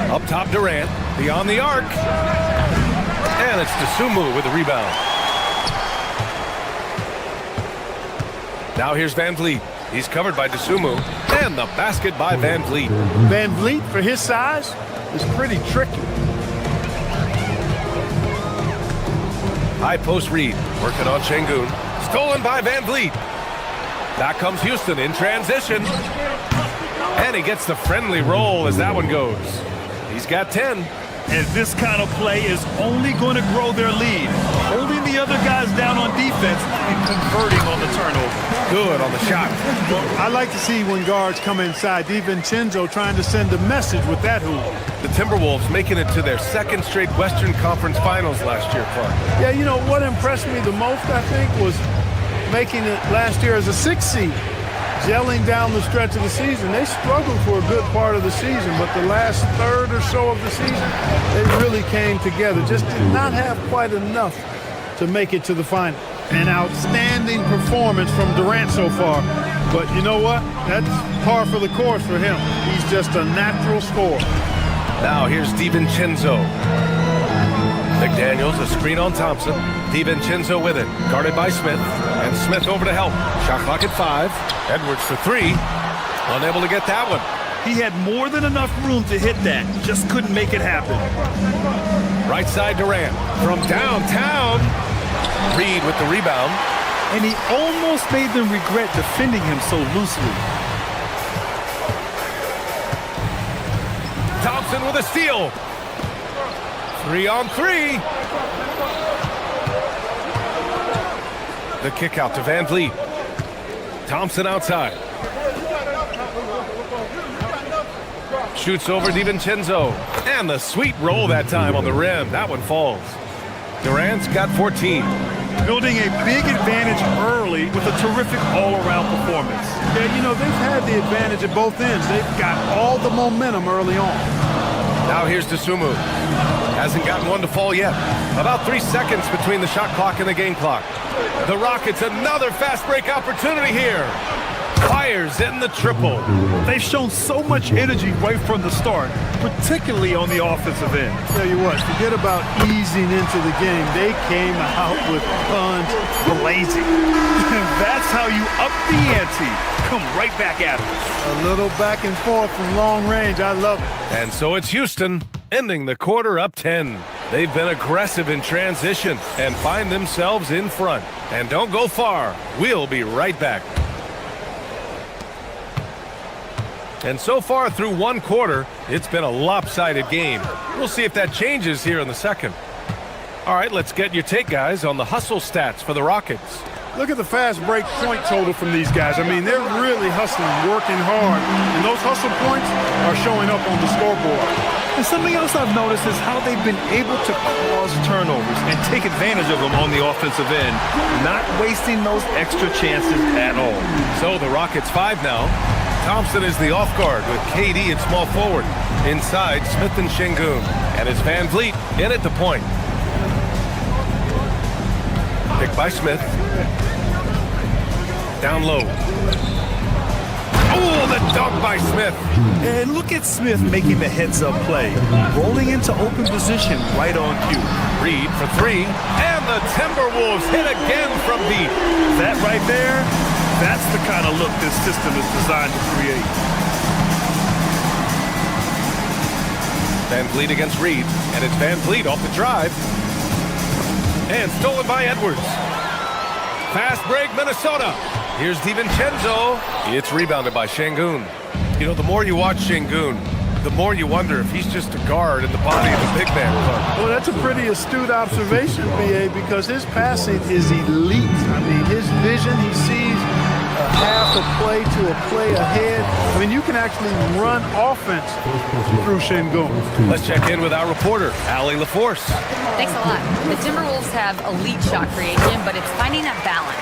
Up top Durant, beyond the arc. And it's Dosunmu with the rebound. Now here's Van Vliet. He's covered by Dosunmu. And the basket by Van Vliet. Van Vliet, for his size, is pretty tricky. High post Reed, working on Şengün. Stolen by Van Vliet. Back comes Houston in transition. And he gets the friendly roll as that one goes. He's got 10. And this kind of play is only going to grow their lead. Holding the other guys down on defense and converting on the turnover. Good on the shot. I like to see when guards come inside. DiVincenzo trying to send a message with that hoop. The Timberwolves making it to their 2nd straight Western Conference Finals last year, Clark. Yeah, you know, what impressed me the most, I think, was making it last year as a 6th seed. Gelling down the stretch of the season. They struggled for a good part of the season, but the last third or so of the season, they really came together. Just did not have quite enough to make it to the final. An outstanding performance from Durant so far. But you know what? That's par for the course for him. He's just a natural scorer. Now here's DiVincenzo. McDaniels, a screen on Thompson. DiVincenzo with it, guarded by Smith. And Smith over to help. Shot clock at 5. Edwards for 3. Unable to get that one. He had more than enough room to hit that. Just couldn't make it happen. Right side Durant. From downtown. Reed with the rebound. And he almost made them regret defending him so loosely. Thompson with a steal. 3 on 3. The kick out to Van Vliet. Thompson outside. Shoots over DiVincenzo. And the sweet roll that time on the rim. That one falls. Durant's got 14. Building a big advantage early with a terrific all-around performance. Yeah, you know, they've had the advantage at both ends. They've got all the momentum early on. Now here's Dosunmu. Hasn't gotten one to fall yet. About 3 seconds between the shot clock and the game clock. The Rockets, another fast break opportunity here. fires in the triple. They've shown so much energy right from the start, particularly on the offensive end. Tell you what, forget about easing into the game. They came out with guns blazing. That's how you up the ante. Come right back at us. A little back and forth from long range. I love it. And so it's Houston ending the quarter up 10. They've been aggressive in transition and find themselves in front. And don't go far. We'll be right back. And so far through one quarter, it's been a lopsided game. We'll see if that changes here in the second. All right, let's get your take, guys, on the hustle stats for the Rockets. Look at the fast break point total from these guys. I mean, they're really hustling, working hard, and those hustle points are showing up on the scoreboard. And something else I've noticed is how they've been able to cause turnovers and take advantage of them on the offensive end, not wasting those extra chances at all. So the Rockets 5 now. Thompson is the off guard with KD at small forward. Inside, Smith and Şengün. And it's Van Vliet in at the point. Picked by Smith. Down low. Oh, the dunk by Smith. And look at Smith making the heads-up play, rolling into open position right on cue. Reed for three, and the Timberwolves hit again from deep. That right there, that's the kind of look this system is designed to create. Van Vliet against Reed, and it's Van Vliet off the drive. And stolen by Edwards. Fast break, Minnesota. Here's DiVincenzo. It's rebounded by Şengün. You know, the more you watch Şengün, the more you wonder if he's just a guard in the body of a big man. Well, that's a pretty astute observation, B.A., because his passing is elite. I mean, his vision, he sees a half a play to a play ahead. I mean, you can actually run offense through Şengün. Let's check in with our reporter, Allie LaForce. Thanks a lot. The Timberwolves have elite shot creation, but it's finding that balance.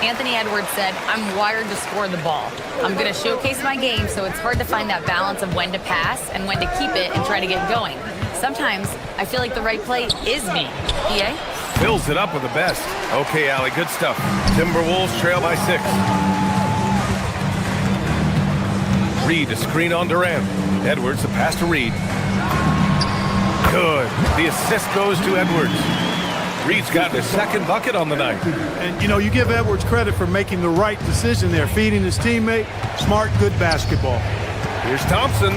Anthony Edwards said, I'm wired to score the ball. I'm going to showcase my game, so it's hard to find that balance of when to pass and when to keep it and try to get going. Sometimes I feel like the right play is me. EA? Fills it up with the best. Okay, Allie, good stuff. Timberwolves trail by 6. Reed, a screen on Durant. Edwards, a pass to Reed. Good. The assist goes to Edwards. Reed's got his second bucket on the night. And, you know, you give Edwards credit for making the right decision there, feeding his teammate. Smart, good basketball. Here's Thompson,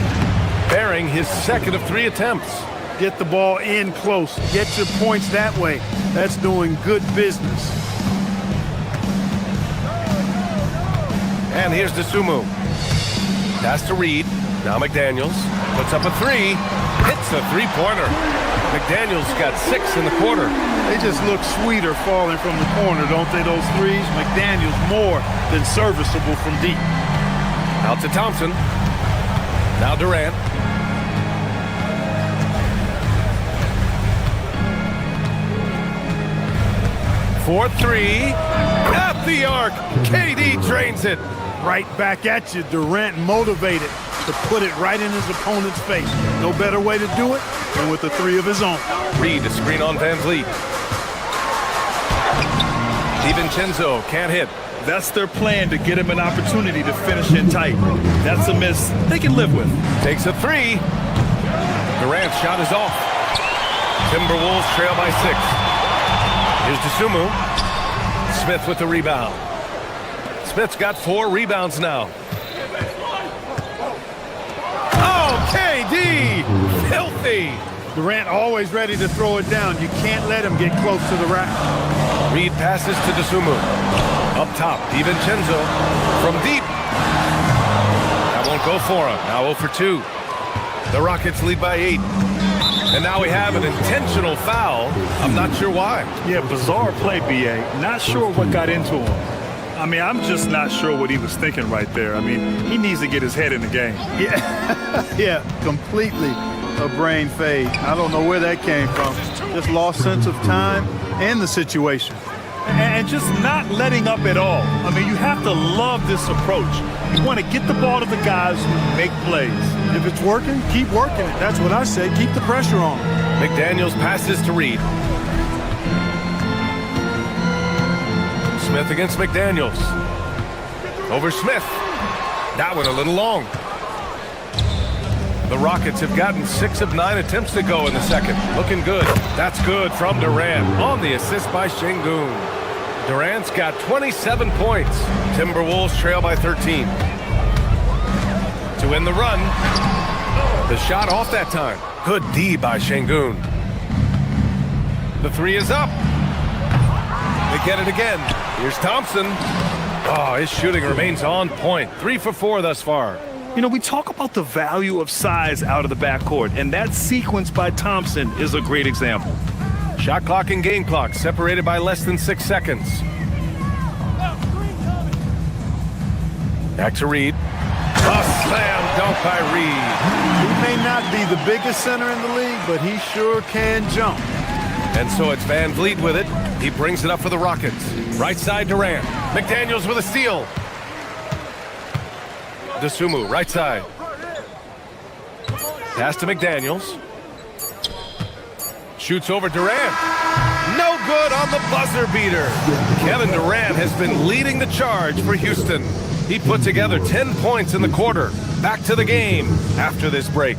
bearing his second of 3 attempts. Get the ball in close. Get your points that way. That's doing good business. And here's Dosunmu. Pass to Reed. Now McDaniels puts up a 3. Hits a three-pointer. McDaniels got 6 in the quarter. They just look sweeter falling from the corner, don't they, those threes? McDaniels more than serviceable from deep. Out to Thompson. Now Durant. For 3. At the arc. KD drains it. Right back at you. Durant motivated to put it right in his opponent's face. No better way to do it than with a 3 of his own. Reed, a screen on Van Vliet. DiVincenzo can't hit. That's their plan, to get him an opportunity to finish in tight. That's a miss they can live with. Takes a 3. Durant's shot is off. Timberwolves trail by 6. Here's Dosunmu. Smith with the rebound. Smith's got 4 rebounds now. Oh, KD! Filthy! Durant always ready to throw it down. You can't let him get close to the rack. Reed passes to Dosunmu. Up top, DiVincenzo from deep. That won't go for him. Now 0 for 2. The Rockets lead by 8. And now we have an intentional foul. I'm not sure why. Yeah, bizarre play, B.A. Not sure what got into him. I mean, I'm just not sure what he was thinking right there. I mean, he needs to get his head in the game. Yeah, completely a brain fade. I don't know where that came from. Just lost sense of time and the situation. And just not letting up at all. I mean, you have to love this approach. You want to get the ball to the guys who make plays. If it's working, keep working it. That's what I say. Keep the pressure on. McDaniels passes to Reed. Smith against McDaniels. Over Smith. That one a little long. The Rockets have gotten 6 of 9 attempts to go in the second. Looking good. That's good from Durant on the assist by Şengün. Durant's got 27 points. Timberwolves trail by 13. To win the run. The shot off that time. Good D by Şengün. The three is up. They get it again. Here's Thompson. Oh, his shooting remains on point. 3 for 4 thus far. You know, we talk about the value of size out of the backcourt, and that sequence by Thompson is a great example. Shot clock and game clock separated by less than 6 seconds. Back to Reed. A slam dunk by Reed. He may not be the biggest center in the league, but he sure can jump. And so it's Van Vliet with it. He brings it up for the Rockets. Right side Durant. McDaniels with a steal. Dosunmu, right side. Pass to McDaniels. Shoots over Durant. No good on the buzzer beater. Kevin Durant has been leading the charge for Houston. He put together 10 points in the quarter. Back to the game after this break.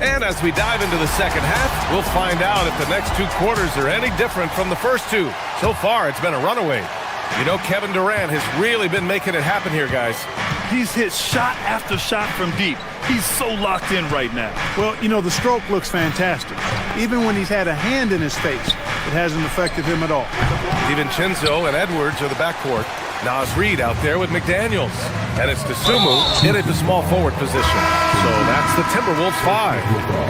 And as we dive into the second half, we'll find out if the next 2 quarters are any different from the first 2. So far, it's been a runaway. You know, Kevin Durant has really been making it happen here, guys. He's hit shot after shot from deep. He's so locked in right now. Well, you know, the stroke looks fantastic. Even when he's had a hand in his face, it hasn't affected him at all. DiVincenzo and Edwards are the backcourt. Nas Reed out there with McDaniels. And it's Dosunmu in at the small forward position. So that's the Timberwolves 5.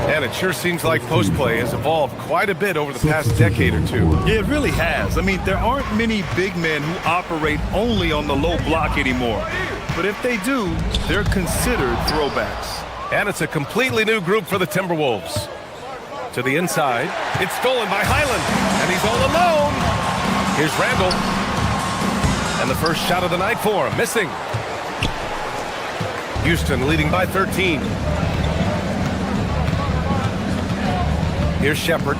And it sure seems like post play has evolved quite a bit over the past decade or 2. Yeah, it really has. I mean, there aren't many big men who operate only on the low block anymore. But if they do, they're considered throwbacks. And it's a completely new group for the Timberwolves. To the inside. It's stolen by Highland. And he's all alone. Here's Randall. And the first shot of the night for him. Missing. Houston leading by 13. Here's Shepherd.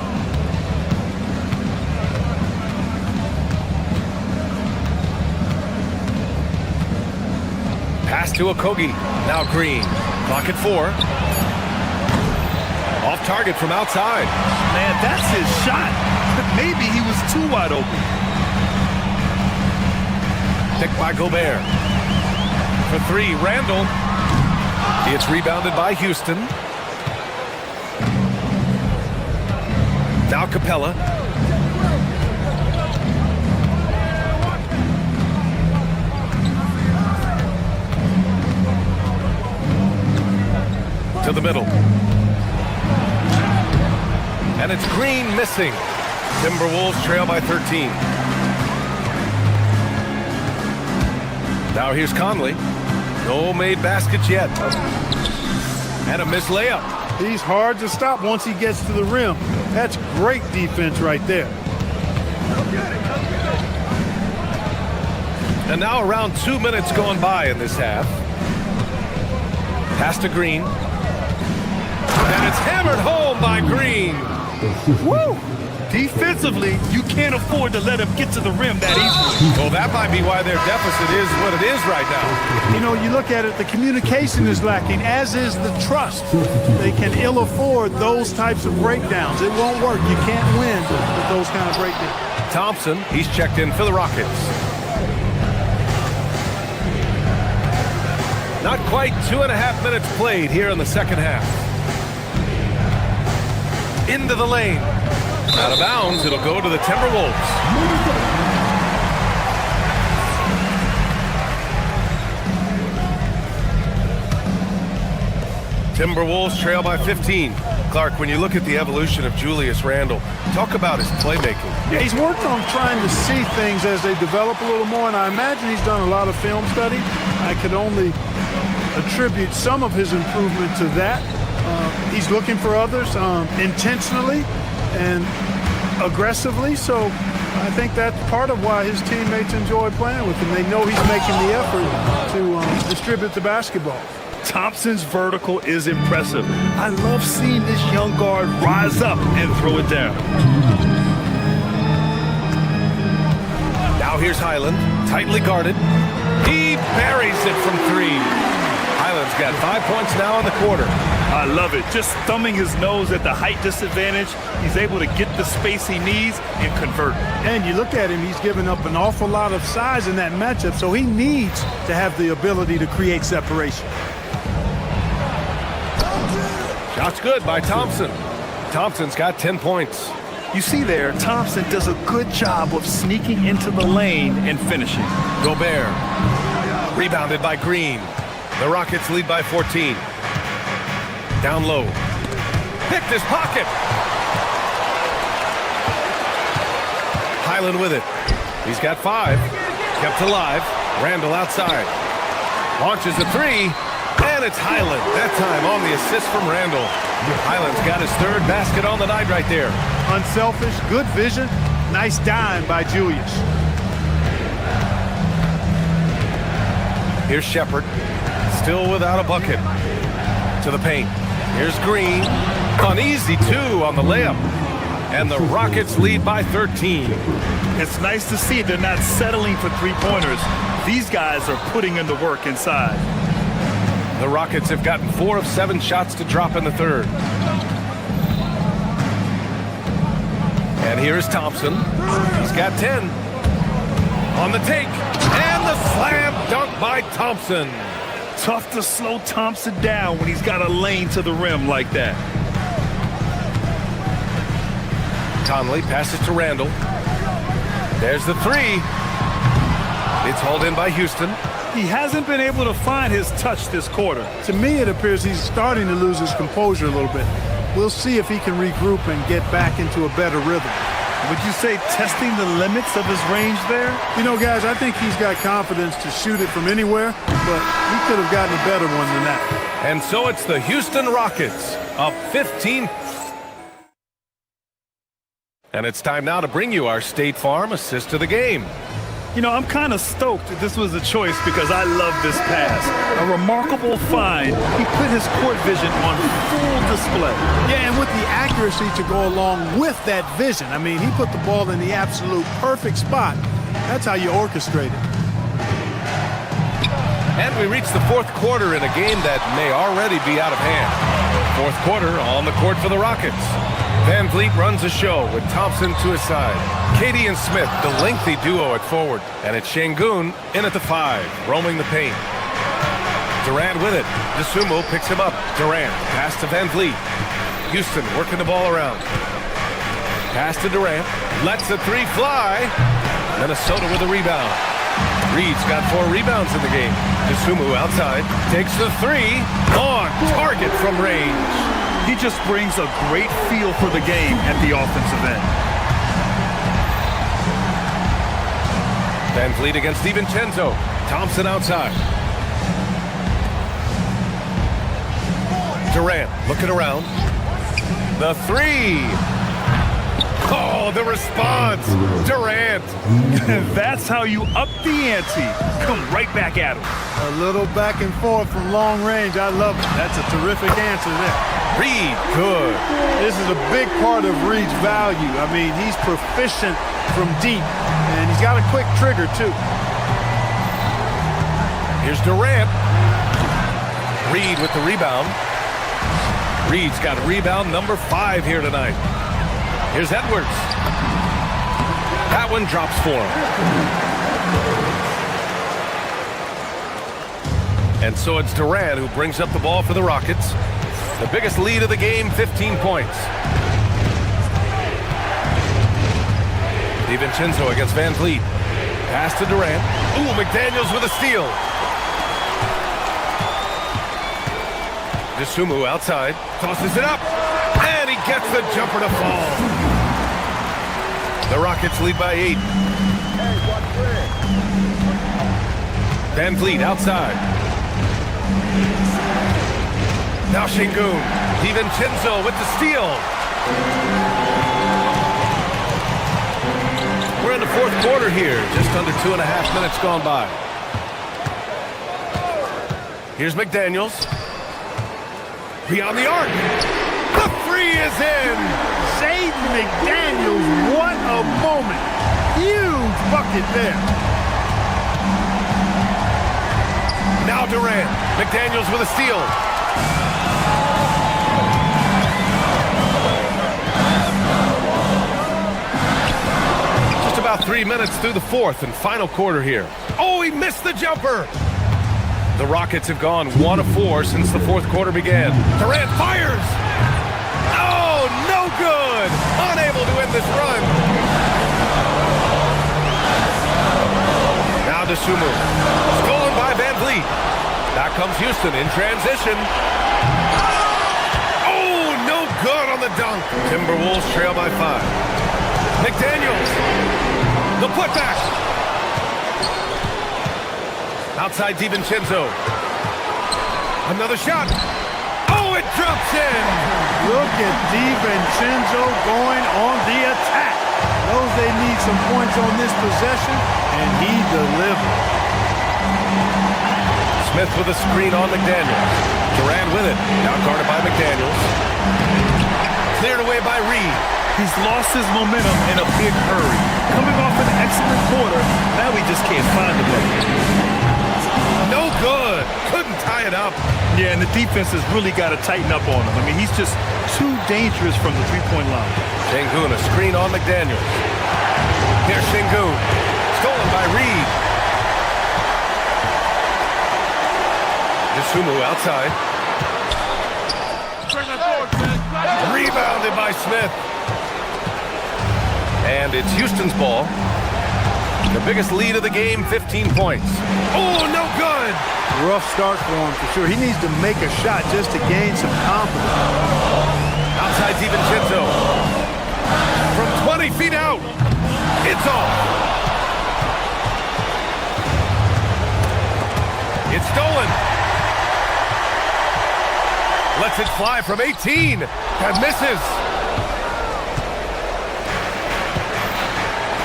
Pass to Okogie. Now Green. Clock at 4. Off target from outside. Man, that's his shot. Maybe he was too wide open. Picked by Gobert. For 3, Randall. It's rebounded by Houston. Now Capella. To the middle. And it's Green missing. Timberwolves trail by 13. Now here's Conley. No made baskets yet. And a missed layup. He's hard to stop once he gets to the rim. That's great defense right there. And now around 2 minutes gone by in this half. Pass to Green. And it's hammered home by Green. Woo! Defensively, you can't afford to let him get to the rim that easily. Well, that might be why their deficit is what it is right now. You know, you look at it, the communication is lacking, as is the trust. They can ill afford those types of breakdowns. It won't work. You can't win with those kind of breakdowns. Thompson, he's checked in for the Rockets. Not quite 2.5 minutes played here in the second half. Into the lane. Out of bounds, it'll go to the Timberwolves. Timberwolves trail by 15. Clark, when you look at the evolution of Julius Randle, talk about his playmaking. Yeah, he's worked on trying to see things as they develop a little more, and I imagine he's done a lot of film study. I could only attribute some of his improvement to that. He's looking for others intentionally and aggressively, so I think that's part of why his teammates enjoy playing with him. They know he's making the effort to distribute the basketball. Thompson's vertical is impressive. I love seeing this young guard rise up and throw it down. Now here's Highland, tightly guarded. He buries it from three. Highland's got 5 points now in the quarter. I love it. Just thumbing his nose at the height disadvantage. He's able to get the space he needs and convert. And you look at him, he's given up an awful lot of size in that matchup, so he needs to have the ability to create separation. Shot's good by Thompson. Thompson's got 10 points. You see there, Thompson does a good job of sneaking into the lane and finishing. Gobert, rebounded by Green. The Rockets lead by 14. Down low. Picked his pocket. Highland with it. He's got 5. Kept alive. Randall outside. Launches a 3. And it's Highland. That time on the assist from Randall. Highland's got his 3rd basket on the night right there. Unselfish, good vision. Nice dime by Julius. Here's Shepard. Still without a bucket. To the paint. Here's Green. An easy 2 on the layup. And the Rockets lead by 13. It's nice to see they're not settling for three-pointers. These guys are putting in the work inside. The Rockets have gotten 4 of 7 shots to drop in the 3rd. And here's Thompson. He's got 10. On the take. And the slam dunk by Thompson. Tough to slow Thompson down when he's got a lane to the rim like that. Conley passes to Randall. There's the 3. It's hauled in by Houston. He hasn't been able to find his touch this quarter. To me, it appears he's starting to lose his composure a little bit. We'll see if he can regroup and get back into a better rhythm. Would you say testing the limits of his range there? You know, guys, I think he's got confidence to shoot it from anywhere, but he could have gotten a better one than that. And so it's the Houston Rockets up 15. And it's time now to bring you our State Farm assist of the game. You know, I'm kind of stoked that this was a choice because I love this pass. A remarkable find. He put his court vision on full display. Yeah, and with the accuracy to go along with that vision. I mean, he put the ball in the absolute perfect spot. That's how you orchestrate it. And we reach the 4th quarter in a game that may already be out of hand. 4th quarter on the court for the Rockets. Van Vliet runs a show with Thompson to his side. Katie and Smith, the lengthy duo at forward. And it's Şengün in at the 5, roaming the paint. Durant with it. DeSumo picks him up. Durant, pass to Van Vliet. Houston working the ball around. Pass to Durant. Lets the 3 fly. Minnesota with a rebound. Reed's got 4 rebounds in the game. DeSumo outside. Takes the 3. On target from range. He just brings a great feel for the game at the offensive end. Van Vliet against DiVincenzo. Thompson outside. Durant looking around. The 3. Oh, the response. Durant. That's how you up the ante. Come right back at him. A little back and forth from long range. I love it. That's a terrific answer there. Reed, good. This is a big part of Reed's value. I mean, he's proficient from deep, and he's got a quick trigger, too. Here's Durant. Reed with the rebound. Reed's got rebound number 5 here tonight. Here's Edwards. That one drops for him. And so it's Durant who brings up the ball for the Rockets. The biggest lead of the game, 15 points. DiVincenzo against Van Vliet. Pass to Durant. Ooh, McDaniels with a steal. DeSumo outside. Tosses it up. And he gets the jumper to fall. The Rockets lead by 8. Van Vliet outside. Now Şengün. DiVincenzo with the steal. We're in the fourth quarter here. Just under 2.5 minutes gone by. Here's McDaniels. Beyond the arc. The three is in. Jaden McDaniels, what a moment. Huge bucket there. Now Durant. McDaniels with a steal. Just about 3 minutes through the fourth and final quarter here. Oh, he missed the jumper. The Rockets have gone 1 of 4 since the fourth quarter began. Durant fires. Oh, no good. Unable to end this run. Now to Sumu. Stolen by Van Vliet. Back comes Houston in transition. Oh, no good on the dunk. Timberwolves trail by 5. McDaniels. The putback. Outside DiVincenzo. Another shot. Oh, it drops in. Look at DiVincenzo going on the attack. Knows they need some points on this possession, and he delivered. Smith with a screen on McDaniels. Durant with it. Now guarded by McDaniels. Cleared away by Reed. He's lost his momentum in a big hurry. Coming off an excellent quarter, now we just can't find the way. No good. Couldn't tie it up. Yeah, and the defense has really got to tighten up on him. I mean, he's just too dangerous from the three-point line. Şengün, a screen on McDaniels. Here's Şengün. Stolen by Reed. Sumu outside. Rebounded by Smith. And it's Houston's ball. The biggest lead of the game, 15 points. Oh, no good. Rough start for him for sure. He needs to make a shot just to gain some confidence. Outside DiVincenzo. From 20 feet out. It's off. It's stolen. Lets it fly from 18 and misses.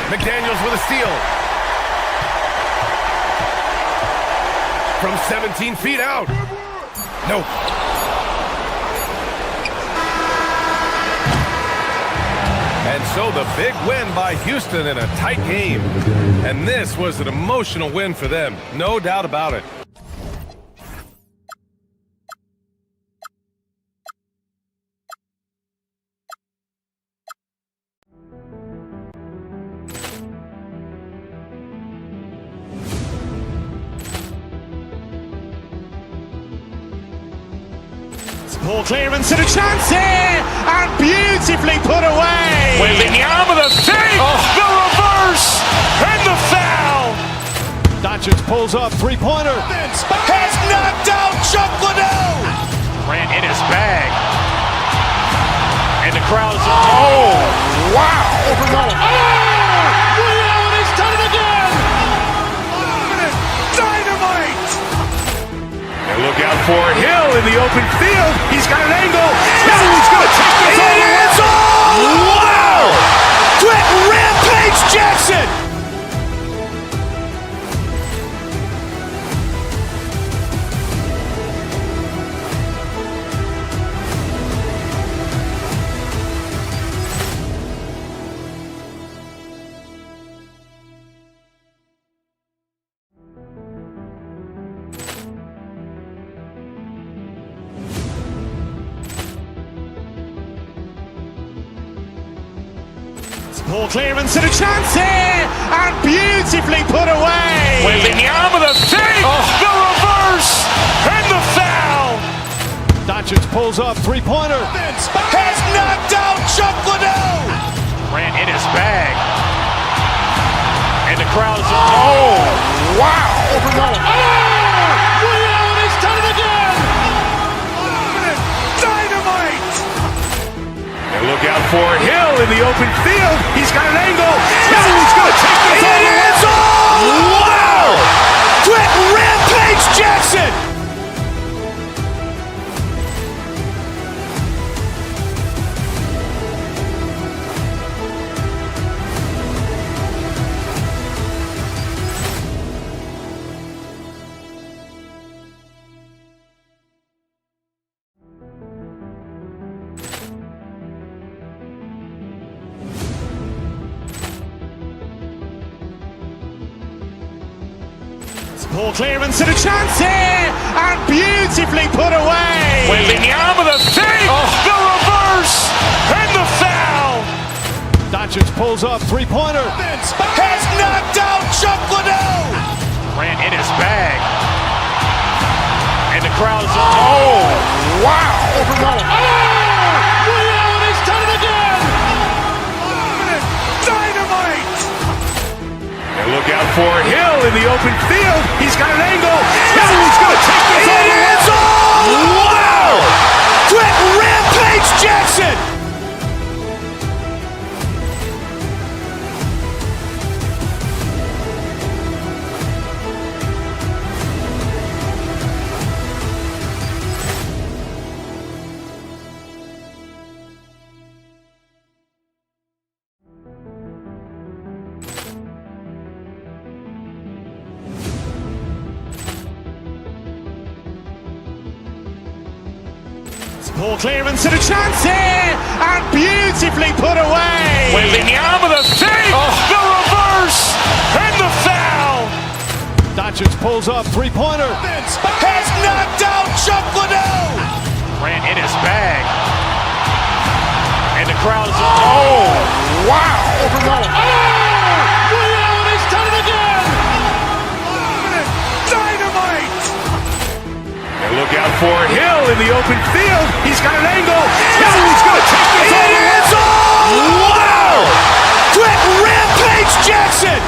McDaniels with a steal. From 17 feet out. Nope. And so the big win by Houston in a tight game. And this was an emotional win for them. No doubt about it. Ball clearance and a chance here, and beautifully put away. Wembanyama the save, the reverse, and the foul. Doncic pulls up, three-pointer. Has knocked out Chuck Liddell. Ran in his bag. And the crowd is, oh, wow. Ray Allen has done it again. Dynamite. And look out for Hill in the open field. He's got an angle. Hill's going to take this all the way. Wow! Quick Rampage Jackson. Ball clearance and a chance here, and beautifully put away. Wembanyama the save, the reverse, and the foul. Doncic pulls up, three-pointer. Has knocked out Chuck Liddell. Ran in his bag. And the crowd is, oh, wow. Ray Allen has done it again. Dynamite. And look out for Hill in the open field. He's got an angle. Hill's going to take this all the way. Wow! Quick Rampage Jackson. Ball clearance and a chance here, and beautifully put away. Wembanyama the save, the reverse, and the foul. Doncic pulls up, three-pointer. Has knocked out Chuck Liddell. Grant in his bag. And the crowd's wow. Ray Allen has done it again. Dynamite. And look out for Hill in the open field. He's got an angle. Hill's going to take this all the way. Wow. Quick Rampage Jackson. Ball clearance and a chance here, and beautifully put away. Wembanyama the save, the reverse, and the foul. Doncic pulls up, three-pointer. Has knocked out Chuck Liddell. Grant in his bag. And the crowd's wow. Ray Allen has done it again. Dynamite. And look out for Hill in the open field. He's got an angle. Hill's going to take this all the way. Wow. Quick Rampage Jackson.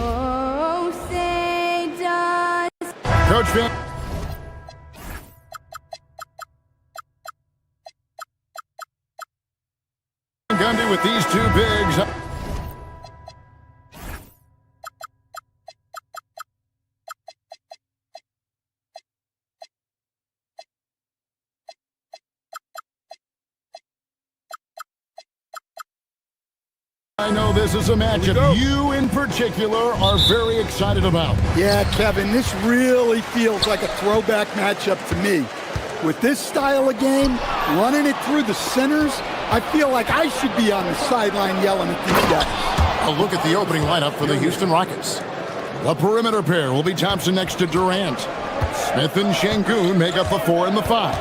Oh, say does Coach Van Gundy with these two bigs. I know this is a matchup you in particular are very excited about. Yeah, Kevin, this really feels like a throwback matchup to me. With this style of game, running it through the centers, I feel like I should be on the sideline yelling at these guys. A look at the opening lineup for the Houston Rockets. The perimeter pair will be Thompson next to Durant. Smith and Şengün make up the 4 and the 5.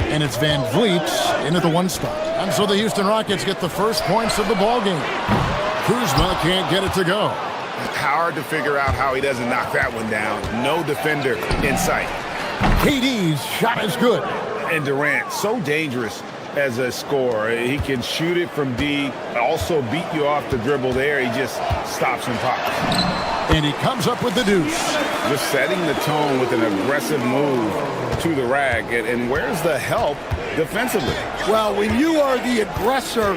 And it's Van Vliet in at the 1 spot. And so the Houston Rockets get the first points of the ballgame. Kuzma can't get it to go. Hard to figure out how he doesn't knock that one down. No defender in sight. KD's shot is good. And Durant, so dangerous as a scorer. He can shoot it from D, also beat you off the dribble there. He just stops and pops. And he comes up with the deuce. Just setting the tone with an aggressive move to the rack. And where's the help defensively? Well, when you are the aggressor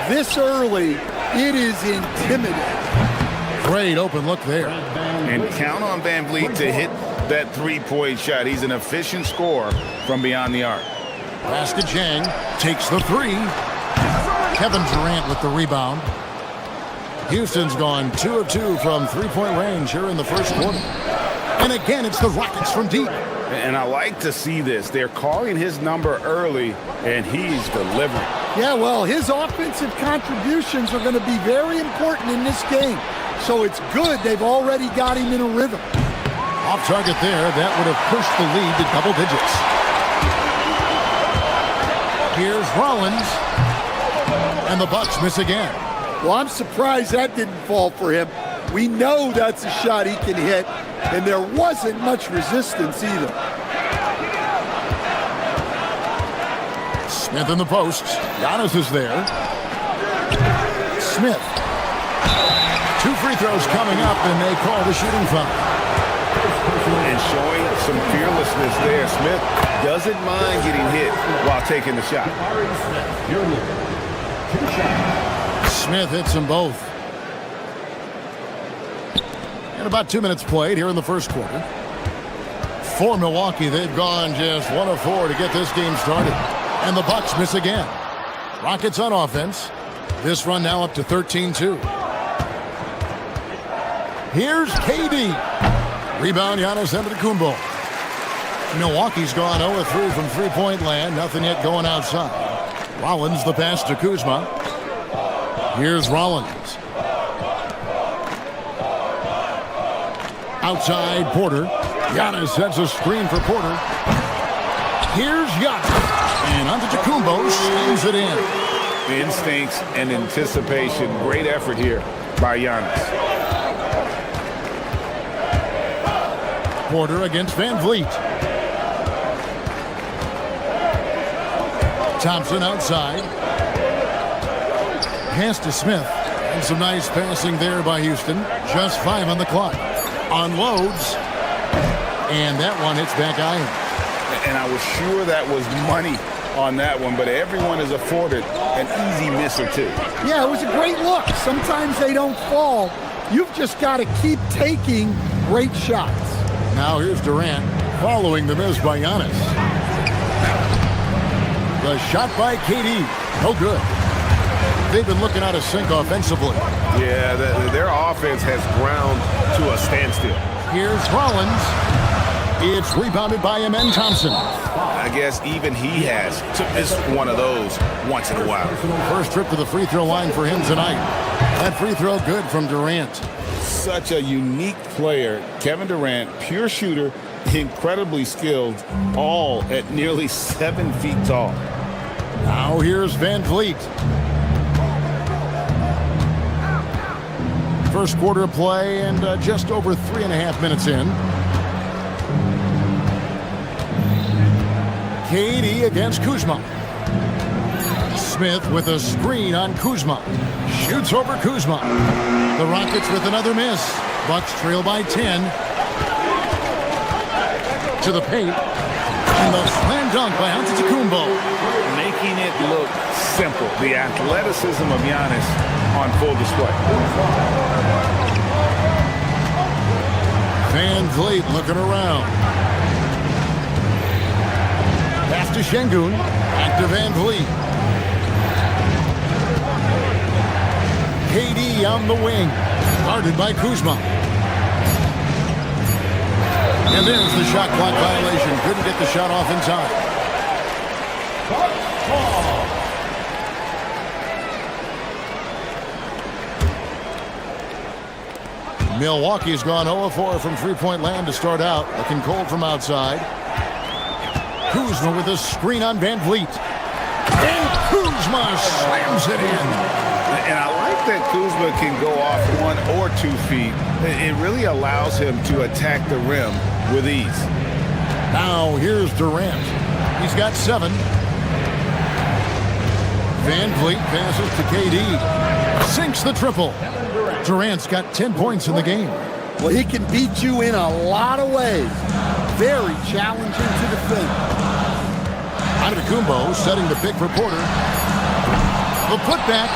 this early, it is intimidating. Great open look there. And count on Van Vliet to hit that three-point shot. He's an efficient scorer from beyond the arc. Basket Chang takes the 3. Kevin Durant with the rebound. Houston's gone 2 of 2 from three-point range here in the first quarter. And again, it's the Rockets from deep. And I like to see this. They're calling his number early, and he's delivering. Yeah, well, his offensive contributions are going to be very important in this game. So it's good they've already got him in a rhythm. Off target there, that would have pushed the lead to double digits. Here's Rollins, and the Bucks miss again. Well, I'm surprised that didn't fall for him. We know that's a shot he can hit, and there wasn't much resistance either. Smith in the post. Giannis is there. Smith. 2 free throws coming up, and they call the shooting foul. And showing some fearlessness there. Smith doesn't mind getting hit while taking the shot. Smith hits them both. And about 2 minutes played here in the first quarter. For Milwaukee, they've gone just 1 of 4 to get this game started. And the Bucks miss again. Rockets on offense. This run now up to 13-2. Here's KD. Rebound, Giannis Antetokounmpo. Milwaukee's gone 0-3 from three-point land. Nothing yet going outside. Rollins the pass to Kuzma. Here's Rollins. Outside Porter. Giannis sets a screen for Porter. Here's Giannis. And Antetokounmpo slams it in. Instincts and anticipation. Great effort here by Giannis. Porter against Van Vliet. Thompson outside. Pass to Smith. And some nice passing there by Houston. Just 5 on the clock. Unloads. And that one hits back iron. And I was sure that was money on that one, but everyone is afforded an easy miss or two. Yeah, it was a great look. Sometimes they don't fall. You've just got to keep taking great shots. Now here's Durant following the miss by Giannis. The shot by KD. No good. They've been looking out of sync offensively. Yeah, their offense has ground to a standstill. Here's Rollins. It's rebounded by Amen Thompson. I guess even he has to miss one of those once in a while. First trip to the free throw line for him tonight. That free throw good from Durant. Such a unique player. Kevin Durant, pure shooter, incredibly skilled, all at nearly 7 feet tall. Now here's Van Vliet. First quarter of play and just over 3.5 minutes in. KD against Kuzma. Smith with a screen on Kuzma. Shoots over Kuzma. The Rockets with another miss. Bucks trail by 10. To the paint. And the slam dunk by Antetokounmpo. Making it look simple. The athleticism of Giannis on full display. Van Vliet looking around. Pass to Şengün. Back to Van Vliet. KD on the wing. Guarded by Kuzma. And there's the shot clock violation. Couldn't get the shot off in time. Milwaukee's gone 0-4 from three-point land to start out. Looking cold from outside. Kuzma with a screen on Van Vliet. And Kuzma slams it in. And I like that Kuzma can go off 1 or 2 feet. It really allows him to attack the rim with ease. Now here's Durant. He's got 7. Van Vliet passes to KD. Sinks the triple. Durant's got 10 points in the game. Well, he can beat you in a lot of ways. Very challenging to defend. Antetokounmpo setting the pick for Porter. The putback.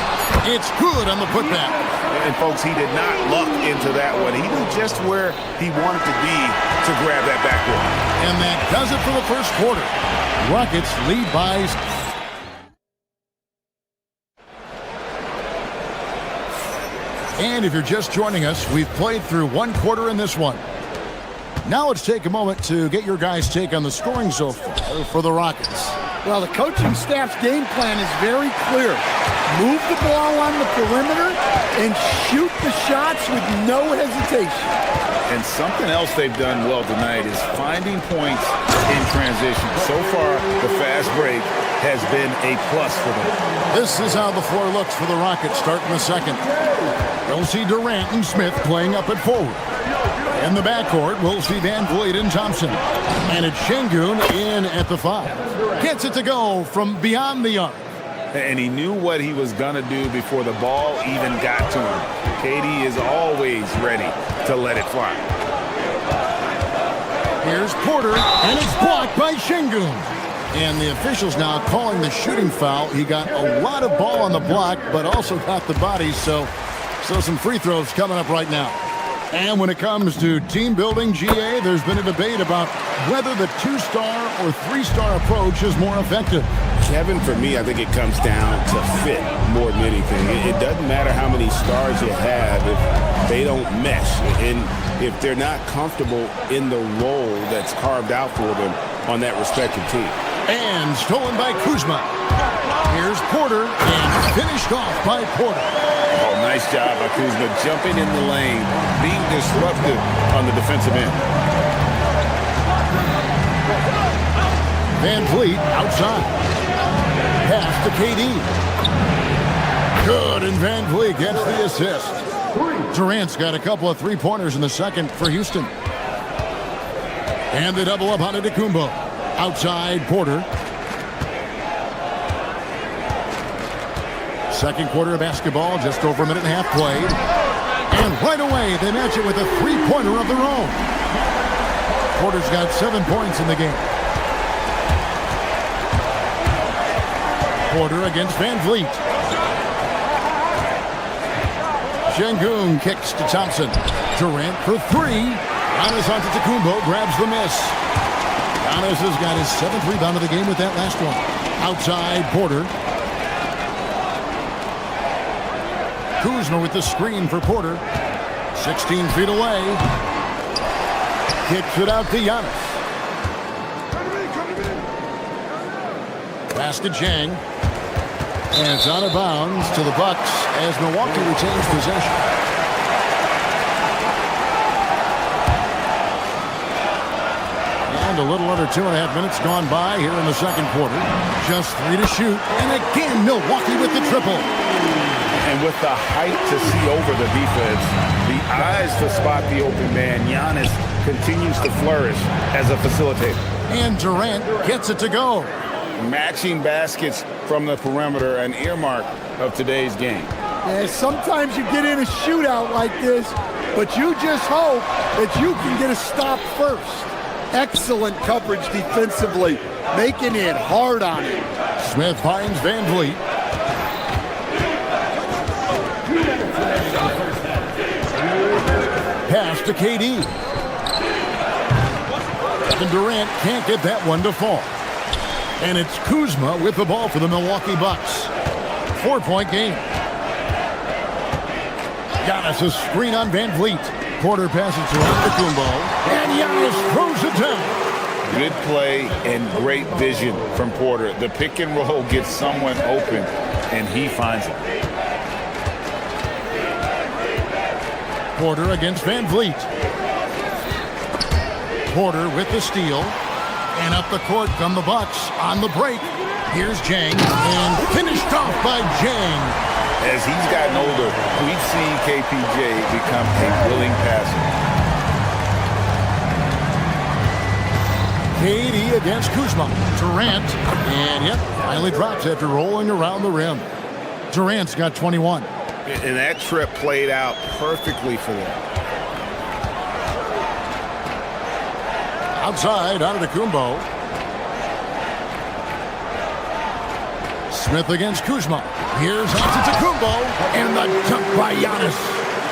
It's good on the putback. And folks, he did not luck into that one. He knew just where he wanted to be to grab that backboard. And that does it for the first quarter. Rockets lead by... And if you're just joining us, we've played through 1 quarter in this one. Now let's take a moment to get your guys' take on the scoring so far for the Rockets. Well, the coaching staff's game plan is very clear. Move the ball on the perimeter and shoot the shots with no hesitation. And something else they've done well tonight is finding points in transition. So far, the fast break has been a plus for them. This is how the floor looks for the Rockets starting the second. We'll see Durant and Smith playing up at forward. In the backcourt, we'll see Van Vliet and Thompson. And it's Şengün in at the 5. Gets it to go from beyond the arc. And he knew what he was going to do before the ball even got to him. KD is always ready to let it fly. Here's Porter, and it's blocked by Şengün. And the officials now calling the shooting foul. He got a lot of ball on the block, but also got the body, so some free throws coming up right now. And when it comes to team building, GA, there's been a debate about whether the 2-star or 3-star approach is more effective. Kevin, for me, I think it comes down to fit more than anything. It doesn't matter how many stars you have if they don't mesh and if they're not comfortable in the role that's carved out for them on that respective team. And stolen by Kuzma. Here's Porter, and finished off by Porter. Oh, nice job by Kuzma jumping in the lane, being disruptive on the defensive end. Van Vliet outside. Pass to KD. Good, and Van Vliet gets the assist. Durant's got a couple of three-pointers in the second for Houston. And they double up on Antetokounmpo. Outside, Porter. Second quarter of basketball, just over a minute and a half played. And right away, they match it with a three-pointer of their own. Porter's got 7 points in the game. Porter against Van Vliet. Şengün kicks to Thompson. Durant for three. Giannis Antetokounmpo grabs the miss. Giannis has got his 7th rebound of the game with that last one. Outside, Porter. Kuzma with the screen for Porter. 16 feet away. Kicks it out to Giannis. Pass to Chang. And it's out of bounds to the Bucks as Milwaukee retains possession. And a little under 2.5 minutes gone by here in the second quarter. Just 3 to shoot. And again, Milwaukee with the triple. And with the height to see over the defense, the eyes to spot the open man, Giannis continues to flourish as a facilitator. And Durant gets it to go. Matching baskets from the perimeter, an earmark of today's game. Yeah, sometimes you get in a shootout like this, but you just hope that you can get a stop first. Excellent coverage defensively, making it hard on him. Smith finds Van Vliet. Pass to KD. And Durant can't get that one to fall. And it's Kuzma with the ball for the Milwaukee Bucks. 4-point game. Giannis a screen on Van Vliet. Porter passes to Antetokounmpo. And Giannis throws it down. Good play and great vision from Porter. The pick and roll gets someone open, and he finds it. Porter against Van Vliet. Porter with the steal. And up the court come the Bucks on the break. Here's Jang, and finished off by Jang. As he's gotten older, we've seen KPJ become a willing passer. KD against Kuzma. Durant, and yep, finally drops after rolling around the rim. Durant's got 21. And that trip played out perfectly for them. Outside, Antetokounmpo. Smith against Kuzma. Here's Antetokounmpo, and the dunk by Giannis.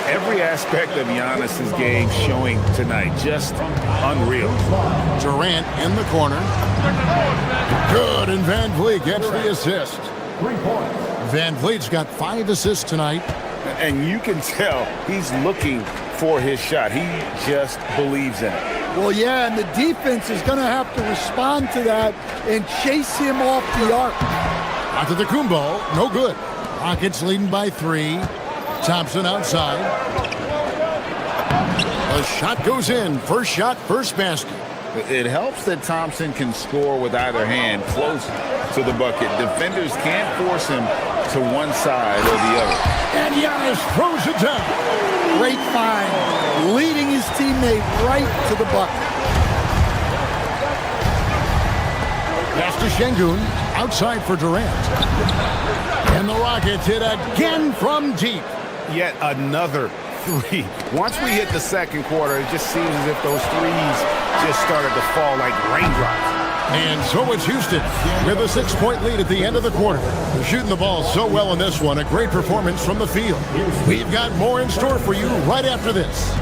Every aspect of Giannis' game showing tonight, just unreal. Durant in the corner. Good, and Van Vliet gets the assist. 3 points. Van Vliet's got 5 assists tonight. And you can tell he's looking for his shot. He just believes in it. Well, yeah, and the defense is going to have to respond to that and chase him off the arc. Antetokounmpo, no good. Rockets leading by 3. Thompson outside. The shot goes in. First shot, first basket. It helps that Thompson can score with either hand close to the bucket. Defenders can't force him to one side or the other. And Giannis throws it down. Great find, leading his teammate right to the bucket. Pass to Şengün, outside for Durant. And the Rockets hit again from deep. Yet another three. Once we hit the second quarter, it just seems as if those threes just started to fall like raindrops. And so it's Houston with a 6-point lead at the end of the quarter. They're shooting the ball so well in this one. A great performance from the field. We've got more in store for you right after this.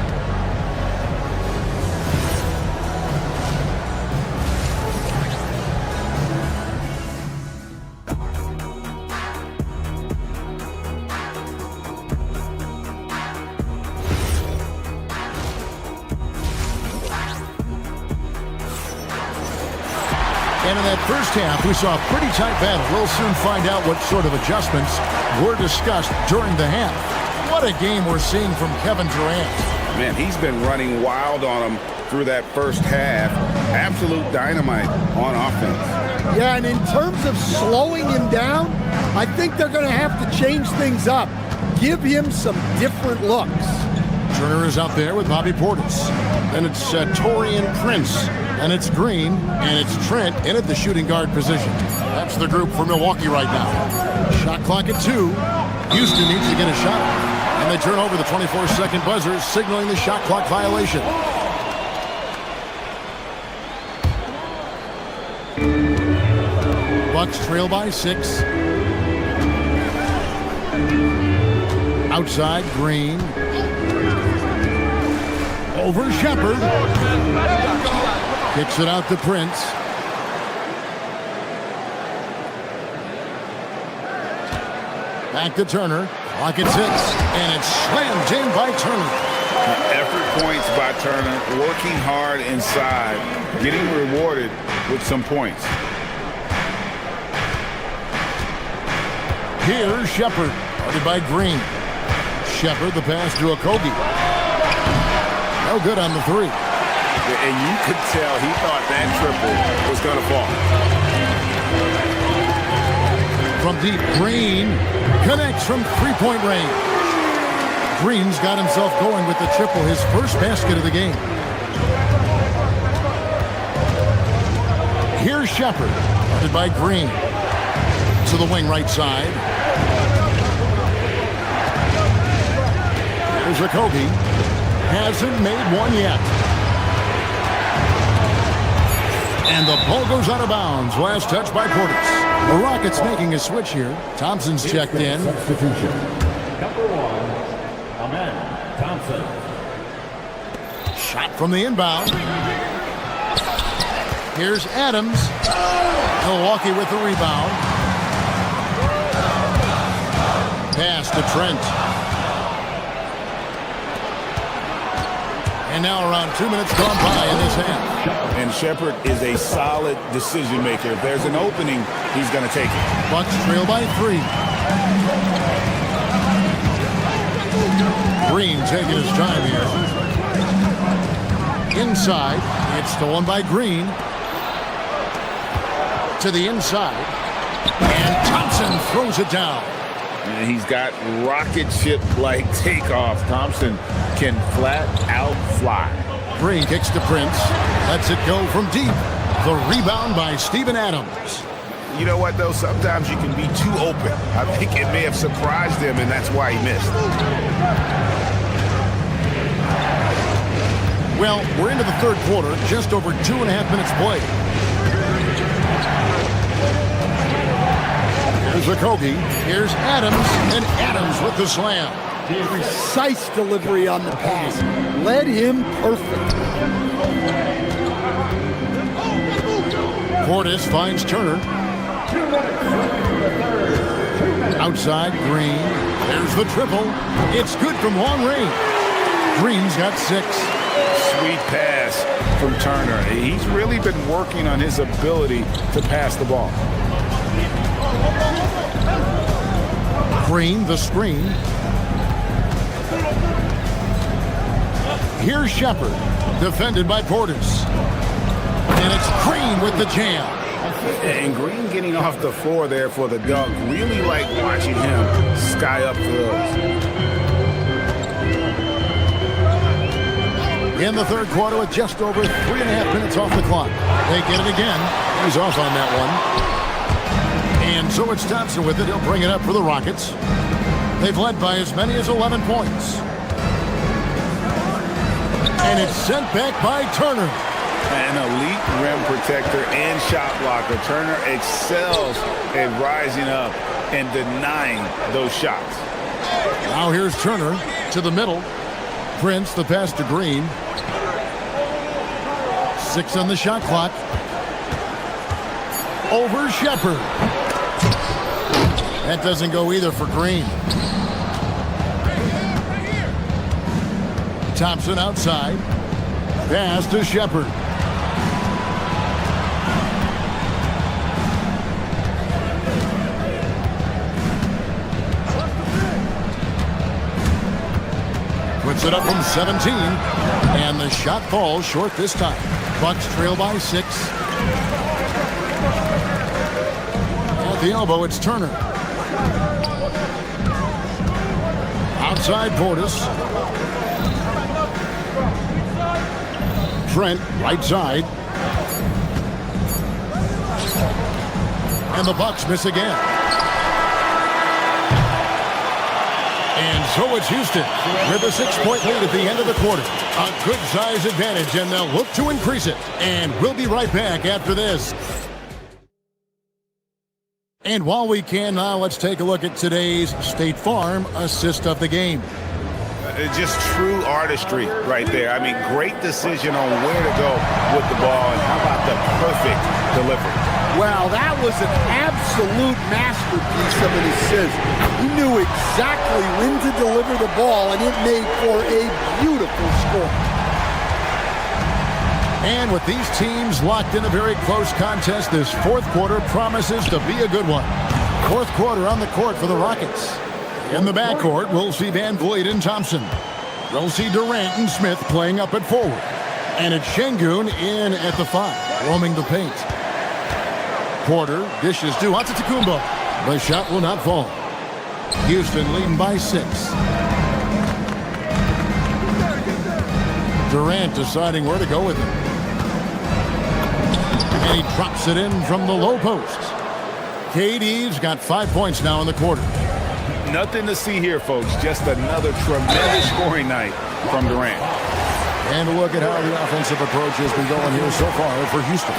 And in that first half, we saw a pretty tight battle. We'll soon find out what sort of adjustments were discussed during the half. What a game we're seeing from Kevin Durant. Man, he's been running wild on him through that first half. Absolute dynamite on offense. Yeah, and in terms of slowing him down, I think they're going to have to change things up. Give him some different looks. Turner is out there with Bobby Portis. Then it's Taurean Prince. And it's Green, and it's Trent in at the shooting guard position. That's the group for Milwaukee right now. Shot clock at 2. Houston needs to get a shot. And they turn over the 24-second buzzer, signaling the shot clock violation. Bucks trail by 6. Outside, Green. Over Shepherd. Kicks it out to Prince. Back to Turner. Clock at 6. And it's slammed in by Turner. Effort points by Turner. Working hard inside. Getting rewarded with some points. Here's Shepherd. Guarded by Green. Shepherd, the pass to Okogie. No good on the 3. And you could tell he thought that triple was going to fall. From deep, Green connects from three-point range. Green's got himself going with the triple, his first basket of the game. Here's Shepherd, guarded by Green. To the wing right side. Here's Okogie. Hasn't made one yet. And the ball goes out of bounds. Last touch by Portis. The Rockets making a switch here. Thompson's checked in. Substitution. Number 1, Amen Thompson. Shot from the inbound. Here's Adams. Milwaukee with the rebound. Pass to Trent. And now around 2 minutes gone by in this half. And Shepherd is a solid decision maker. If there's an opening, he's going to take it. Bucks trail by 3. Green taking his time here. Inside. It's stolen by Green. To the inside. And Thompson throws it down. And he's got rocket ship-like takeoff. Thompson can flat out fly. Green kicks to Prince. Lets it go from deep. The rebound by Steven Adams. You know what, though? Sometimes you can be too open. I think it may have surprised him, and that's why he missed. Well, we're into the third quarter. Just over 2.5 minutes played. Here's Okogie. Here's Adams. And Adams with the slam. Precise delivery on the pass. Led him perfect. Portis finds Turner. Outside, Green. There's the triple. It's good from long range. Green's got 6. Sweet pass from Turner. He's really been working on his ability to pass the ball. Green, the screen. Here's Shepherd, defended by Portis. And it's Green with the jam. And Green getting off the floor there for the dunk. Really like watching him sky up throws. In the third quarter with just over 3.5 minutes off the clock. They get it again. He's off on that one. And so it's Thompson with it. He'll bring it up for the Rockets. They've led by as many as 11 points. And it's sent back by Turner. An elite rim protector and shot blocker. Turner excels at rising up and denying those shots. Now here's Turner to the middle. Prince, the pass to Green. 6 on the shot clock. Over Shepherd. That doesn't go either for Green. Thompson outside. Pass to Shepherd. puts it up from 17, and the shot falls short this time. Bucks trail by 6. At the elbow, it's Turner. Outside Portis. Trent, right side. And the Bucks miss again. And so it's Houston with a 6-point lead at the end of the quarter. A good size advantage, and they'll look to increase it. And we'll be right back after this. And while we can now, let's take a look at today's State Farm assist of the game. Just true artistry right there. I mean, great decision on where to go with the ball, and how about the perfect delivery? Well, that was an absolute masterpiece of an assist. He knew exactly when to deliver the ball, and it made for a beautiful score. And with these teams locked in a very close contest, this fourth quarter promises to be a good one. Fourth quarter on the court for the Rockets. In the backcourt, we'll see Van Vliet and Thompson. We'll see Durant and Smith playing up at forward. And it's Şengün in at the 5, roaming the paint. Porter dishes to Antetokounmpo. The shot will not fall. Houston leading by 6. Durant deciding where to go with it. And he drops it in from the low post. KD's got 5 points now in the quarter. Nothing to see here, folks. Just another tremendous scoring night from Durant. And a look at how the offensive approach has been going here so far for Houston.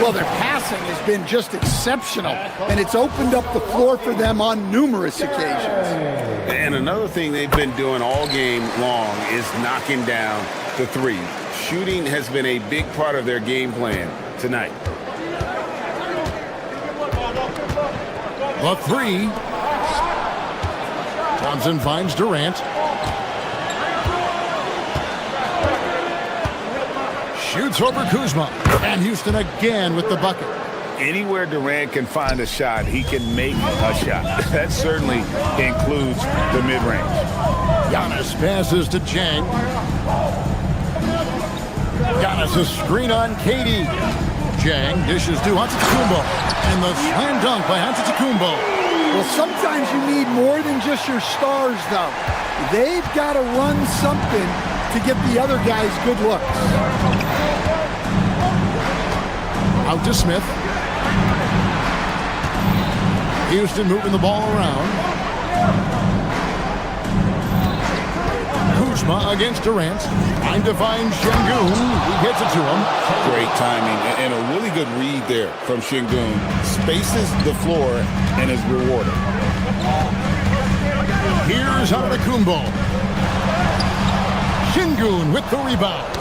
Well, their passing has been just exceptional, and it's opened up the floor for them on numerous occasions. And another thing they've been doing all game long is knocking down the 3. Shooting has been a big part of their game plan tonight. The 3. Thompson finds Durant. Shoots over Kuzma. And Houston again with the bucket. Anywhere Durant can find a shot, he can make a shot. That certainly includes the mid-range. Giannis passes to Chang. Giannis a screen on KD. Chang dishes to Antetokounmpo. And the slam dunk by Antetokounmpo. Well, sometimes you need more than just your stars, though. They've got to run something to get the other guys good looks. Out to Smith. Houston moving the ball around. Kuzma against Durant. Trying to find Şengün. He hits it to him. Great timing and a really good read there from Şengün. Spaces the floor and is rewarded. Here's Antetokounmpo. Şengün with the rebound.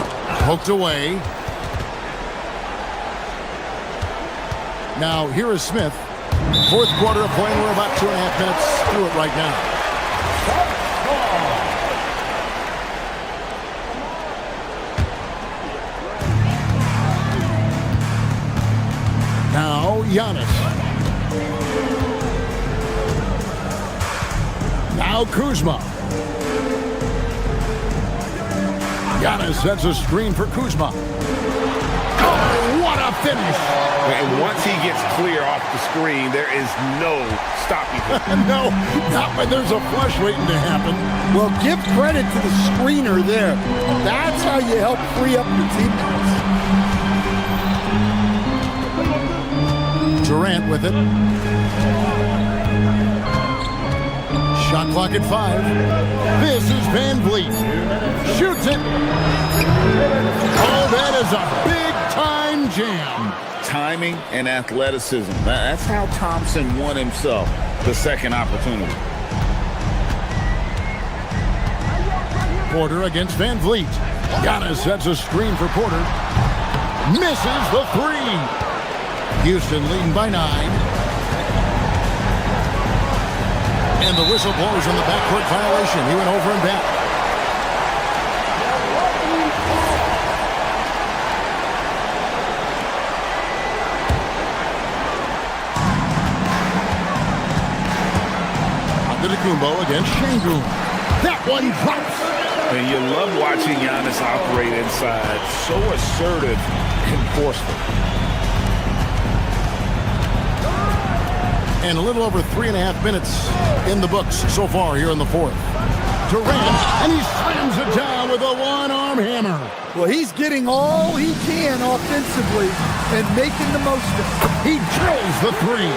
Poked away. Now here is Smith. Fourth quarter of play. We're about 2.5 minutes through it right now. Now Giannis. Now Kuzma. Giannis sets a screen for Kuzma. Oh, what a finish! And once he gets clear off the screen, there is no stopping him. No, not when there's a flush waiting to happen. Well, give credit to the screener there. That's how you help free up your teammates. Durant with it. Shot clock at 5. This is Van Vliet. Shoots it. Oh, that is a big-time jam. Timing and athleticism. That's how Thompson won himself the second opportunity. Porter against Van Vliet. Giannis sets a screen for Porter. Misses the 3. Houston leading by 9. And the whistle blows on the backcourt violation. He went over and back. Antetokounmpo against Şengün. That one drops. And you love watching Giannis operate inside. So assertive and forceful. And a little over 3.5 minutes in the books so far here in the fourth. Durant, and he slams it down with a one-arm hammer. Well, he's getting all he can offensively and making the most of it. He drills the three.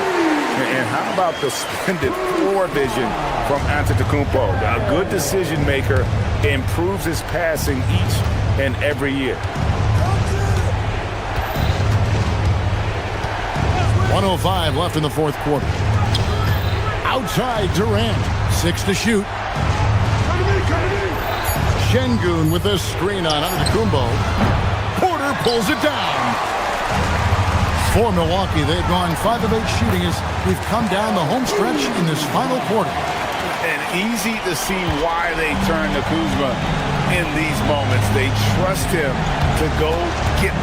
And how about the splendid floor vision from Antetokounmpo? A good decision maker, improves his passing each and every year. 1:05 left in the fourth quarter. Outside Durant, 6 to shoot. Şengün with the screen on Antetokounmpo. Porter pulls it down. For Milwaukee, they've gone 5 of 8 shooting as we've come down the home stretch in this final quarter. And easy to see why they turn to Kuzma in these moments. They trust him to go get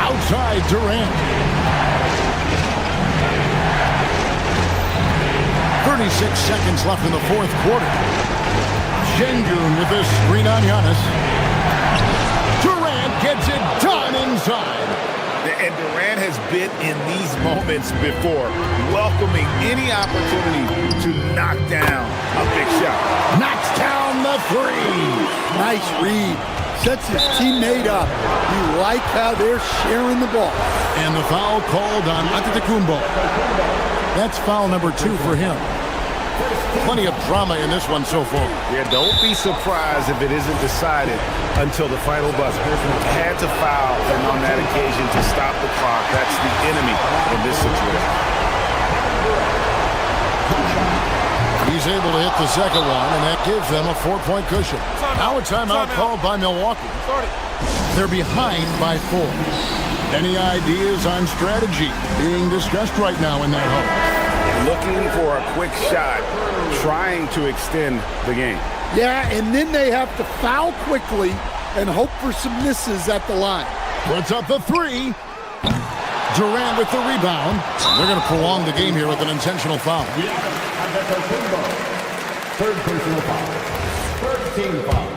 outside Durant. 36 seconds left in the fourth quarter. Şengün with this screen on Giannis. Durant gets it done inside. And Durant has been in these moments before, welcoming any opportunity to knock down a big shot. Knocks down the three. Nice read. Sets his teammate up. You like how they're sharing the ball. And the foul called on Antetokounmpo. That's foul number 2 for him. Plenty of drama in this one so far. Yeah, don't be surprised if it isn't decided until the final buzzer. Had to foul, and on that occasion to stop the clock. That's the enemy in this situation. He's able to hit the second one, and that gives them a 4-point cushion. Now a timeout called by Milwaukee. They're behind by 4. Any ideas on strategy being discussed right now in that home? Looking for a quick shot, trying to extend the game. Yeah, and then they have to foul quickly and hope for some misses at the line. Puts up the 3. Durant with the rebound. They're going to prolong the game here with an intentional foul. Third personal foul. Third team foul.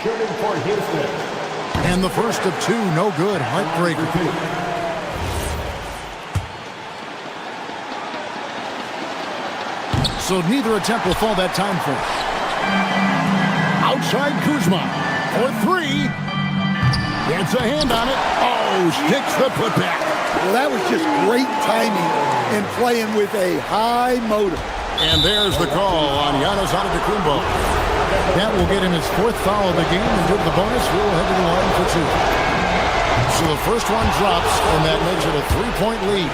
Shooting for Houston. And the first of 2, no good. Heartbreaker. So neither attempt will fall that time for him. Outside Kuzma for 3. Gets a hand on it. Oh, sticks the putback. Well, that was just great timing and playing with a high motor. And there's the call on Giannis Antetokounmpo. That will get him his 4th foul of the game, and due to the bonus, we'll head to the line for 2. So the first one drops, and that makes it a 3-point lead.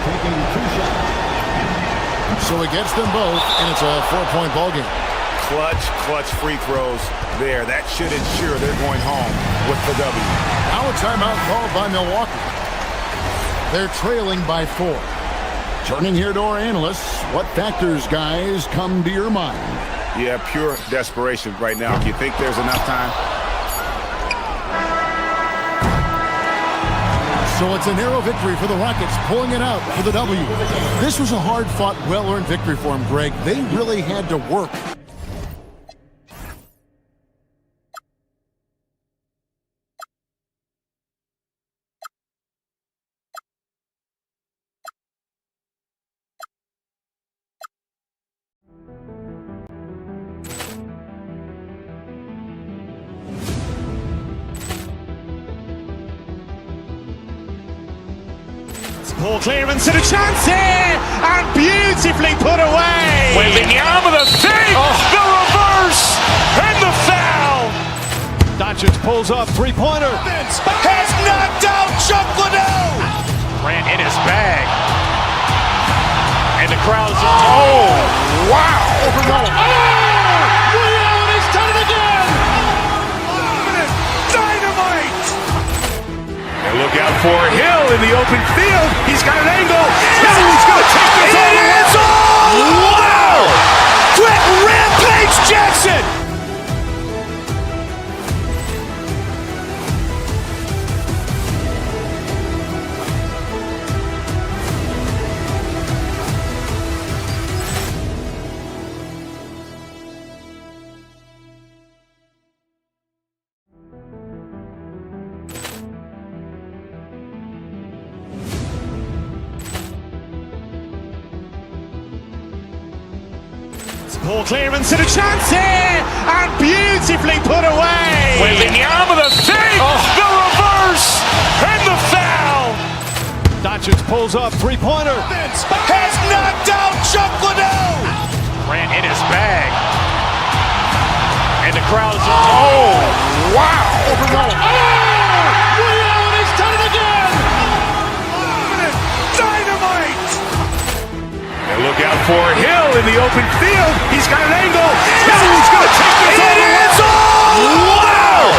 Taking 2 shots. So he gets them both, and it's a 4-point ball game. Clutch free throws there. That should ensure they're going home with the W. Now a timeout called by Milwaukee. They're trailing by 4. Turning here to our analysts, what factors, guys, come to your mind? Yeah, pure desperation right now. Do you think there's enough time? So it's a narrow victory for the Rockets, pulling it out for the W. This was a hard-fought, well-earned victory for them, Greg. They really had to work. Ball clearance and a chance here, and beautifully put away. Wembanyama the save, the reverse, and the foul. Doncic pulls up, 3-pointer. Has knocked out Chuck Liddell. Ran in his bag. And the crowd's oh, wow. Williams has done it again. Dynamite. And look out for Hill in the open field. He's got an angle. Hill is going to take this all the way. Wow! Brett Rampage Jackson. Ball clearance and a chance here, and beautifully put away. Wembanyama the fake, the reverse, and the foul. Doncic pulls up, three-pointer. Has knocked out Chuck Liddell. Ran in his bag. And the crowd is, oh, wow. Ray Allen has done it again. Dynamite. And look out for Hill in the open field. He's got an angle. Hill's going to take this all the way. Wow.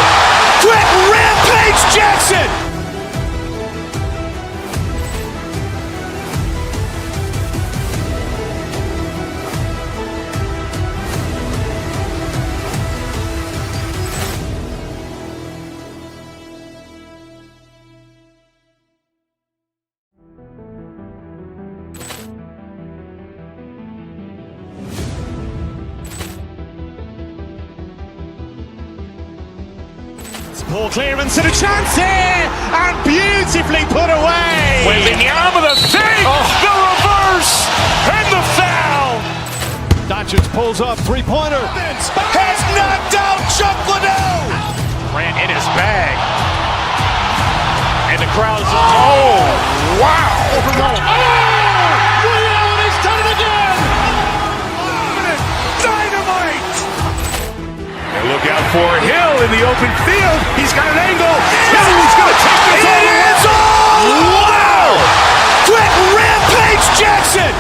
Quick Rampage Jackson. Ball clearance and a chance here, and beautifully put away. Wembanyama the fake, the reverse, and the foul. Doncic pulls up, three-pointer. Has knocked out Chuck Liddell. Ran in his bag. And the crowd is, oh, wow. Ray Allen has done it again. Dynamite. And look out for Hill in the open field. He's got an angle. Hill's going to take this all the way. Wow. Quick Rampage Jackson.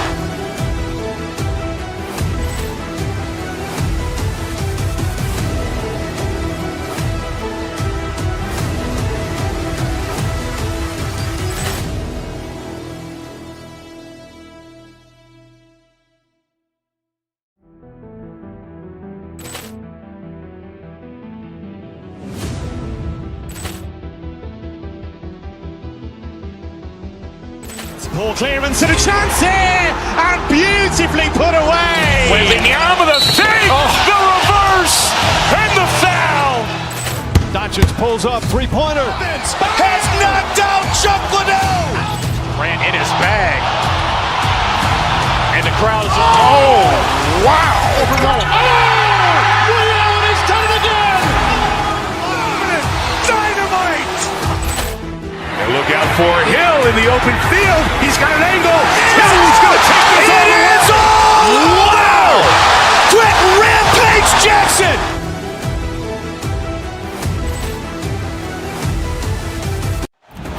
Ball clearance and a chance here, and beautifully put away. Wembanyama the fake, the reverse, and the foul. Doncic pulls up, three-pointer. Has knocked out Chuck Liddell. Ran in his bag. And the crowd is, oh, wow. Ray Allen has done it again. Dynamite. And look out for Hill in the open field. He's got an angle. Hill's going to take this all the way. Wow. Quick Rampage Jackson.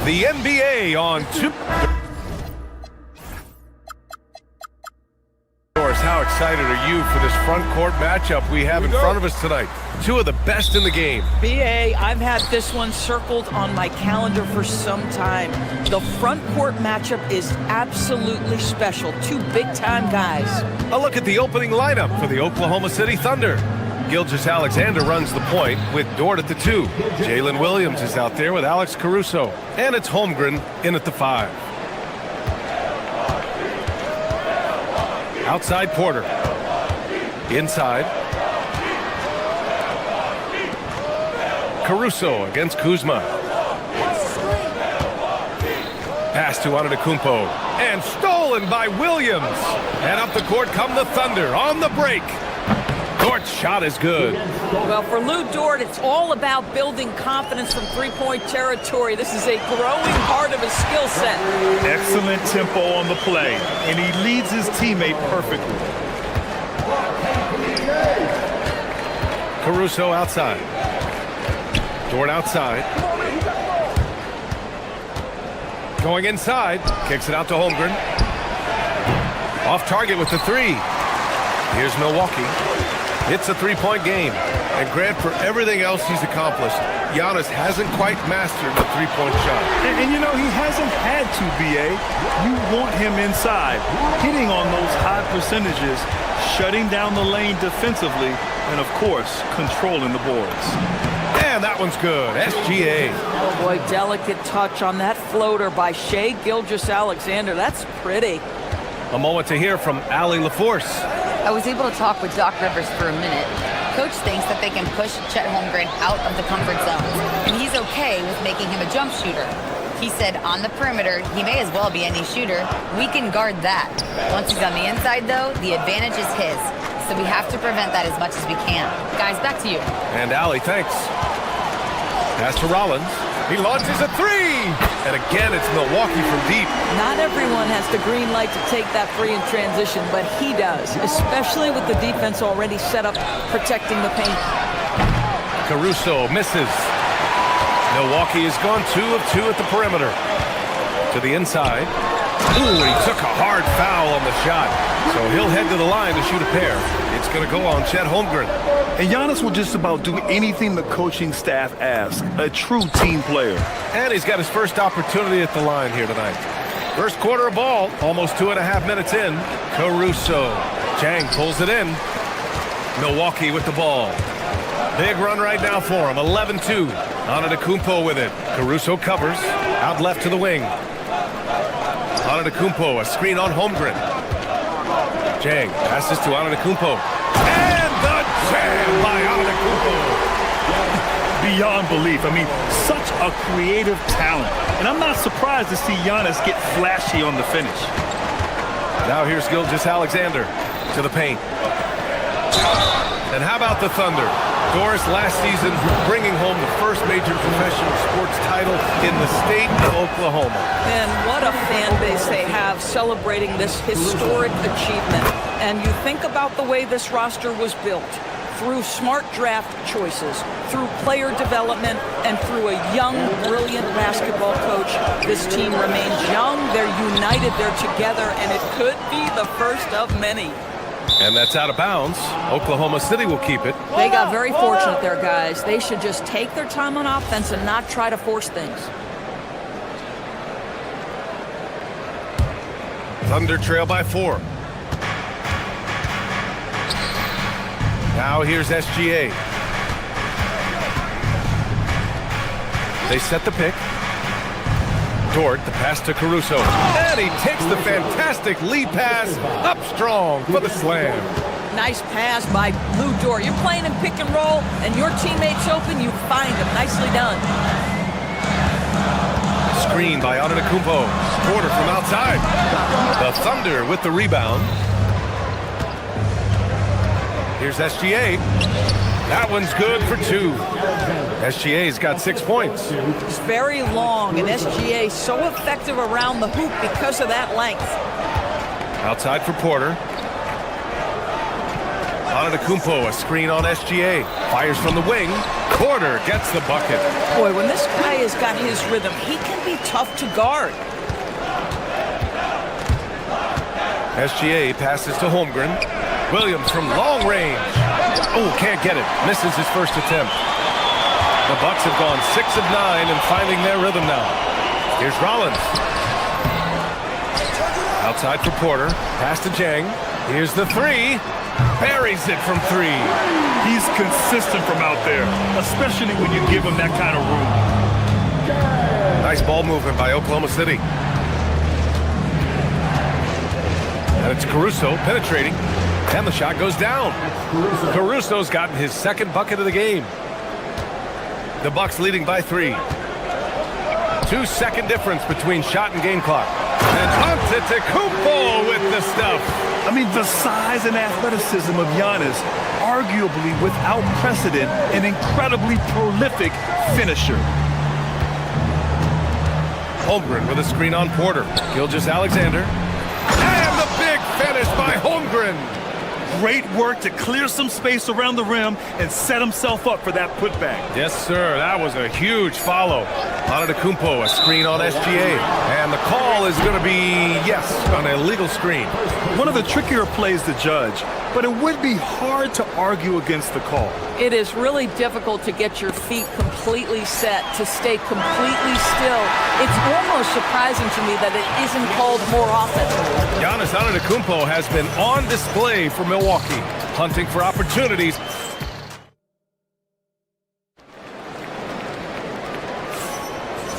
The NBA on two. How excited are you for this front court matchup we have in front of us tonight? Two of the best in the game. BA, I've had this one circled on my calendar for some time. The front court matchup is absolutely special. Two big-time guys. A look at the opening lineup for the Oklahoma City Thunder. Gilgeous-Alexander runs the point with Dort at the 2. Jalen Williams is out there with Alex Caruso. And it's Holmgren in at the 5. Outside Porter. Inside. Caruso against Kuzma. Pass to Antetokounmpo. And stolen by Williams. And up the court come the Thunder on the break. Dort's shot is good. Well, for Lou Dort, it's all about building confidence from three-point territory. This is a growing part of his skill set. Excellent tempo on the play, and he leads his teammate perfectly. Caruso outside. Dort outside. Going inside. Kicks it out to Holmgren. Off target with the 3. Here's Milwaukee. It's a three-point game. And Grant, for everything else he's accomplished, Giannis hasn't quite mastered the three-point shot. And you know, he hasn't had to, BA. You want him inside, hitting on those high percentages, shutting down the lane defensively, and of course, controlling the boards. And that one's good. SGA. Oh boy, delicate touch on that floater by Shai Gilgeous-Alexander. That's pretty. A moment to hear from Allie LaForce. I was able to talk with Doc Rivers for a minute. Coach thinks that they can push Chet Holmgren out of the comfort zone, and he's okay with making him a jump shooter. He said on the perimeter, he may as well be any shooter. We can guard that. Once he's on the inside, though, the advantage is his. So we have to prevent that as much as we can. Guys, back to you. And Allie, thanks. Pass to Rollins. He launches a three! And again, it's Milwaukee from deep. Not everyone has the green light to take that three in transition, but he does, especially with the defense already set up protecting the paint. Caruso misses. Milwaukee has gone 2 of 2 at the perimeter. To the inside. Ooh, he took a hard foul on the shot. So he'll head to the line to shoot a pair. It's going to go on Chet Holmgren. And Giannis will just about do anything the coaching staff asks. A true team player. And he's got his first opportunity at the line here tonight. First quarter of ball, almost 2.5 minutes in. Caruso. Chang pulls it in. Milwaukee with the ball. Big run right now for him. 11-2. Antetokounmpo with it. Caruso covers. Out left to the wing. Antetokounmpo, a screen on Holmgren. Chang passes to Antetokounmpo. And the jam by Antetokounmpo. Beyond belief. I mean, such a creative talent. And I'm not surprised to see Giannis get flashy on the finish. Now here's Gilgeous-Alexander to the paint. And how about the Thunder? Doris, last season bringing home the first major professional sports title in the state of Oklahoma. And what a fan base they have celebrating this historic achievement. And you think about the way this roster was built. Through smart draft choices, through player development, and through a young, brilliant basketball coach. This team remains young, they're united, they're together, and it could be the first of many. And that's out of bounds. Oklahoma City will keep it. They got very fortunate there, guys. They should just take their time on offense and not try to force things. Thunder trail by 4. Now here's SGA. They set the pick. Dort, the pass to Caruso. And he takes the fantastic lead pass up strong for the slam. Nice pass by Lou Dort. You're playing in pick and roll, and your teammate's open, you find him. Nicely done. Screen by Antetokounmpo. Porter from outside. The Thunder with the rebound. Here's SGA. That one's good for 2. SGA's got 6 points. It's very long, and SGA so effective around the hoop because of that length. Outside for Porter. Antetokounmpo, a screen on SGA. Fires from the wing. Porter gets the bucket. Boy, when this guy has got his rhythm, he can be tough to guard. SGA passes to Holmgren. Williams from long range. Oh, can't get it. Misses his first attempt. The Bucks have gone 6 of 9 and finding their rhythm now. Here's Rollins. Outside for Porter. Pass to Jang. Here's the 3. Buries it from 3. He's consistent from out there, especially when you give him that kind of room. Nice ball movement by Oklahoma City. And it's Caruso penetrating. And the shot goes down. Caruso's gotten his second bucket of the game. The Bucks leading by 3. 2-second difference between shot and game clock. And Antetokounmpo with the stuff. I mean, the size and athleticism of Giannis, arguably without precedent, an incredibly prolific finisher. Holmgren with a screen on Porter. Gilgeous-Alexander. And the big finish by Holmgren. Great work to clear some space around the rim and set himself up for that putback. Yes, sir. That was a huge follow. Antetokounmpo, a screen on SGA. And the call is going to be, yes, an illegal screen. One of the trickier plays to judge, but it would be hard to argue against the call. It is really difficult to get your feet completely set, to stay completely still. It's almost surprising to me that it isn't called more often. Giannis Antetokounmpo has been on display for Milwaukee, hunting for opportunities.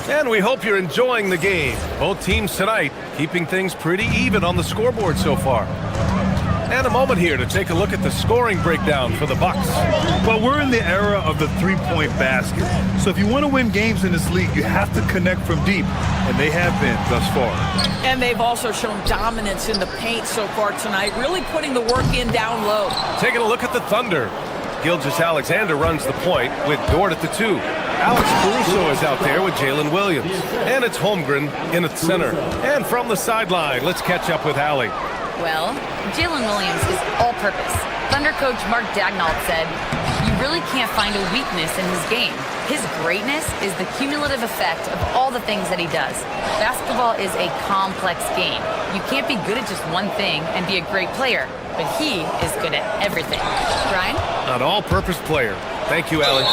And we hope you're enjoying the game. Both teams tonight keeping things pretty even on the scoreboard so far. And a moment here to take a look at the scoring breakdown for the Bucks. Well, we're in the era of the three-point basket. So if you want to win games in this league, you have to connect from deep, and they have been thus far. And they've also shown dominance in the paint so far tonight, really putting the work in down low. Taking a look at the Thunder. Gilgeous-Alexander runs the point with Dort at the 2. Alex Caruso is out there with Jalen Williams. And it's Holmgren in at center. And from the sideline, let's catch up with Allie. Well, Jalen Williams is all-purpose. Thunder coach Mark Daignault said, "You really can't find a weakness in his game. His greatness is the cumulative effect of all the things that he does. Basketball is a complex game. You can't be good at just one thing and be a great player, but he is good at everything." Ryan? An all-purpose player. Thank you, Allie.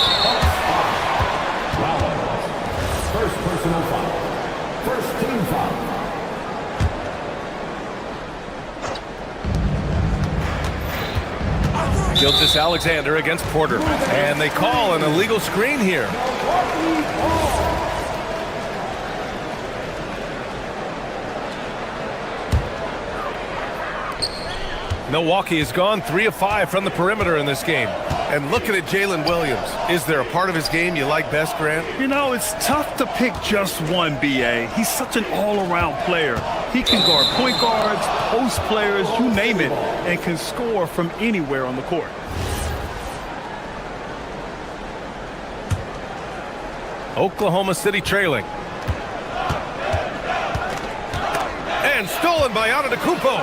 First personal foul. First team foul. Gilgeous-Alexander against Porter. And they call an illegal screen here. Milwaukee has gone 3 of 5 from the perimeter in this game. And looking at Jalen Williams, is there a part of his game you like best, Grant? You know, it's tough to pick just one, B.A. He's such an all-around player. He can guard point guards, post players, you name it, and can score from anywhere on the court. Oklahoma City trailing. And stolen by Antetokounmpo.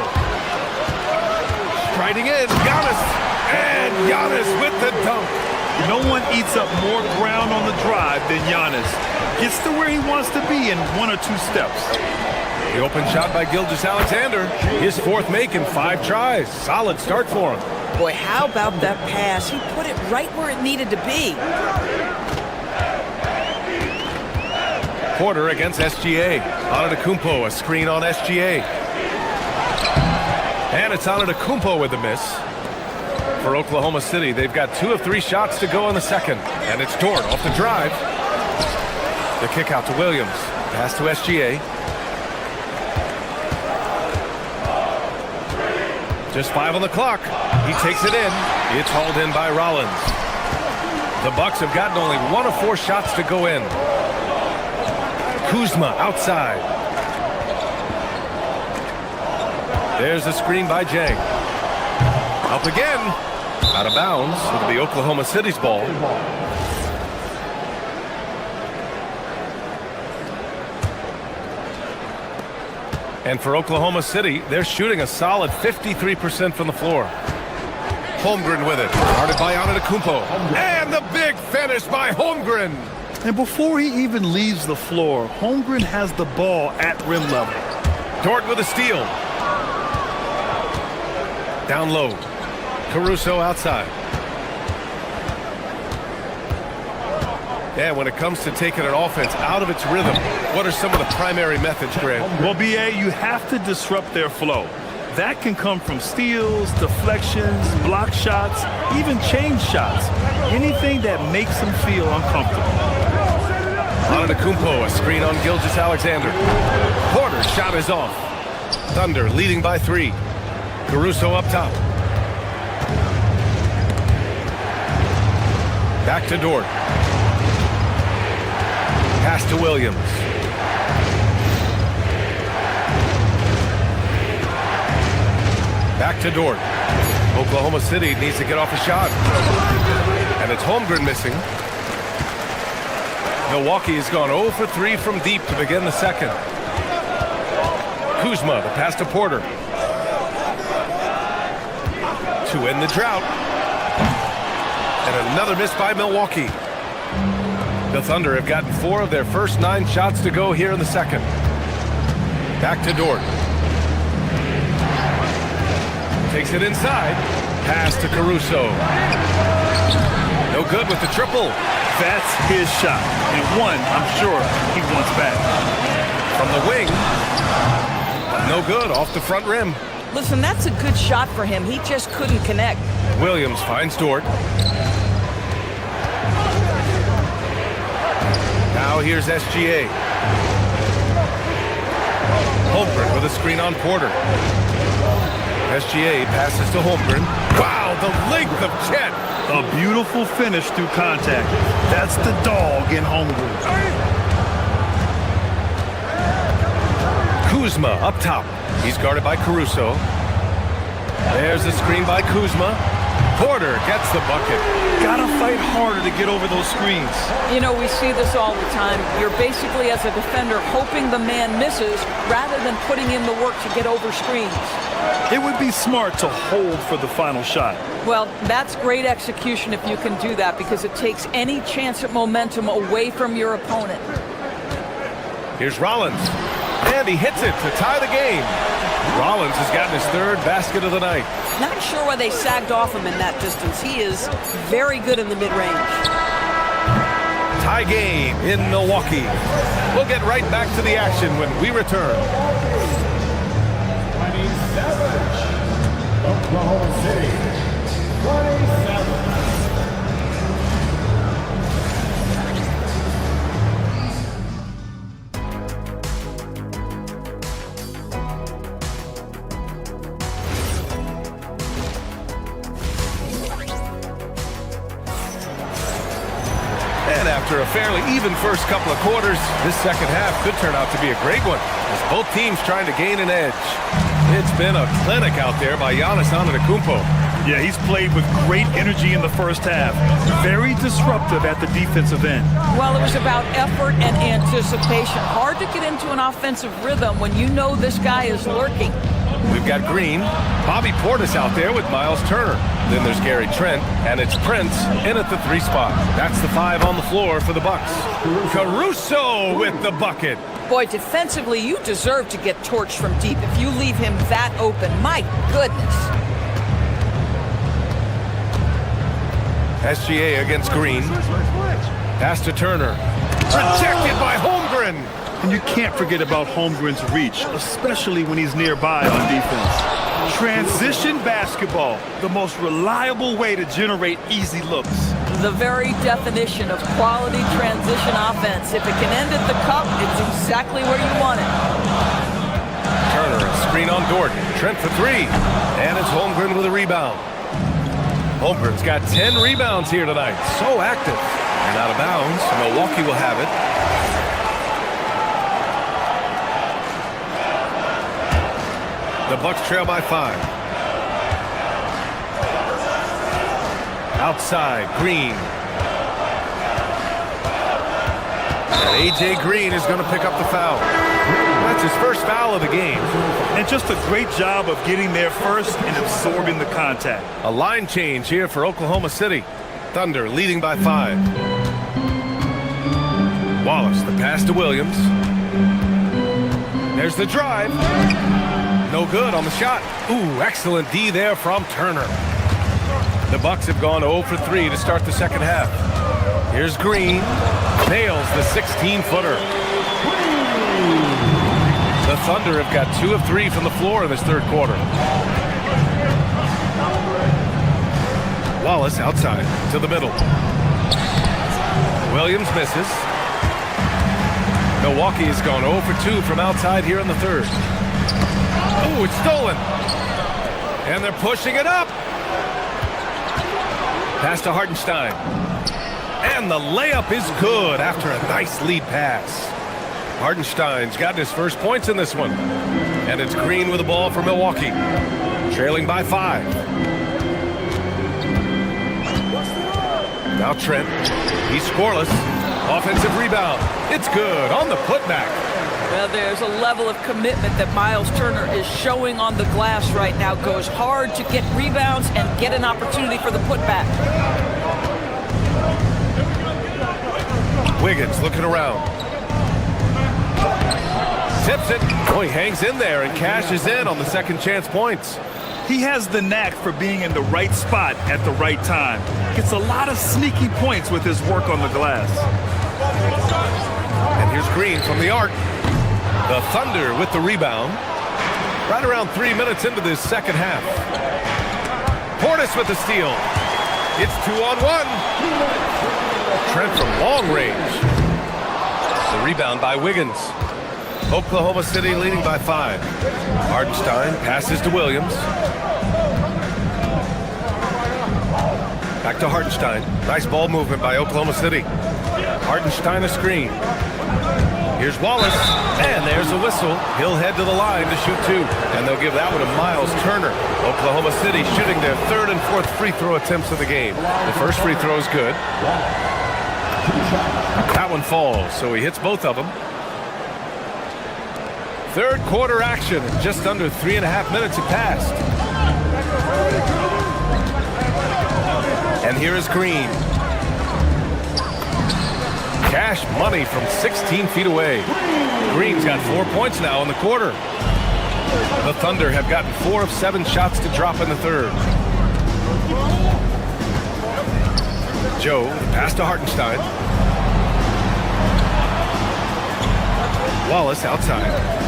Striding in, Giannis. And Giannis with the dunk. No one eats up more ground on the drive than Giannis. Gets to where he wants to be in 1 or 2 steps. The open shot by Gilgeous-Alexander. His 4th make in 5 tries. Solid start for him. Boy, how about that pass? He put it right where it needed to be. Porter against SGA. Antetokounmpo, a screen on SGA. And it's Antetokounmpo with the miss. For Oklahoma City, they've got 2 of 3 shots to go in the second. And it's Dort off the drive. The kick out to Williams. Pass to SGA. Just 5 on the clock. He takes it in. It's hauled in by Rollins. The Bucks have gotten only 1 of 4 shots to go in. Kuzma outside. There's a screen by Jang. Up again. Out of bounds. It'll be Oklahoma City's ball. And for Oklahoma City, they're shooting a solid 53% from the floor. Holmgren with it. Guarded by Antetokounmpo. And the big finish by Holmgren. And before he even leaves the floor, Holmgren has the ball at rim level. Dort with a steal. Down low. Caruso outside. And when it comes to taking an offense out of its rhythm, what are some of the primary methods, Grant? Well, B.A., you have to disrupt their flow. That can come from steals, deflections, block shots, even change shots. Anything that makes them feel uncomfortable. Antetokounmpo, a screen on Gilgeous-Alexander. Porter's shot is off. Thunder leading by 3. Caruso up top. Back to Dort. Pass to Williams. Back to Dort. Oklahoma City needs to get off a shot. And it's Holmgren missing. Milwaukee has gone 0 for 3 from deep to begin the second. Kuzma, the pass to Porter. To end the drought. And another miss by Milwaukee. The Thunder have gotten 4 of their first 9 shots to go here in the second. Back to Dort. Takes it inside. Pass to Caruso. No good with the triple. That's his shot. And one, I'm sure, he wants back. From the wing. No good, off the front rim. Listen, that's a good shot for him. He just couldn't connect. Williams finds Dort. Now here's SGA. Holmgren with a screen on Porter. SGA passes to Holmgren. Wow, the length of Chet. A beautiful finish through contact. That's the dog in Holmgren. Kuzma up top. He's guarded by Caruso. There's the screen by Kuzma. Porter gets the bucket. Gotta fight harder to get over those screens. You know, we see this all the time. You're basically, as a defender, hoping the man misses rather than putting in the work to get over screens. It would be smart to hold for the final shot. Well, that's great execution if you can do that, because it takes any chance at momentum away from your opponent. Here's Rollins. And he hits it to tie the game. Rollins has gotten his third basket of the night. Not sure why they sagged off him in that distance. He is very good in the mid-range. Tie game in Milwaukee. We'll get right back to the action when we return. 27. Oklahoma City. 27. And after a fairly even first couple of quarters, this second half could turn out to be a great one, as both teams trying to gain an edge. It's been a clinic out there by Giannis Antetokounmpo. Yeah, he's played with great energy in the first half. Very disruptive at the defensive end. Well, it was about effort and anticipation. Hard to get into an offensive rhythm when you know this guy is lurking. We've got Green, Bobby Portis out there with Miles Turner. Then there's Gary Trent, and it's Prince in at the 3 spot. That's the 5 on the floor for the Bucks. Caruso with the bucket. Boy, defensively, you deserve to get torched from deep if you leave him that open. My goodness. SGA against Green. Pass to Turner. Rejected by Holmgren. And you can't forget about Holmgren's reach, especially when he's nearby on defense. Transition basketball, the most reliable way to generate easy looks. The very definition of quality transition offense. If it can end at the cup, it's exactly where you want it. Turner, screen on Dort. Trent for 3. And it's Holmgren with a rebound. Holmgren's got 10 rebounds here tonight. So active. And out of bounds. Milwaukee will have it. The Bucks trail by 5. Outside, Green. And A.J. Green is going to pick up the foul. That's his first foul of the game. And just a great job of getting there first and absorbing the contact. A line change here for Oklahoma City. Thunder leading by 5. Wallace, the pass to Williams. There's the drive. No good on the shot. Ooh, excellent D there from Turner. The Bucks have gone 0 for 3 to start the second half. Here's Green. Nails the 16-footer. The Thunder have got 2 of 3 from the floor in this third quarter. Wallace outside to the middle. Williams misses. Milwaukee has gone 0 for 2 from outside here in the third. Oh, it's stolen. And they're pushing it up. Pass to Hartenstein. And the layup is good after a nice lead pass. Hartenstein's gotten his first points in this one. And it's Green with the ball for Milwaukee. Trailing by 5. Now Trent. He's scoreless. Offensive rebound. It's good on the putback. Well, there's a level of commitment that Miles Turner is showing on the glass right now. Goes hard to get rebounds and get an opportunity for the putback. Wiggins looking around. Tips it. Oh, he hangs in there and cashes in on the second chance points. He has the knack for being in the right spot at the right time. Gets a lot of sneaky points with his work on the glass. And here's Green from the arc. The Thunder with the rebound. Right around 3 minutes into this second half. Portis with the steal. It's 2-on-1. Trent from long range. The rebound by Wiggins. Oklahoma City leading by 5. Hardenstein passes to Williams. Back to Hardenstein. Nice ball movement by Oklahoma City. Hardenstein a screen. Here's Wallace, and there's a whistle. He'll head to the line to shoot 2, and they'll give that one to Miles Turner. Oklahoma City shooting their 3rd and 4th free throw attempts of the game. The first free throw is good. That one falls, so he hits both of them. Third quarter action. Just under 3.5 minutes have passed. And here is Green. Cash money from 16 feet away. Green's got 4 points now in the quarter. The Thunder have gotten 4 of 7 shots to drop in the third. Joe, pass to Hartenstein. Wallace outside.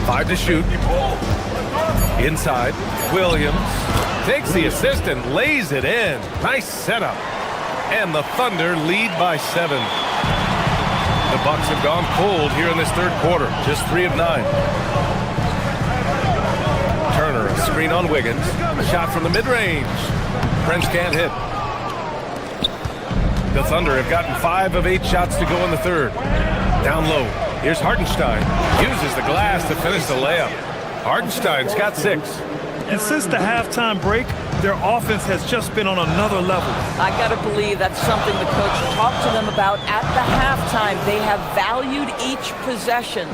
5 to shoot. Inside. Williams takes the assist and lays it in. Nice setup. And the Thunder lead by 7. The Bucks have gone cold here in this third quarter. Just 3 of 9. Turner, a screen on Wiggins. A shot from the mid-range. Prince can't hit. The Thunder have gotten 5 of 8 shots to go in the third. Down low. Here's Hartenstein. Uses the glass to finish the layup. Hartenstein's got 6. And since the halftime break, their offense has just been on another level. I got to believe that's something the coach talked to them about at the halftime. They have valued each possession.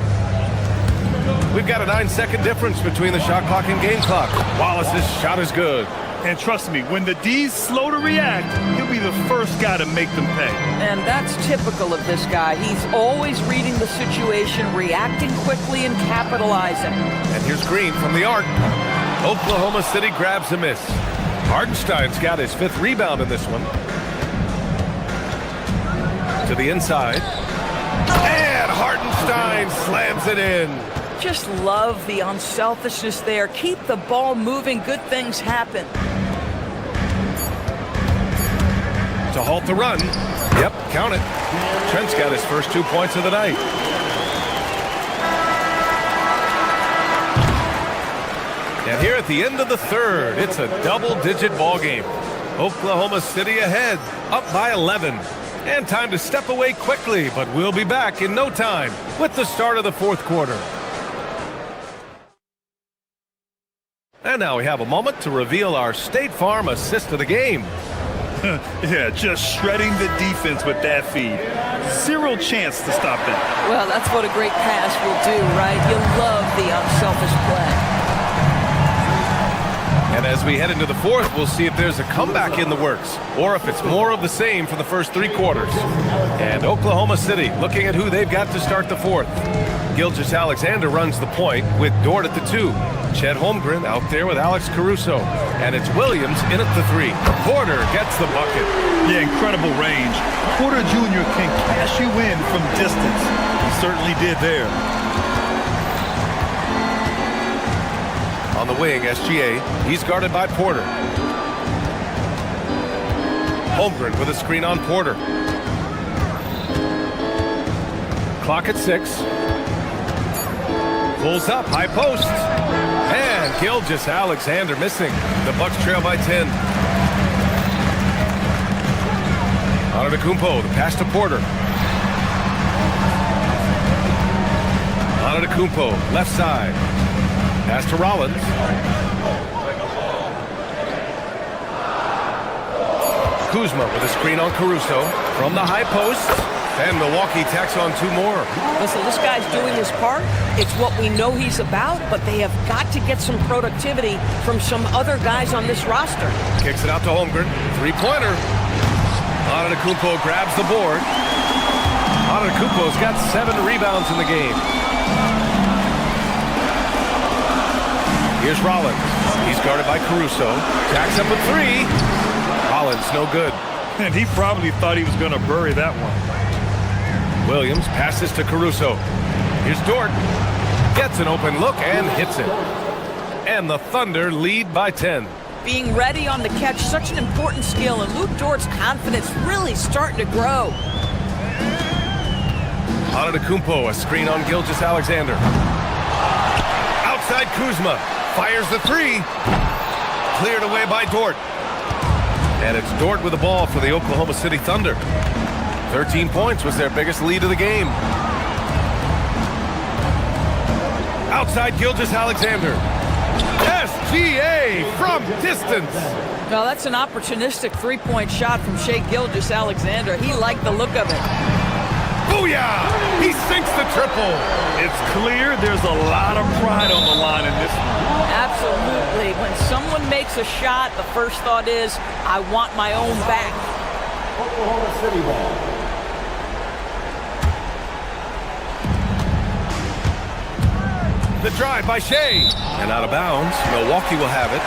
We've got a 9-second difference between the shot clock and game clock. Wallace's shot is good. And trust me, when the D's slow to react, he'll be the first guy to make them pay. And that's typical of this guy. He's always reading the situation, reacting quickly, and capitalizing. And here's Green from the arc. Oklahoma City grabs a miss. Hardenstein's got his 5th rebound in this one. To the inside. And Hardenstein slams it in. Just love the unselfishness there. Keep the ball moving. Good things happen. To halt the run. Yep, count it. Trent's got his first 2 points of the night. And here at the end of the third, it's a double-digit ball game. Oklahoma City ahead, up by 11. And time to step away quickly, but we'll be back in no time with the start of the fourth quarter. And now we have a moment to reveal our State Farm assist of the game. Yeah, just shredding the defense with that feed. Zero chance to stop that. Well, that's what a great pass will do, right? You love the unselfish play. And as we head into the fourth, we'll see if there's a comeback in the works or if it's more of the same for the first 3 quarters. And Oklahoma City looking at who they've got to start the fourth. Gilgeous-Alexander runs the point with Dort at the 2. Chet Holmgren out there with Alex Caruso. And it's Williams in at the 3. Porter gets the bucket. Yeah, incredible range. Porter Jr. can cash you in from distance. He certainly did there. On the wing, SGA. He's guarded by Porter. Holmgren with a screen on Porter. Clock at 6. Pulls up, high post. And Gilgeous-Alexander missing. The Bucks trail by 10. Antetokounmpo, the pass to Porter. Antetokounmpo, left side. Pass to Rollins. Kuzma with a screen on Caruso. From the high post. And Milwaukee tacks on 2 more. Listen, this guy's doing his part. It's what we know he's about, but they have got to get some productivity from some other guys on this roster. Kicks it out to Holmgren. 3-pointer. Antetokounmpo grabs the board. Antetokounmpo's got 7 rebounds in the game. Here's Rollins. He's guarded by Caruso. Jacks up a 3. Rollins, no good. And he probably thought he was going to bury that one. Williams passes to Caruso. Here's Dort. Gets an open look and hits it. And the Thunder lead by 10. Being ready on the catch, such an important skill, and Luke Dort's confidence really starting to grow. Antetokounmpo, a screen on Gilgeous-Alexander. Outside Kuzma, fires the three. Cleared away by Dort. And it's Dort with the ball for the Oklahoma City Thunder. 13 points was their biggest lead of the game. Outside Gilgeous-Alexander. SGA from distance. Well, that's an opportunistic three-point shot from Shai Gilgeous-Alexander. He liked the look of it. Booyah! He sinks the triple. It's clear there's a lot of pride on the line in this one. Absolutely. When someone makes a shot, the first thought is, I want my own back. Oklahoma City ball. The drive by Shai. And out of bounds. Milwaukee will have it.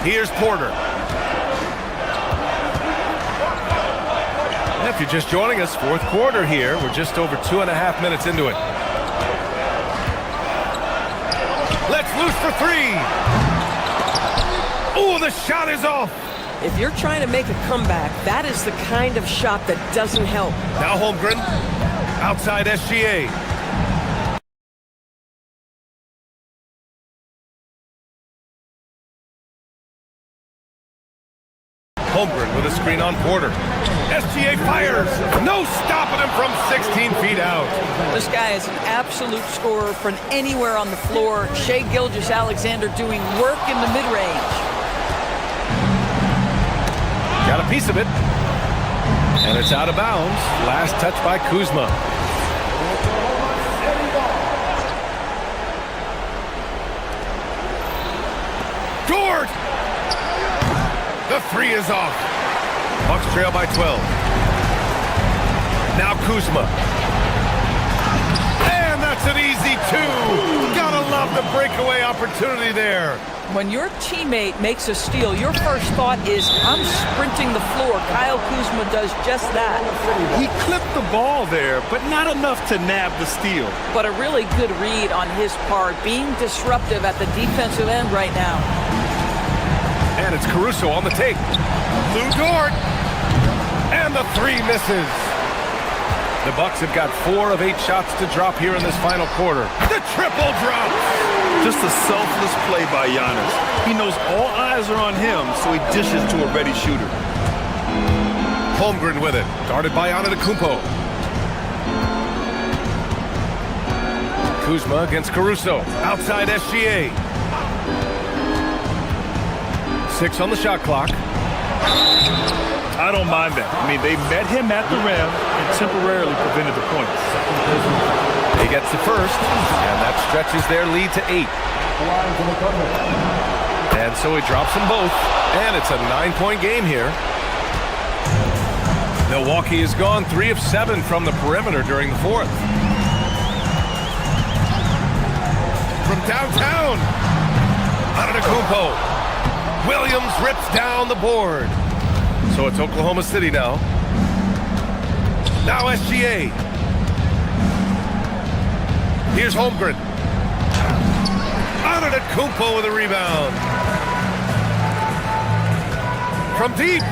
Here's Porter. If you're just joining us, fourth quarter here. We're just over 2.5 minutes into it. Let's loose for three. Oh, the shot is off. If you're trying to make a comeback, that is the kind of shot that doesn't help. Now Holmgren. Outside SGA. Holmgren with a screen on Porter. SGA fires. No stopping him from 16 feet out. This guy is an absolute scorer from anywhere on the floor. Shai Gilgeous-Alexander doing work in the mid-range. Got a piece of it. And it's out of bounds. Last touch by Kuzma. Dort! The three is off. Bucks trail by 12. Now Kuzma. And that's an easy two. Gotta love the breakaway opportunity there. When your teammate makes a steal, your first thought is, I'm sprinting the floor. Kyle Kuzma does just that. He clipped the ball there, but not enough to nab the steal. But a really good read on his part, being disruptive at the defensive end right now. And it's Caruso on the take. Lou Dort. And the three misses. The Bucks have got 4 of 8 shots to drop here in this final quarter. The triple drop. Just a selfless play by Giannis. He knows all eyes are on him, so he dishes to a ready shooter. Holmgren with it. Guarded by Antetokounmpo. Kuzma against Caruso. Outside SGA. 6 on the shot clock. I don't mind that. I mean, they met him at the rim and temporarily prevented the points. He gets the first, and that stretches their lead to 8. And so he drops them both, and it's a 9-point game here. Milwaukee has gone 3 of 7 from the perimeter during the fourth. From downtown, Antetokounmpo. Williams rips down the board. So it's Oklahoma City now. Now SGA. Here's Holmgren. Antetokounmpo with a rebound. From deep.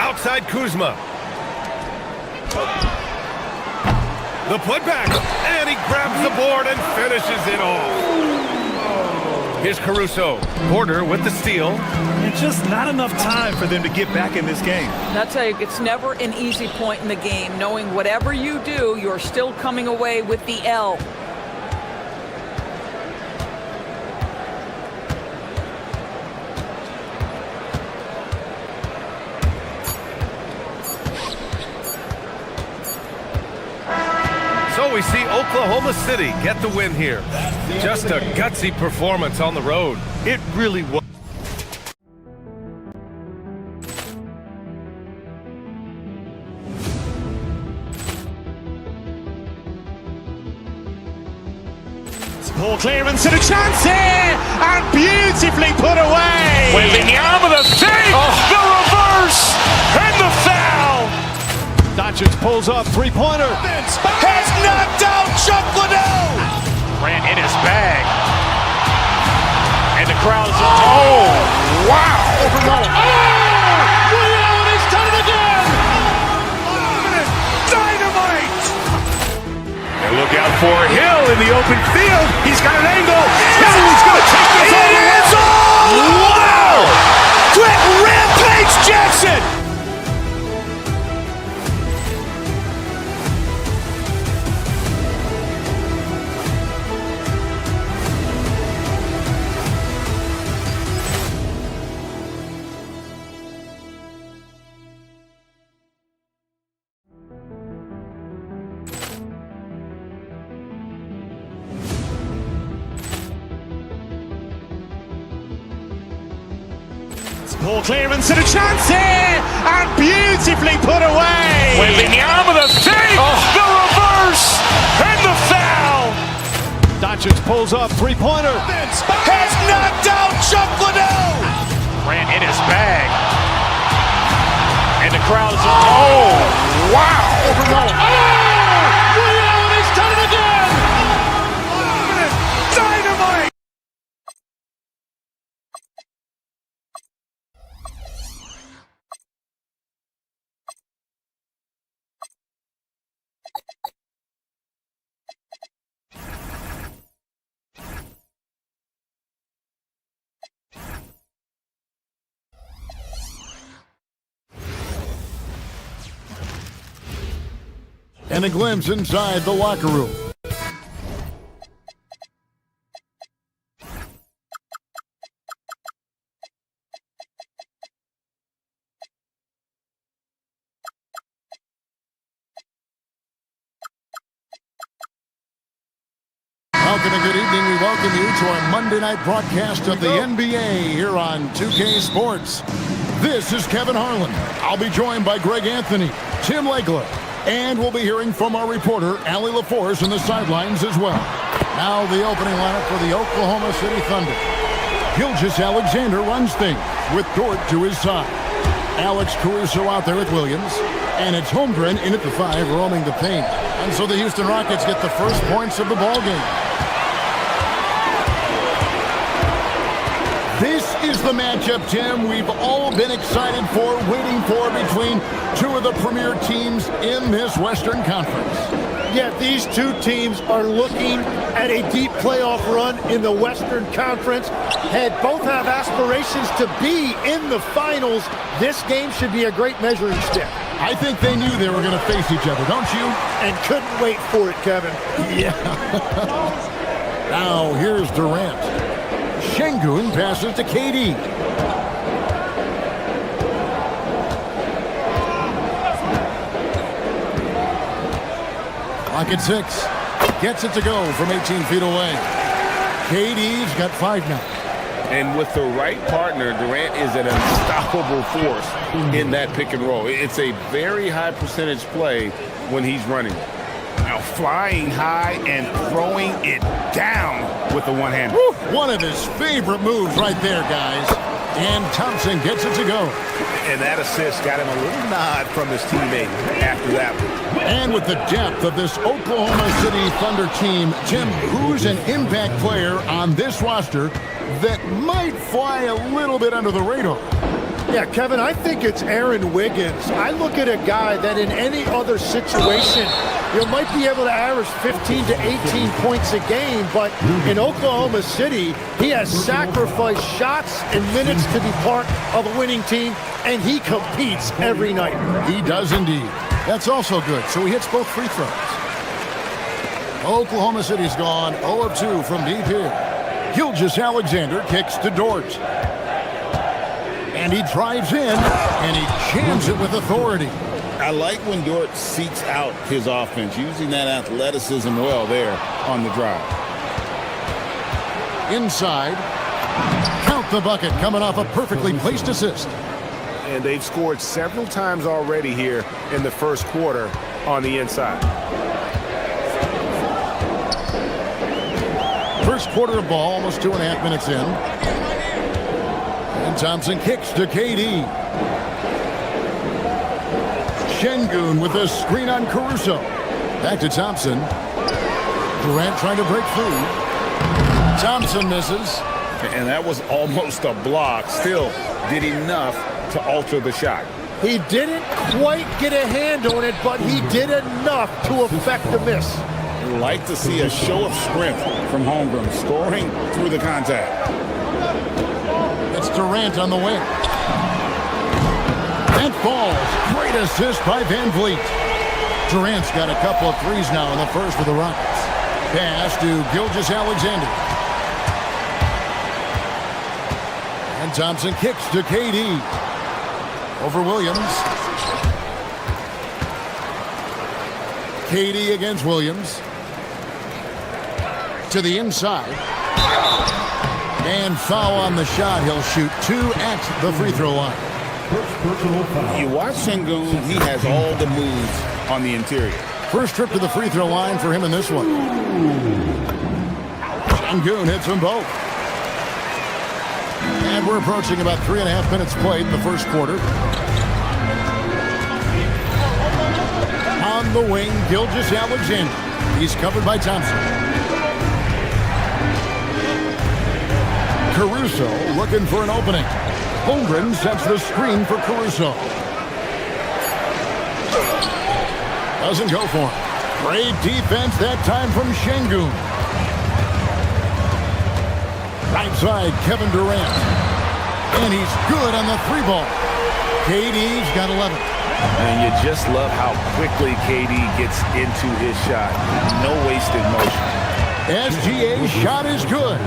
Outside Kuzma. The putback. And he grabs the board and finishes it off. Here's Caruso. Porter with the steal. And just not enough time for them to get back in this game. And I'll tell you, it's never an easy point in the game, knowing whatever you do, you're still coming away with the L. So we see Oklahoma City get the win here. Just a gutsy performance on the road. It really was. Ball clearance and a chance here, and beautifully put away. Wembanyama the save, the reverse, and the foul. Doncic pulls up, three-pointer. Has knocked out Chuck Liddell. Ran in his bag. And the crowd is, oh, wow. for Hill in the open field. He's got an angle. Hill's going to take this all the way. Wow! Quick Rampage Jackson! Ball clearance and a chance here, and beautifully put away. Wembanyama with a fake, the reverse, and the foul. Doncic pulls up, three-pointer. Has knocked out Chuck Liddell. Ran in his bag. And the crowd is, oh, wow. Rio, and he's done it again. Dynamite. And a glimpse inside the locker room. Welcome and good evening. We welcome you to our Monday night broadcast of the NBA here on 2K Sports. This is Kevin Harlan. I'll be joined by Greg Anthony, Tim Legler, and we'll be hearing from our reporter, Allie LaForce, on the sidelines as well. Now the opening lineup for the Oklahoma City Thunder. Gilgeous-Alexander runs things with Dort to his side. Alex Caruso out there with Williams. And it's Holmgren in at the 5, roaming the paint. And so the Houston Rockets get the first points of the ballgame. This is the matchup, Tim, we've all been excited for, waiting for, between two of the premier teams in this Western Conference. Yeah, these two teams are looking at a deep playoff run in the Western Conference. Both have aspirations to be in the finals. This game should be a great measuring stick. I think they knew they were going to face each other, don't you? And couldn't wait for it, Kevin. Yeah. Now, here's Durant. Şengün passes to KD. Clock at 6. Gets it to go from 18 feet away. KD's got 5 now. And with the right partner, Durant is an unstoppable force in that pick and roll. It's a very high percentage play when he's running. Now flying high and throwing it down with the one-hand. One of his favorite moves right there, guys. And Thompson gets it to go. And that assist got him a little nod from his teammate after that one. And with the depth of this Oklahoma City Thunder team, Tim, who's an impact player on this roster that might fly a little bit under the radar? Yeah, Kevin, I think it's Aaron Wiggins. I look at a guy that in any other situation, you might be able to average 15 to 18 points a game, but in Oklahoma City, he has sacrificed shots and minutes to be part of a winning team, and he competes every night. He does indeed. That's also good, so he hits both free throws. Oklahoma City's gone 0 of 2 from deep here. Gilgeous-Alexander kicks to Dort. And he drives in, and he jams it with authority. I like when Dort seeks out his offense, using that athleticism well there on the drive. Inside. Count the bucket, coming off a perfectly placed assist. And they've scored several times already here in the first quarter on the inside. First quarter of ball, almost 2.5 minutes in. And Thompson kicks to KD. Şengün with a screen on Caruso. Back to Thompson. Durant trying to break through. Thompson misses. And that was almost a block. Still did enough to alter the shot. He didn't quite get a hand on it, but he did enough to affect the miss. like to see a show of strength from Holmgren, scoring through the contact. It's Durant on the wing. And falls. Great assist by Van Vliet. Durant's got a couple of threes now in the first for the Rockets. Pass to Gilgeous-Alexander. And Thompson kicks to KD. Over Williams. KD against Williams. To the inside. And foul on the shot. He'll shoot 2 at the free throw line. You watch Sengun, he has all the moves on the interior. First trip to the free throw line for him in this one. Sengun hits them both. And we're approaching about 3.5 minutes played in the first quarter. On the wing, Gilgeous-Alexander. He's covered by Thompson. Caruso looking for an opening. Holmgren sets the screen for Caruso. Doesn't go for him. Great defense that time from Sengun. Right side, Kevin Durant. And he's good on the 3 ball. KD's got 11. And you just love how quickly KD gets into his shot. No wasted motion. SGA's shot is good.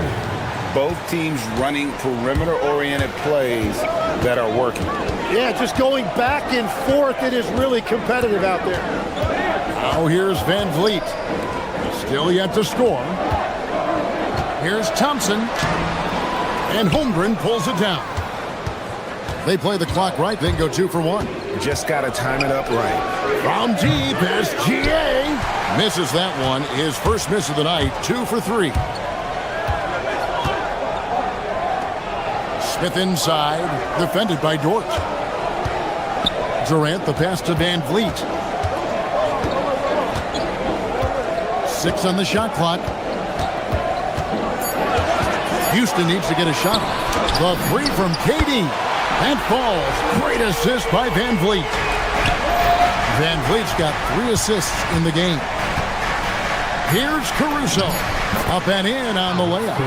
Both teams running perimeter-oriented plays that are working. Yeah, just going back and forth. It is really competitive out there. Now here's Van Vliet. Still yet to score. Here's Thompson. And Holmgren pulls it down. They play the clock right, then go 2 for 1. Just got to time it up right. From deep, SGA misses that one. His first miss of the night, 2 for 3. Smith inside, defended by Dort. Durant, the pass to Van Vliet. 6 on the shot clock. Houston needs to get a shot. The 3 from KD. And falls. Great assist by Van Vliet. Van Vliet's got 3 assists in the game. Here's Caruso. Up and in on the layup.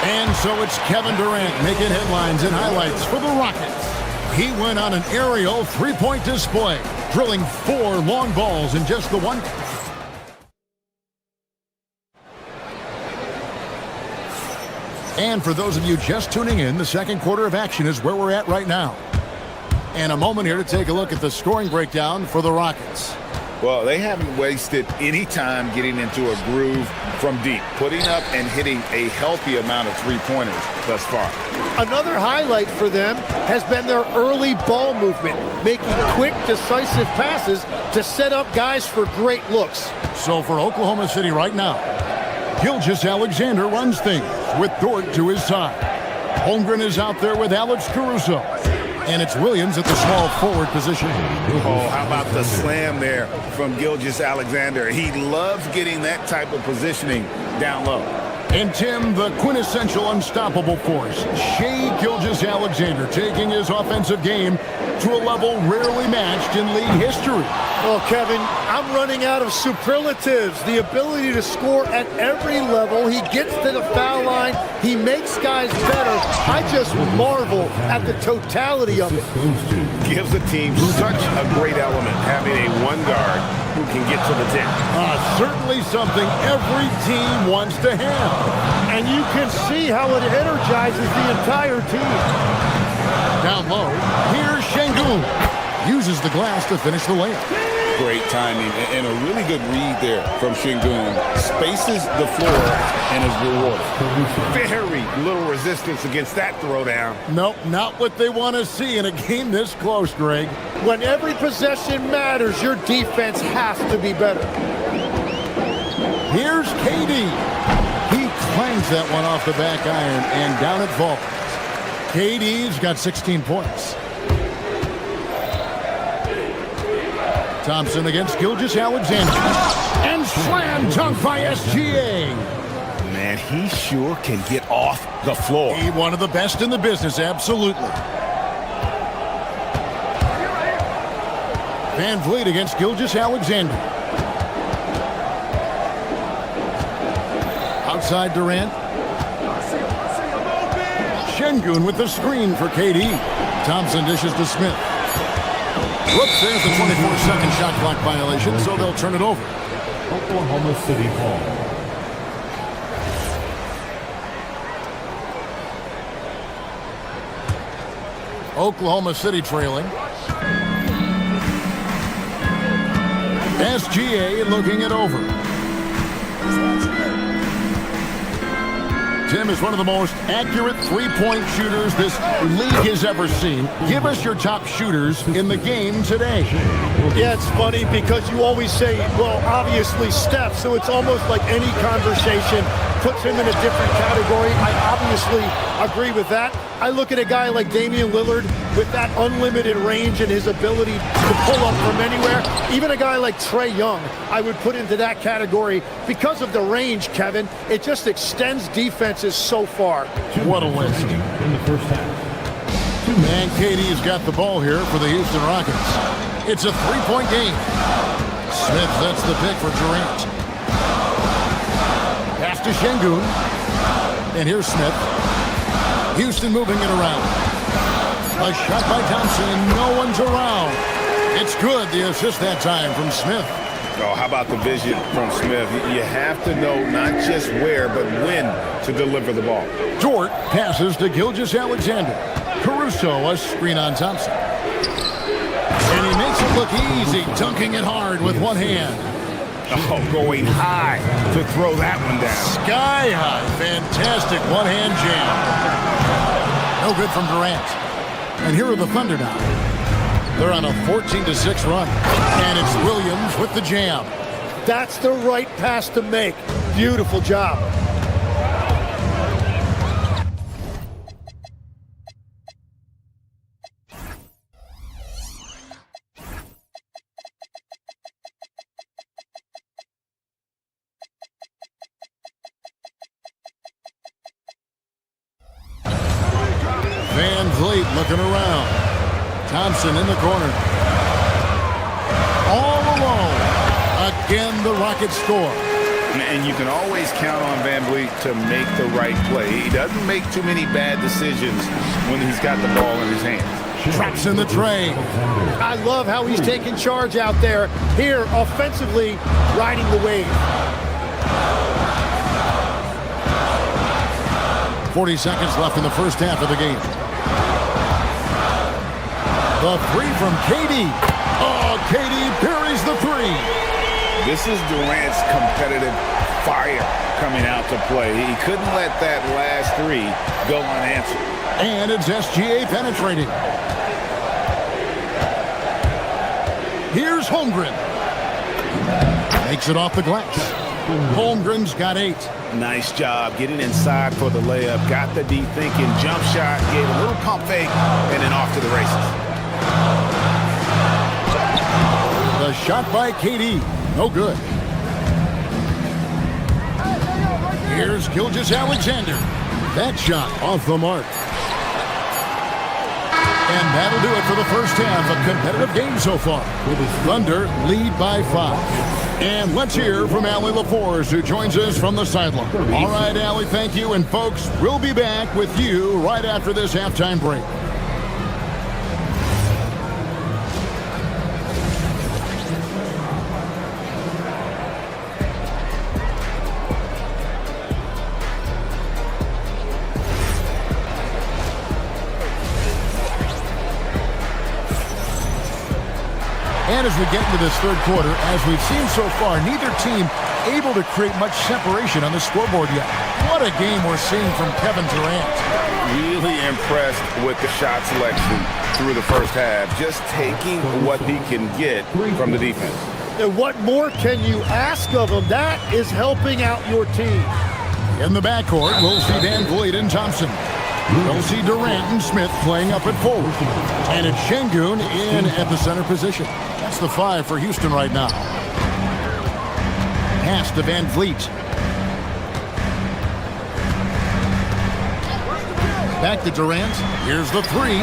And so it's Kevin Durant making headlines and highlights for the Rockets. He went on an aerial 3-point display, drilling 4 long balls in just the one. And for those of you just tuning in, the second quarter of action is where we're at right now. And a moment here to take a look at the scoring breakdown for the Rockets. Well, they haven't wasted any time getting into a groove from deep, putting up and hitting a healthy amount of 3-pointers thus far. Another highlight for them has been their early ball movement, making quick, decisive passes to set up guys for great looks. So for Oklahoma City right now, Gilgeous-Alexander runs things with Dort to his side. Holmgren is out there with Alex Caruso. And it's Williams at the small forward position. Oh, how about the slam there from Gilgeous-Alexander? He loves getting that type of positioning down low. And Tim, the quintessential unstoppable force, Shai Gilgeous-Alexander, taking his offensive game to a level rarely matched in league history. Well, Kevin, I'm running out of superlatives. The ability to score at every level. He gets to the foul line. He makes guys better. I just marvel at the totality of it. Gives the team such a great element, having a one guard who can get to the 10. Certainly something every team wants to have. And you can see how it energizes the entire team. Down low, here's Sengun. Uses the glass to finish the layup. Great timing and a really good read there from Sengun. Spaces the floor and is rewarded. Very little resistance against that throwdown. Nope, not what they want to see in a game this close, Greg. When every possession matters, your defense has to be better. Here's KD. He clangs that one off the back iron and down it falls. KD's got 16 points. Thompson against Gilgeous-Alexander. And slam dunk by SGA. Man, he sure can get off off the floor. He one of the best in the business, absolutely. Van Vliet against Gilgeous-Alexander. Outside Durant. Şengün with the screen for KD. Thompson dishes to Smith. Whoops, there's the 24-second shot clock violation, so they'll turn it over. Oklahoma City ball. Oklahoma City trailing. SGA looking it over. Tim is one of the most accurate three-point shooters this league has ever seen. Give us your top shooters in the game today. Yeah, it's funny because you always say, well, obviously Steph, so it's almost like any conversation puts him in a different category. I obviously agree with that. I look at a guy like Damian Lillard with that unlimited range and his ability to pull up from anywhere. Even a guy like Trae Young, I would put into that category because of the range, Kevin. It just extends defenses so far. What a list. In the first half. And KD's got the ball here for the Houston Rockets. It's a three-point game. Smith sets the pick for Durant. Pass to Şengün. And here's Smith. Houston moving it around. A shot by Thompson. No one's around. It's good. The assist that time from Smith. Oh, how about the vision from Smith? You have to know not just where, but when to deliver the ball. Dort passes to Gilgeous-Alexander. Caruso, a screen on Thompson. And he makes it look easy, dunking it hard with one hand. Oh, going high to throw that one down. Sky high. Fantastic one-hand jam. No good from Durant. And here are the Thunder now. They're on a 14-6 run. And it's Williams with the jam. That's the right pass to make. Beautiful job. Van Vliet looking around. Thompson in the corner. All alone. Again, the Rockets score. And you can always count on Van Vliet to make the right play. He doesn't make too many bad decisions when he's got the ball in his hands. Traps in the tray. I love how he's taking charge out there. Here, offensively, riding the wave. 40 seconds left in the first half of the game. The three from KD. Oh, KD buries the three. This is Durant's competitive fire coming out to play. He couldn't let that last three go unanswered. And it's SGA penetrating. Here's Holmgren. Makes it off the glass. Holmgren's got 8. Nice job getting inside for the layup. Got the deep thinking jump shot. Gave a little pump fake and then off to the races. The shot by KD. No good. Here's Gilgeous-Alexander. That shot off the mark. And that'll do it for the first half. A competitive game so far. Thunder lead by 5. And let's hear from Allie LaForce, who joins us from the sideline. All right, Allie, thank you. And folks, we'll be back with you right after this halftime break. And as we get into this third quarter, as we've seen so far, neither team able to create much separation on the scoreboard yet. What a game we're seeing from Kevin Durant. Really impressed with the shot selection through the first half. Just taking what he can get from the defense. And what more can you ask of him? That is helping out your team. In the backcourt, we'll see Van Vliet and Thompson. We'll see Durant and Smith playing up at forward. And it's Şengün in at the center position. That's the 5 for Houston right now. Pass to Van Vliet. Back to Durant. Here's the three.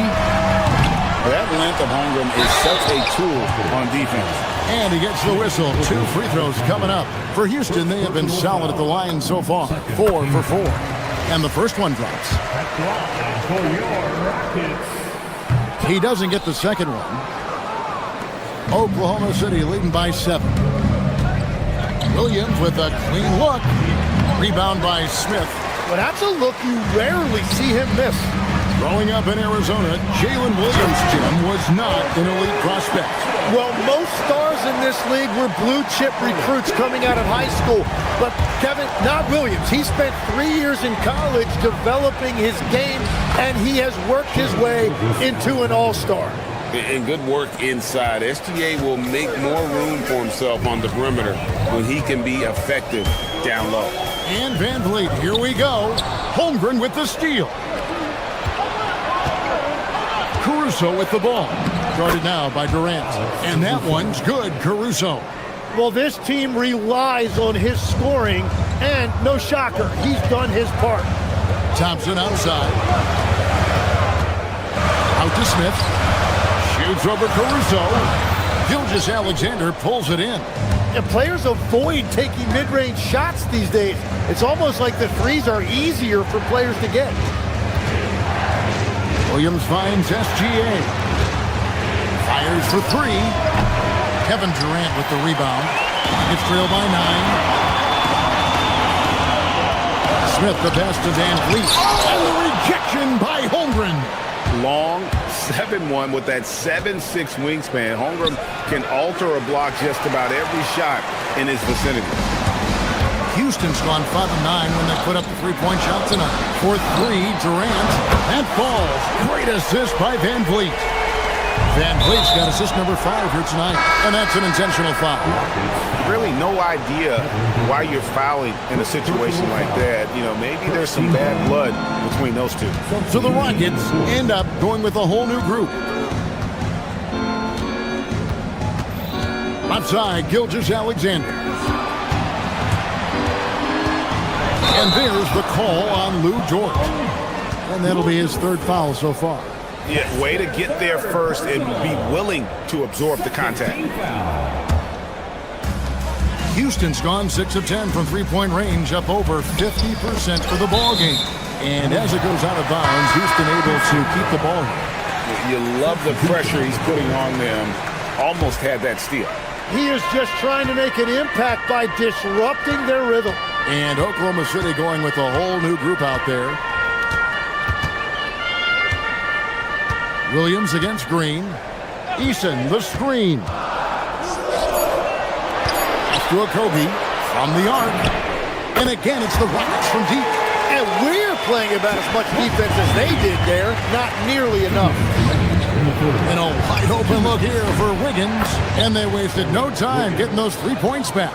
That length of Holmgren is such a tool on defense. And he gets the whistle. 2 free throws coming up. For Houston, they have been solid at the line so far. 4 for 4. And the first one drops. He doesn't get the second one. Oklahoma City leading by 7. Williams with a clean look. Rebound by Smith. Well, that's a look you rarely see him miss. Growing up in Arizona, Jalen Williams, Jim, was not an elite prospect. Well, most stars in this league were blue-chip recruits coming out of high school. But, Kevin, not Williams. He spent 3 years in college developing his game, and he has worked his way into an all-star. And good work inside. SGA will make more room for himself on the perimeter when he can be effective down low. And Van Vliet, here we go. Holmgren with the steal. Caruso with the ball. Guarded now by Durant. And that one's good, Caruso. Well, this team relies on his scoring, and no shocker, he's done his part. Thompson outside. Out to Smith. Shoots over Caruso. Gilgeous-Alexander pulls it in. And players avoid taking mid-range shots these days. It's almost like the threes are easier for players to get. Williams finds SGA. Fires for 3. Kevin Durant with the rebound. It's trailed by 9. Smith the pass to Van Vliet. And the rejection by Holmgren. Long 7-1 with that 7'6" wingspan. Holmgren can alter or block just about every shot in his vicinity. Houston's gone 5 of 9 when they put up the three-point shot tonight. For 3, Durant. That falls. Great assist by Van Vliet. Van Vliet's got assist number 5 here tonight, and that's an intentional foul. Really no idea why you're fouling in a situation like that. You know, maybe there's some bad blood between those two. So the Rockets end up going with a whole new group. Left side, Gilgeous-Alexander. And there's the call on Lou Dort. And that'll be his 3rd foul so far. Yeah, way to get there first and be willing to absorb the contact. Houston's gone 6 of 10 from three-point range, up over 50% for the ball game. And as it goes out of bounds, Houston able to keep the ball here. You love the pressure he's putting on them. Almost had that steal. He is just trying to make an impact by disrupting their rhythm. And Oklahoma City going with a whole new group out there. Williams against Green. Eason, the screen. To a Kobe from the arc. And again, it's the Rockets from deep. And we're playing about as much defense as they did there. Not nearly enough. And a wide open look here for Wiggins. And they wasted no time getting those 3 points back.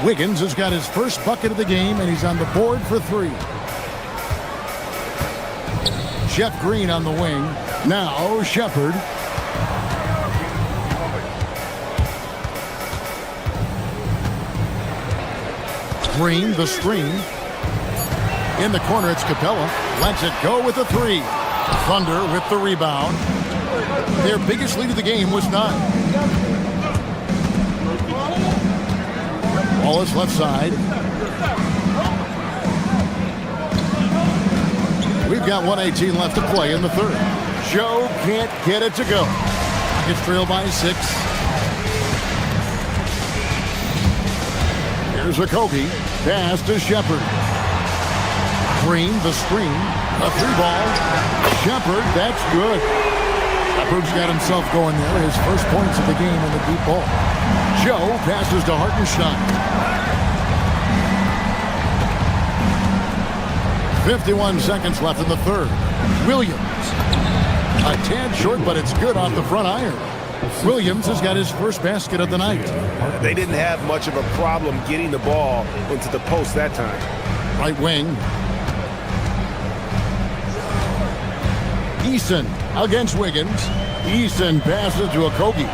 Wiggins has got his first bucket of the game, and he's on the board for 3. Jeff Green on the wing. Now Shepard. Green, the screen. In the corner, it's Capella. Lets it go with a 3. Thunder with the rebound. Their biggest lead of the game was 9. Wallace left side. We've got 1:18 left to play in the 3rd. Joe can't get it to go. It's trailed by 6. Here's a Kobe. Pass to Shepard. Green, the screen. A 3-ball. Shepard, that's good. Shepard's got himself going there. His first points of the game in the deep ball. Joe passes to Hartenstein. 51 seconds left in the 3rd. Williams. A tad short, but it's good off the front iron. Williams has got his first basket of the night. They didn't have much of a problem getting the ball into the post that time. Right wing. Eason against Wiggins. Eason passes to Okogie.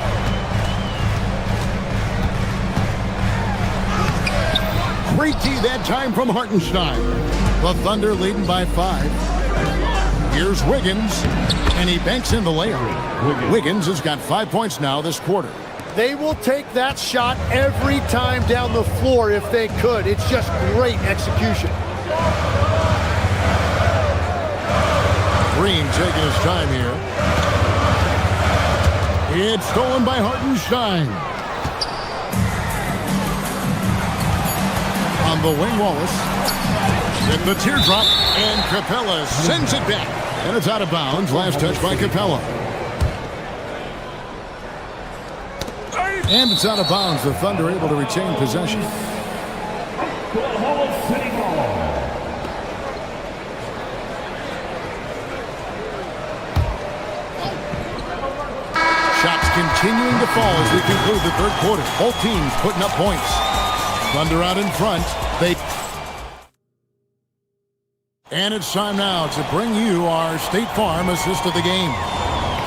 Great D that time from Hartenstein. The Thunder leading by 5. Here's Wiggins, and he banks in the layup. Wiggins has got 5 points now this quarter. They will take that shot every time down the floor if they could. It's just great execution. Green taking his time here. It's stolen by Hartenstein. On the wing, Wallace. With the teardrop, and Capella sends it back. And it's out of bounds. Last touch by Capella. And it's out of bounds. The Thunder able to retain possession. Shots continuing to fall as we conclude the third quarter. Both teams putting up points. Thunder out in front. And it's time now to bring you our State Farm assist of the game.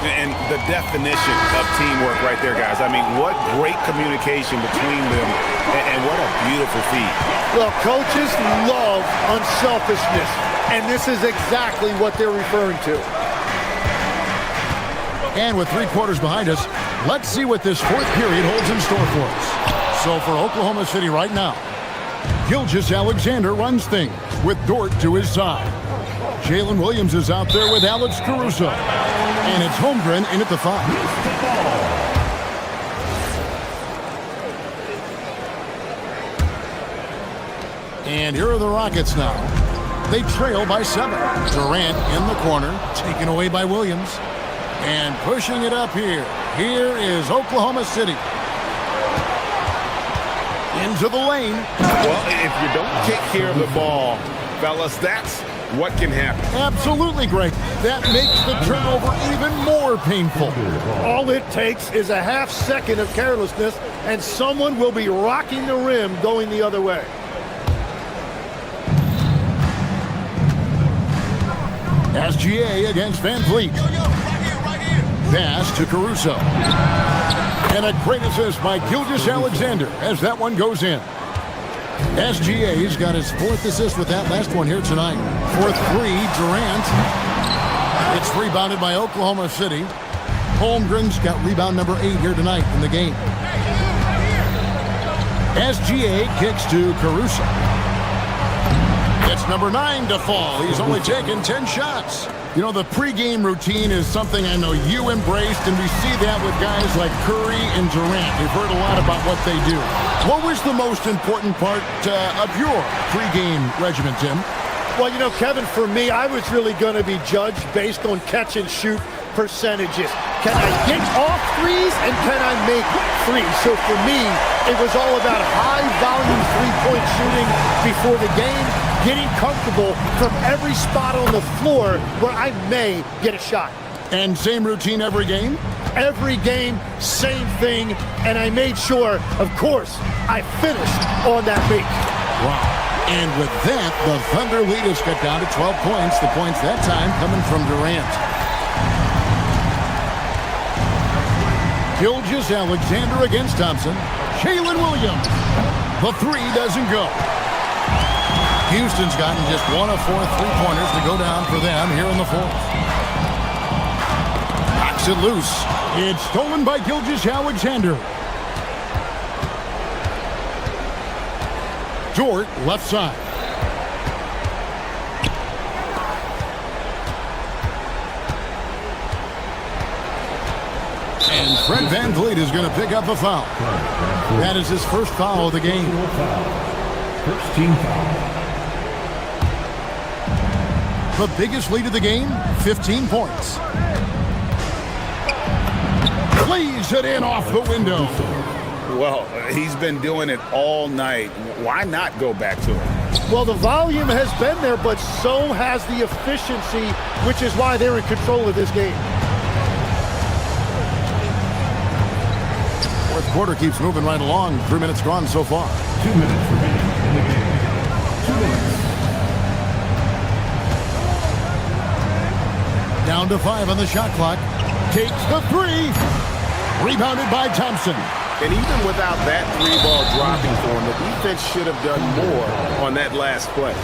And the definition of teamwork right there, guys. I mean, what great communication between them, and what a beautiful feat. Well, coaches love unselfishness, and this is exactly what they're referring to. And with 3 quarters behind us, let's see what this fourth period holds in store for us. So for Oklahoma City right now, Gilgeous-Alexander runs things with Dort to his side. Jalen Williams is out there with Alex Caruso. And it's Holmgren in at the 5. And here are the Rockets now. They trail by 7. Durant in the corner, taken away by Williams. And pushing it up here. Here is Oklahoma City. Into the lane. Well, if you don't take care of the ball, fellas, that's what can happen. Absolutely, Greg. That makes the turnover even more painful. All it takes is a half second of carelessness, and someone will be rocking the rim going the other way. SGA against Van Vliet. Pass to Caruso. And a great assist by Gilgeous-Alexander as that one goes in. SGA's got his 4th assist with that last one here tonight. 4th 3, Durant. It's rebounded by Oklahoma City. Holmgren's got rebound number 8 here tonight in the game. SGA kicks to Caruso. It's number 9 to fall. He's only taken 10 shots. You know, the pregame routine is something I know you embraced, and we see that with guys like Curry and Durant. We've heard a lot about what they do. What was the most important part of your pregame regimen, Tim? Well, you know, Kevin, for me, I was really going to be judged based on catch and shoot percentages. Can I get off threes and can I make threes? So for me, it was all about high volume three-point shooting before the game, getting comfortable from every spot on the floor where I may get a shot. And same routine every game? Every game, same thing, and I made sure, of course, I finished on that beat. Wow. And with that, the Thunder lead has cut down to 12 points. The points that time coming from Durant. Gilgeous-Alexander against Thompson. Jalen Williams. The 3 doesn't go. Houston's gotten just 1 of 4 3-pointers to go down for them here in the 4th. Knocks it loose. It's stolen by Gilgeous-Alexander. Dort, left side. And Fred Van Vliet is going to pick up a foul. That is his first foul of the game. First team foul. The biggest lead of the game, 15 points. Plays it in off the window. Well, he's been doing it all night. Why not go back to it? Well, the volume has been there, but so has the efficiency, which is why they're in control of this game. Fourth quarter keeps moving right along. 3 minutes gone so far. 2 minutes remaining in the game. 2 minutes. Down to 5 on the shot clock. Takes the 3. Rebounded by Thompson. And even without that 3-ball dropping for him, the defense should have done more on that last play.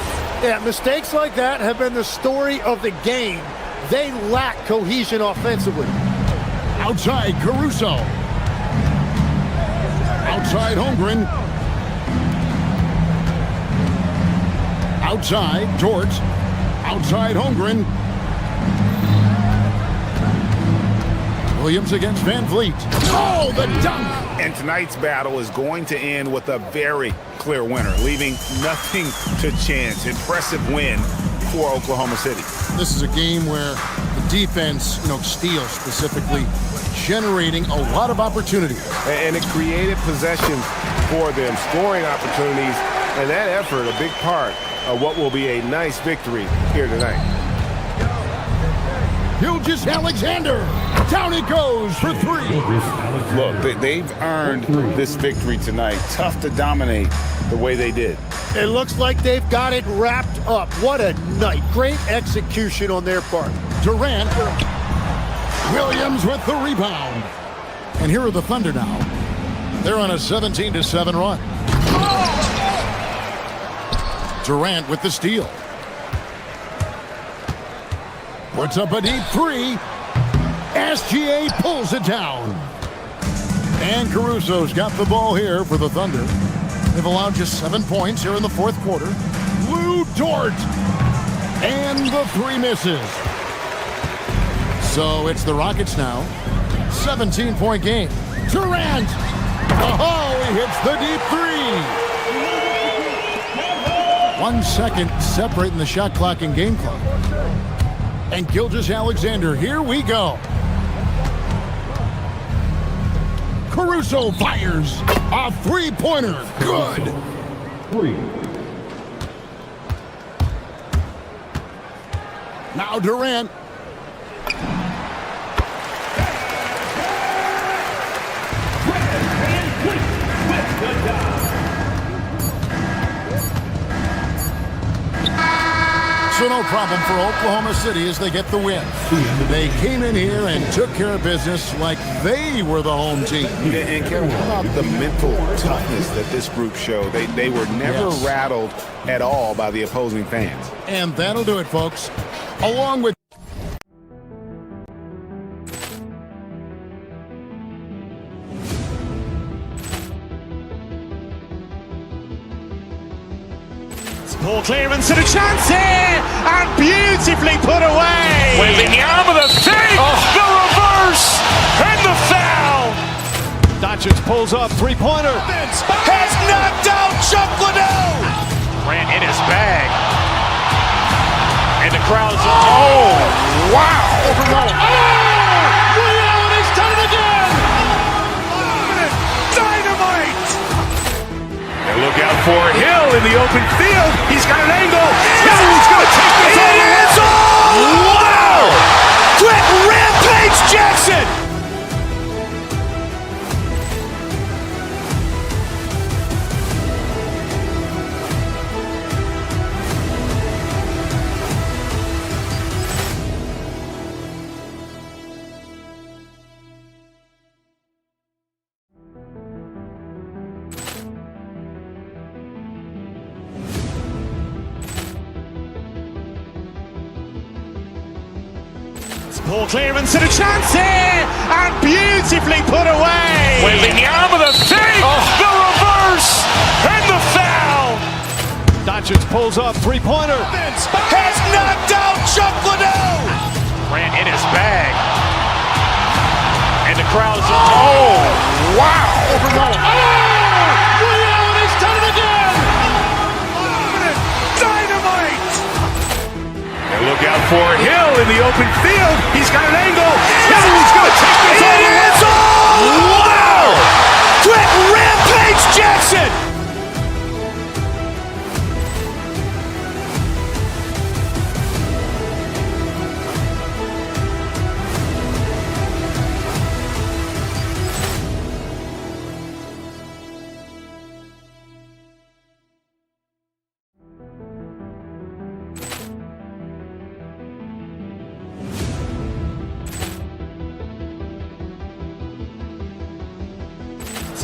Yeah, mistakes like that have been the story of the game. they lack cohesion offensively. Outside, Caruso. Outside, Holmgren. Outside, George. Outside, Holmgren. Williams against Van Vliet. Oh, the dunk! And tonight's battle is going to end with a very clear winner, leaving nothing to chance. Impressive win for Oklahoma City. This is a game where the defense, steals specifically, generating a lot of opportunities. And it created possessions for them, scoring opportunities, and that effort, a big part of what will be a nice victory here tonight. Gilgeous-Alexander, down it goes for three. Look, they've earned this victory tonight. Tough to dominate the way they did. It looks like they've got it wrapped up. What a night. Great execution on their part. Durant. Williams with the rebound. And here are the Thunder now. They're on a 17-7 run. Durant with the steal. Puts up a deep three. SGA pulls it down. And Caruso's got the ball here for the Thunder. They've allowed just 7 points here in the fourth quarter. Lou Dort. And the three misses. So it's the Rockets now. 17-point game. Durant. Oh, he hits the deep three. 1 second separating the shot clock and game clock. And Gilgeous-Alexander, here we go. Caruso fires a three-pointer. Good. Now Durant. So no problem for Oklahoma City as they get the win. They came in here and took care of business like they were the home team. And Kevin, how about the mental toughness that this group showed? They were never rattled at all by the opposing fans. And that'll do it, folks. Along with Ball clearance and a chance here, and beautifully put away. Wembanyama the fake, the reverse, and the foul. Doncic pulls up, three-pointer. Has knocked out Chuck Liddell. Grant in his bag. And the crowd's, oh, wow. Ray Allen has done it again. Dynamite. And look out for Hill in the open field. He's got an angle. Hill's going to take this all the way. Wow! Quick rampage Jackson. Ball clearance and a chance here, and beautifully put away. Wembanyama the fake, the reverse, and the foul. Doncic pulls up, three-pointer. Has knocked out Chuck Liddell. Grant in his bag. And the crowd's, oh, wow. Ray Allen has done it again. Dynamite. And look out for Hill in the open field. He's got an angle. Hill's going to take this all the way. Wow! Quick rampage Jackson.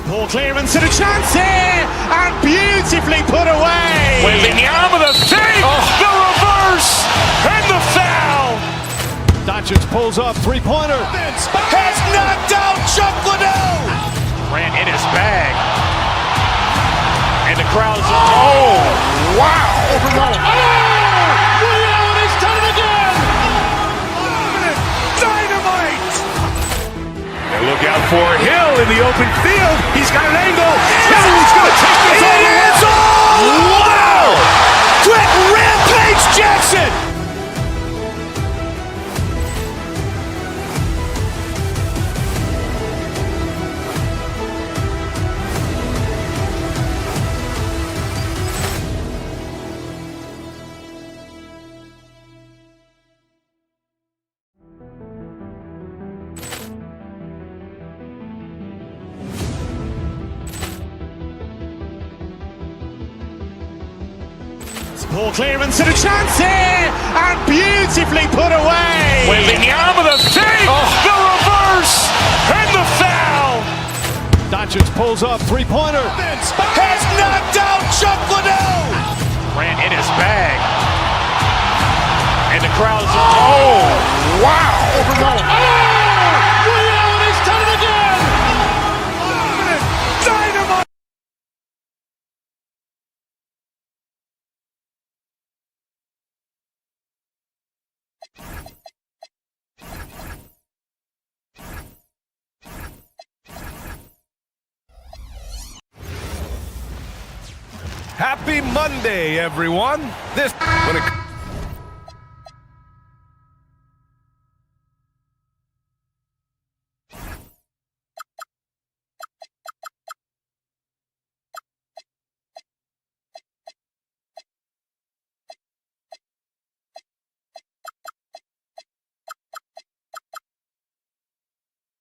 Ball clearance and a chance here, and beautifully put away. Wembanyama the fake, the reverse, and the foul. Doncic pulls up, three-pointer. Has knocked out Chuck Liddell. Ran in his bag. And the crowd's... Oh, wow. Ray Allen has done it again. Dynamite. And look out for Hill in the open field. He's got an angle. Hill's going to take this all the way. Wow. Quick Rampage Jackson. Ball clearance and a chance here, and beautifully put away. Wembanyama the fake, the reverse, and the foul. Doncic pulls up, three-pointer. Has knocked out Chuck Liddell. Ran in his bag. And the crowd's... Oh, wow. Ray Allen has done it again. Dynamite. Happy Monday, everyone. This when it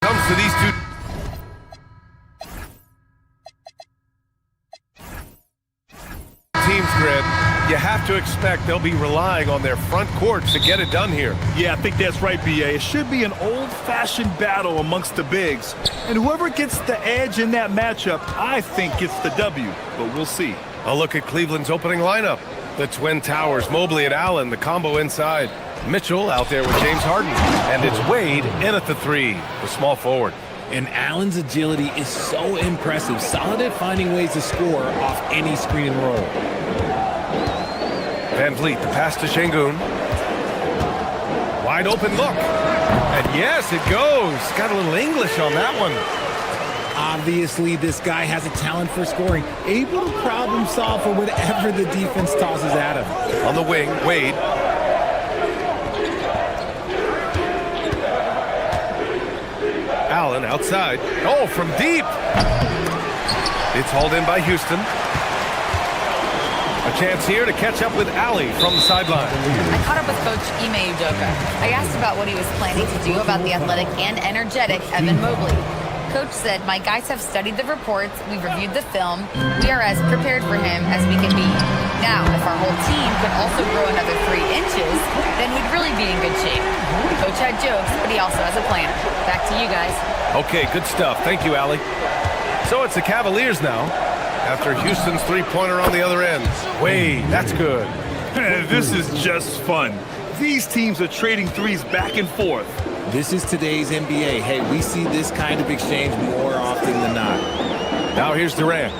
comes to these two teams, Grid, you have to expect they'll be relying on their front court to get it done here. Yeah, I think that's right, B.A. It should be an old-fashioned battle amongst the bigs. And whoever gets the edge in that matchup, I think gets the W. But we'll see. A look at Cleveland's opening lineup. The Twin Towers, Mobley and Allen, the combo inside. Mitchell out there with James Harden. And it's Wade in at the three, the small forward. And Allen's agility is so impressive. Solid at finding ways to score off any screen and roll. Van Vliet, the pass to Şengün. Wide open look. And yes, it goes. Got a little English on that one. Obviously, this guy has a talent for scoring. Able to problem solve for whatever the defense tosses at him. On the wing, Wade. Allen outside. Oh, from deep. It's hauled in by Houston. A chance here to catch up with Ali from the sideline. I caught up with Coach Ime Udoka. I asked about what he was planning to do about the athletic and energetic Evan Mobley. Coach said, my guys have studied the reports, we've reviewed the film, we are as prepared for him as we can be. Now, if our whole team could also grow another 3 inches, then we'd really be in good shape. Coach had jokes, but he also has a plan. Back to you guys. Okay, good stuff. Thank you, Ali. So it's the Cavaliers now, after Houston's three-pointer on the other end. Wade, that's good. This is just fun. These teams are trading threes back and forth. This is today's NBA. Hey, we see this kind of exchange more often than not. Now here's Durant.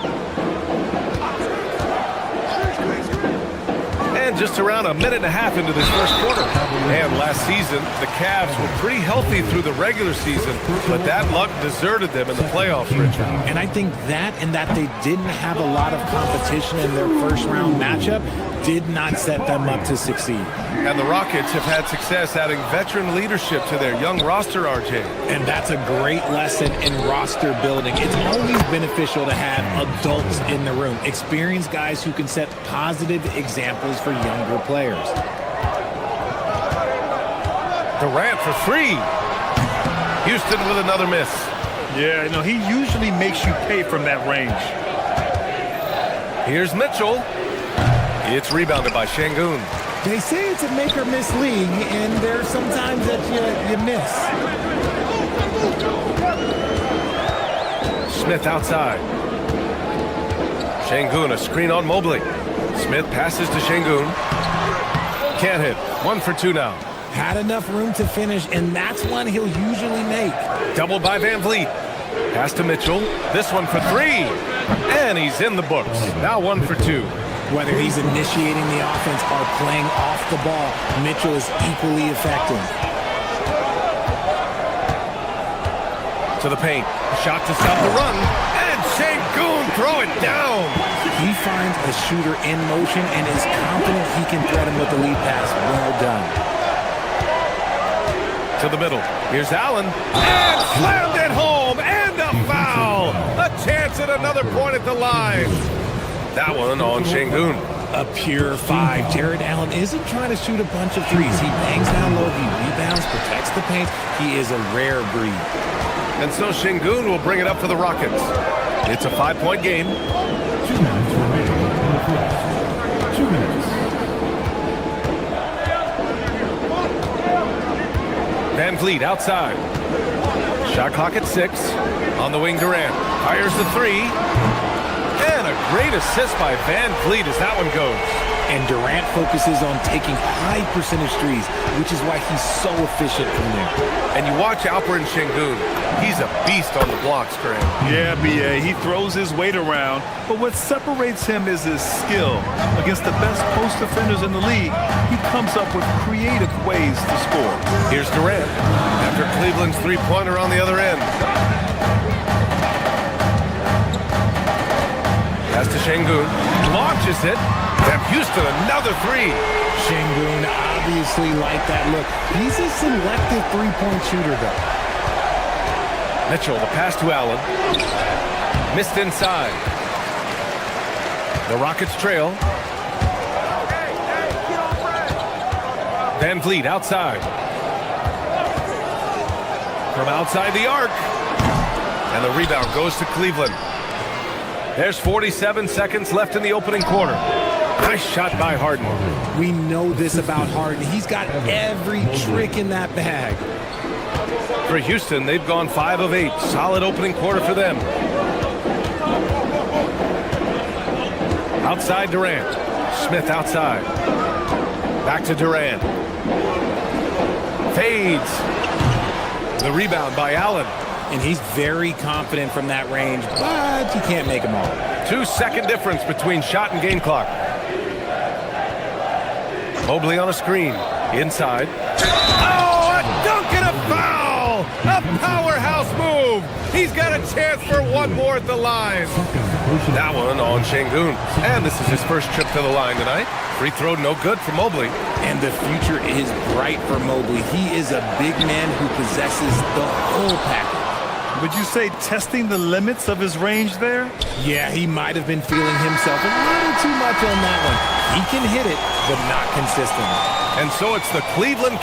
And just around a minute and a half into this first quarter. And last season, the Cavs were pretty healthy through the regular season, but that luck deserted them in the playoffs, Richard. And I think that and that they didn't have a lot of competition in their first round matchup did not set them up to succeed. And the Rockets have had success adding veteran leadership to their young roster, RJ. And that's a great lesson in roster building. It's always beneficial to have adults in the room, experienced guys who can set positive examples for younger players. Durant for three. Houston with another miss. Yeah, he usually makes you pay from that range. Here's Mitchell. It's rebounded by Şengün. They say it's a make-or-miss league, and there's sometimes that you miss. Smith outside. Şengün, a screen on Mobley. Smith passes to Şengün. Can't hit. 1 for 2 now. Had enough room to finish, and that's one he'll usually make. Doubled by Van Vliet. Pass to Mitchell. This one for three. And he's in the books. Now 1 for 2. Whether he's initiating the offense or playing off the ball, Mitchell is equally effective. To the paint. Shot to stop the run. And Şengün throw it down. He finds a shooter in motion and is confident he can threat him with the lead pass. Well done. To the middle. Here's Allen. And slammed it home. And a foul. A chance at another point at the line. That one on Şengün. A pure 5. Jared Allen isn't trying to shoot a bunch of threes. He bangs down low. He rebounds, protects the paint. He is a rare breed. And so Şengün will bring it up for the Rockets. It's a 5-point game. 2 minutes remaining on the clock. 2 minutes. Van Vliet outside. Shot clock at 6. On the wing, Durant fires the 3. And a great assist by Van Vliet as that one goes. And Durant focuses on taking high percentage threes, which is why he's so efficient from there. And you watch Alperen Şengün. He's a beast on the blocks, Graham. Yeah, B.A. He throws his weight around, but what separates him is his skill. Against the best post defenders in the league, he comes up with creative ways to score. Here's Durant after Cleveland's three-pointer on the other end. Pass to Şengün. Launches it. And Houston, another 3. Şengün obviously liked that look. He's a selective three-point shooter, though. Mitchell, the pass to Allen. Missed inside. The Rockets trail. Van Vliet outside. From outside the arc. And the rebound goes to Cleveland. There's 47 seconds left in the opening quarter. Nice shot by Harden. We know this about Harden. He's got every trick in that bag. For Houston, they've gone 5 of 8. Solid opening quarter for them. Outside Durant. Smith outside. Back to Durant. Fades. The rebound by Allen. And he's very confident from that range, but you can't make them all. 2-second difference between shot and game clock. Mobley on a screen. Inside. Oh, a dunk and a foul! A powerhouse move! He's got a chance for one more at the line. That one on Şengün. And this is his first trip to the line tonight. Free throw no good for Mobley. And the future is bright for Mobley. He is a big man who possesses the whole package. Would you say testing the limits of his range there? Yeah, he might have been feeling himself a little too much on that one. He can hit it, but not consistently. And so it's the Cleveland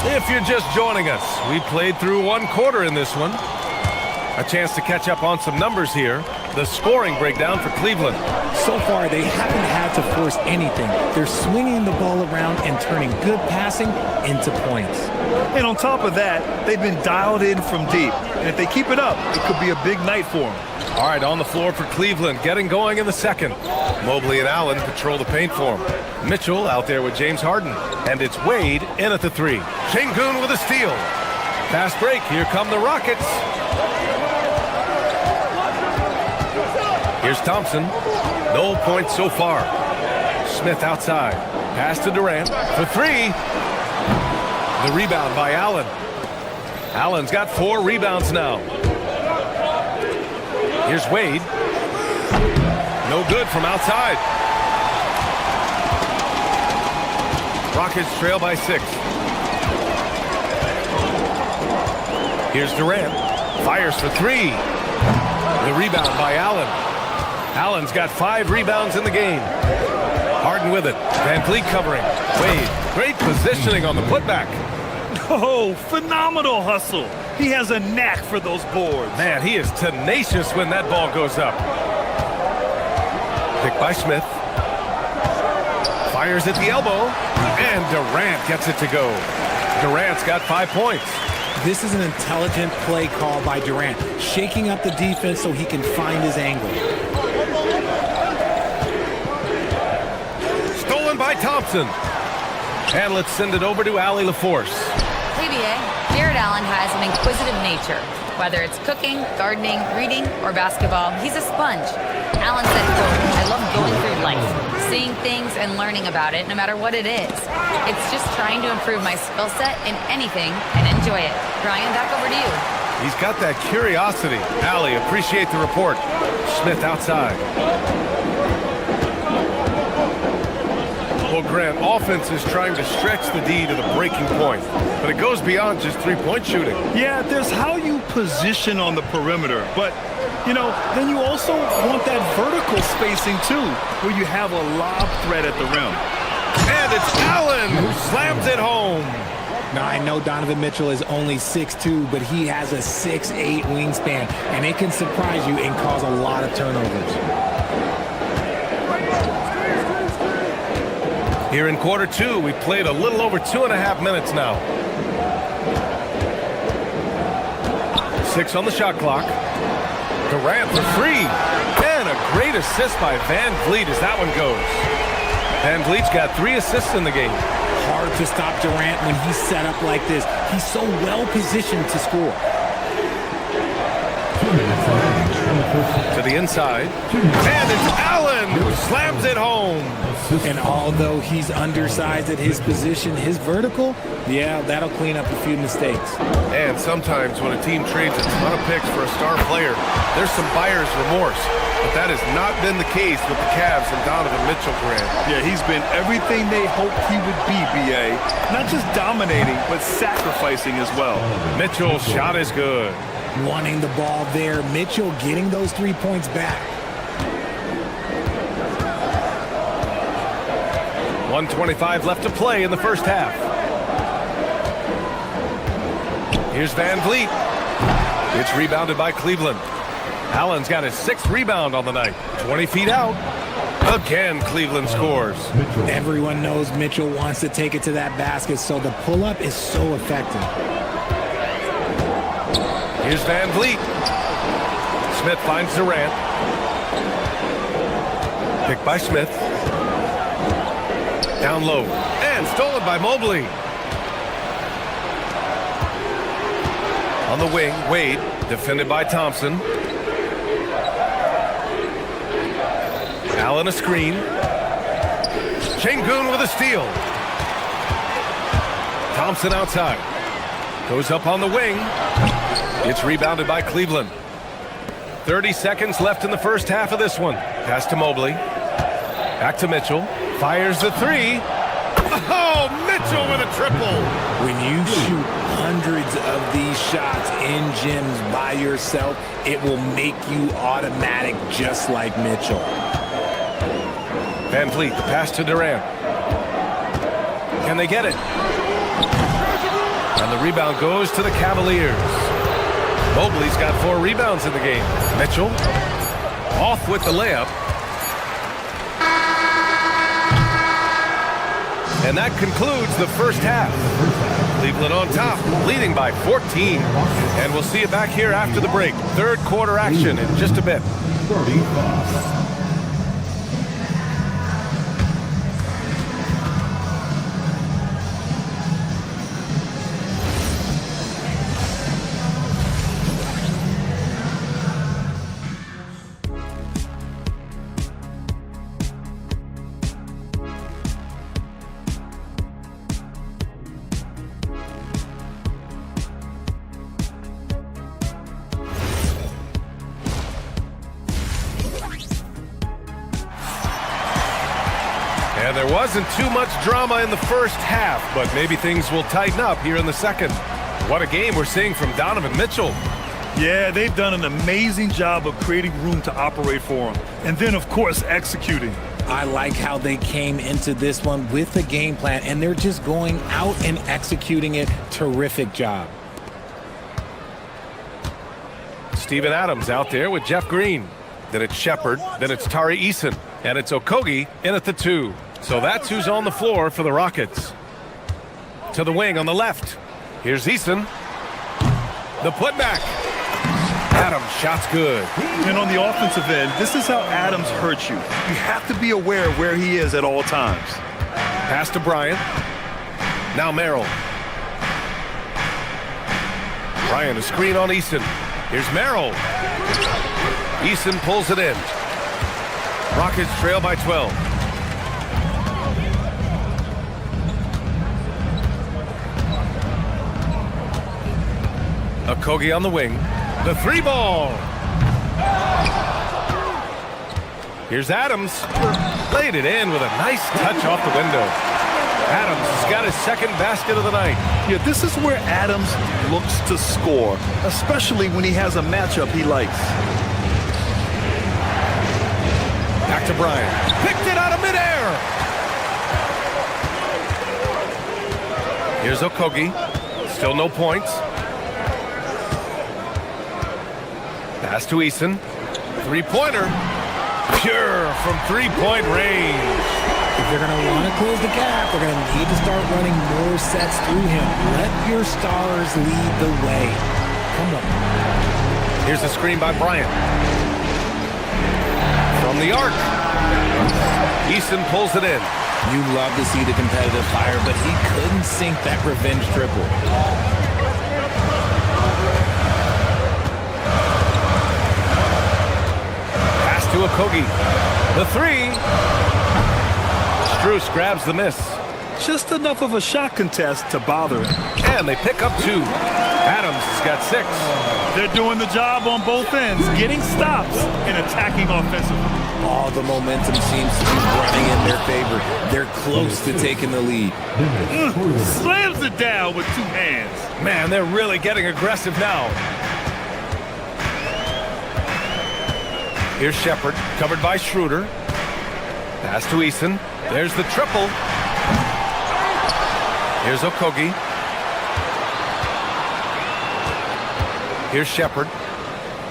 If you're just joining us, we played through 1 quarter in this one. A chance to catch up on some numbers here. The scoring breakdown for Cleveland. So far, they haven't had to force anything. They're swinging the ball around and turning good passing into points. And on top of that, they've been dialed in from deep. And if they keep it up, it could be a big night for them. All right, on the floor for Cleveland, getting going in the second. Mobley and Allen patrol the paint for him. Mitchell out there with James Harden. And it's Wade in at the 3. Şengün with a steal. Fast break. Here come the Rockets. Here's Thompson. No points so far. Smith outside. Pass to Durant for 3. The rebound by Allen. Allen's got 4 rebounds now. Here's Wade. No good from outside. Rockets trail by 6. Here's Durant. Fires for 3. The rebound by Allen. Allen's got 5 rebounds in the game. Harden with it. Van Vliet covering. Wade. Great positioning on the putback. Oh, phenomenal hustle. He has a knack for those boards. Man, he is tenacious when that ball goes up. Picked by Smith. Fires at the elbow. And Durant gets it to go. Durant's got 5 points. This is an intelligent play call by Durant, shaking up the defense so he can find his angle. Rebound by Thompson. And let's send it over to Allie LaForce. Hey, BA. Jared Allen has an inquisitive nature. Whether it's cooking, gardening, reading, or basketball, he's a sponge. Allen said, quote, I love going through life, seeing things and learning about it no matter what it is. It's just trying to improve my skill set in anything and enjoy it. Brian, back over to you. He's got that curiosity. Allie, appreciate the report. Smith outside. Well, Grant, offense is trying to stretch the D to the breaking point, but it goes beyond just three-point shooting. Yeah, there's how you position on the perimeter, but, you know, then you also want that vertical spacing, too, where you have a lob threat at the rim. And it's Allen who slams it home. Now, I know Donovan Mitchell is only 6'2", but he has a 6'8" wingspan, and it can surprise you and cause a lot of turnovers. Here in quarter two, we played a little over 2.5 minutes now. 6 on the shot clock. Durant for 3. And a great assist by Van Vliet as that one goes. Van Vliet's got 3 assists in the game. Hard to stop Durant when he's set up like this. He's so well positioned to score. To the inside. And it's Allen who slams it home. And although he's undersized at his position, his vertical, yeah, that'll clean up a few mistakes. And sometimes when a team trades a ton of picks for a star player, there's some buyer's remorse. But that has not been the case with the Cavs and Donovan Mitchell, Grant. Yeah, he's been everything they hoped he would be, BA. Not just dominating, but sacrificing as well. Mitchell's shot is good. Wanting the ball there. Mitchell getting those 3 points back. 1:25 left to play in the first half. Here's Van Vliet. It's rebounded by Cleveland. Allen's got his 6th rebound on the night. 20 feet out. Again, Cleveland scores. Everyone knows Mitchell wants to take it to that basket, so the pull-up is so effective. Here's Van Vliet. Smith finds Durant. Picked by Smith. Down low. And stolen by Mobley. On the wing, Wade. Defended by Thompson. Allen a screen. Şengün with a steal. Thompson outside. Goes up on the wing. It's rebounded by Cleveland. 30 seconds left in the first half of this one. Pass to Mobley. Back to Mitchell. Fires the 3. Oh, Mitchell with a triple. When you shoot hundreds of these shots in gyms by yourself, it will make you automatic just like Mitchell. Van Vliet, the pass to Durant. Can they get it? And the rebound goes to the Cavaliers. Mobley's got 4 rebounds in the game. Mitchell off with the layup. And that concludes the first half. Cleveland on top, leading by 14. And we'll see you back here after the break. Third quarter action in just a bit. And there wasn't too much drama in the first half, but maybe things will tighten up here in the second. What a game we're seeing from Donovan Mitchell. Yeah, they've done an amazing job of creating room to operate for him. And then, of course, executing. I like how they came into this one with the game plan, and they're just going out and executing it. Terrific job. Steven Adams out there with Jeff Green. Then it's Shepard. Then it's Tari Eason. And it's Okogie in at the 2. So that's who's on the floor for the Rockets. To the wing on the left. Here's Eason. The putback. Adams, shot's good. And on the offensive end, this is how Adams hurts you. You have to be aware of where he is at all times. Pass to Bryant. Now Merrill. Bryant, a screen on Eason. Here's Merrill. Eason pulls it in. Rockets trail by 12. Okogie on the wing. The three ball. Here's Adams. Laid it in with a nice touch off the window. Adams has got his second basket of the night. Yeah, this is where Adams looks to score, especially when he has a matchup he likes. Back to Bryant. Picked it out of midair. Here's Okogie. Still no points. Pass to Eason. Three-pointer. Pure from three-point range. If they're going to want to close the gap, they're going to need to start running more sets through him. Let your stars lead the way. Come on. Here's a screen by Bryant. From the arc. Eason pulls it in. You love to see the competitive fire, but he couldn't sink that revenge triple. Pass to Okogie. The three. Strus grabs the miss. Just enough of a shot contest to bother him. And they pick up two. Adams has got 6. They're doing the job on both ends, getting stops and attacking offensively. All the momentum seems to be running in their favor. They're close to taking the lead. Slams it down with 2 hands. Man, they're really getting aggressive now. Here's Shepard, covered by Schroeder. Pass to Eason. There's the triple. Here's Okogie. Here's Shepard.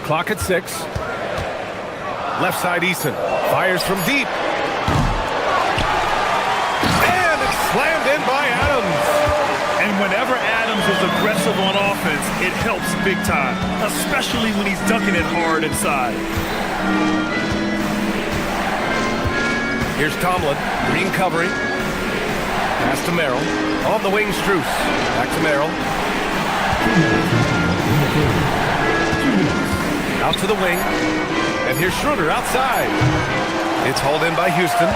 Clock at 6. Left side Eason. Fires from deep. And it's slammed in by Adams. And whenever Adams is aggressive on offense, it helps big time, especially when he's dunking it hard inside. Here's Tomlin. Green covering. Pass to Merrill. On the wing, Strus. Back to Merrill. Out to the wing. And here's Schroeder outside. It's hauled in by Houston.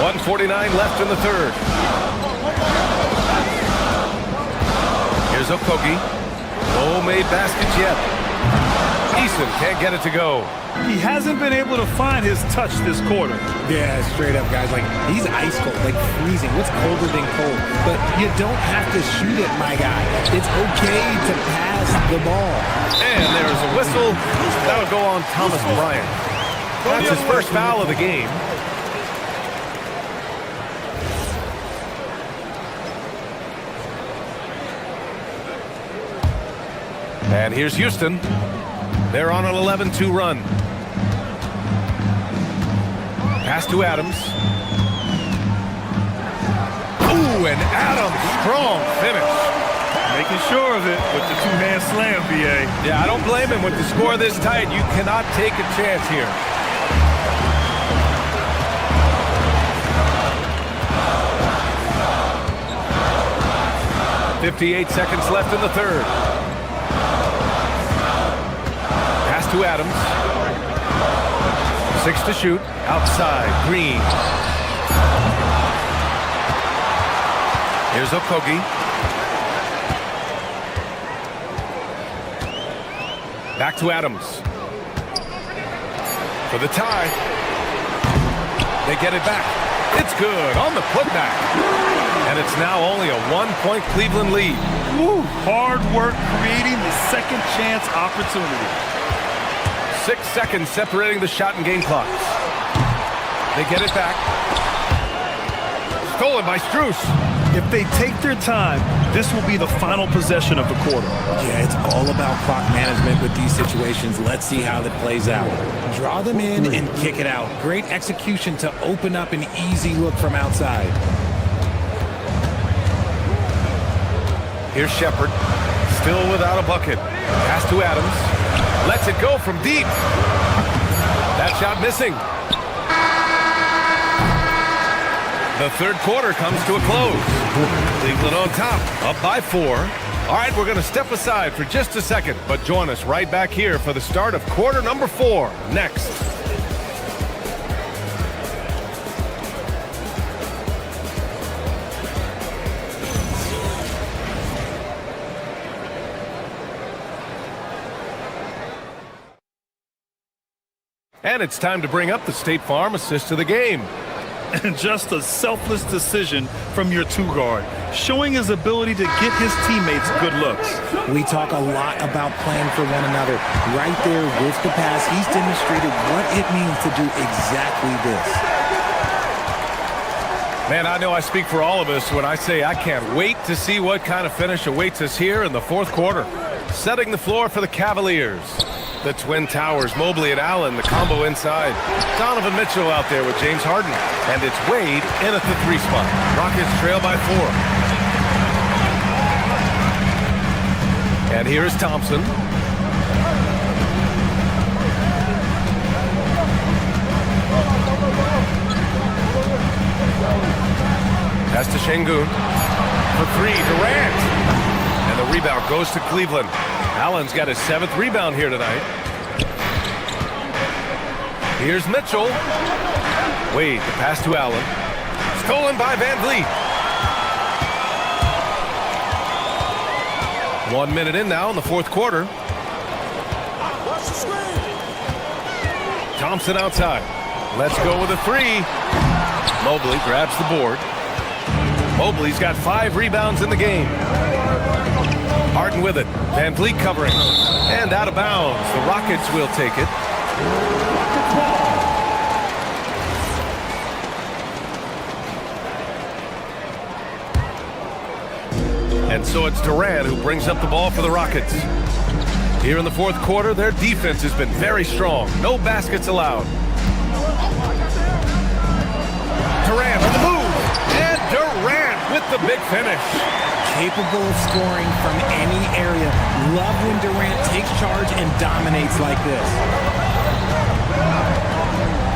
1:49 left in the third. Here's Okogie. No made baskets yet. Eason can't get it to go. He hasn't been able to find his touch this quarter. Yeah, straight up, guys. Like, he's ice cold, like freezing. What's colder than cold? But you don't have to shoot it, my guy. It's okay to pass the ball. And there's a whistle. That would go on Thomas Bryant. That's his first foul of the game. And here's Houston. They're on an 11-2 run. Pass to Adams. Ooh, and Adams, strong finish. Making sure of it with the 2-hand slam, BA. Yeah, I don't blame him. With the score this tight, you cannot take a chance here. .58 seconds left in the third. To Adams. 6 to shoot. Outside. Green. Here's Okogie. Back to Adams. For the tie. They get it back. It's good on the putback. And it's now only a 1-point Cleveland lead. Woo. Hard work creating the second chance opportunity. 6 seconds separating the shot and game clocks. They get it back. Stolen by Strus. If they take their time, this will be the final possession of the quarter. Yeah, it's all about clock management with these situations. Let's see how that plays out. Draw them in and kick it out. Great execution to open up an easy look from outside. Here's Shepard. Still without a bucket. Pass to Adams. Lets it go from deep. That shot missing. The third quarter comes to a close. Cleveland on top, up by 4. All right, we're going to step aside for just a second, but join us right back here for the start of quarter number 4 next. And it's time to bring up the State Farm assist of the game. And just a selfless decision from your two-guard, showing his ability to get his teammates good looks. We talk a lot about playing for one another. Right there with the pass, he's demonstrated what it means to do exactly this. Man, I know I speak for all of us when I say I can't wait to see what kind of finish awaits us here in the fourth quarter. Setting the floor for the Cavaliers. The Twin Towers, Mobley and Allen, the combo inside. Donovan Mitchell out there with James Harden. And it's Wade in at the 3 spot. Rockets trail by 4. And here is Thompson. Pass to Şengün. For 3, Durant. And the rebound goes to Cleveland. Allen's got his 7th rebound here tonight. Here's Mitchell. Wade, the pass to Allen. Stolen by Van Vliet. 1 minute in now in the fourth quarter. Thompson outside. Let's go with a 3. Mobley grabs the board. Mobley's got 5 rebounds in the game. Harden with it. Van Vliet covering. And out of bounds. The Rockets will take it. And so it's Durant who brings up the ball for the Rockets. Here in the fourth quarter, their defense has been very strong. No baskets allowed. Durant on the move. And Durant with the big finish. Capable of scoring from any area. Love when Durant takes charge and dominates like this.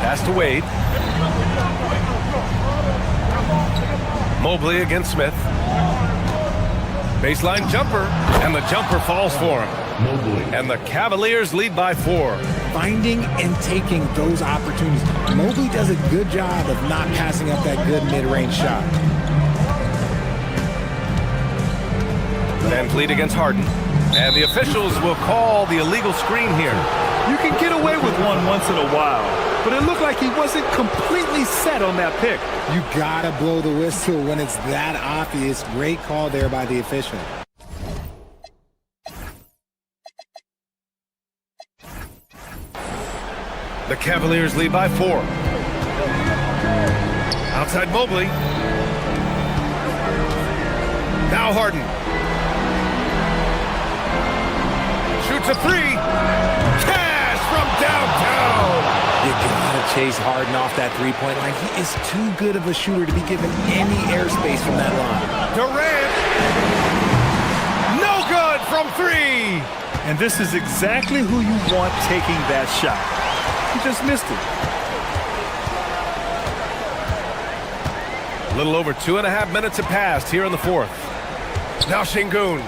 Pass to Wade. Mobley against Smith. Baseline jumper, and the jumper falls for him. And the Cavaliers lead by 4. Finding and taking those opportunities. Mobley does a good job of not passing up that good mid-range shot. Van Vliet against Harden. And the officials will call the illegal screen here. You can get away with one once in a while, but it looked like he wasn't completely set on that pick. You gotta blow the whistle when it's that obvious. Great call there by the official. The Cavaliers lead by 4. Outside Mobley. Now Harden. Shoots a 3. Cash from downtown. You gotta chase Harden off that three-point line. He is too good of a shooter to be given any airspace from that line. Durant. No good from 3. And this is exactly who you want taking that shot. He just missed it. A little over 2.5 minutes have passed here in the fourth. Now Şengün.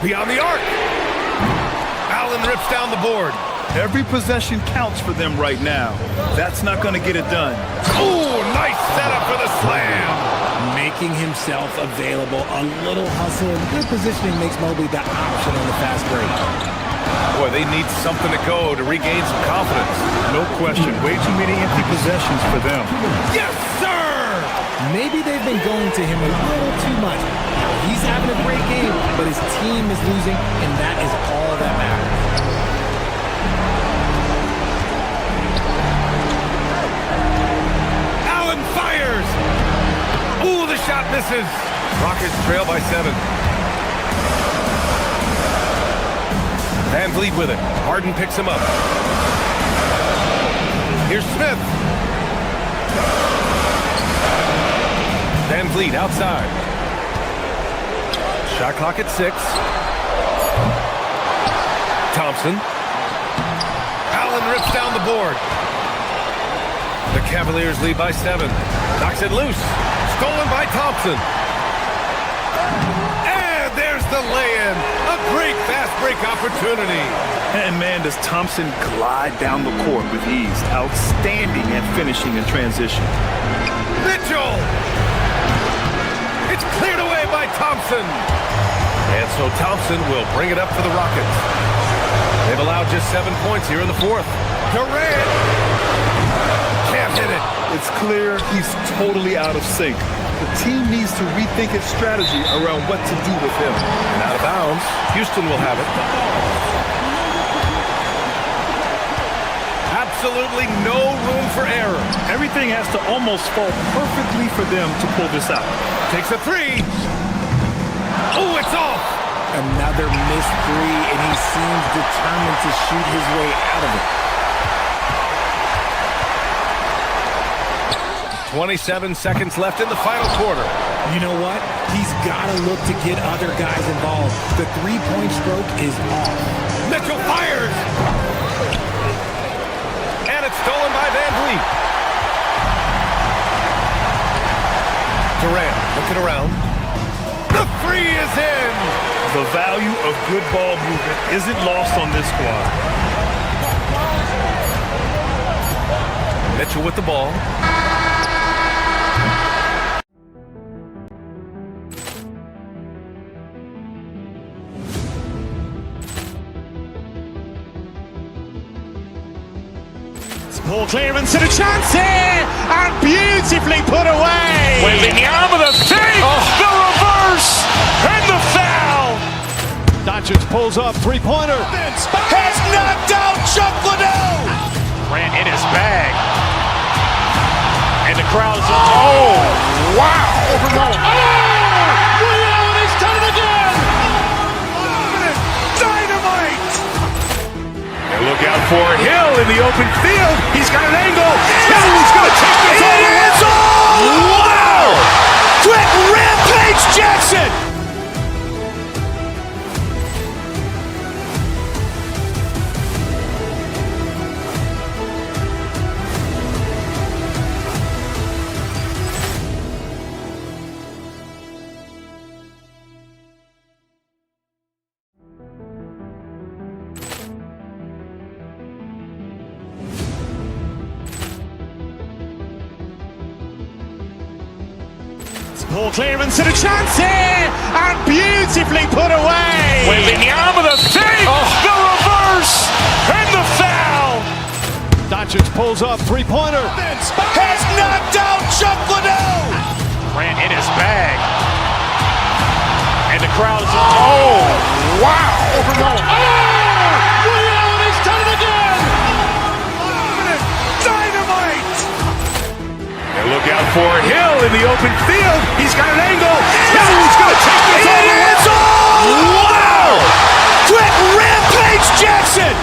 Beyond the arc. Allen rips down the board. Every possession counts for them right now. That's not going to get it done. Oh, nice setup for the slam. Making himself available. A little hustle and good positioning makes Mobley the option on the fast break. Boy, they need something to go to regain some confidence. No question. Way too many empty possessions for them. Yes, sir! Maybe they've been going to him a little too much. Now, he's having a great game, but his team is losing, and that is all that matters. Allen fires! Ooh, the shot misses. Rockets trail by 7. Van Vliet with it. Harden picks him up. Here's Smith. Van Vliet outside. Shot clock at 6. Thompson. Allen rips down the board. The Cavaliers lead by 7. Knocks it loose. stolen by Thompson. And there's the lay-in. A great fast break opportunity. And man, does Thompson glide down the court with ease. Outstanding at finishing in transition. Mitchell! It's cleared away by Thompson. And so Thompson will bring it up for the Rockets. They've allowed just 7 points here in the fourth. Durant can't hit it. It's clear he's totally out of sync. The team needs to rethink its strategy around what to do with him. And out of bounds, Houston will have it. Absolutely no room for error. Everything has to almost fall perfectly for them to pull this out. Takes a three. Oh, it's off. Another missed three, and he seems determined to shoot his way out of it. 27 seconds left in the final quarter. You know what? He's got to look to get other guys involved. The three-point stroke is off. Mitchell fires. And it's stolen by Van Vliet. Durant looking around. The three is in. The value of good ball movement isn't lost on this squad. Mitchell with the ball. Ball clearance and a chance here, and beautifully put away. Wembanyama with a three, the reverse, and the foul. Doncic pulls up, three-pointer. Has knocked out Chuck Liddell. Grant in his bag. And the crowd is, oh, wow. Ray Allen has done it again. Dynamite. And look out for Hill in the open field. He's got an angle. Hill's going to take this all the way. Wow! Quick Rampage Jackson. Ball clearance and a chance here, and beautifully put away. Wembanyama with a three, the reverse, and the foul. Doncic pulls up, three-pointer. Has knocked out Chuck Liddell. Grant in his bag. And the crowd is, oh, wow. Ray Allen has done it again. Dynamite. And look out for Hill in the open field. He's got an angle. Hill's going to take this all the way. Wow! Quick Rampage Jackson.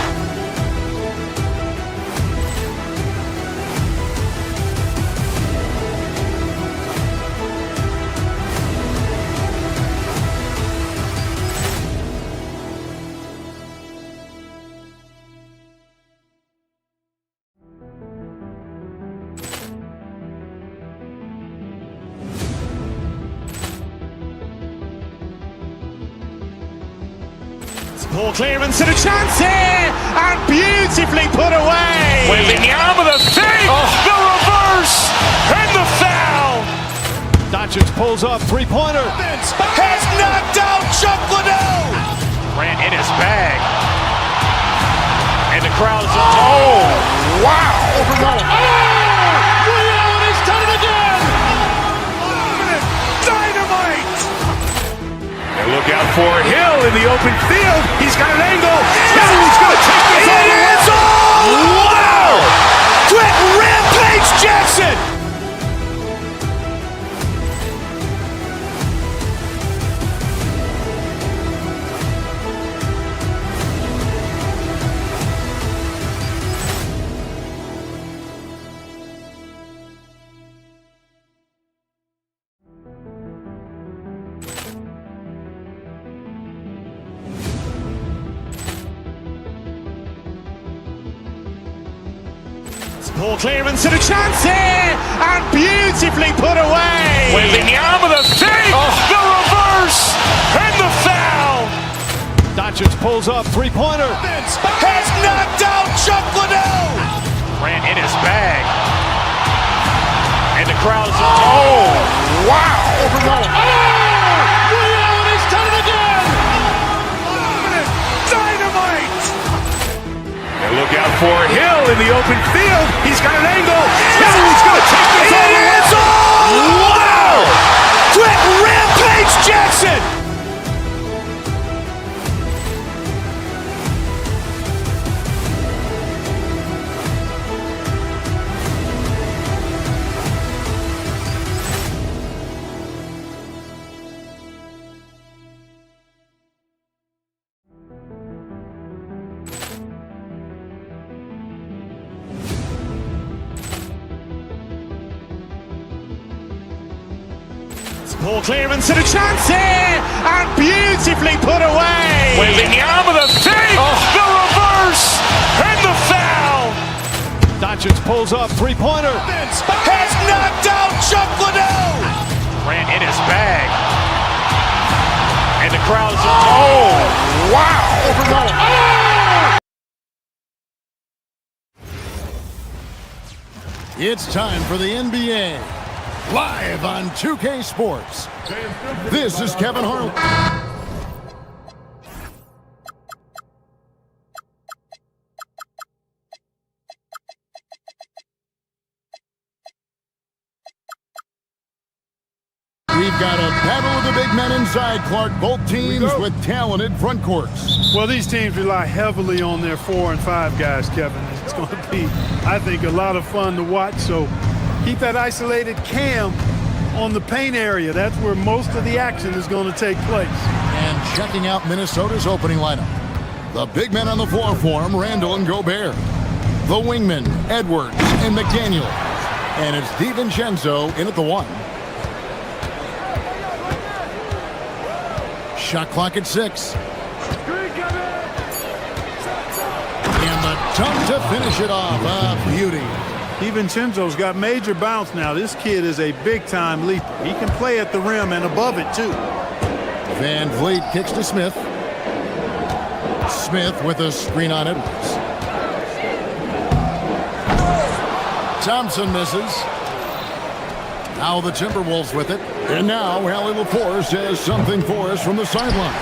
Ball clearance and a chance here, and beautifully put away. Wembanyama with a three, the reverse, and the foul. Doncic pulls up, three-pointer. Has knocked out Chuck Liddell. Grant in his bag. And the crowd is, oh, wow. Ray Allen has done it again. Dynamite. And look out for Hill in the open field. He's got an angle. Hill's going to take this all the way. Wow! Quick Rampage Jackson. Ball clearance and a chance here, and beautifully put away. Wembanyama with a fake. The reverse and the foul. Doncic pulls up, three-pointer. Has knocked out Chuck Liddell. Ran in his bag. And the crowd is... Oh, wow. Ray Allen has done it again. Dynamite. And look out for Hill in the open field. He's got an angle. Hill's going to take this all the way. Wow! Quick Rampage Jackson. Ball clearance and a chance here, and beautifully put away. Wembanyama with a fake. The reverse and the foul. Doncic pulls up, three-pointer. Has knocked out Chuck Liddell. Ran in his bag. And the crowd is... Oh, wow. It's time for the NBA. Live on 2K Sports. This is Kevin Harlan. We've got a battle of the big men inside, Clark. Both teams with talented front courts. Well, these teams rely heavily on their 4 and 5 guys, Kevin. It's going to be, I think, a lot of fun to watch. So keep that isolated cam on the paint area. That's where most of the action is going to take place. And checking out Minnesota's opening lineup. The big men on the floor for him, Randall and Gobert. The wingmen, Edwards and McDaniel. And it's DiVincenzo in at the 1. Shot clock at 6. And the dunk to finish it off. A beauty. DiVincenzo's got major bounce now. This kid is a big-time leaper. He can play at the rim and above it, too. Van Vliet kicks to Smith. Smith with a screen on Edwards. Thompson misses. Now the Timberwolves with it. And now Allie LaForce has something for us from the sideline.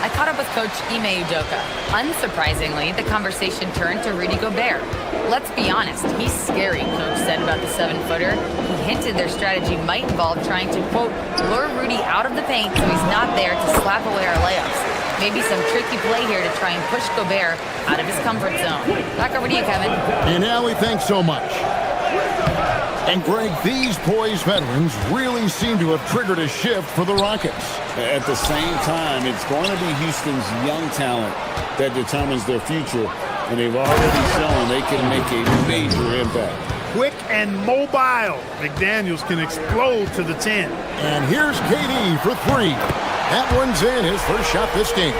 I caught up with Coach Ime Udoka. Unsurprisingly, the conversation turned to Rudy Gobert. Let's be honest, he's scary, Coach said about the 7-footer. He hinted their strategy might involve trying to, quote, lure Rudy out of the paint so he's not there to slap away our layups. Maybe some tricky play here to try and push Gobert out of his comfort zone. Back over to you, Kevin. And Allie, thanks so much. And Greg, these poised veterans really seem to have triggered a shift for the Rockets. At the same time, it's going to be Houston's young talent that determines their future, and they've already shown they can make a major impact. Quick and mobile. McDaniels can explode to the 10. And here's KD for 3. That one's in, his first shot this game.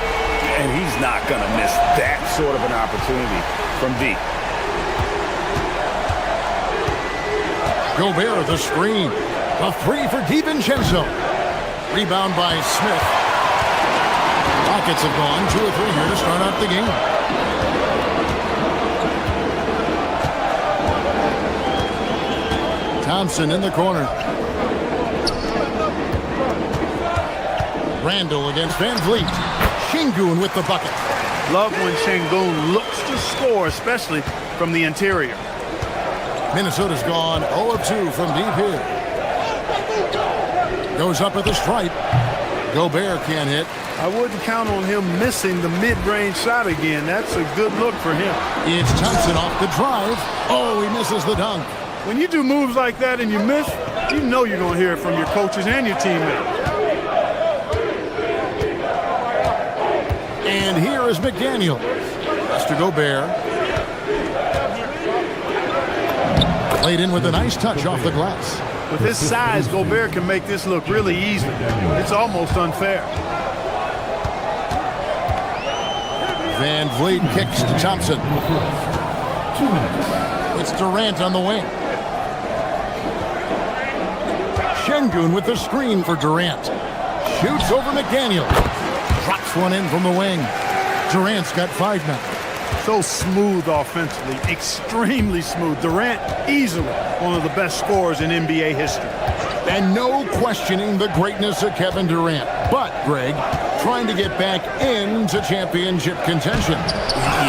And he's not going to miss that sort of an opportunity from deep. Gobert the screen. A 3 for DiVincenzo. Rebound by Smith. Rockets have gone 2 or 3 here to start out the game. Thompson in the corner. Randall against Van Vliet. Şengün with the bucket. Love when Şengün looks to score, especially from the interior. Minnesota's gone 0 of 2 from deep here. Goes up at the stripe. Gobert can't hit. I wouldn't count on him missing the mid-range shot again. That's a good look for him. It's Thompson off the drive. Oh, he misses the dunk. When you do moves like that and you miss, you know you're going to hear it from your coaches and your teammates. And here is McDaniel. That's to Gobert. Played in with a nice touch off the glass. With his size, Gobert can make this look really easy. It's almost unfair. Van Vliet kicks to Thompson. It's Durant on the wing. Şengün with the screen for Durant. Shoots over McDaniel. Drops one in from the wing. Durant's got 5 now. So smooth offensively, extremely smooth. Durant, easily one of the best scorers in NBA history. And no questioning the greatness of Kevin Durant. But, Greg, trying to get back into championship contention.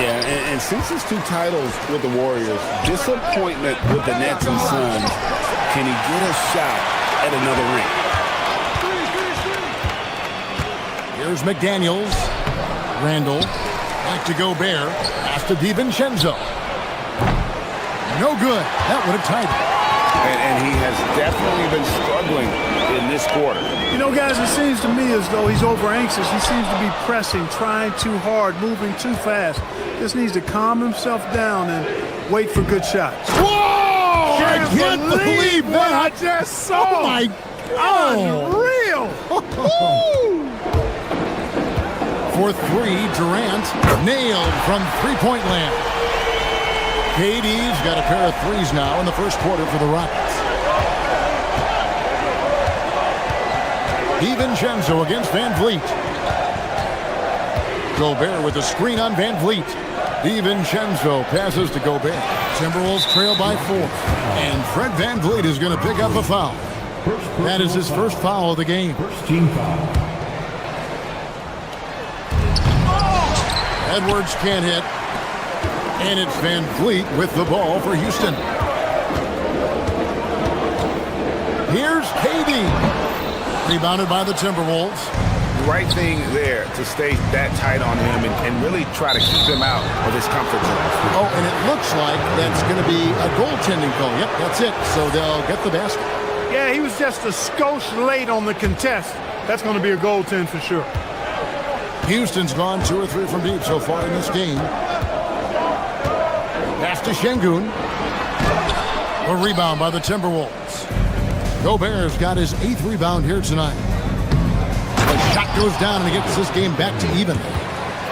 Yeah, and since his 2 titles with the Warriors, disappointment with the Nets and Suns, can he get a shot at another ring? Here's McDaniels. Randall. Back to Gobert. Pass to DiVincenzo. No good. That would have tied it. And he has definitely been struggling in this quarter. You know, guys, it seems to me as though he's over anxious. He seems to be pressing, trying too hard, moving too fast. Just needs to calm himself down and wait for good shots. Whoa! I can't believe what I that. just saw. Oh, my God. Unreal. For 3, Durant nailed from three-point land. KD's got a pair of threes now in the first quarter for the Rockets. DiVincenzo against Van Vliet. Gobert with a screen on Van Vliet. DiVincenzo passes to Gobert. Timberwolves trail by 4. And Fred Van Vliet is going to pick up a foul. That is his first foul of the game. First team foul. Edwards can't hit. And it's Van Vliet with the ball for Houston. Here's KD. Rebounded by the Timberwolves. Right thing there to stay that tight on him and really try to keep him out of his comfort zone. Oh, and it looks like that's going to be a goaltending call. Yep, that's it. So they'll get the basket. Yeah, he was just a skosh late on the contest. That's going to be a goaltend for sure. Houston's gone 2 or 3 from deep so far in this game. Pass to Şengün. A rebound by the Timberwolves. Gobert's got his 8th rebound here tonight. The shot goes down and he gets this game back to even.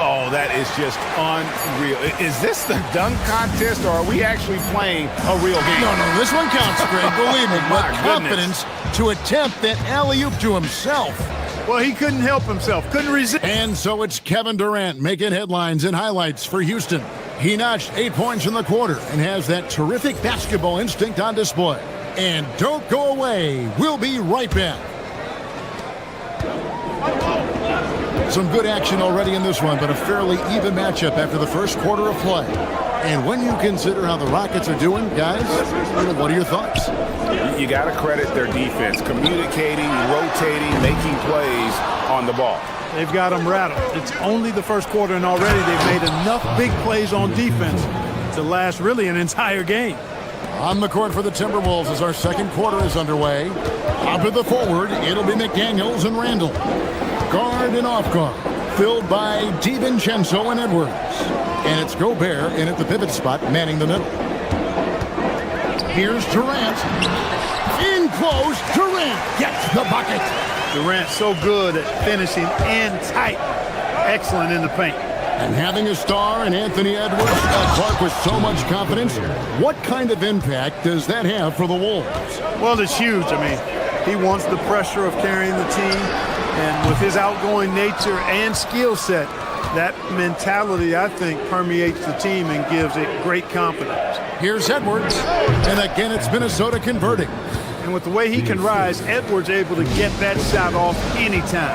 Oh, that is just unreal. Is this the dunk contest or are we actually playing a real game? No, this one counts, Greg. Believe me. My With confidence to attempt that alley-oop to himself. Well, he couldn't help himself. Couldn't resist. And so it's Kevin Durant making headlines and highlights for Houston. He notched 8 points in the quarter and has that terrific basketball instinct on display. And don't go away. We'll be right back. Some good action already in this one, but a fairly even matchup after the first quarter of play. And when you consider how the Rockets are doing, guys, what are your thoughts? You got to credit their defense, communicating, rotating, making plays on the ball. They've got them rattled. It's only the first quarter, and already they've made enough big plays on defense to last really an entire game. On the court for the Timberwolves as our second quarter is underway. Up at the forward, it'll be McDaniels and Randall. Guard and off guard, filled by DiVincenzo and Edwards. And it's Gobert in at the pivot spot, manning the middle. Here's Durant. In close, Durant gets the bucket. Durant so good at finishing and tight. Excellent in the paint. And having a star in Anthony Edwards, Clark with so much confidence, what kind of impact does that have for the Wolves? Well, it's huge. I mean, he wants the pressure of carrying the team. And with his outgoing nature and skill set, that mentality, I think, permeates the team and gives it great confidence. Here's Edwards. And again, it's Minnesota converting. And with the way he can rise, Edwards able to get that shot off anytime.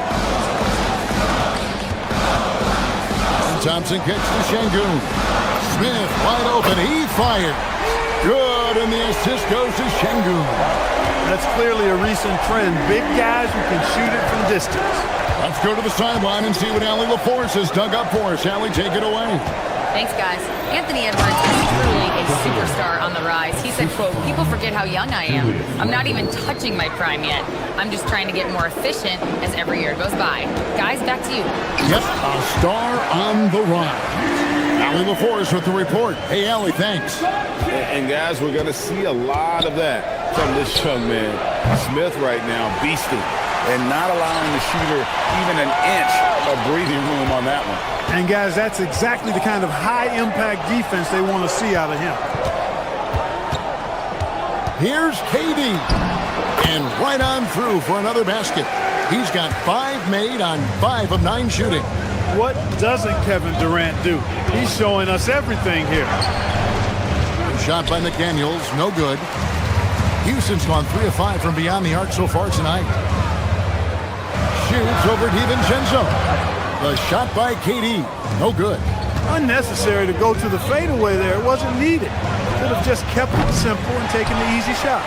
Thompson kicks to Şengün. Smith wide open. He fired. Good, and the assist goes to Şengün. That's clearly a recent trend. Big guys who can shoot it from distance. Let's go to the sideline and see what Allie LaForce has dug up for us. Allie, take it away. Thanks, guys. Anthony Edwards is truly a superstar on the rise. He said, quote, "People forget how young I am. I'm not even touching my prime yet. I'm just trying to get more efficient as every year goes by." Guys, back to you. Yep, a star on the rise. Allie LaForce with the report. Hey, Allie, thanks. And guys, we're going to see a lot of that from this young man. Smith right now, beasting, and not allowing the shooter even an inch of breathing room on that one. And guys, that's exactly the kind of high-impact defense they want to see out of him. Here's KD. And right on through for another basket. He's got 5 made on 5 of 9 shooting. What doesn't Kevin Durant do? He's showing us everything here. Shot by McDaniels, no good. Houston's gone 3 of 5 from beyond the arc so far tonight. Shoots over DiVincenzo. The shot by KD, no good. Unnecessary to go to the fadeaway there. It wasn't needed. Could have just kept it simple and taken the easy shot.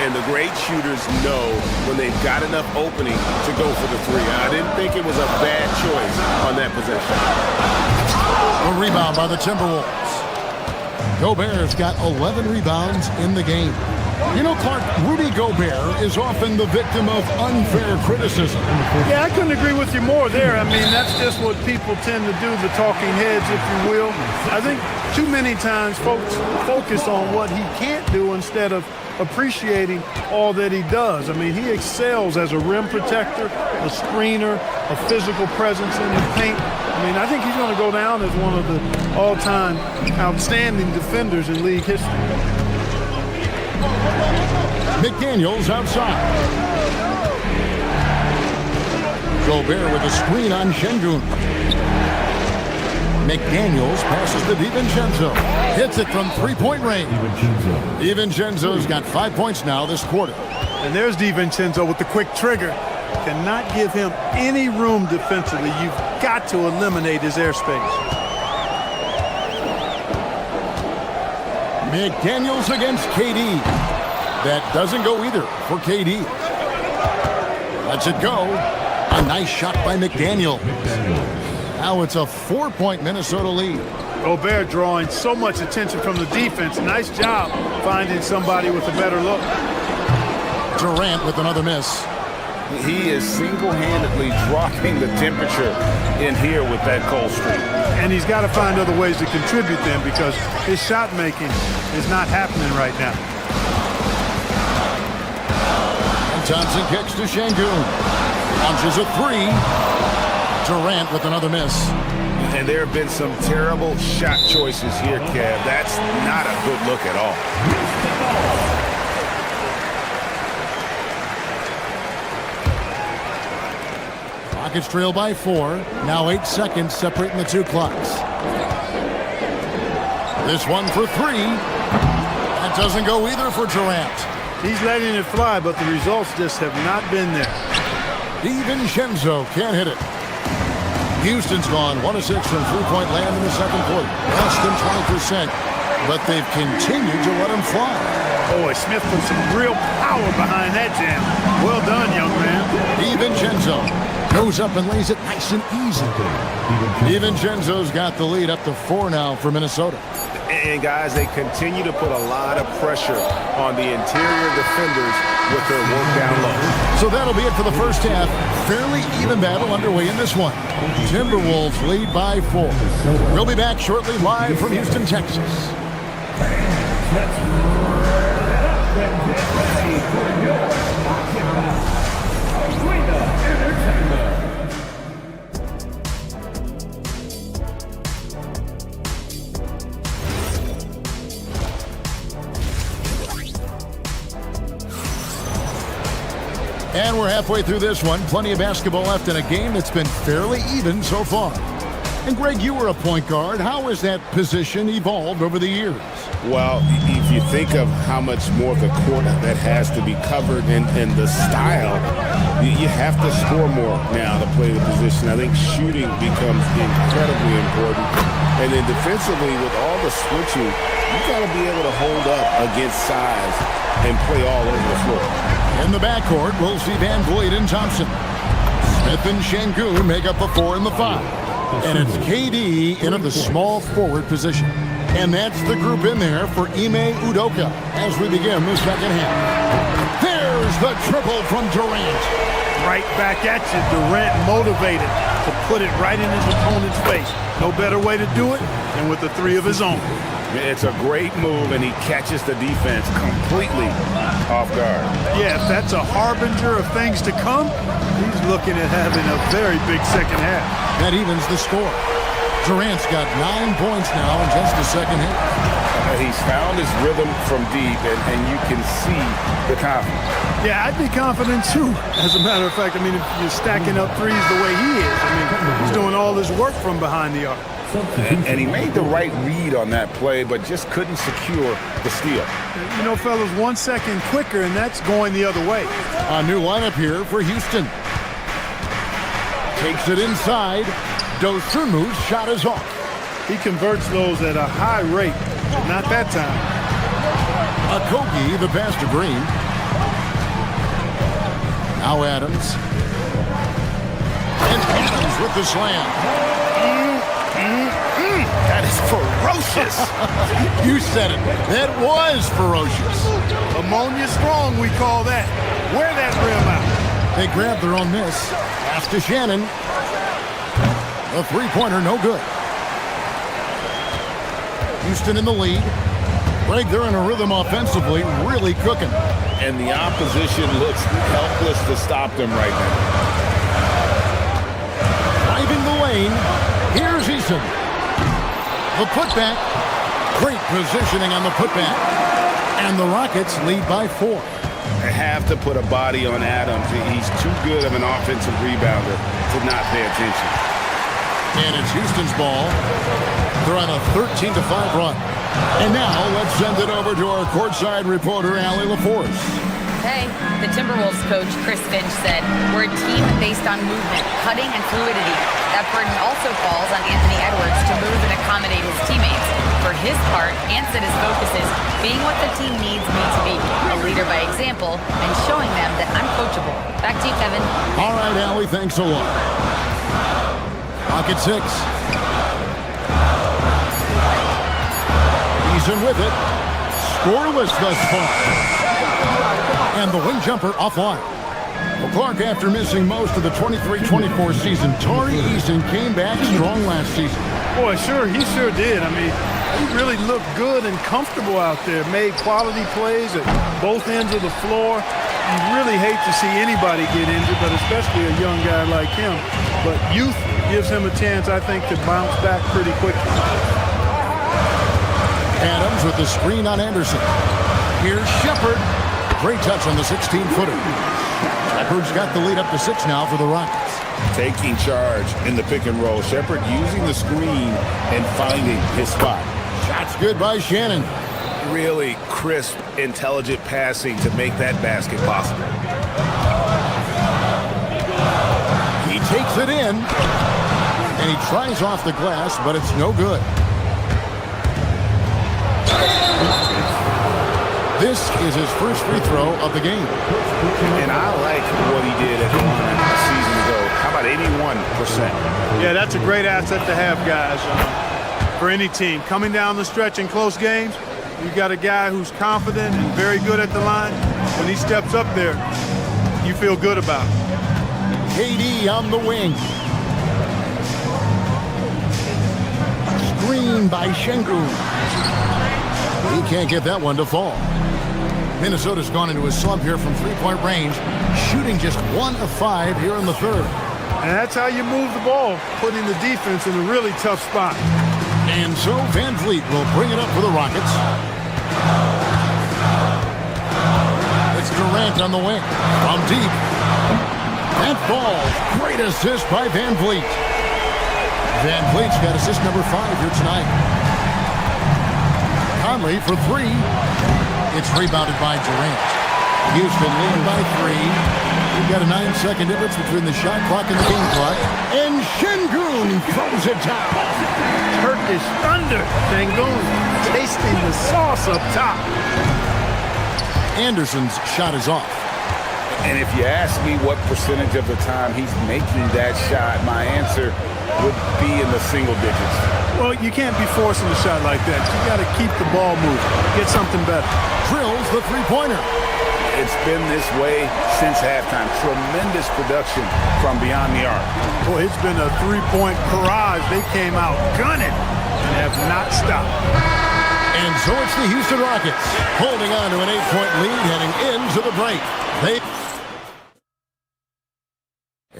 And the great shooters know when they've got enough opening to go for the 3. I didn't think it was a bad choice on that possession. A rebound by the Timberwolves. Gobert's got 11 rebounds in the game. You know, Clark, Rudy Gobert is often the victim of unfair criticism. Yeah, I couldn't agree with you more there. I mean, that's just what people tend to do, the talking heads, if you will. I think too many times folks focus on what he can't do instead of appreciating all that he does. I mean, he excels as a rim protector, a screener, a physical presence in the paint. I mean, I think he's going to go down as one of the all-time outstanding defenders in league history. McDaniels outside. Gobert with a screen on Şengün. McDaniels passes to DiVincenzo. Hits it from 3-point range. DiVincenzo's got 5 points now this quarter. And there's DiVincenzo with the quick trigger. Cannot give him any room defensively. You've got to eliminate his airspace. McDaniels against KD. That doesn't go either for KD. Lets it go. A nice shot by McDaniel. Now it's a 4-point Minnesota lead. Gobert drawing so much attention from the defense. Nice job finding somebody with a better look. Durant with another miss. He is single-handedly dropping the temperature in here with that cold streak. And he's got to find other ways to contribute then because his shot making is not happening right now. And Thompson kicks to Şengün. Launches a 3. Durant with another miss. And there have been some terrible shot choices here, Kev. That's not a good look at all. Rockets trail by 4. Now 8 seconds separating the 2 clocks. This one for 3. That doesn't go either for Durant. He's letting it fly, but the results just have not been there. DiVincenzo can't hit it. Houston's gone 1 of 6 from 3-point land in the second quarter. Less than 20%, but they've continued to let him fly. Boy, Smith put some real power behind that jam. Well done, young man. DiVincenzo goes up and lays it nice and easy. DiVincenzo's got the lead up to 4 now for Minnesota. And guys, they continue to put a lot of pressure on the interior defenders with their work down low. So that'll be it for the first half. Fairly even battle underway in this one. Timberwolves lead by 4. We'll be back shortly live from Houston, Texas. And we're halfway through this one. Plenty of basketball left in a game that's been fairly even so far. And Greg, you were a point guard. How has that position evolved over the years? Well, if you think of how much more of the court that has to be covered and the style, you have to score more now to play the position. I think shooting becomes incredibly important. And then defensively, with all the switching, you got to be able to hold up against size and play all over the floor. In the backcourt, we'll see Van Vliet and Thompson. Smith and Şengün make up the 4 and the 5. And it's KD in at the small forward position. And that's the group in there for Ime Udoka as we begin the second half. There's the triple from Durant. Right back at you. Durant motivated to put it right in his opponent's face. No better way to do it than with the 3 of his own. It's a great move, and he catches the defense completely off guard. Yeah, if that's a harbinger of things to come, he's looking at having a very big second half. That evens the score. Durant's got 9 points now in just the second half. He's found his rhythm from deep, and you can see the confidence. Yeah, I'd be confident too, as a matter of fact. I mean, if you're stacking up threes the way he is, I mean, he's doing all this work from behind the arc. And he made the right read on that play, but just couldn't secure the steal. You know, fellas, 1 second quicker, and that's going the other way. A new lineup here for Houston. Takes it inside. Dosunmu's shot is off. He converts those at a high rate, but not that time. Okogie, the pass to Green. Now Adams. And Adams with the slam. That is ferocious. You said it. That was ferocious. Ammonia strong, we call that. Wear that rim out. They grabbed their own miss. Pass to Shannon. A three-pointer, no good. Houston in the lead. Greg, they're in a rhythm offensively, really cooking. And the opposition looks helpless to stop them right now. Driving the lane. Here's Eason. The putback. Great positioning on the putback. And the Rockets lead by 4. They have to put a body on Adams. He's too good of an offensive rebounder to not pay attention. And it's Houston's ball. They're on a 13-5 run. And now let's send it over to our courtside reporter, Allie LaForce. Hey, the Timberwolves coach, Chris Finch, said, "We're a team based on movement, cutting, and fluidity. That burden also falls on Anthony Edwards to move and accommodate his teammates. For his part, Ant said his focus is being what the team needs me to be, a leader by example, and showing them that I'm coachable." Back to you, Kevin. All right, Allie, thanks a lot. Pocket 6. Eason with it. Scoreless thus far. And the wing jumper offline. Well, Clark, after missing most of the 23-24 season, Tari Eason came back strong last season. Boy, he sure did. I mean, he really looked good and comfortable out there. Made quality plays at both ends of the floor. You really hate to see anybody get injured, but especially a young guy like him. But youth gives him a chance, I think, to bounce back pretty quickly. Adams with the screen on Anderson. Here's Shepard. Great touch on the 16-footer. Shepard's got the lead up to 6 now for the Rockets. Taking charge in the pick and roll. Shepard using the screen and finding his spot. Shots good by Shannon. Really crisp, intelligent passing to make that basket possible. He takes it in, and he tries off the glass, but it's no good. This is his first free throw of the game. And I like what he did at the line a season ago. How about 81%? Yeah, that's a great asset to have, guys, for any team. Coming down the stretch in close games, you got a guy who's confident and very good at the line. When he steps up there, you feel good about it. KD on the wing. Screen by Şengün. He can't get that one to fall. Minnesota's gone into a slump here from three-point range, shooting just 1 of 5 here in the third. And that's how you move the ball, putting the defense in a really tough spot. And so Van Vliet will bring it up for the Rockets. It's Durant on the wing. From deep. That ball. Great assist by Van Vliet. Van Vliet's got assist number 5 here tonight. Conley for 3. It's rebounded by Durant. Houston leading by 3. We've got a 9-second difference between the shot clock and the game clock. And Şengün throws it down. Turkish thunder. Şengün tasting the sauce up top. Anderson's shot is off. And if you ask me what percentage of the time he's making that shot, my answer would be in the single digits. Well, you can't be forcing a shot like that. You got to keep the ball moving. Get something better. Drills the three-pointer. It's been this way since halftime. Tremendous production from beyond the arc. Boy, it's been a three-point barrage. They came out gunning and have not stopped. And so it's the Houston Rockets holding on to an 8-point lead heading into the break.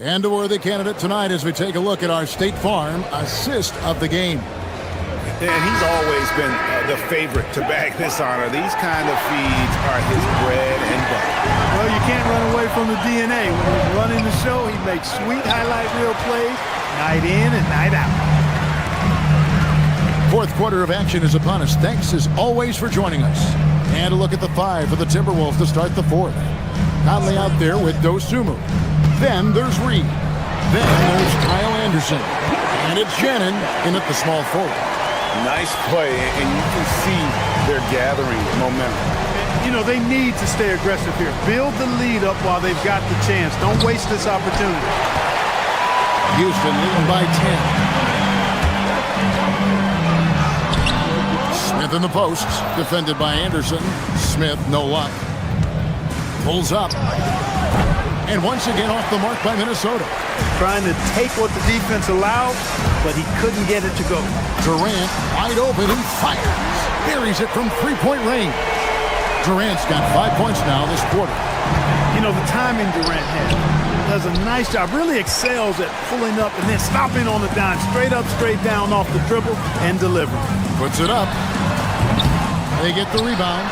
And a worthy candidate tonight as we take a look at our State Farm assist of the game. And he's always been the favorite to bag this honor. These kind of feeds are his bread and butter. Well, you can't run away from the DNA. When he's running the show, he makes sweet highlight reel plays night in and night out. Fourth quarter of action is upon us. Thanks as always for joining us. And a look at the 5 for the Timberwolves to start the fourth. Conley out there with Dosumu. Then there's Reed. Then there's Kyle Anderson. And it's Shannon in at the small forward. Nice play, and you can see they're gathering momentum. You know, they need to stay aggressive here. Build the lead up while they've got the chance. Don't waste this opportunity. Houston leading by 10. Smith in the posts, defended by Anderson. Smith, no luck. Pulls up. And once again off the mark by Minnesota. Trying to take what the defense allowed, but he couldn't get it to go. Durant wide open and fires. Buries it from three-point range. Durant's got 5 points now this quarter. You know, the timing Durant has does a nice job, really excels at pulling up and then stopping on the dime, straight up, straight down off the dribble and delivering. Puts it up. They get the rebound.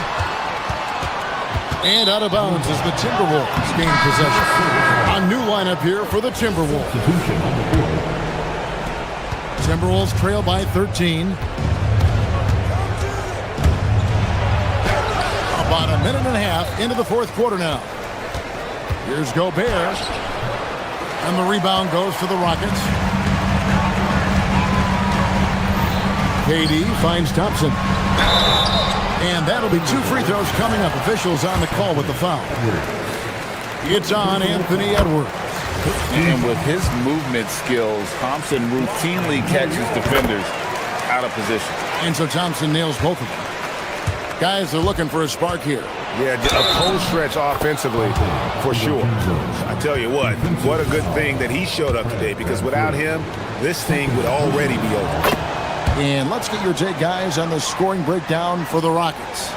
And out of bounds as the Timberwolves gain possession. A new lineup here for the Timberwolves. Timberwolves trail by 13. About a minute and a half into the fourth quarter now. Here's Gobert. And the rebound goes to the Rockets. KD finds Thompson. And that'll be 2 free throws coming up. Officials on the call with the foul. It's on Anthony Edwards. And with his movement skills, Thompson routinely catches defenders out of position. And so Thompson nails both of them. Guys are looking for a spark here. Yeah, a cold stretch offensively, for sure. I tell you what a good thing that he showed up today, because without him, this thing would already be over. And let's get your take, guys, on the scoring breakdown for the Rockets.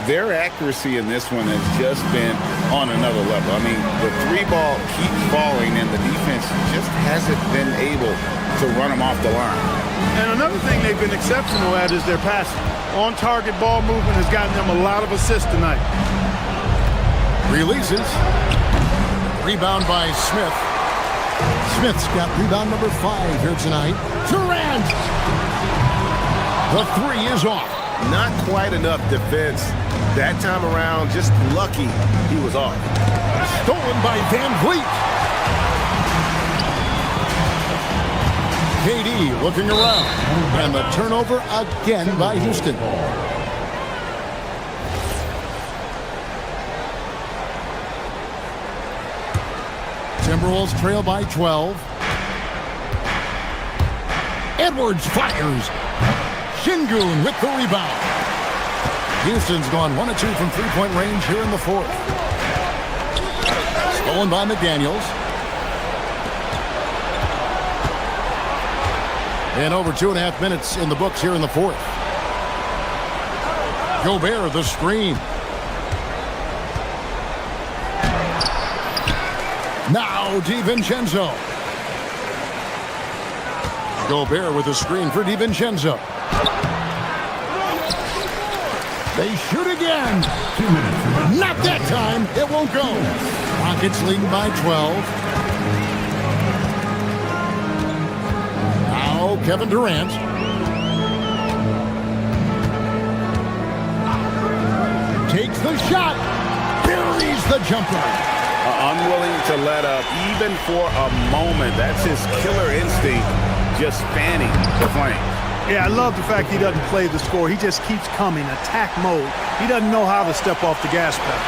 Their accuracy in this one has just been on another level. I mean, the three ball keeps falling, and the defense just hasn't been able to run them off the line. And another thing they've been exceptional at is their passing. On-target ball movement has gotten them a lot of assists tonight. Releases. Rebound by Smith. Smith's got rebound number 5 here tonight. Durant! The 3 is off. Not quite enough defense that time around. Just lucky he was off. Stolen by Van Vliet. KD looking around. And the turnover again by Houston. Timberwolves trail by 12. Edwards fires. Şengün with the rebound. Houston's gone 1 of 2 from three-point range here in the fourth. Stolen by McDaniels. And over 2.5 minutes in the books here in the fourth. Gobert, the screen. Now DiVincenzo. Gobert with a screen for DiVincenzo. They shoot again. 2 minutes. Not that time. It won't go. Rockets leading by 12. Now Kevin Durant. Takes the shot. Buries the jumper. Unwilling to let up even for a moment. That's his killer instinct, just fanning the flame. Yeah, I love the fact he doesn't play the score. He just keeps coming, attack mode. He doesn't know how to step off the gas pedal.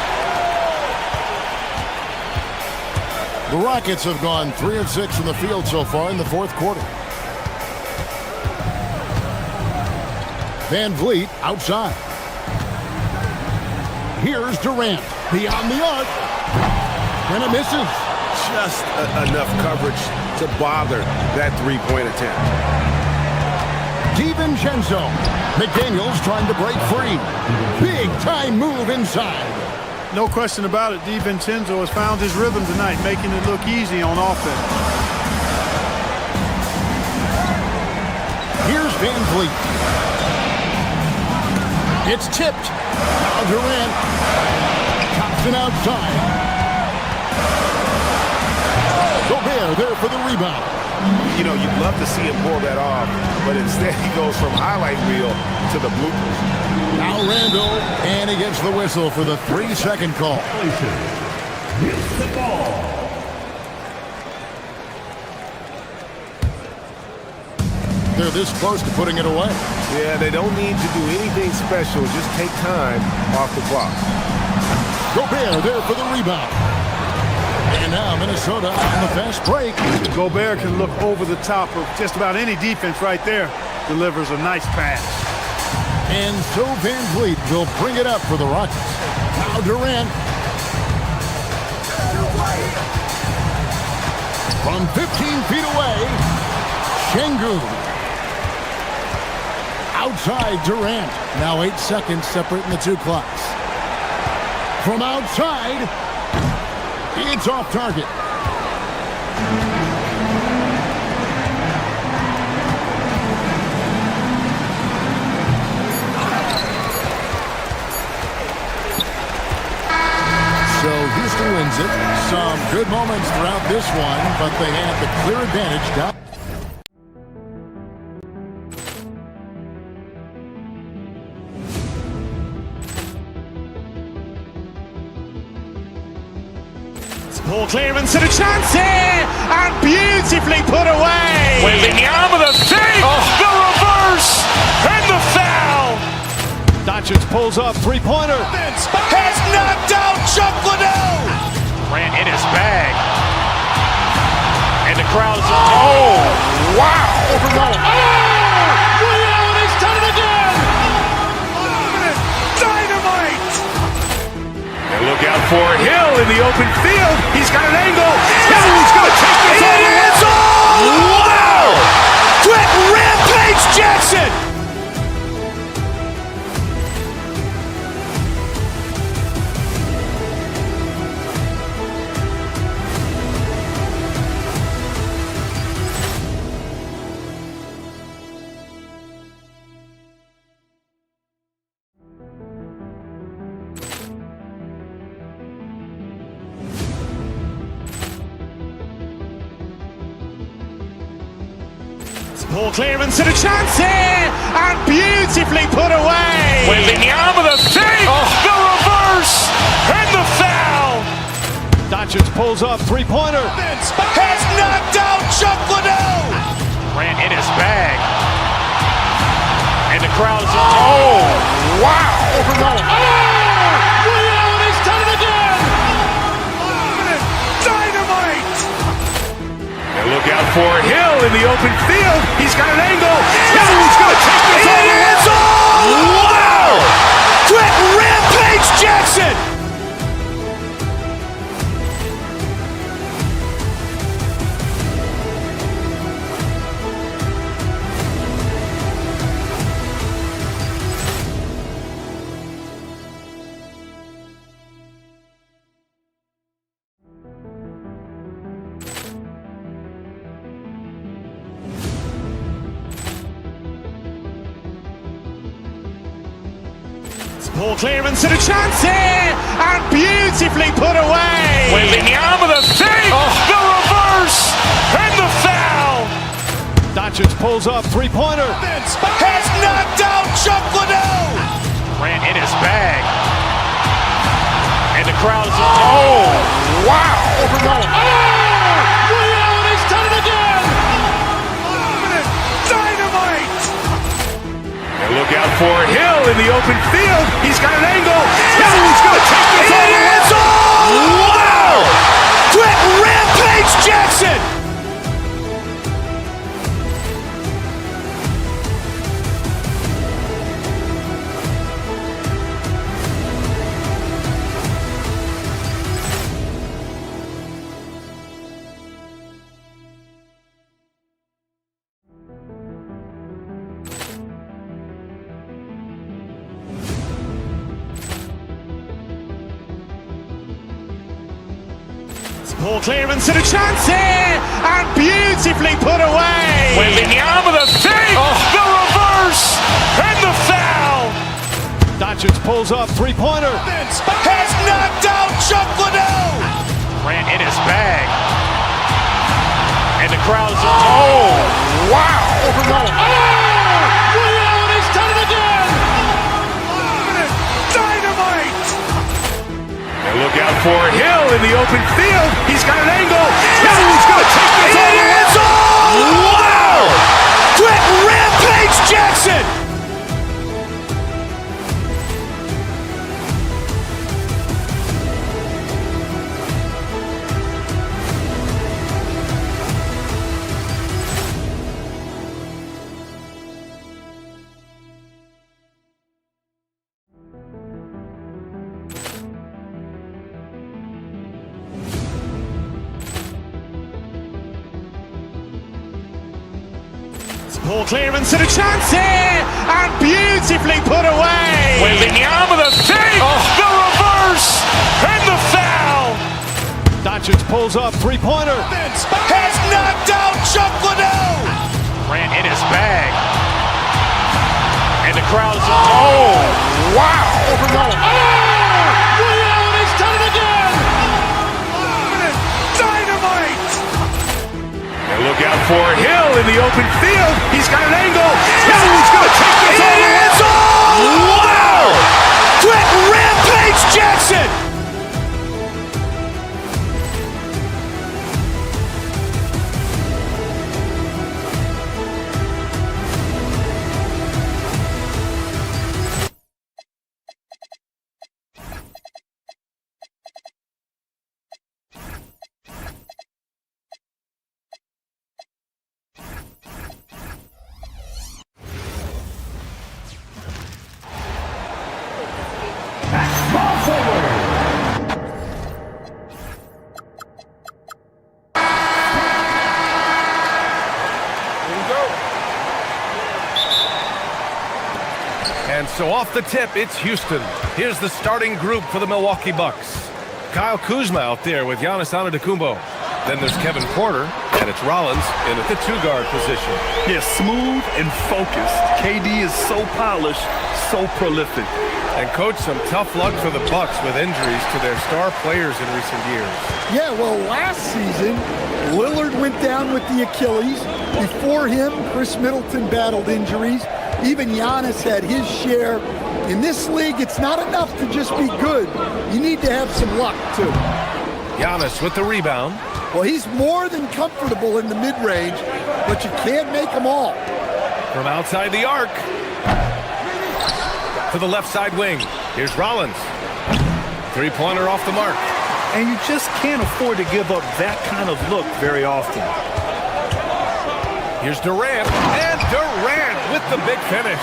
The Rockets have gone 3 of 6 from the field so far in the fourth quarter. Van Vliet outside. Here's Durant. Beyond the arc. And it misses. Just enough coverage to bother that three-point attempt. DiVincenzo. McDaniels trying to break free. Big time move inside. No question about it. DiVincenzo has found his rhythm tonight, making it look easy on offense. Here's Van Vliet. It's tipped. Now Durant. Thompson outside. Gobert there for the rebound. You know, you'd love to see him pull that off, but instead he goes from highlight reel to the bloopers. Now Randall, and he gets the whistle for the 3-second call. Hits the ball. They're this close to putting it away. Yeah, they don't need to do anything special. Just take time off the clock. Gobert there for the rebound. And now Minnesota on the fast break. Gobert can look over the top of just about any defense right there. Delivers a nice pass. And so Van Vliet will bring it up for the Rockets. Now Durant. From 15 feet away, Şengün. Outside Durant. Now 8 seconds separating the two clocks. From outside, it's off target. So Houston wins it. Some good moments throughout this one, but they have the clear advantage down. Ball clearance and a chance here, and beautifully put away. Wembanyama the fake, the reverse, and the foul. Doncic pulls up, three-pointer. Has knocked out Chuck Liddell. Ran in his bag. And the crowd is... Oh, wow. Liddell, and he's done it again. Dynamite. And look out for Hill in the open field. He's got an angle. Hill's going to take this all the way. Wow! Quick Rampage Jackson. Ball clearance and a chance here, and beautifully put away. Wembanyama the fake, the reverse, and the foul. Doncic pulls up, three-pointer. Has knocked out Chuck Liddell. Ran in his bag. And the crowd is... Oh, wow. Liddell, and he's done it again. Dynamite. And look out for Hill in the open field. He's got an angle. Hill's going to take this all the way. Wow! Quick Rampage Jackson. Ball clearance and a chance here, and beautifully put away. Wembanyama the fake, the reverse, and the foul. Doncic pulls up, three-pointer. Has knocked out Chuck Liddell. Ran in his bag. And the crowd is... Oh, wow. Liddell, and he's done it again. Dynamite. And look out for Hill in the open field. He's got an angle. Hill's going to take this all the way. Wow! Quick Rampage Jackson. Ball clearance and a chance here, and beautifully put away. Wembanyama the fake, the reverse, and the foul. Doncic pulls up, three-pointer. Has knocked out Chuck Liddell. Durant in his bag. And the crowd is... Oh, wow. Ray Allen has done it again. Dynamite. And look out for Hill in the open field. He's got an angle. Hill's going to take this all the way. Wow! Quick Rampage Jackson. Poor clearance and a chance here, and beautifully put away. Waving the arm of the save, the reverse, and the foul. Doncic pulls up, three-pointer. Has knocked out Chuck Liddell. Durant in his bag. And the crowd is... Oh, wow. Ray Allen has done it again. Dynamite. And look out for Hill in the open field. He's got an angle. Hill's going to take this all the way. Wow! Quick Rampage Jackson. And so off the tip, it's Houston. Here's the starting group for the Milwaukee Bucks. Kyle Kuzma out there with Giannis Antetokounmpo. Then there's Kevin Porter, and it's Rollins in at the two-guard position. Yeah, smooth and focused. KD is so polished, so prolific. And coach, some tough luck for the Bucks with injuries to their star players in recent years. Yeah, well, last season, Lillard went down with the Achilles. Before him, Chris Middleton battled injuries. Even Giannis had his share. In this league, it's not enough to just be good. You need to have some luck, too. Giannis with the rebound. Well, he's more than comfortable in the mid-range, but you can't make them all. From outside the arc to the left side wing. Here's Rollins. Three-pointer off the mark. And you just can't afford to give up that kind of look very often. Here's Durant, and Durant with the big finish.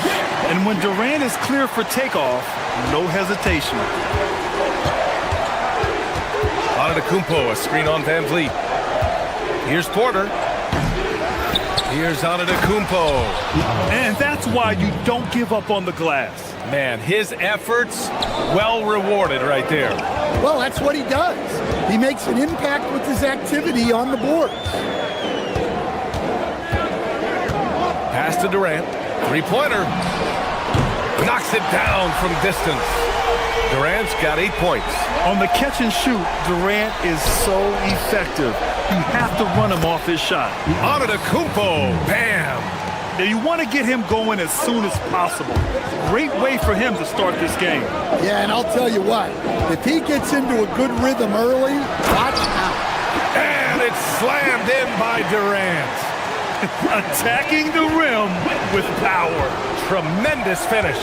And when Durant is clear for takeoff, no hesitation. Antetokounmpo, a screen on Van Vliet. Here's Porter. Here's Antetokounmpo. And that's why you don't give up on the glass. Man, his efforts well rewarded right there. Well, that's what he does. He makes an impact with his activity on the boards. Pass to Durant. Three-pointer. Knocks it down from distance. Durant's got 8 points. On the catch and shoot, Durant is so effective. You have to run him off his shot. Antetokounmpo, bam! Now you want to get him going as soon as possible. Great way for him to start this game. Yeah, and I'll tell you what, if he gets into a good rhythm early, watch out. And it's slammed in by Durant. Attacking the rim with power. Tremendous finish.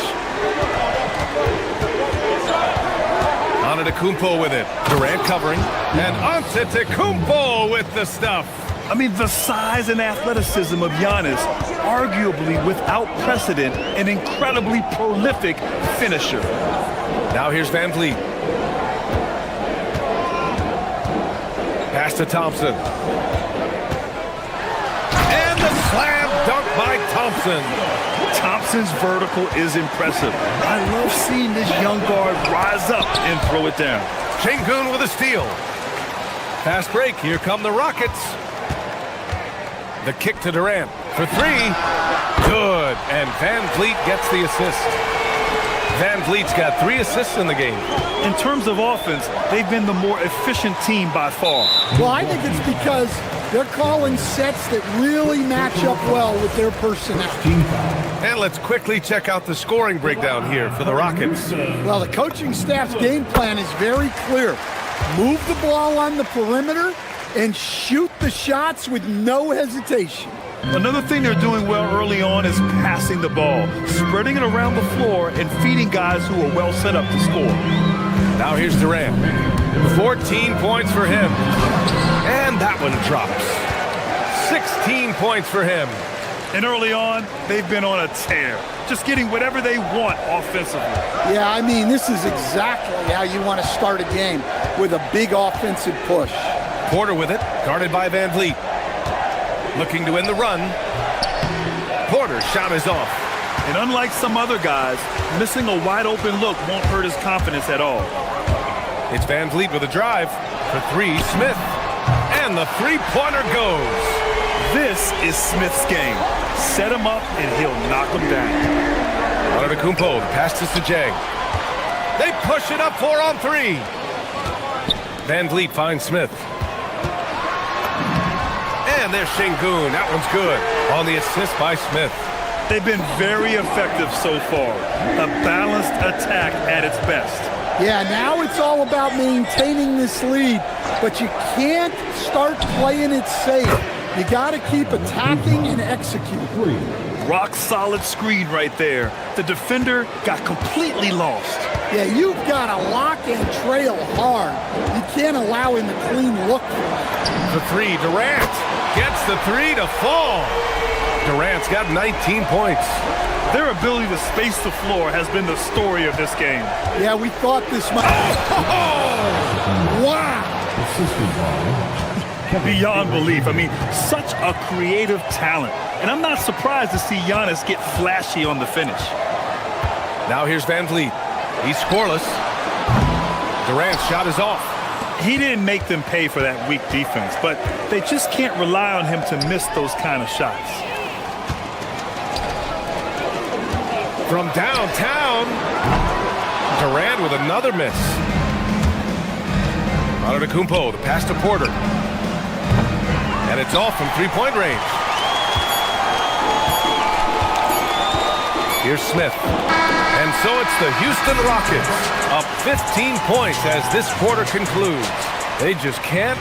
Antetokounmpo with it. Durant covering. And Antetokounmpo with the stuff. I mean, the size and athleticism of Giannis, arguably without precedent, an incredibly prolific finisher. Now here's Van Vliet. Pass to Thompson. And the slam dunk by Thompson. Thompson's vertical is impressive. I love seeing this young guard rise up and throw it down. Şengün with a steal. Fast break. Here come the Rockets. The kick to Durant for three. Good. And Van Vliet gets the assist. Van Vliet's got 3 assists in the game. In terms of offense, they've been the more efficient team by far. Well, I think it's because they're calling sets that really match up well with their personnel. And let's quickly check out the scoring breakdown here for the Rockets. Well, the coaching staff's game plan is very clear. Move the ball on the perimeter and shoot the shots with no hesitation. Another thing they're doing well early on is passing the ball, spreading it around the floor and feeding guys who are well set up to score. Now here's Durant. 14 points for him. And that one drops. 16 points for him. And early on, they've been on a tear, just getting whatever they want offensively. Yeah, I mean, this is exactly how you want to start a game, with a big offensive push. Porter with it, guarded by Van Vliet. Looking to win the run. Porter's shot is off. And unlike some other guys, missing a wide open look won't hurt his confidence at all. It's Van Vliet with a drive. For 3, Smith. And the three-pointer goes. This is Smith's game. Set him up and he'll knock him down. Antetokounmpo, the pass to Jang. They push it up 4 on 3. Van Vliet finds Smith. And there's Şengün. That one's good. On the assist by Smith. They've been very effective so far. A balanced attack at its best. Yeah, now it's all about maintaining this lead, but you can't start playing it safe. You got to keep attacking and executing. Rock solid screen right there. The defender got completely lost. Yeah, you've got to lock and trail hard. You can't allow him to clean look. The 3, Durant gets the 3 to fall. Durant's got 19 points. Their ability to space the floor has been the story of this game. Yeah, we thought this might. Wow! Beyond belief. I mean, such a creative talent. And I'm not surprised to see Giannis get flashy on the finish. Now here's Van Vliet. He's scoreless. Durant's shot is off. He didn't make them pay for that weak defense, but they just can't rely on him to miss those kind of shots. From downtown, Durant with another miss. Antetokounmpo, the pass to Porter. And it's off from three-point range. Here's Smith. And so it's the Houston Rockets up 15 points as this quarter concludes. They just can't.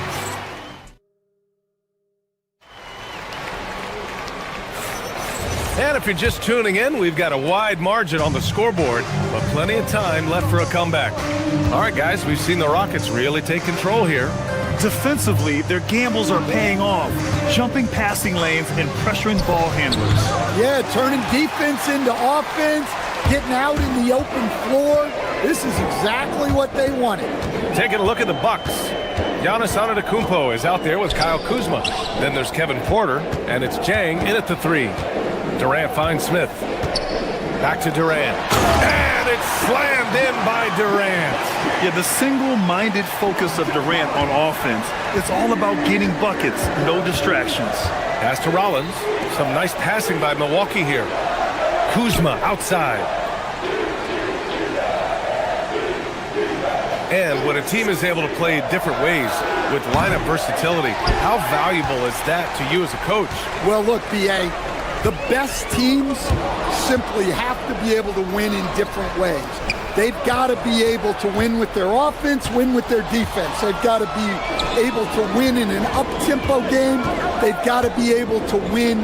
And if you're just tuning in, we've got a wide margin on the scoreboard, but plenty of time left for a comeback. All right, guys, we've seen the Rockets really take control here. Defensively, their gambles are paying off, jumping passing lanes and pressuring ball handlers. Yeah, turning defense into offense, getting out in the open floor. This is exactly what they wanted. Taking a look at the Bucks. Giannis Antetokounmpo is out there with Kyle Kuzma. Then there's Kevin Porter, and it's Jang in at the 3. Durant finds Smith. Back to Durant. And it's slammed in by Durant. Yeah, the single-minded focus of Durant on offense, it's all about getting buckets, no distractions. Pass to Rollins. Some nice passing by Milwaukee here. Kuzma outside. And when a team is able to play different ways with lineup versatility, how valuable is that to you as a coach? Well, look, B.A., the best teams simply have to be able to win in different ways. They've got to be able to win with their offense, win with their defense. They've got to be able to win in an up-tempo game. They've got to be able to win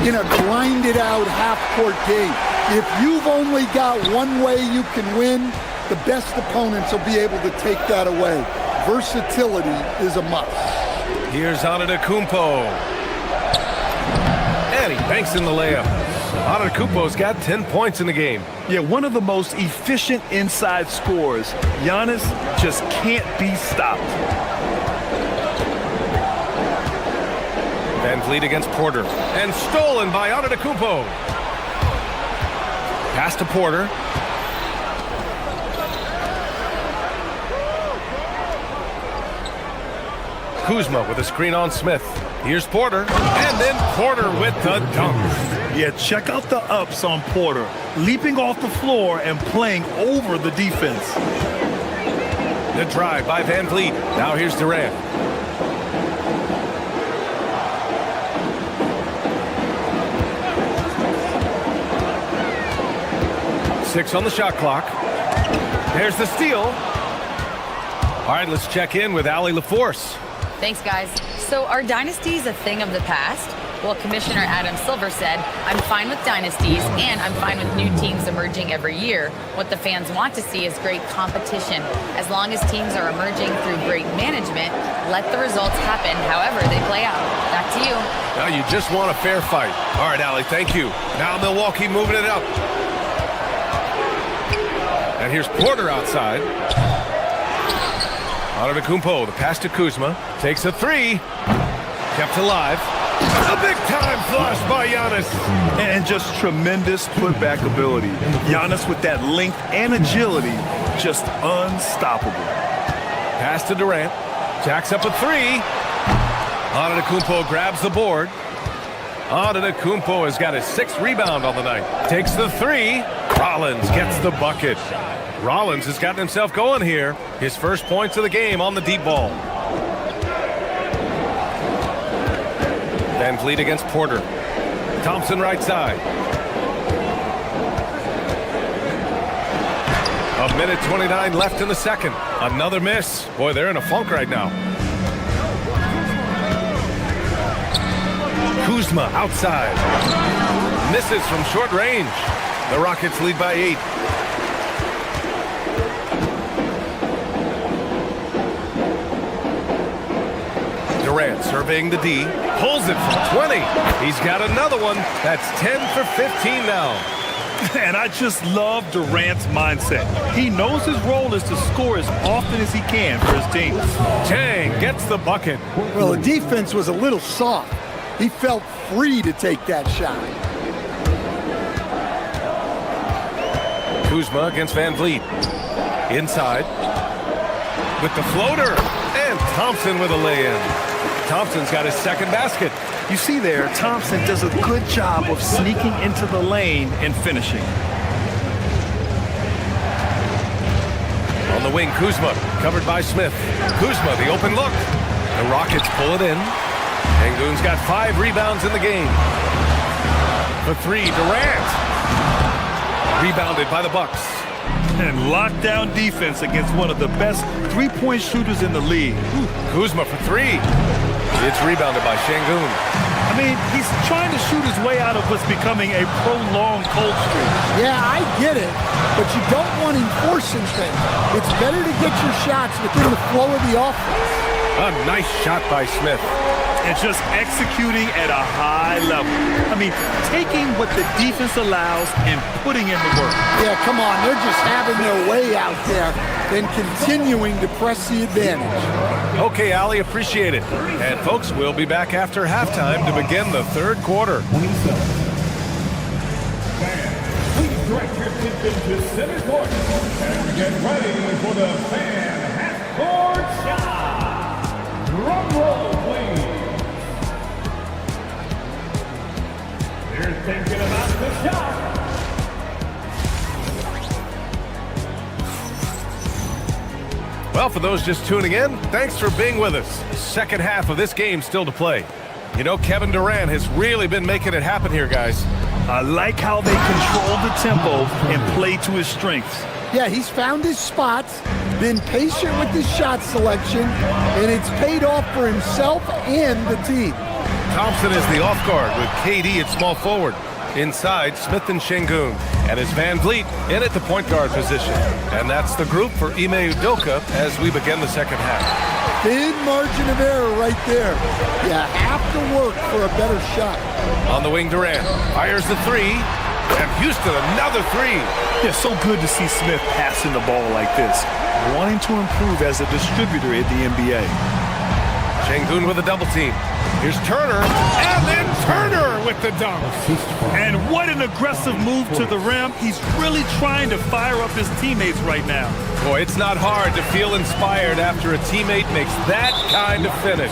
in a grinded-out half-court game. If you've only got one way you can win, the best opponents will be able to take that away. Versatility is a must. Here's Antetokounmpo. And he banks in the layup. Antetokounmpo's got 10 points in the game. Yeah, one of the most efficient inside scorers. Giannis just can't be stopped. Van Vliet against Porter. And stolen by Antetokounmpo. Pass to Porter. Kuzma with a screen on Smith. Here's Porter. And then Porter with the dunk. Yeah, check out the ups on Porter. Leaping off the floor and playing over the defense. The drive by Van Vliet. Now here's Durant. Six on the shot clock. There's the steal. All right, let's check in with Allie LaForce. Thanks, guys. So are dynasties a thing of the past? Well, Commissioner Adam Silver said, I'm fine with dynasties and I'm fine with new teams emerging every year. What the fans want to see is great competition. As long as teams are emerging through great management, let the results happen however they play out. Back to you. Now you just want a fair fight. All right, Allie, thank you. Now Milwaukee moving it up. And here's Porter outside. Antetokounmpo, the pass to Kuzma. Takes a three. Kept alive. A big-time flush by Giannis. And just tremendous putback ability. Giannis with that length and agility, just unstoppable. Pass to Durant. Jacks up a three. Antetokounmpo grabs the board. Antetokounmpo has got his 6th rebound on the night. Takes the three. Rollins gets the bucket. Rollins has gotten himself going here. His first points of the game on the deep ball. Van Vliet against Porter. Thompson right side. A minute 29 left in the second. Another miss. Boy, they're in a funk right now. Kuzma outside. Misses from short range. The Rockets lead by 8. Durant surveying the D. Pulls it from 20. He's got another one. That's 10 for 15 now. And I just love Durant's mindset. He knows his role is to score as often as he can for his team. Chang gets the bucket. Well, the defense was a little soft. He felt free to take that shot. Kuzma against Van Vliet. Inside. With the floater. And Thompson with a lay-in. Thompson's got his 2nd basket. You see there, Thompson does a good job of sneaking into the lane and finishing. On the wing, Kuzma, covered by Smith. Kuzma, the open look. The Rockets pull it in. Sengun's got 5 rebounds in the game. For 3, Durant. Rebounded by the Bucks. And lockdown defense against one of the best three-point shooters in the league. Kuzma for 3. It's rebounded by Sengun. I mean, he's trying to shoot his way out of what's becoming a prolonged cold streak. Yeah, I get it, but you don't want him forcing things. It's better to get your shots within the flow of the offense. A nice shot by Smith. And just executing at a high level. I mean, taking what the defense allows and putting in the work. Yeah, come on. They're just having their way out there and continuing to press the advantage. Okay, Allie, appreciate it. And, folks, we'll be back after halftime to begin the 3rd quarter. Please direct your attention to center court and get ready for the fan half-court shot. Drum roll, please. They're thinking about the shot. Well, for those just tuning in, thanks for being with us. Second half of this game still to play. You know, Kevin Durant has really been making it happen here, guys. I like how they control the tempo and play to his strengths. Yeah, he's found his spots, been patient with his shot selection, and it's paid off for himself and the team. Thompson is the off guard with KD at small forward. Inside, Smith and Sengun. And it's Van Vliet in at the point guard position. And that's the group for Ime Udoka as we begin the second half. Thin margin of error right there. You have to work for a better shot. On the wing, Durant fires the 3. And Houston, another 3. Yeah, so good to see Smith passing the ball like this. Wanting to improve as a distributor at the NBA. Sengun with a double team. Here's Turner, and then Turner with the dunk. And what an aggressive move to the rim. He's really trying to fire up his teammates right now. Boy, it's not hard to feel inspired after a teammate makes that kind of finish.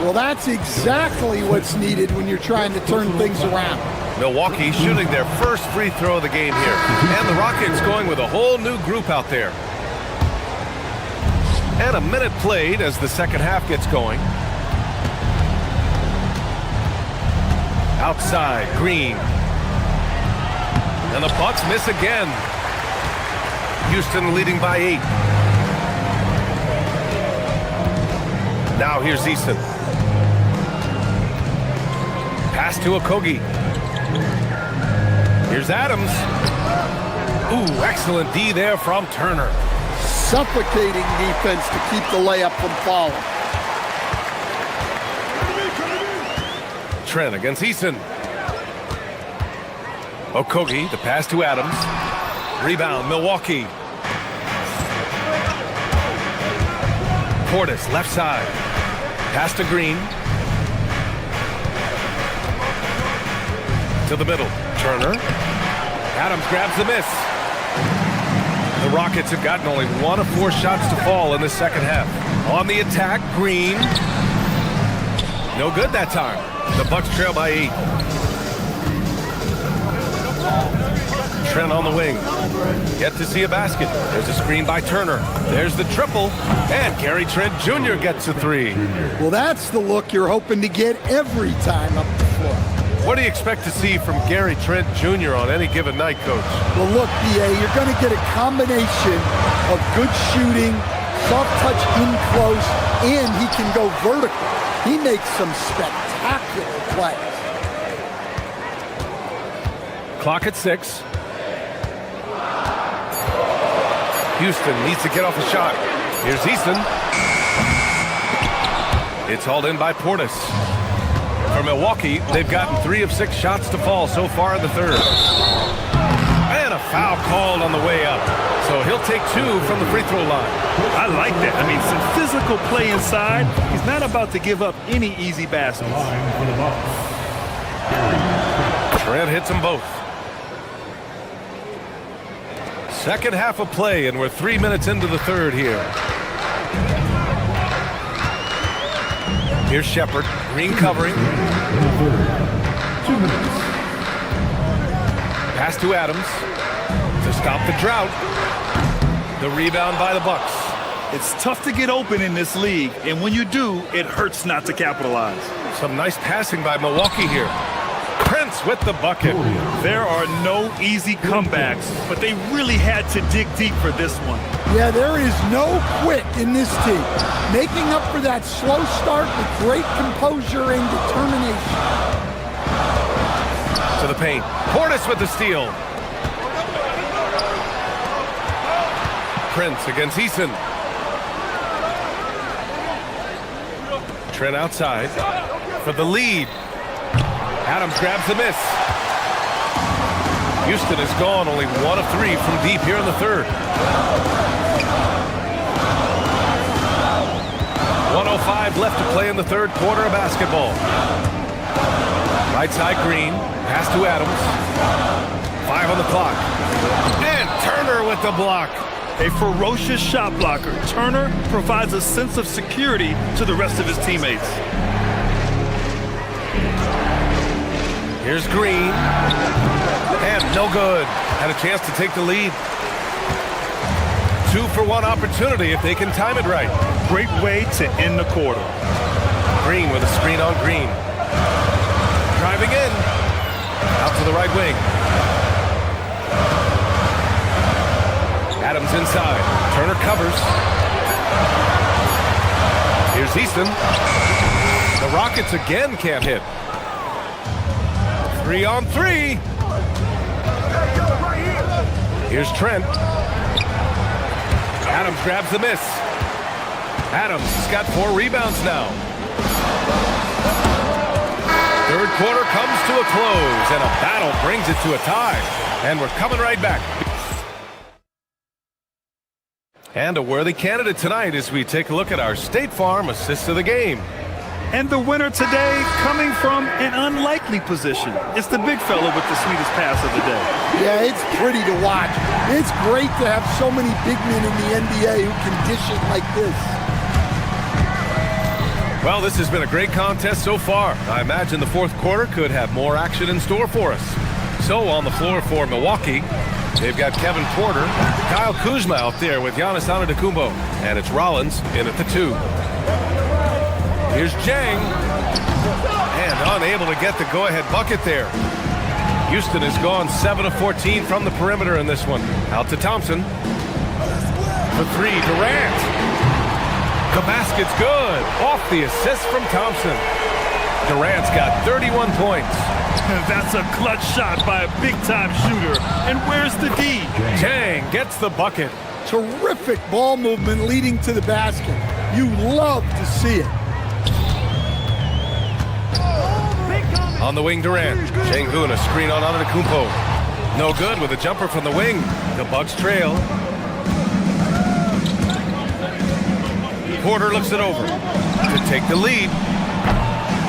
Well, that's exactly what's needed when you're trying to turn things around. Milwaukee shooting their first free throw of the game here. And the Rockets going with a whole new group out there. And a minute played as the second half gets going. Outside, Green. And the Bucks miss again. Houston leading by 8. Now here's Eason. Pass to Okogie. Here's Adams. Ooh, excellent D there from Turner. Suffocating defense to keep the layup from falling. Trent against Eason. Okogie, the pass to Adams. Rebound, Milwaukee. Portis, left side. Pass to Green. To the middle. Turner. Adams grabs the miss. The Rockets have gotten only 1 of 4 shots to fall in the second half. On the attack, Green. No good that time. The Bucks trail by 8. Trent on the wing. Yet to see a basket. There's a screen by Turner. There's the triple. And Gary Trent Jr. gets a 3. Well, that's the look you're hoping to get every time up the floor. What do you expect to see from Gary Trent Jr. on any given night, Coach? Well, look, BA, you're going to get a combination of good shooting, soft touch in close, and he can go vertical. He makes some spectacular plays. Clock at 6. Houston needs to get off a shot. Here's Easton. It's hauled in by Portis. For Milwaukee, they've gotten 3 of 6 shots to fall so far in the third. And a foul called on the way up. So he'll take 2 from the free throw line. I like that. I mean, some physical play inside. He's not about to give up any easy baskets. Trent hits them both. Second half of play, and we're 3 minutes into the third here. Here's Shepard. Green covering. 2 minutes. Pass to Adams to stop the drought. The rebound by the Bucks. It's tough to get open in this league, and when you do, it hurts not to capitalize. Some nice passing by Milwaukee here. Prince with the bucket. There are no easy comebacks, but they really had to dig deep for this one. Yeah, there is no quit in this team. Making up for that slow start with great composure and determination. To the paint. Portis with the steal. Prince against Eason. Trent outside for the lead. Adams grabs the miss. Houston is gone, only 1 of 3 from deep here in the third. 1:05 left to play in the third quarter of basketball. Right side Green, pass to Adams. 5 on the clock. And Turner with the block. A ferocious shot blocker. Turner provides a sense of security to the rest of his teammates. Here's Green. And no good. Had a chance to take the lead. 2-for-1 opportunity if they can time it right. Great way to end the quarter. Green with a screen on Green. Driving in. Out to the right wing. Adams inside. Turner covers. Here's Easton. The Rockets again can't hit. 3 on 3. Here's Trent. Adams grabs the miss. Adams has got 4 rebounds now. Third quarter comes to a close, and a battle brings it to a tie. And we're coming right back. And a worthy candidate tonight as we take a look at our State Farm assist of the game. And the winner today coming from an unlikely position. It's the big fella with the sweetest pass of the day. Yeah, it's pretty to watch. It's great to have so many big men in the NBA who can dish it like this. Well, this has been a great contest so far. I imagine the fourth quarter could have more action in store for us. So on the floor for Milwaukee, they've got Kevin Porter, Kyle Kuzma out there with Giannis Antetokounmpo, and it's Rollins in at the 2. Here's Jang, and unable to get the go-ahead bucket there. Houston has gone 7 of 14 from the perimeter in this one. Out to Thompson. For 3, Durant. The basket's good. Off the assist from Thompson. Durant's got 31 points. That's a clutch shot by a big-time shooter. And where's the D? Jang gets the bucket. Terrific ball movement leading to the basket. You love to see it. On the wing, Durant. Şengün, a screen on Antetokounmpo. No good with a jumper from the wing. The Bucks trail. Porter looks it over to take the lead.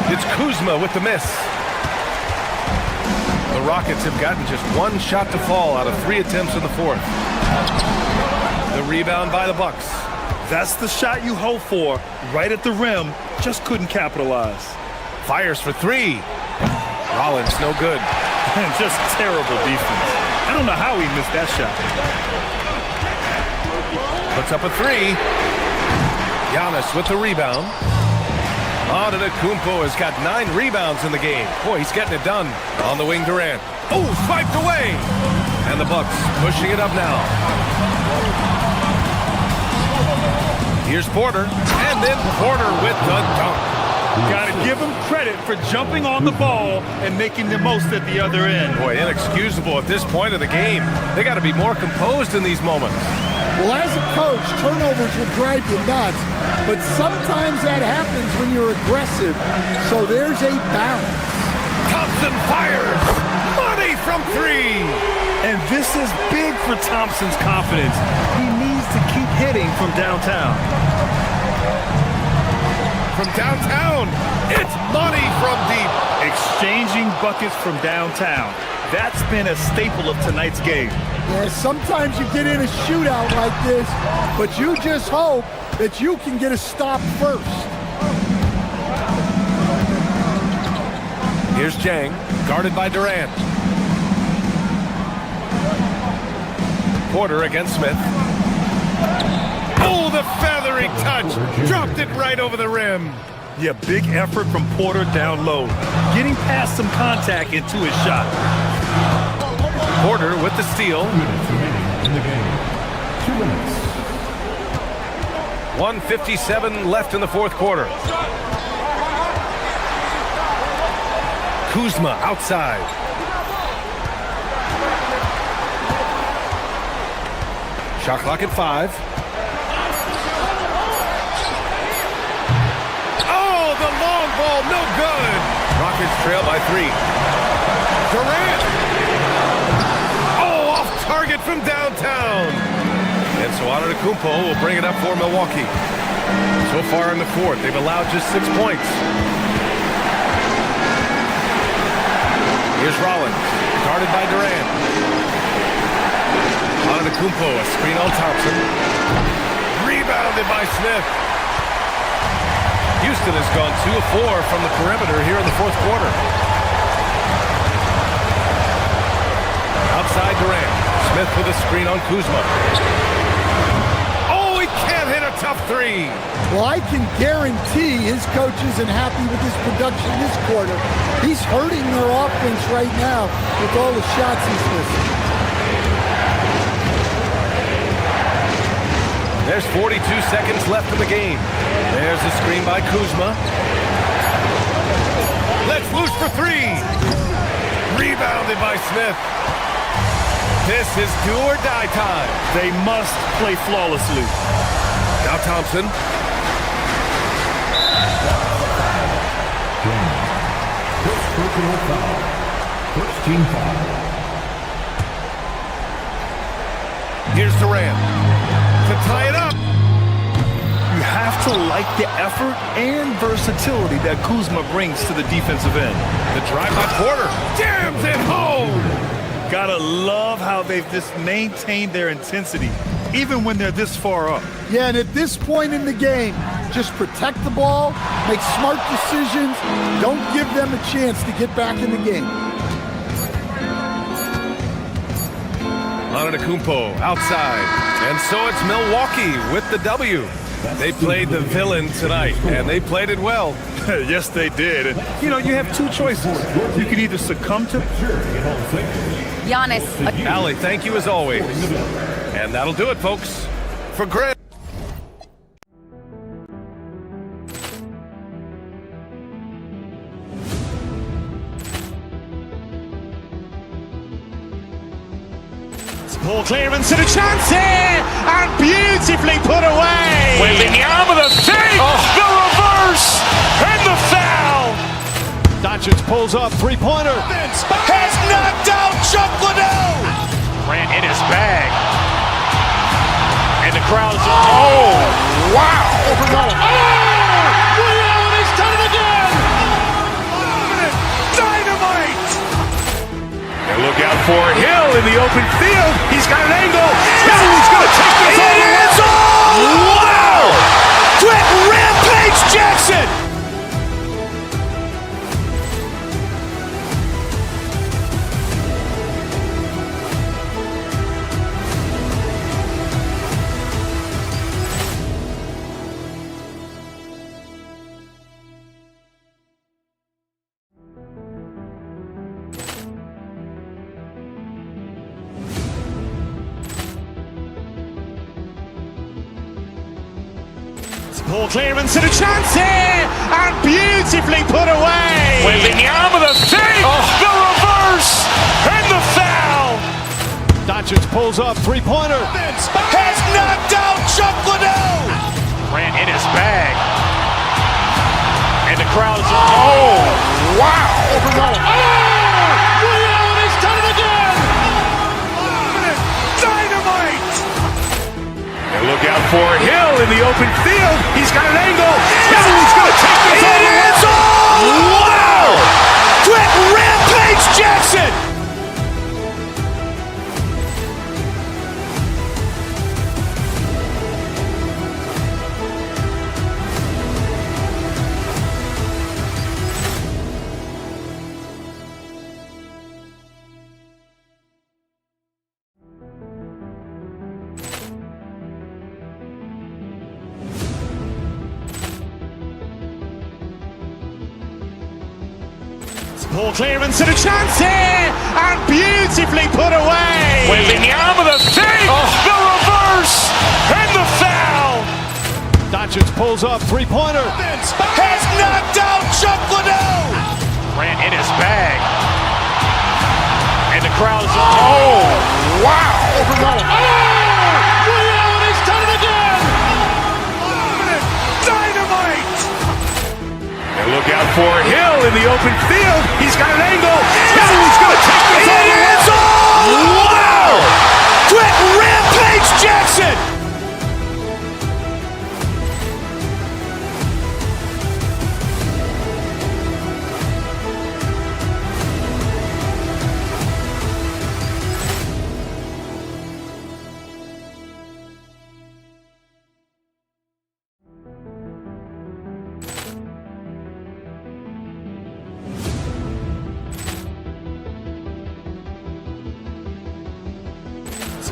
It's Kuzma with the miss. The Rockets have gotten just 1 shot to fall out of 3 attempts in the fourth. The rebound by the Bucks. That's the shot you hope for. Right at the rim. Just couldn't capitalize. Fires for 3. Rollins, no good. Just terrible defense. I don't know how he missed that shot. Puts up a 3. Giannis with the rebound. Antetokounmpo has got 9 rebounds in the game. Boy, he's getting it done. On the wing, Durant. Oh, swiped away. And the Bucks pushing it up now. Here's Porter. And then Porter with the dunk. Got to give him credit for jumping on the ball and making the most at the other end. Boy, inexcusable at this point of the game. They got to be more composed in these moments. Well, as a coach, turnovers will drive you nuts, but sometimes that happens when you're aggressive, so there's a balance. Thompson fires! Money from 3! And this is big for Thompson's confidence. He needs to keep hitting from downtown. From downtown, it's money from deep. Exchanging buckets from downtown. That's been a staple of tonight's game. Yeah, sometimes you get in a shootout like this, but you just hope that you can get a stop first. Here's Jang, guarded by Durant. Porter against Smith. Oh, the feathering touch. Dropped it right over the rim. Yeah, big effort from Porter down low. Getting past some contact into his shot. Porter with the steal. 2 minutes remaining in the game. 2 minutes. 1:57 left in the fourth quarter. Kuzma outside. Shot clock at 5. Oh, the long ball, no good. Rockets trail by 3. Durant. Oh, off target from downtown. And so Antetokounmpo will bring it up for Milwaukee. So far in the fourth, they've allowed just 6 points. Here's Rollins, guarded by Durant. Antetokounmpo, a screen on Thompson. Rebounded by Smith. Houston has gone 2 of 4 from the perimeter here in the fourth quarter. Outside Durant. Smith with a screen on Kuzma. Oh, he can't hit a tough 3. Well, I can guarantee his coach isn't happy with his production this quarter. He's hurting their offense right now with all the shots he's missing. There's 42 seconds left in the game. There's a screen by Kuzma. Let's loose for 3. Rebounded by Smith. This is do or die time. They must play flawlessly. Now Thompson. First personal foul. First team foul. Here's Durant to tie it up. You have to like the effort and versatility that Kuzma brings to the defensive end. The drive by Porter jams it home. Gotta love how they've just maintained their intensity, even when they're this far up. Yeah, and at this point in the game, Just protect the ball, make smart decisions, don't give them a chance to get back in the game. Antetokounmpo outside. And so it's Milwaukee with the W. They played the villain tonight, and they played it well. Yes, they did. And, you know, you have two choices. You can either succumb to... Giannis. Allie, thank you as always. And that'll do it, folks. For Greg. Ball clearance and a chance here, and beautifully put away. Wembanyama the fake, the reverse, and the foul. Doncic pulls up, three-pointer. Has knocked out Chuck Liddell. Grant in his bag. And the crowd's wow. He's done it again. Dynamite. And look out for Hill in the open field. He's got an angle. Hill's going to take this all the way. Wow! Quick Rampage Jackson. Ball clearance and a chance here, and beautifully put away. Wembanyama the fake, the reverse, and the foul. Doncic pulls up, three-pointer. Has knocked out Chuck Liddell. Grant in his bag. And the crowd's wow. He's done it again. Dynamite. And look out for Hill in the open field. He's got an angle. Hill's going to take this all the way. Wow! Quick Rampage Jackson. Ball clearance and a chance here, and beautifully put away. Wembanyama the fake, the reverse, and the foul. Doncic pulls up, three-pointer. Has knocked out Chuck Liddell. Grant in his bag. And the crowd's wow. He's done it again. Dynamite. And look out for Hill in the open field. He's got an angle. Hill's going to take this all the way. Wow! Quick Rampage Jackson.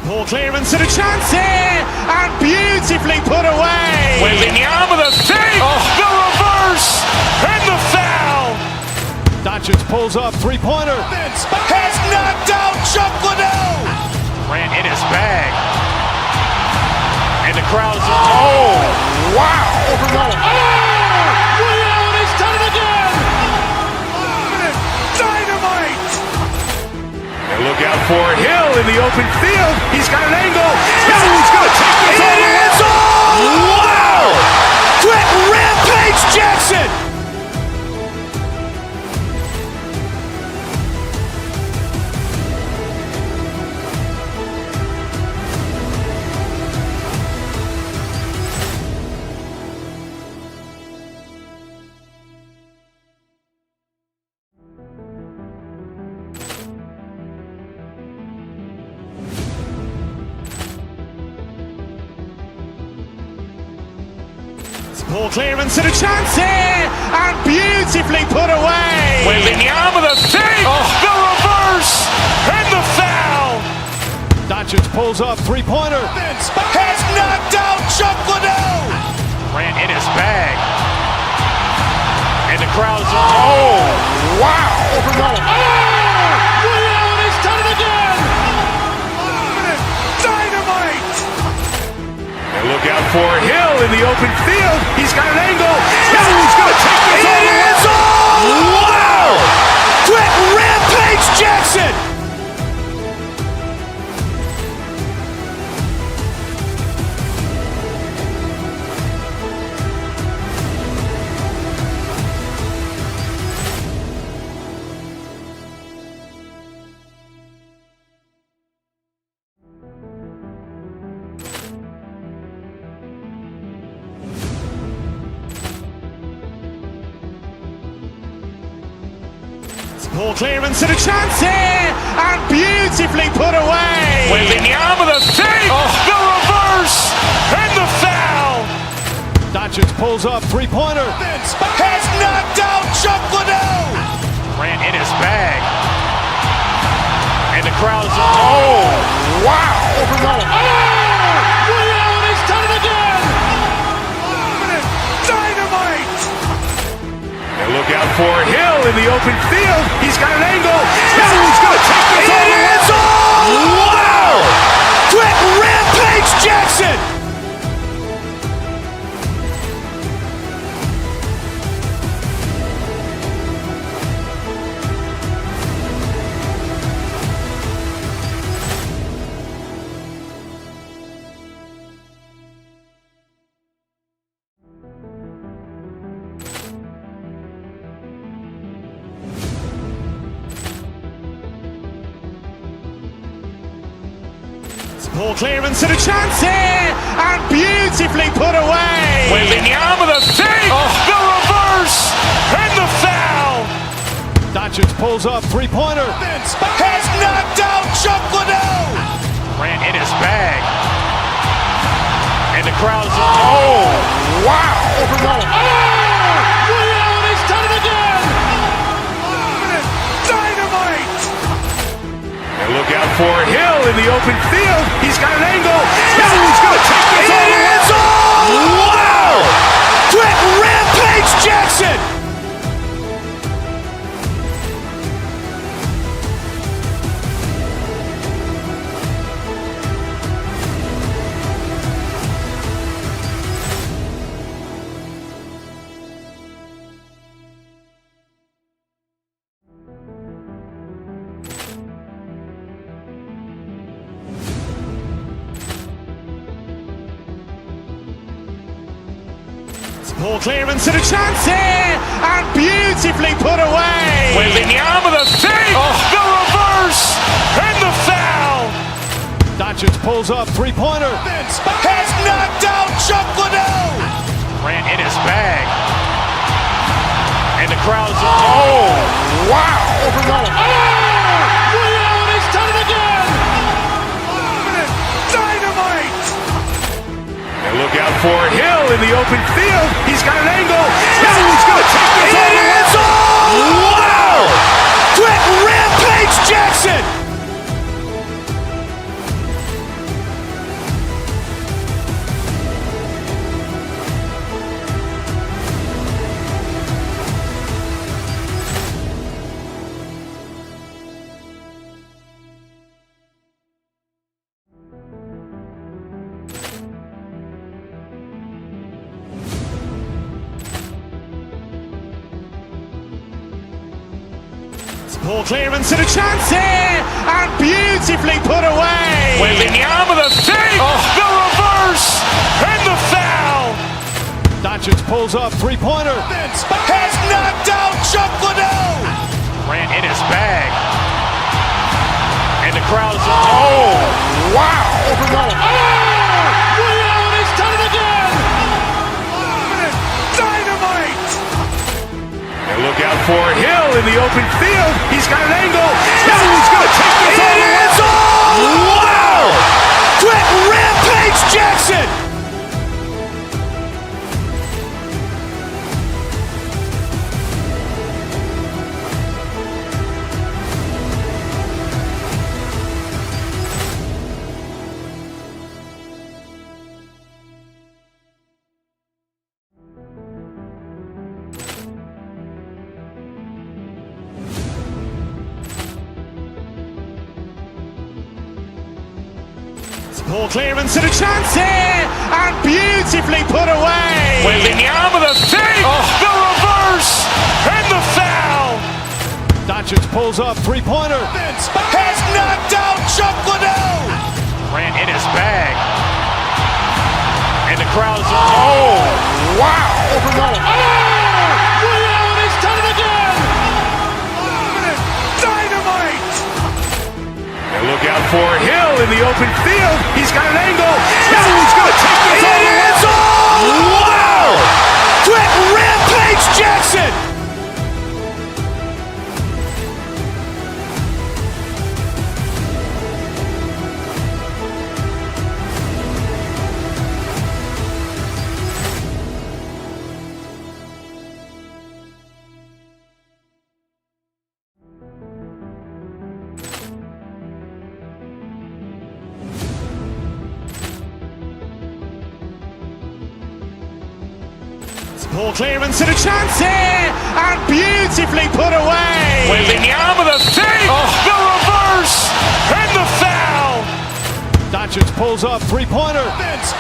Ball clearance and a chance here, and beautifully put away. Wembanyama the fake, the reverse, and the foul. Doncic pulls up, three-pointer. Has knocked out Chuck Liddell. Grant in his bag. And the crowd's wow. He's done it again. Dynamite. And look out for Hill in the open field. He's got an angle. Hill's going to take this all the way. Wow! Quick Rampage Jackson. Ball clearance and a chance here, and beautifully put away. Wembanyama the fake, the reverse, and the foul. Doncic pulls up, three-pointer. Has knocked out Chuck Liddell. Grant in his bag. And the crowd is, wow. Ray Allen has done it again. Dynamite. They look out for Hill in the open field. He's got an angle. Hill's going to take this all the way. Wow. Quick rampage Jackson. Ball clearance and a chance here, and beautifully put away. Wembanyama the fake, the reverse, and the foul. Doncic pulls up, three-pointer. Has knocked out Chuck Liddell. Grant in his bag. And the crowd is, wow. Ray Allen has done it again. Dynamite. They look out for Hill in the open field. He's got an angle. Hill's going to take this all the way. Wow. Quick rampage Jackson. Ball clearance and a chance here, and beautifully put away. Wembanyama the fake, the reverse, and the foul. Doncic pulls up, three-pointer. Has knocked out Chuck Liddell. Grant in his bag. And the crowd is, wow. Ray Allen has done it again. Dynamite. They look out for Hill in the open field. He's got an angle. Hill's going to take this all the way. Wow. Quick rampage Jackson. Ball clearance and a chance here, and beautifully put away. Wembanyama the fake, the reverse, and the foul. Doncic pulls up, three-pointer. Has knocked out Chuck Liddell. Grant in his bag. And the crowd is, wow. Ray Allen has done it again. Dynamite. They look out for Hill in the open field. He's got an angle. Hill's going to take this all the way. Wow. Quick rampage Jackson. Ball clearance and a chance here, and beautifully put away. Wembanyama the fake, the reverse, and the foul. Doncic pulls up, three-pointer. Has knocked out Chuck Liddell. Grant in his bag. And the crowd is, wow. Ray Allen has done it again. Dynamite. They look out for Hill in the open field. He's got an angle. Hill's going to take this all the way. Wow. Quick rampage Jackson. Ball clearance and a chance here, and beautifully put away. Williams with a save, the reverse, and the foul. Doncic pulls up, three-pointer. Has knocked out Chuck Liddell. Ran in his bag. And the crowd is, oh, wow. Williams has done it again. Dynamite. And look out for Hill in the open field. He's got an angle. Hill's going to take this all the way. Wow! Quick rampage Jackson. Ball clearance and a chance here, and beautifully put away. Williams with a save, the reverse, and the foul. Doncic pulls up, three-pointer. Has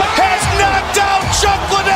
knocked out Chuck Liddell.